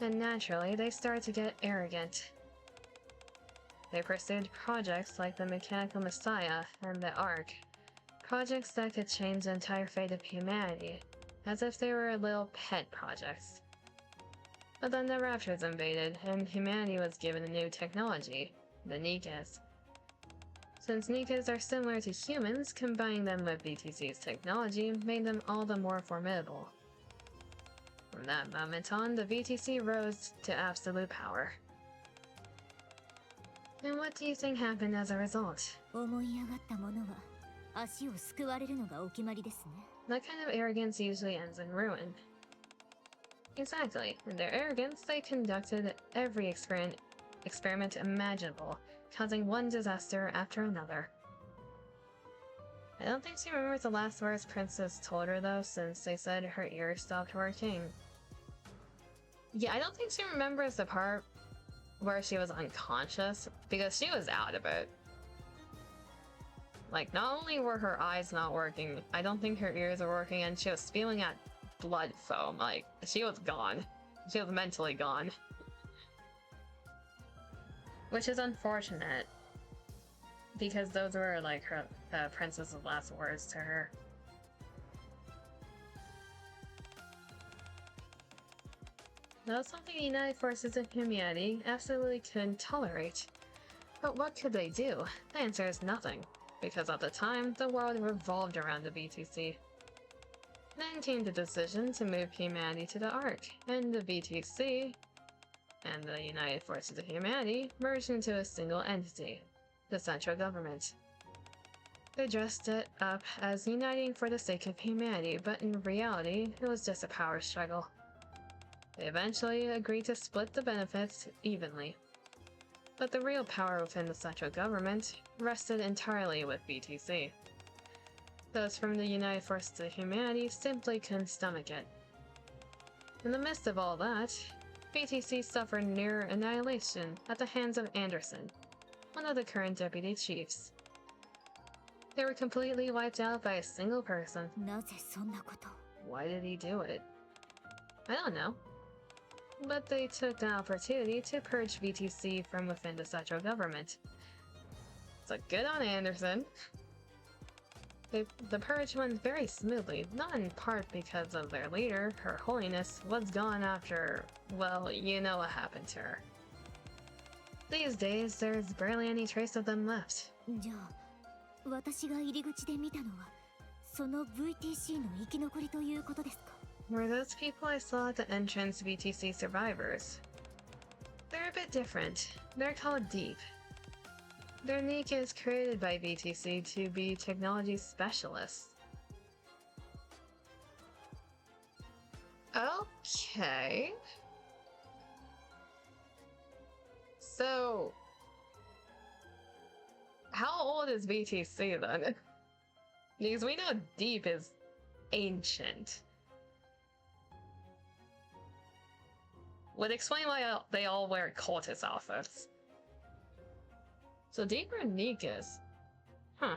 [SPEAKER 1] And naturally, they started to get arrogant. They pursued projects like the Mechanical Messiah and the Ark. Projects that could change the entire fate of humanity, as if they were little pet projects. But then the Raptures invaded, and humanity was given a new technology, the NIKKEs. Since NIKKEs are similar to humans, combining them with VTC's technology made them all the more formidable. From that moment on, the VTC rose to absolute power. And what do you think happened as a result?
[SPEAKER 2] 思い上がった者は足をすくわれるのがお決まりですね。
[SPEAKER 1] That kind of arrogance usually ends in ruin. Exactly. In their arrogance, they conducted every experiment imaginable, causing one disaster after another. I don't think she remembers the last words Princess told her though, since they said her ears stopped working. Yeah, I don't think she remembers the part where she was unconscious, because she was out of it. Like, not only were her eyes not working, I don't think her ears were working, and she was spewing out blood foam. Like, she was gone. She was mentally gone. Which is unfortunate, because those were, like, her princess's last words to her. That was something the United Forces of Humanity absolutely couldn't tolerate. But what could they do? The answer is nothing, because at the time, the world revolved around the BTC. Then came the decision to move humanity to the Ark, and the BTC and the United Forces of Humanity merged into a single entity, the central government. They dressed it up as uniting for the sake of humanity, but in reality, it was just a power struggle. They eventually agreed to split the benefits evenly. But the real power within the central government rested entirely with BTC. Those from the United Forces of Humanity simply couldn't stomach it. In the midst of all that, BTC suffered near annihilation at the hands of Anderson, one of the current deputy chiefs. They were completely wiped out by a single person.
[SPEAKER 2] なぜそんなこと？
[SPEAKER 1] Why did he do it? I don't know. But they took the opportunity to purge BTC from within the central government. So good on Anderson. The purge went very smoothly, not in part because of their leader, Her Holiness, was gone after, well, you know what happened to her. These days, there's barely any trace of them left.
[SPEAKER 2] じゃあ、私が入り口で見たのは、その VTC の生き残りということですか？
[SPEAKER 1] Were those people I saw at the entrance BTC survivors? They're a bit different. They're called Deep. Their NIKKE is created by BTC to be technology specialists. Okay. So, how old is BTC then? Because we know Deep is ancient. Would explain why they all wear cultist outfits. So Deep or NIKKEs? Huh.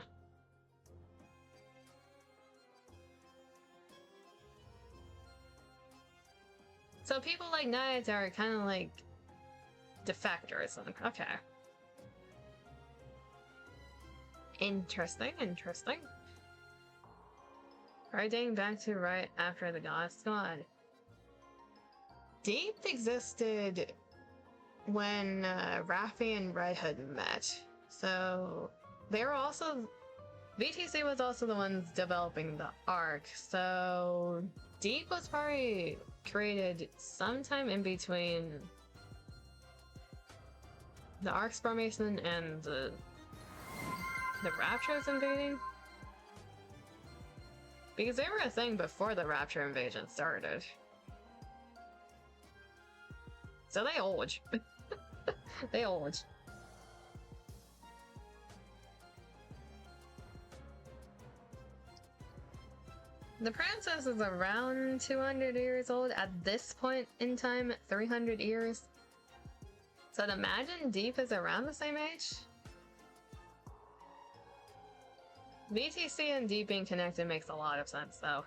[SPEAKER 1] So people like Knights are kind of like defectors. Okay. Interesting, interesting. Right, dating back to right after the God Squad. Deep existed when Raffi and Red Hood met. So they were also... BTC was also the ones developing the Arc, so Deep was probably created sometime in between the Arc's formation and the Rapture's invading. Because they were a thing before the Rapture invasion started. So they old. They old. The princess is around 200 years old at this point in time, 300 years. So I'd imagine Deep is around the same age? BTC and Deep being connected makes a lot of sense though.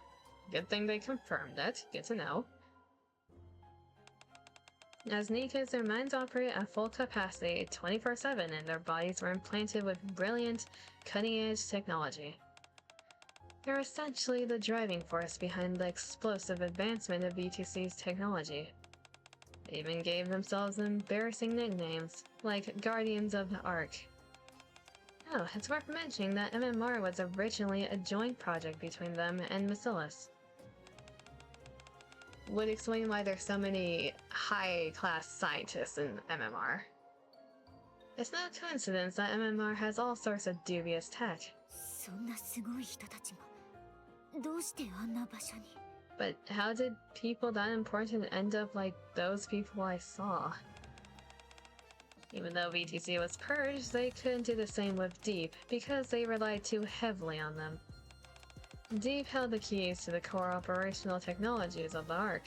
[SPEAKER 1] Good thing they confirmed it, good to know. As NIKKEs, their minds operate at full capacity 24/7 and their bodies were implanted with brilliant, cutting-edge technology. They're essentially the driving force behind the explosive advancement of BTC's technology. They even gave themselves embarrassing nicknames, like Guardians of the Ark. Oh, it's worth mentioning that MMR was originally a joint project between them and Bacillus. Would explain why there's so many high-class scientists in MMR. It's no coincidence that MMR has all sorts of dubious tech.
[SPEAKER 2] そんなすごい人たちがどうしてあんな場所に
[SPEAKER 1] But how did people that important end up like those people I saw? Even though VTC was purged, they couldn't do the same with Deep because they relied too heavily on them. Deep held the keys to the core operational technologies of the Ark.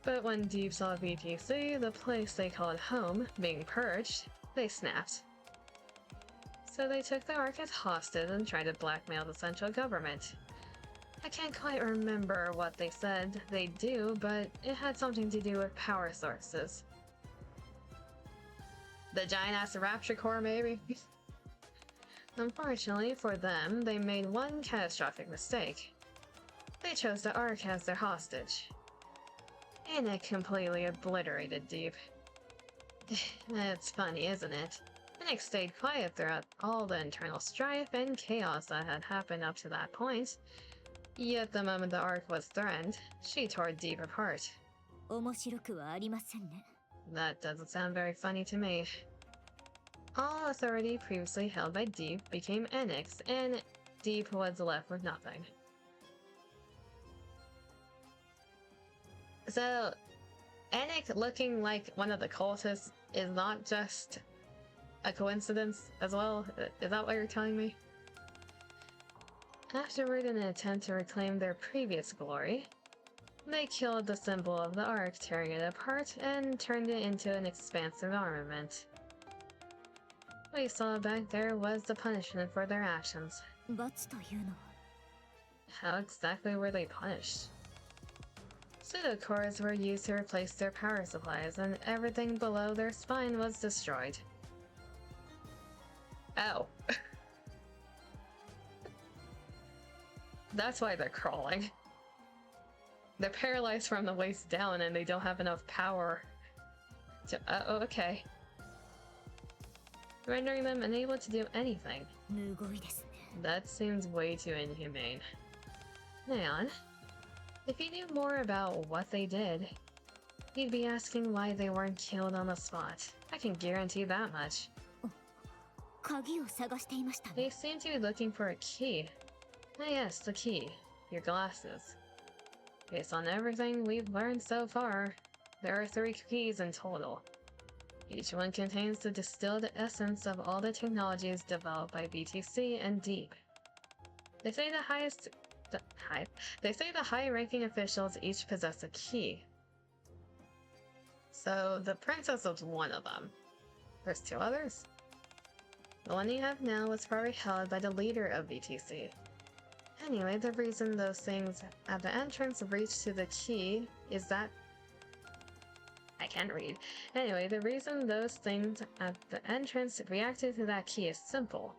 [SPEAKER 1] But when Deep saw VTC, the place they called home, being purged, they snapped. So they took the Ark as hostage and tried to blackmail the central government. I can't quite remember what they said they'd do, but it had something to do with power sources. The giant-ass Rapture Core, maybe? Unfortunately for them, they made one catastrophic mistake. They chose the Ark as their hostage. And it completely obliterated Deep. It's funny, isn't it? NIKKE stayed quiet throughout all the internal strife and chaos that had happened up to that point. Yet the moment the Ark was threatened, she tore Deep apart.
[SPEAKER 2] 面白くはありませんね
[SPEAKER 1] That doesn't sound very funny to me. All authority previously held by Deep became NIKKE's, and Deep was left with nothing. So, NIKKE looking like one of the cultists is not just a coincidence as well? Is that what you're telling me? Afterward, in an attempt to reclaim their previous glory, They killed the symbol of the Ark, tearing it apart, and turned it into an expansive armament. What you saw back there was the punishment for their actions.
[SPEAKER 2] 罰というのは
[SPEAKER 1] How exactly were they punished? Pseudocores were used to replace their power supplies, and everything below their spine was destroyed. Ow. That's why they're crawling. They're paralyzed from the waist down and they don't have enough power to— oh, okay. Rendering them unable to do anything.
[SPEAKER 2] むごいですね
[SPEAKER 1] That seems way too inhumane. Neon, if you knew more about what they did, you'd be asking why they weren't killed on the spot. I can guarantee that much.
[SPEAKER 2] 鍵を探していましたね
[SPEAKER 1] They seem to be looking for a key. Ah yes, the key. Your glasses. Based on everything we've learned so far, there are 3 keys in total. Each one contains the distilled essence of all the technologies developed by BTC and Deep. They say the high-ranking officials each possess a key. So the princess was one of them. There's 2 others. The one you have now was probably held by the leader of BTC. Anyway, the reason those things at the entrance reach to the key is that— I can't read. Anyway, the reason those things at the entrance reacted to that key is simple.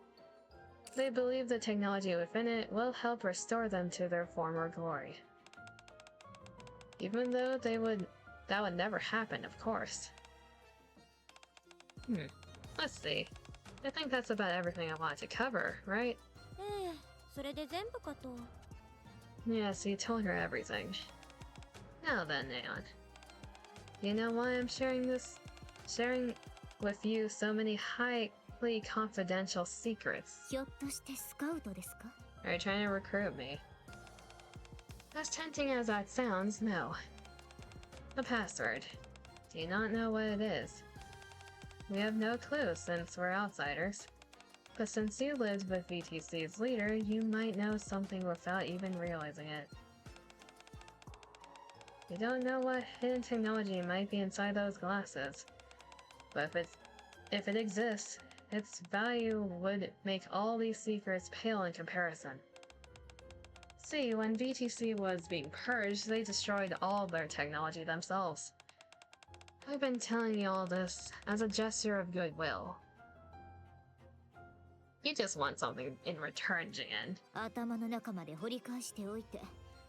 [SPEAKER 1] They believe the technology within it will help restore them to their former glory. Even though that would never happen, of course. Let's see. I think that's about everything I wanted to cover, right?
[SPEAKER 2] ええそれで全部かと
[SPEAKER 1] Yes, you told her everything. Now then, Neon. You know why I'm sharing with you so many highly confidential secrets?
[SPEAKER 2] ひょっとしてスカウトですか
[SPEAKER 1] Are you trying to recruit me? As tempting as that sounds, no. The password. Do you not know what it is? We have no clue since we're outsiders. But since you lived with VTC's leader, you might know something without even realizing it. You don't know what hidden technology might be inside those glasses. But if it exists, its value would make all these secrets pale in comparison. See, when VTC was being purged, they destroyed all their technology themselves. I've been telling you all this as a gesture of goodwill. You just want something in return, Jian.
[SPEAKER 2] 頭の中まで掘り返しておいて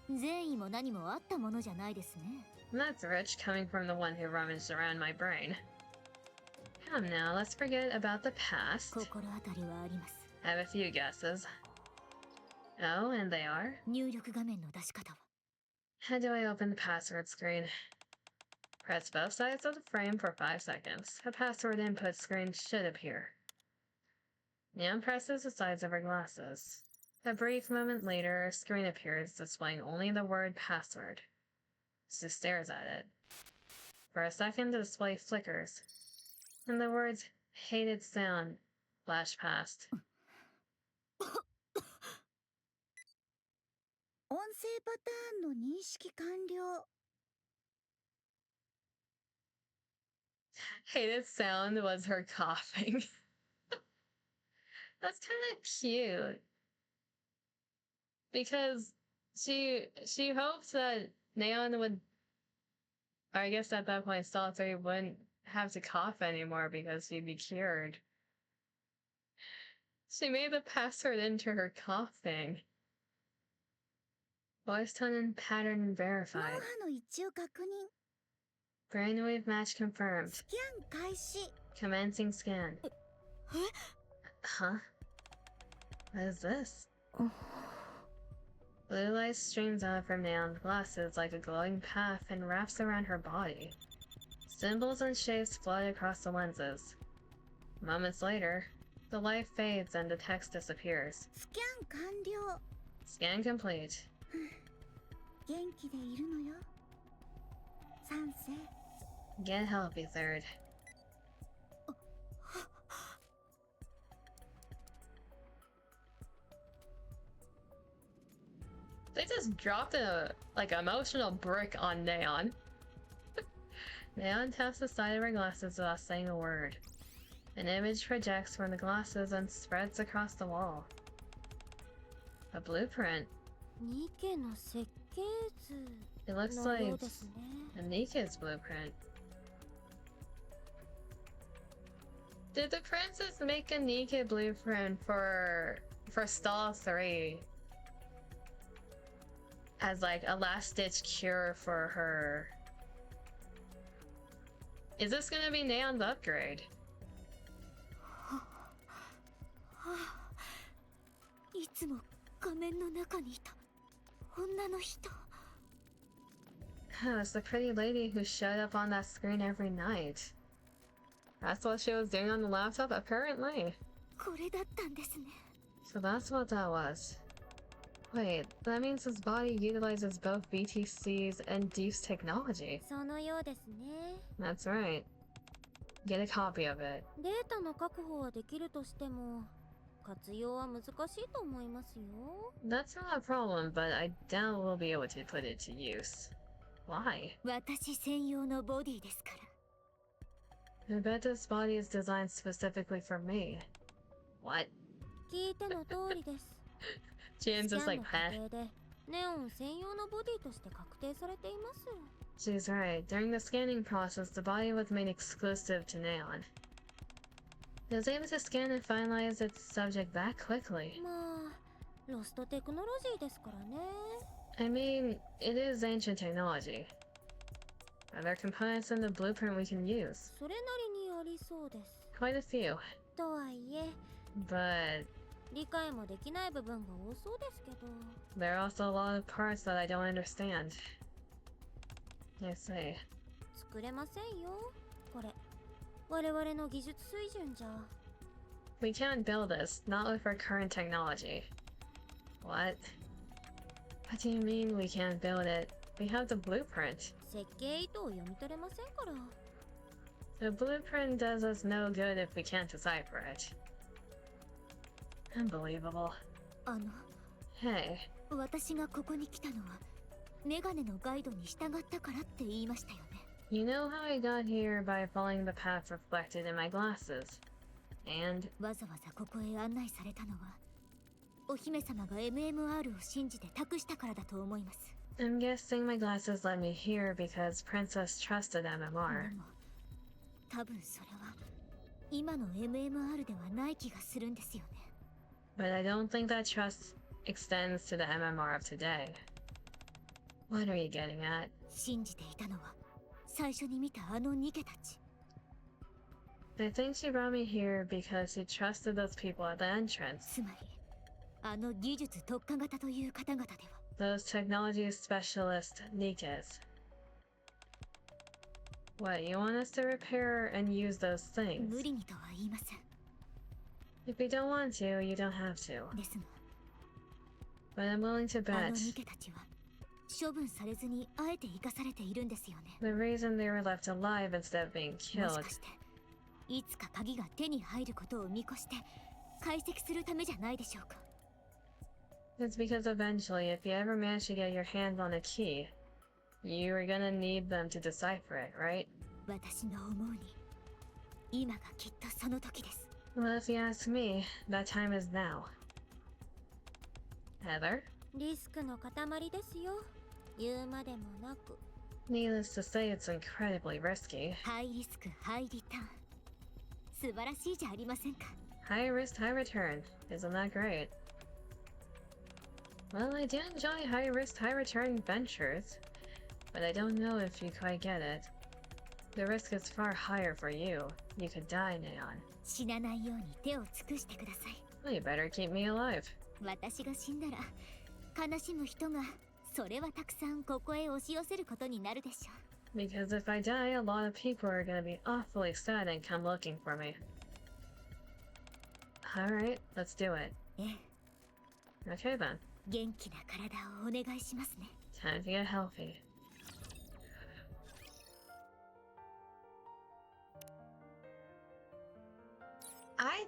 [SPEAKER 2] 善意も何もあったものじゃないですね
[SPEAKER 1] That's rich coming from the one who rummaged around my brain. Come now, let's forget about the past.
[SPEAKER 2] 心当たりはあります
[SPEAKER 1] I have a few guesses. Oh, and they are?
[SPEAKER 2] 入力画面の出し方は
[SPEAKER 1] How do I open the password screen? Press both sides of the frame for 5 seconds. A password input screen should appear. Neon presses the sides of her glasses. A brief moment later, a screen appears displaying only the word password. She stares at it. For a second, the display flickers, and the words "hated sound" flash past.
[SPEAKER 3] 音声パターンの認識完了
[SPEAKER 1] Hated sound was her coughing. That's kind of cute. Because she hoped that Neon would, or I guess at that point Ch.43 wouldn't have to cough anymore because she'd be cured. She made the password into her coughing. Voice tone and pattern
[SPEAKER 3] 脳
[SPEAKER 1] verified.
[SPEAKER 3] 波の一致を確認
[SPEAKER 1] Brainwave match confirmed.
[SPEAKER 3] スキャン開始
[SPEAKER 1] Commencing scan. Huh? What is this? Blue light streams out from Neon's glasses like a glowing path and wraps around her body. Symbols and shapes float across the lenses. Moments later, the light fades and the text disappears.
[SPEAKER 3] スキャン完了
[SPEAKER 1] Scan complete.
[SPEAKER 3] 元気でいるのよ賛成
[SPEAKER 1] Get healthy, third. They just dropped a, like, emotional brick on Neon. Neon taps the side of her glasses without saying a word. An image projects from the glasses and spreads across the wall. A blueprint.
[SPEAKER 2] ニケの設計図
[SPEAKER 1] It looks
[SPEAKER 2] の
[SPEAKER 1] like
[SPEAKER 2] ようですね。
[SPEAKER 1] a NIKKE's blueprint. Did the princess make a NIKKE blueprint for Stall 3 as like a last-ditch cure for her? Is this gonna be Neon's upgrade?
[SPEAKER 2] いつも画面の中にいた女の人。
[SPEAKER 1] It's the pretty lady who showed up on that screen every night. That's what she was doing on the laptop, apparently.
[SPEAKER 2] これだったんですね。
[SPEAKER 1] So that's what that was. Wait, that means his body utilizes both BTC's and Deep's technology.
[SPEAKER 2] そのようですね。
[SPEAKER 1] That's right. Get a copy of it.
[SPEAKER 2] データの確保はできるとしても、活用は難しいと思いますよ。
[SPEAKER 1] That's not a problem, but I doubt we'll be able to put it to use. Why?
[SPEAKER 2] 私専用のボディですから。
[SPEAKER 1] I bet this body is designed specifically for me. What?
[SPEAKER 2] 聞いての通りです。
[SPEAKER 1] Jin's
[SPEAKER 2] スキ
[SPEAKER 1] just
[SPEAKER 2] ャン
[SPEAKER 1] like,
[SPEAKER 2] の過
[SPEAKER 1] huh?
[SPEAKER 2] 程でネオン専用のボディとして確定されています。
[SPEAKER 1] She's right. During the scanning process, the body was made exclusive to Neon. It was able to scan and finalize its subject that quickly.
[SPEAKER 2] まあ、ロストテクノロジーですからね。
[SPEAKER 1] I mean, it is ancient technology. Are there components in the blueprint we can use?
[SPEAKER 2] それなりにありそうです。
[SPEAKER 1] Quite a few.
[SPEAKER 2] とはいえ、
[SPEAKER 1] But
[SPEAKER 2] 理解もできない部分が多そうですけど。
[SPEAKER 1] there are also a lot of parts that I don't understand. I see.
[SPEAKER 2] 作れませんよ、これ。我々の技術水準じゃ。
[SPEAKER 1] We can't build this, not with our current technology. What? What do you mean we can't build it? We have the blueprint.
[SPEAKER 2] 設計意図を読み取れませんから。
[SPEAKER 1] The blueprint does us no good if we can't decipher it. Unbelievable.
[SPEAKER 2] Hey.
[SPEAKER 1] Hey,
[SPEAKER 2] 私がここに来たのは、メガネのガイドに従ったからって言いましたよね。
[SPEAKER 1] you know how I got here by following the path reflected in my glasses. And
[SPEAKER 2] わざわざここへ案内されたのは、お姫様が MMR を信じて託したからだと思います。
[SPEAKER 1] I'm guessing my glasses led me here because Princess trusted MMR.
[SPEAKER 2] でも、多分それは今の MMR ではない気がするんですよね。
[SPEAKER 1] But I don't think that trust extends to the MMR of today. What are you getting at?
[SPEAKER 2] 信じていたのは、最初に見たあのニケたち。
[SPEAKER 1] I think she brought me here because she trusted those people at the entrance.
[SPEAKER 2] つまり、あの技術特化型という方々では。
[SPEAKER 1] Those technology specialist NIKKEs. What, you want us to repair and use those things?
[SPEAKER 2] 無理にとは言いません。
[SPEAKER 1] If you don't want to, you don't have to.
[SPEAKER 2] ですが、
[SPEAKER 1] But I'm willing to
[SPEAKER 2] あの
[SPEAKER 1] bet
[SPEAKER 2] ニケたちは処分されずにあえて生かされているんですよね。
[SPEAKER 1] the reason they were left alive instead of being
[SPEAKER 2] も
[SPEAKER 1] killed
[SPEAKER 2] しかして、いつか鍵が手に入ることを見越して解析するためじゃないでしょうか。
[SPEAKER 1] is because eventually, if you ever manage to get your hands on a key, you are gonna need them to decipher it, right?
[SPEAKER 2] 私が思うに、今がきっとその時です。
[SPEAKER 1] Well, if you ask me, that time is now. Heather?
[SPEAKER 2] リスクの塊ですよ。言うまでもなく。
[SPEAKER 1] Needless to say, it's incredibly risky.
[SPEAKER 2] ハイリスク、ハイリターン。素晴らしいじゃありませんか。
[SPEAKER 1] High risk, high return. Isn't that great? Well, I do enjoy high risk, high return ventures, but I don't know if you quite get it. The risk is far higher for you. You could die, Neon.
[SPEAKER 2] 死なないように手を尽くしてください。
[SPEAKER 1] Well, you better keep me alive.
[SPEAKER 2] 私が死んだら、悲しむ人が、それはたくさんここへ押し寄せることになるでしょう。
[SPEAKER 1] Because if I die, a lot of people are gonna be awfully sad and come looking for me. Alright, let's do it.
[SPEAKER 2] ええ、
[SPEAKER 1] Okay then.
[SPEAKER 2] 元気な体をお願いしますね。
[SPEAKER 1] Time to get healthy. I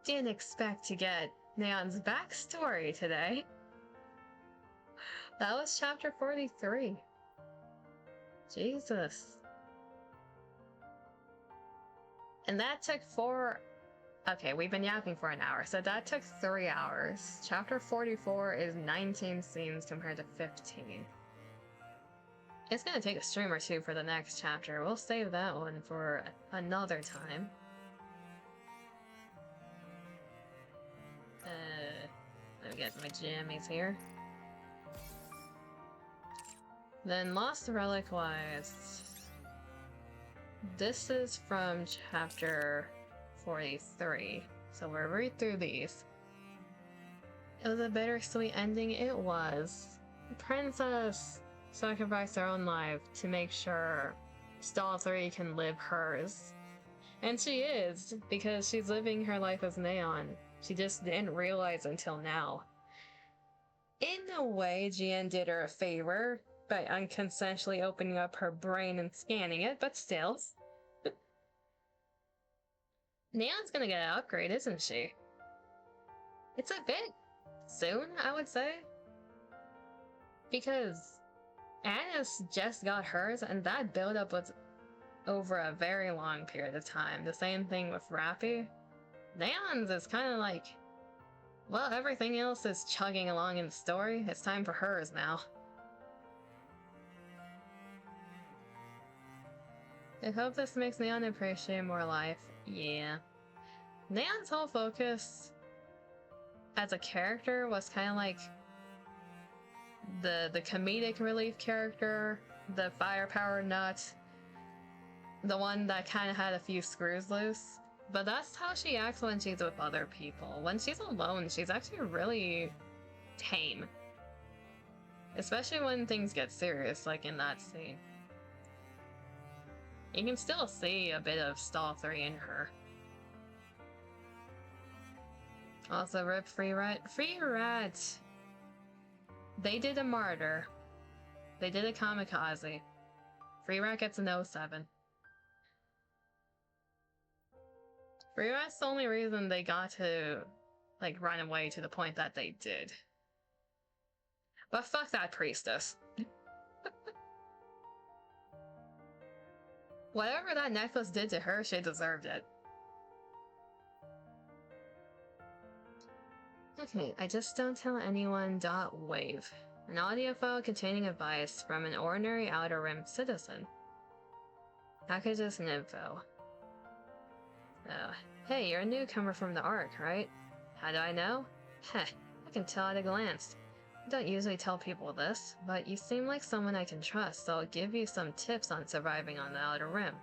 [SPEAKER 1] didn't expect to get Neon's backstory today. That was chapter 43. Jesus. And that took 4... Okay, we've been yapping for an hour, so that took 3 hours. Chapter 44 is 19 scenes compared to 15. It's gonna take a stream or two for the next chapter. We'll save that one for another time. Let me get my jammies here. Then Lost Relic-wise... This is from chapter 43, so we'll read through these. It was a bittersweet ending, it was. The princess sacrificed her own life to make sure Stall 3 can live hers. And she is, because she's living her life as Neon. She just didn't realize until now. In a way, GN did her a favor by unconsensually opening up her brain and scanning it, but still. Neon's gonna get an upgrade, isn't she? It's a bit soon, I would say. Because Anna's just got hers, and that build-up was over a very long period of time. The same thing with Rappy. Neon's is kind of like, well, everything else is chugging along in the story. It's time for hers now. I hope this makes Neon appreciate more life. Yeah. Neon's whole focus as a character was kind of like the comedic relief character, the firepower nut, the one that kind of had a few screws loose. But that's how she acts when she's with other people. When she's alone, she's actually really tame. Especially when things get serious, like in that scene. You can still see a bit of Stall 3 in her. Also, rip Free Rat. Free Rat! They did a martyr. They did a kamikaze. Free Rat gets an 07. Free Rat's the only reason they got to, like, run away to the point that they did. But fuck that priestess. Whatever that necklace did to her, she deserved it. Okay, I just don't tell anyone. .wave. An audio file containing advice from an ordinary Outer Rim citizen. Packages and info. Oh, hey, you're a newcomer from the Ark, right? How do I know? Heh, I can tell at a glance. I don't usually tell people this, but you seem like someone I can trust, so I'll give you some tips on surviving on the Outer Rim.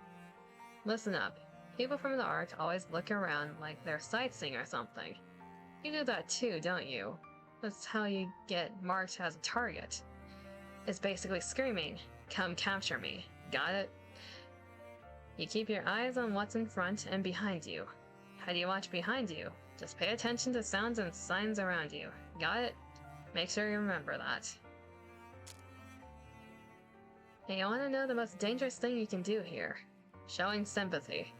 [SPEAKER 1] Listen up. People from the Ark always look around like they're sightseeing or something. You do that too, don't you? That's how you get marked as a target. It's basically screaming, "Come capture me." Got it? You keep your eyes on what's in front and behind you. How do you watch behind you? Just pay attention to sounds and signs around you. Got it? Make sure you remember that. Hey, you want to know the most dangerous thing you can do here? Showing sympathy.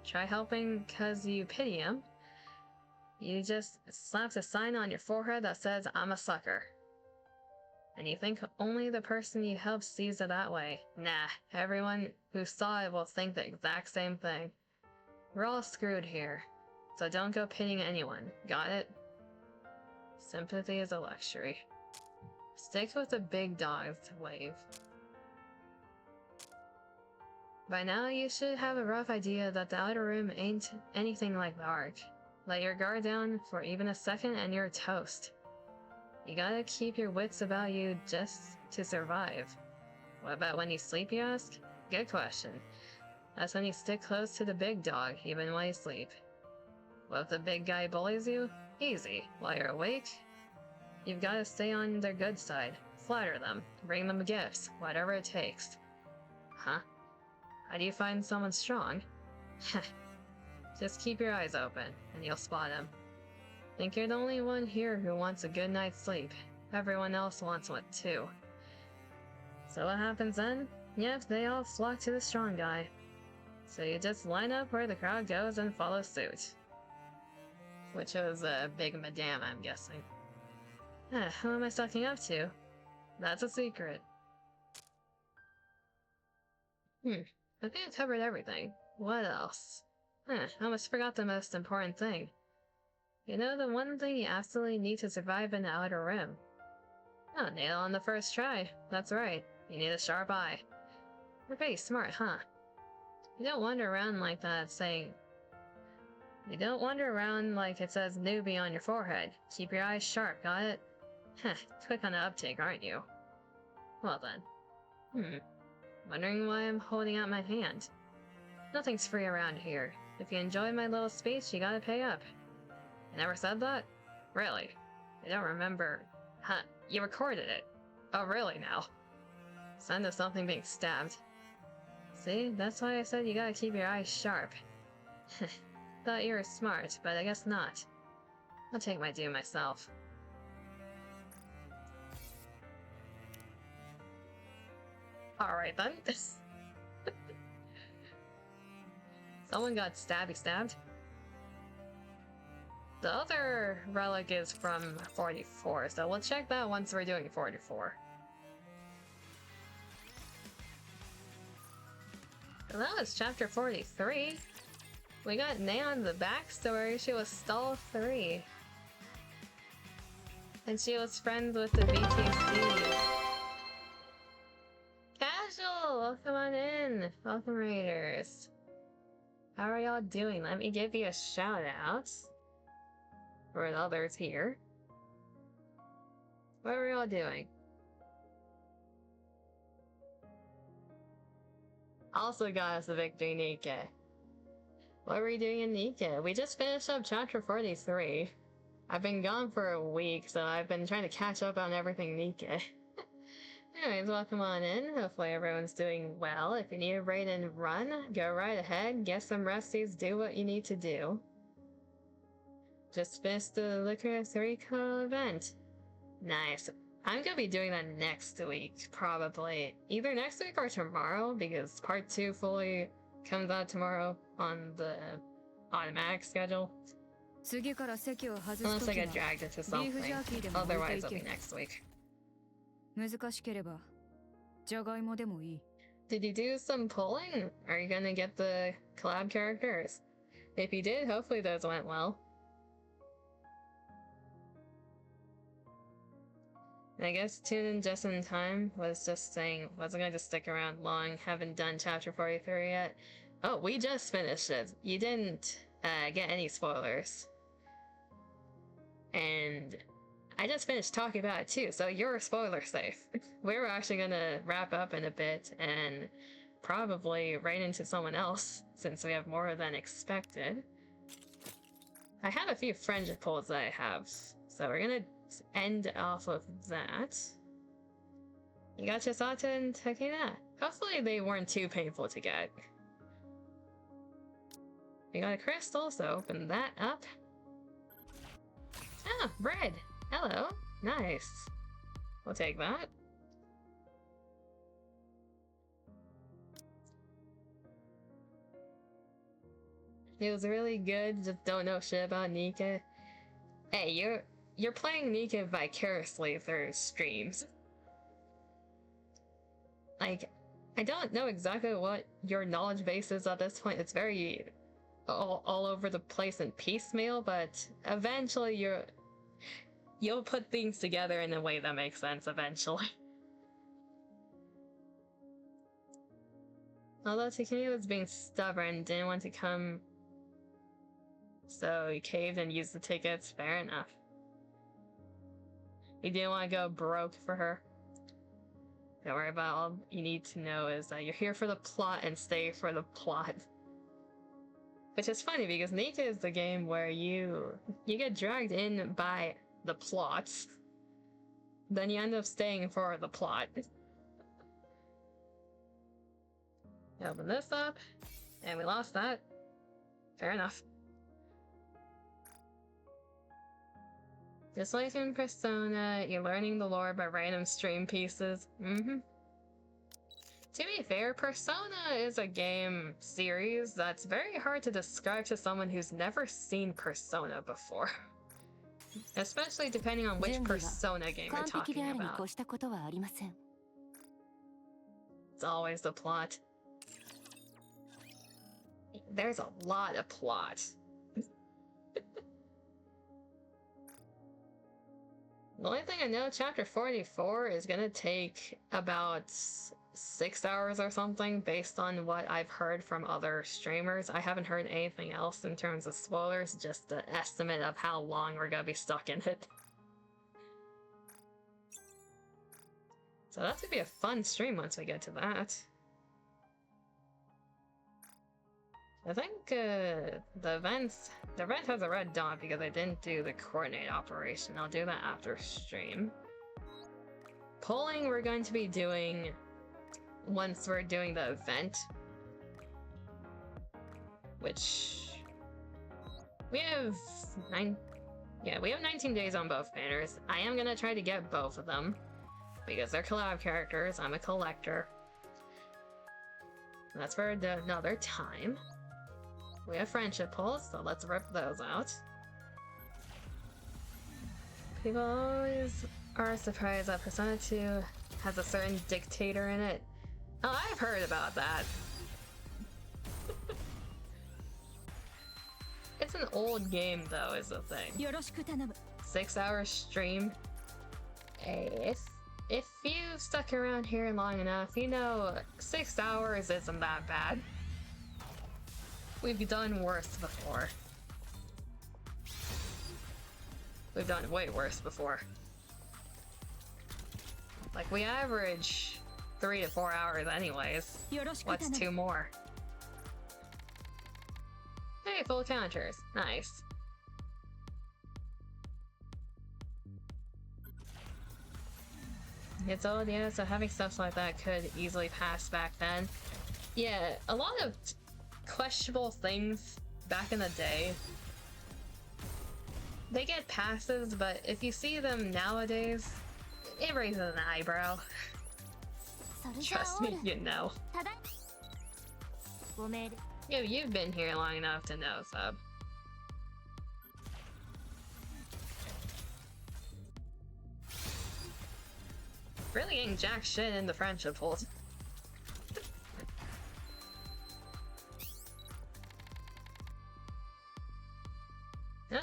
[SPEAKER 1] Try helping cause you pity him. You just slapped a sign on your forehead that says, "I'm a sucker." And you think only the person you help sees it that way. Nah, everyone who saw it will think the exact same thing. We're all screwed here, so don't go pitying anyone. Got it? Sympathy is a luxury. Stick with the big dogs, Wave. By now you should have a rough idea that the Outer Rim ain't anything like the Ark. Let your guard down for even a second and you're toast. You gotta keep your wits about you just to survive. What about when you sleep, you ask? Good question. That's when you stick close to the big dog, even while you sleep. What if the big guy bullies you? Easy. While you're awake, you've gotta stay on their good side. Flatter them. Bring them gifts. Whatever it takes. Huh? How do you find someone strong? Just keep your eyes open, and you'll spot him. Think you're the only one here who wants a good night's sleep. Everyone else wants one too. So what happens then? Yep, they all flock to the strong guy. So you just line up where the crowd goes and follow suit. Which was a big madame, I'm guessing. Who am I sucking up to? That's a secret. I think I covered everything. What else? I almost forgot the most important thing. You know, the one thing you absolutely need to survive in the Outer Rim. Oh, nail on the first try. That's right. You need a sharp eye. You're pretty smart, huh? You don't wander around like that saying... You don't wander around like it says newbie on your forehead. Keep your eyes sharp, got it? Heh, quick on the uptake, aren't you? Well then. Wondering why I'm holding out my hand. Nothing's free around here. If you enjoy my little speech, you gotta pay up. I never said that? Really? I don't remember. Huh, you recorded it. Oh really now? Sound of something being stabbed. See, that's why I said you gotta keep your eyes sharp. Thought you were smart, but I guess not. I'll take my due myself. Alright then. Someone got stabbed. The other relic is from 44, so we'll check that once we're doing 44. And that was chapter 43. We got Neon the backstory. She was Stall 3. And she was friends with the BTC. Casual! Welcome on in. Welcome, Raiders. How are y'all doing? Let me give you a shout out. For the others here. What are y'all doing? Also got us a victory, NIKKE. What were we doing in NIKKE? We just finished up chapter 43. I've been gone for a week, so I've been trying to catch up on everything NIKKE. Anyways, welcome on in. Hopefully everyone's doing well. If you need a raid and run, go right ahead. Get some resties, do what you need to do. Just finished the Liquor 3 event. Nice. I'm gonna be doing that next week, probably. Either next week or tomorrow, because part 2 fully comes out tomorrow on the automatic schedule. Unless I get dragged into something. Otherwise, it'll be next week. Did you do some polling? Are you gonna get the collab characters? If you did, hopefully those went well. I guess tune in just in time was just saying wasn't going to stick around long, haven't done chapter 43 yet. Oh, we just finished it. You didn't get any spoilers. And I just finished talking about it too, so you're spoiler safe. We're actually gonna wrap up in a bit and probably right into someone else since we have more than expected. I have a few friendship polls that I have, so we're gonna end off of that. You got Chisata and Takeda. Hopefully they weren't too painful to get. We got a crystal, so open that up. Ah, bread! Hello! Nice. We'll take that. It was really good, just don't know shit about NIKKE. Hey, you're playing NIKKE vicariously through streams. Like, I don't know exactly what your knowledge base is at this point. It's very all over the place and piecemeal, but eventually you'll put things together in a way that makes sense eventually. Although Takeda was being stubborn, didn't want to come, so he caved and used the tickets. Fair enough. He didn't want to go broke for her. Don't worry about it. All you need to know is that you're here for the plot and stay for the plot. Which is funny because NIKKE is the game where you get dragged in by the plots, then you end up staying for the plot. Open this up, and we lost that. Fair enough. Just like in Persona, you're learning the lore by random stream pieces. To be fair, Persona is a game series that's very hard to describe to someone who's never seen Persona before. Especially depending on which Persona game we're
[SPEAKER 6] 完璧で
[SPEAKER 1] talking
[SPEAKER 6] あるに
[SPEAKER 1] about.
[SPEAKER 6] 越したことはありません。
[SPEAKER 1] It's always the plot. There's a lot of plot. The only thing I know, chapter 44 is gonna take about 6 hours or something based on what I've heard from other streamers. I haven't heard anything else in terms of spoilers, just an estimate of how long we're gonna be stuck in it. So that's gonna be a fun stream once we get to that. I think the event has a red dot because I didn't do the coordinate operation. I'll do that after stream. Polling we're going to be doing once we're doing the event, which we have 19 days on both banners. I am gonna try to get both of them because they're collab characters. I'm a collector. That's for another time. We have friendship polls, so let's rip those out. People always are surprised that Persona 2 has a certain dictator in it. Oh, I've heard about that. It's an old game, though, is the thing. 6-hour stream. Hey, if you've stuck around here long enough, you know 6 hours isn't that bad. We've done worse before. We've done way worse before. Like, we average 3 to 4 hours anyways. What's 2 more? Hey, full counters. Nice. It's old, yeah, so having stuff like that could easily pass back then. Yeah, a lot of questionable things back in the day, they get passes, but if you see them nowadays, it raises an eyebrow. Trust me, you know. You've been here long enough to know, Sub. Really ain't jack shit in the friendship hold.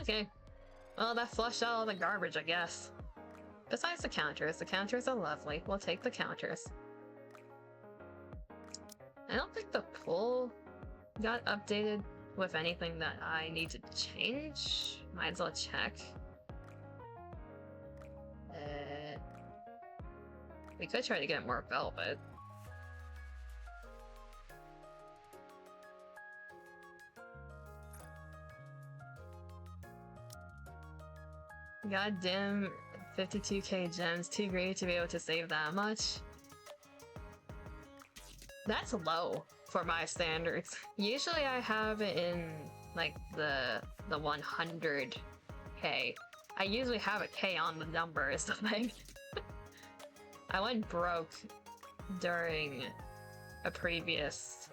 [SPEAKER 1] Okay. Well, that flushed out all the garbage, I guess. Besides the counters are lovely. We'll take the counters. I don't think the pool got updated with anything that I need to change. Might as well check. We could try to get more velvet. Goddamn 52k gems, too great to be able to save that much. That's low for my standards. Usually I have it in like the 100k. I usually have a K on the number is the thing. I went broke during the previous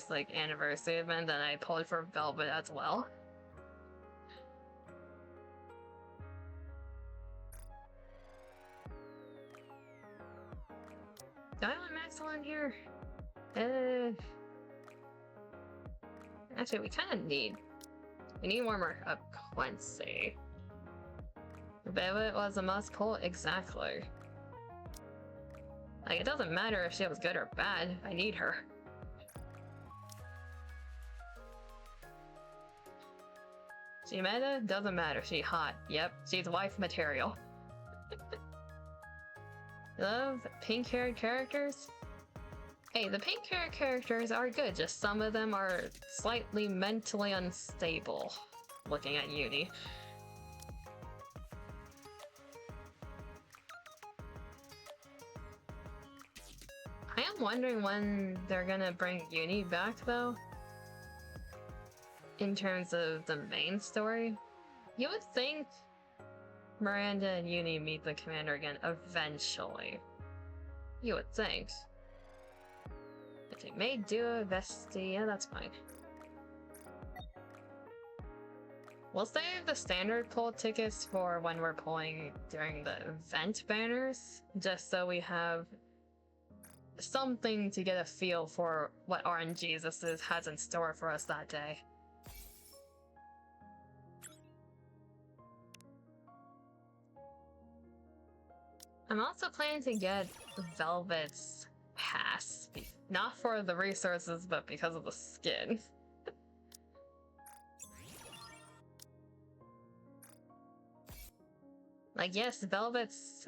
[SPEAKER 1] like anniversary event, and I pulled for velvet as well. Do I want Maxwell in here? Actually, we kind of need one more Quincy. Velvet was a must pull? Exactly. Like, it doesn't matter if she was good or bad, I need her. She meta? Doesn't matter, she hot. Yep, she's wife material. Love pink-haired characters? Hey, the pink-haired characters are good, just some of them are slightly mentally unstable. Looking at Uni. I am wondering when they're gonna bring Uni back, though. In terms of the main story. You would think Miranda and Uni meet the commander again eventually. You would think. If they may do a vestie, yeah, that's fine. We'll save the standard pull tickets for when we're pulling during the event banners, just so we have something to get a feel for what RNG this has in store for us that day. I'm also planning to get Velvet's pass, not for the resources, but because of the skin. Like, yes, Velvet's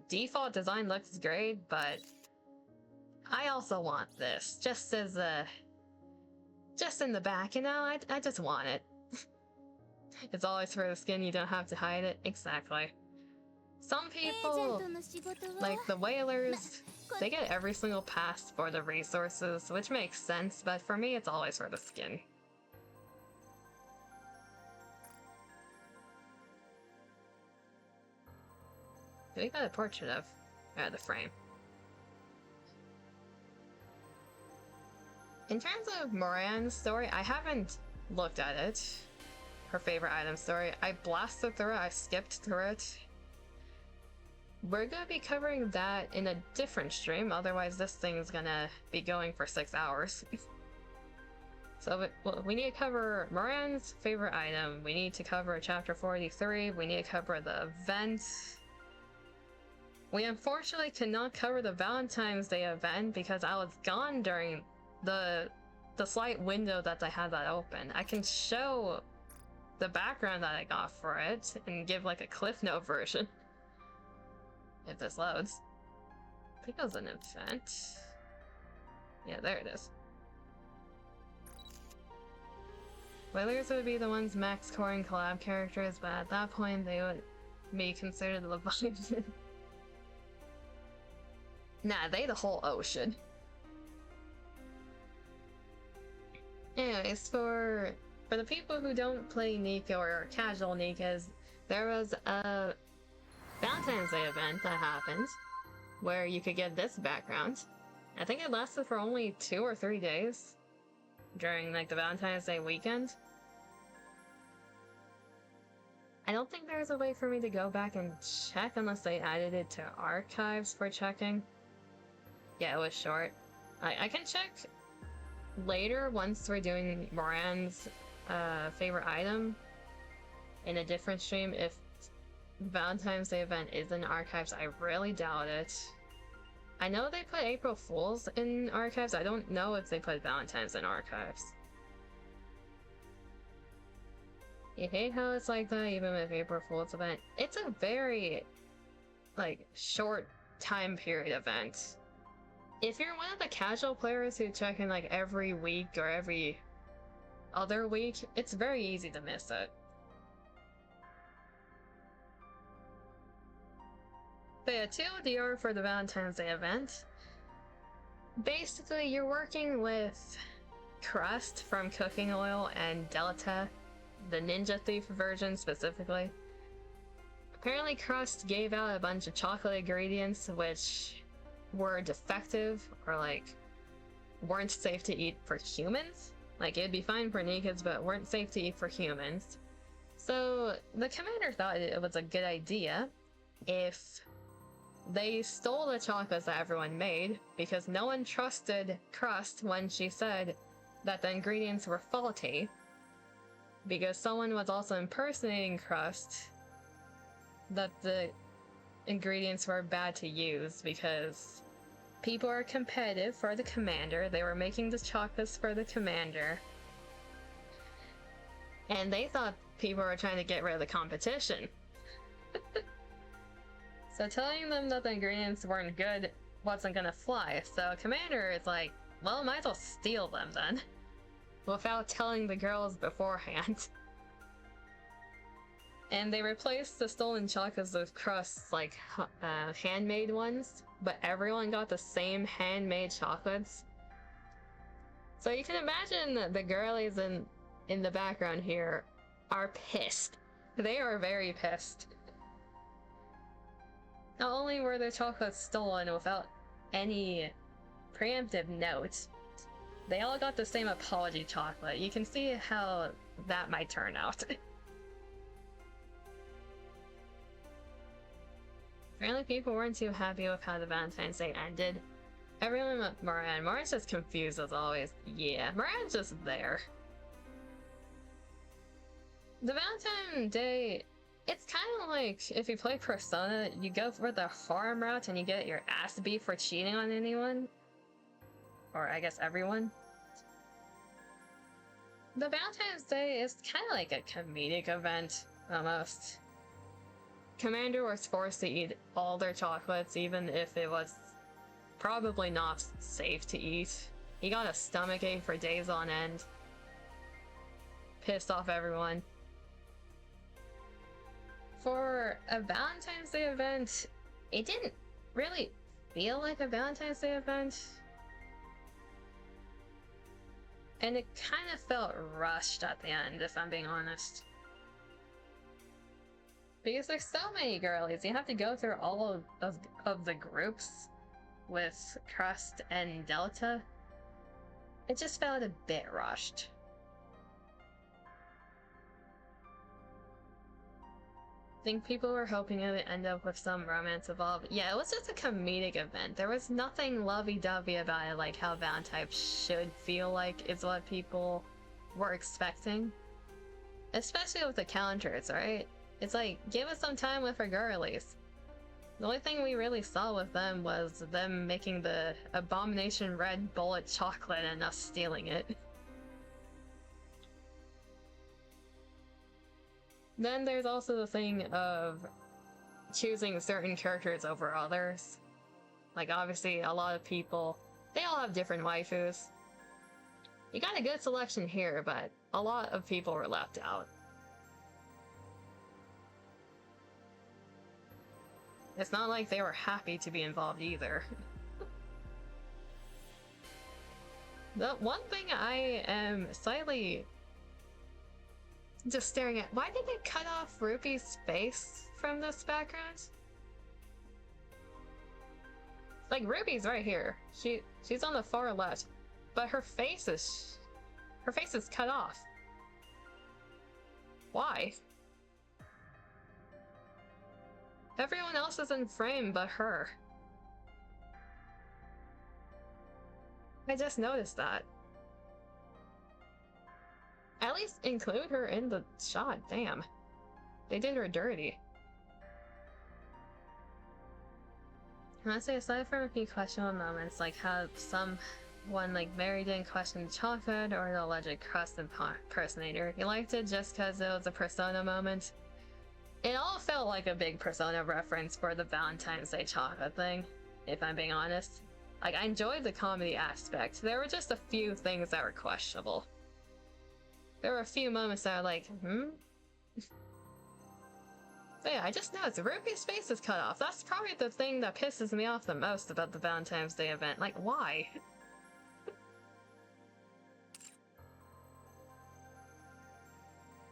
[SPEAKER 1] default design looks great, but I also want this, just as just in the back, you know, I just want it. It's always for the skin, you don't have to hide it. Exactly. Some people, like the whalers, they get every single pass for the resources, which makes sense, but for me it's always for the skin. We got a portrait of the frame. In terms of Moran's story, I haven't looked at it. Her favorite item story. I blasted through it, I skipped through it. We're gonna be covering that in a different stream, otherwise this thing's gonna be going for 6 hours. So we need to cover Moran's favorite item, we need to cover Chapter 43, we need to cover the event. We unfortunately cannot cover the Valentine's Day event because I was gone during the slight window that I had that open. I can show the background that I got for it and give like a Cliff Note version. If this loads. I think it was an event. Yeah, there it is. Whalers would be the ones max coring collab characters, but at that point they would be considered the Leviathan. Nah, they the whole ocean. Anyways, for the people who don't play NIKKE or casual NIKKEs, there was a Valentine's Day event that happened where you could get this background. I think it lasted for only 2 or 3 days during like the Valentine's Day weekend. I don't think there's a way for me to go back and check unless they added it to archives for checking. Yeah, it was short. I can check later once we're doing Moran's favorite item in a different stream if Valentine's Day event is in archives. I really doubt it. I know they put April Fools in archives. I don't know if they put Valentine's in archives. You hate how it's like that even with April Fool's event. It's a very like short time period event. If you're one of the casual players who check in like every week or every other week, it's very easy to miss it. But yeah, TLDR for the Valentine's Day event. Basically, you're working with Crust from Cooking Oil and Delta, the Ninja Thief version specifically. Apparently Crust gave out a bunch of chocolate ingredients which were defective or like weren't safe to eat for humans. Like it'd be fine for NIKKEs but weren't safe to eat for humans. So the commander thought it was a good idea if they stole the chocolates that everyone made because no one trusted Crust when she said that the ingredients were faulty, because someone was also impersonating Crust that the ingredients were bad to use because people are competitive for the commander. They were making the chocolates for the commander. And they thought people were trying to get rid of the competition. So telling them that the ingredients weren't good wasn't gonna fly. So commander is like, well, might as well steal them then. Without telling the girls beforehand. And they replaced the stolen chocolates with Crust's like handmade ones, but everyone got the same handmade chocolates. So you can imagine the girlies in the background here are pissed. They are very pissed. Not only were their chocolates stolen without any preemptive note, they all got the same apology chocolate. You can see how that might turn out. Apparently people weren't too happy with how the Valentine's Day ended. Everyone but Moran. Moran's just confused as always. Yeah, Moran's just there. The Valentine's Day, it's kind of like if you play Persona, you go for the harem route and you get your ass beat for cheating on anyone. Or I guess everyone. The Valentine's Day is kind of like a comedic event, almost. Commander was forced to eat all their chocolates, even if it was probably not safe to eat. He got a stomachache for days on end. Pissed off everyone. For a Valentine's Day event, it didn't really feel like a Valentine's Day event. And it kind of felt rushed at the end, if I'm being honest. Because there's so many girlies, you have to go through all of the groups with Crust and Delta. It just felt a bit rushed. I think people were hoping it would end up with some romance involved. Yeah, it was just a comedic event. There was nothing lovey-dovey about it, like how Valentine's should feel like is what people were expecting. Especially with the counters, right? It's like, give us some time with our girlies. The only thing we really saw with them was them making the abomination red bullet chocolate and us stealing it. Then there's also the thing of choosing certain characters over others. Like obviously a lot of people, they all have different waifus. You got a good selection here, but a lot of people were left out. It's not like they were happy to be involved either. The one thing I am slightly just staring at, why did they cut off Ruby's face from this background? Like Ruby's right here. She's on the far left, but her face is cut off. Why? Everyone else is in frame but her. I just noticed that. At least include her in the shot, damn. They did her dirty. Honestly, aside from a few questionable moments, like how someone like Mary didn't question chocolate or the alleged crust impersonator, you liked it just because it was a Persona moment. It all felt like a big Persona reference for the Valentine's Day chocolate thing, if I'm being honest. Like, I enjoyed the comedy aspect. There were just a few things that were questionable. There were a few moments that were like, So yeah, I just noticed Ruby's face is cut off. That's probably the thing that pisses me off the most about the Valentine's Day event. Like, why?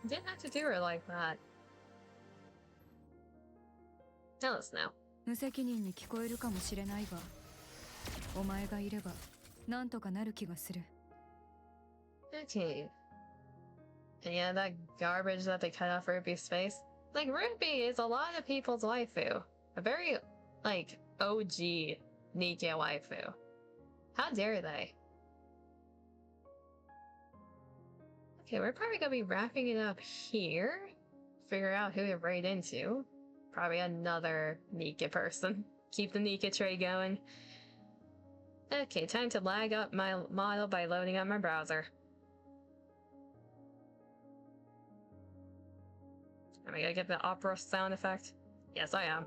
[SPEAKER 1] Didn't have to do her like that. Tell us now.
[SPEAKER 10] 無責任に聞こえるかもしれないが、お前がいればなんとかなる気がする。
[SPEAKER 1] Okay. And yeah, that garbage that they cut off Ruby's face. Like, Ruby is a lot of people's waifu. A very, like, OG NIKKE waifu. How dare they? Okay, we're probably gonna be wrapping it up here. Figure out who we raid into. Probably another NIKKE person. Keep the NIKKE tray going. Okay, time to lag up my model by loading up my browser. Am I gonna get the opera sound effect? Yes, I am.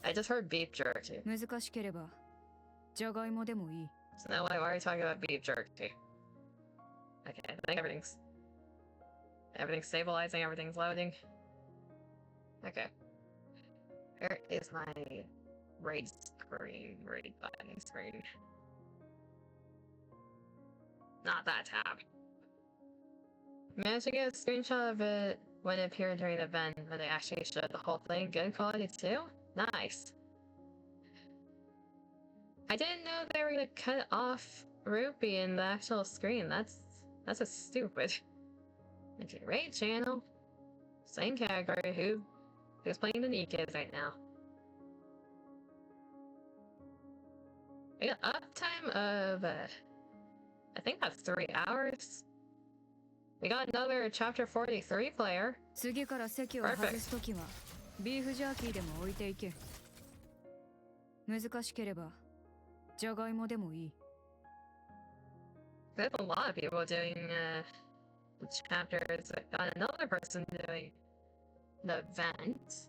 [SPEAKER 1] I just heard beef jerky. So now why are you talking about beef jerky? Okay, I think everything's stabilizing, everything's loading. Okay. Where is my raid button screen? Not that tab. Managed to get a screenshot of it when it appeared during the event, when they actually showed the whole thing. Good quality too? Nice. I didn't know they were gonna cut off Rupee in the actual screen. That's a stupid. Okay, raid channel. Same category. Who's playing the NIKKEs right now? We got uptime of I think that's 3 hours. We got another Chapter 43 player.
[SPEAKER 10] 次から席を外すときはビーフジャーキーでも置いていけ。難しければじゃがいもでもいい。
[SPEAKER 1] There's a lot of people doing chapters. Got another person doing the event.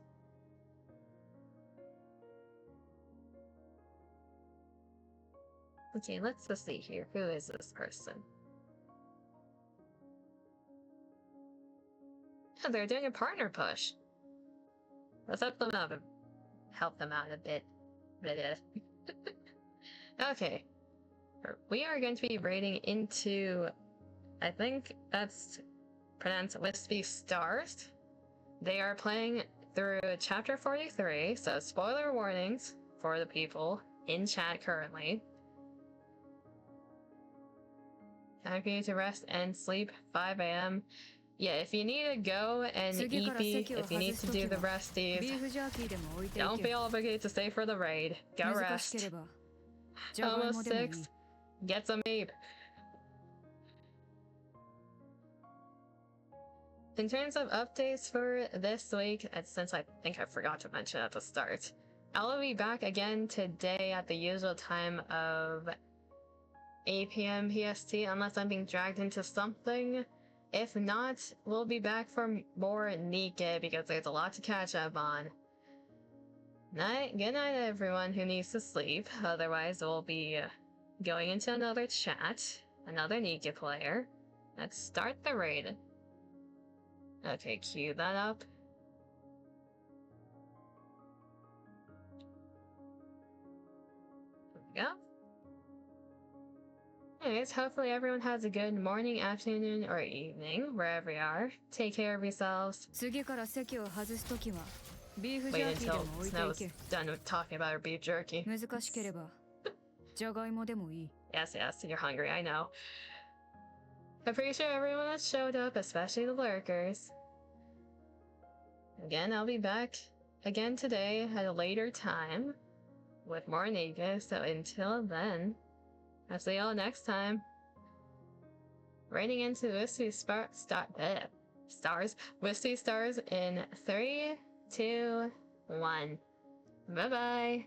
[SPEAKER 1] Okay, let's just see here. Who is this person? Oh, they're doing a partner push. Let's help them out a bit. Okay. We are going to be raiding into, I think that's pronounced Wispy Stars. They are playing through Chapter 43, so spoiler warnings for the people in chat currently. Time for you to rest and sleep, 5 a.m. Yeah, if you need to go and EP, if you need to do the resties, don't be obligated to stay for the raid. Go rest. Almost 6. Get some ape. In terms of updates for this week, since I think I forgot to mention at the start, I'll be back again today at the usual time of 8 p.m. PST, unless I'm being dragged into something. If not, we'll be back for more NIKKE because there's a lot to catch up on. Good night, everyone who needs to sleep. Otherwise, we'll be going into another chat, another NIKKE player. Let's start the raid. Okay, cue that up. There we go. Anyways, hopefully everyone has a good morning, afternoon, or evening, wherever you are. Take care of yourselves. Wait until Snow's done with talking about her beef jerky. Yes, you're hungry, I know. I'm pretty sure everyone has showed up, especially the lurkers. Again, I'll be back again today at a later time with more NIKKE, so until then, I'll see y'all next time. Raiding into Wispy Wispy Stars in 3, 2, 1. Bye-bye.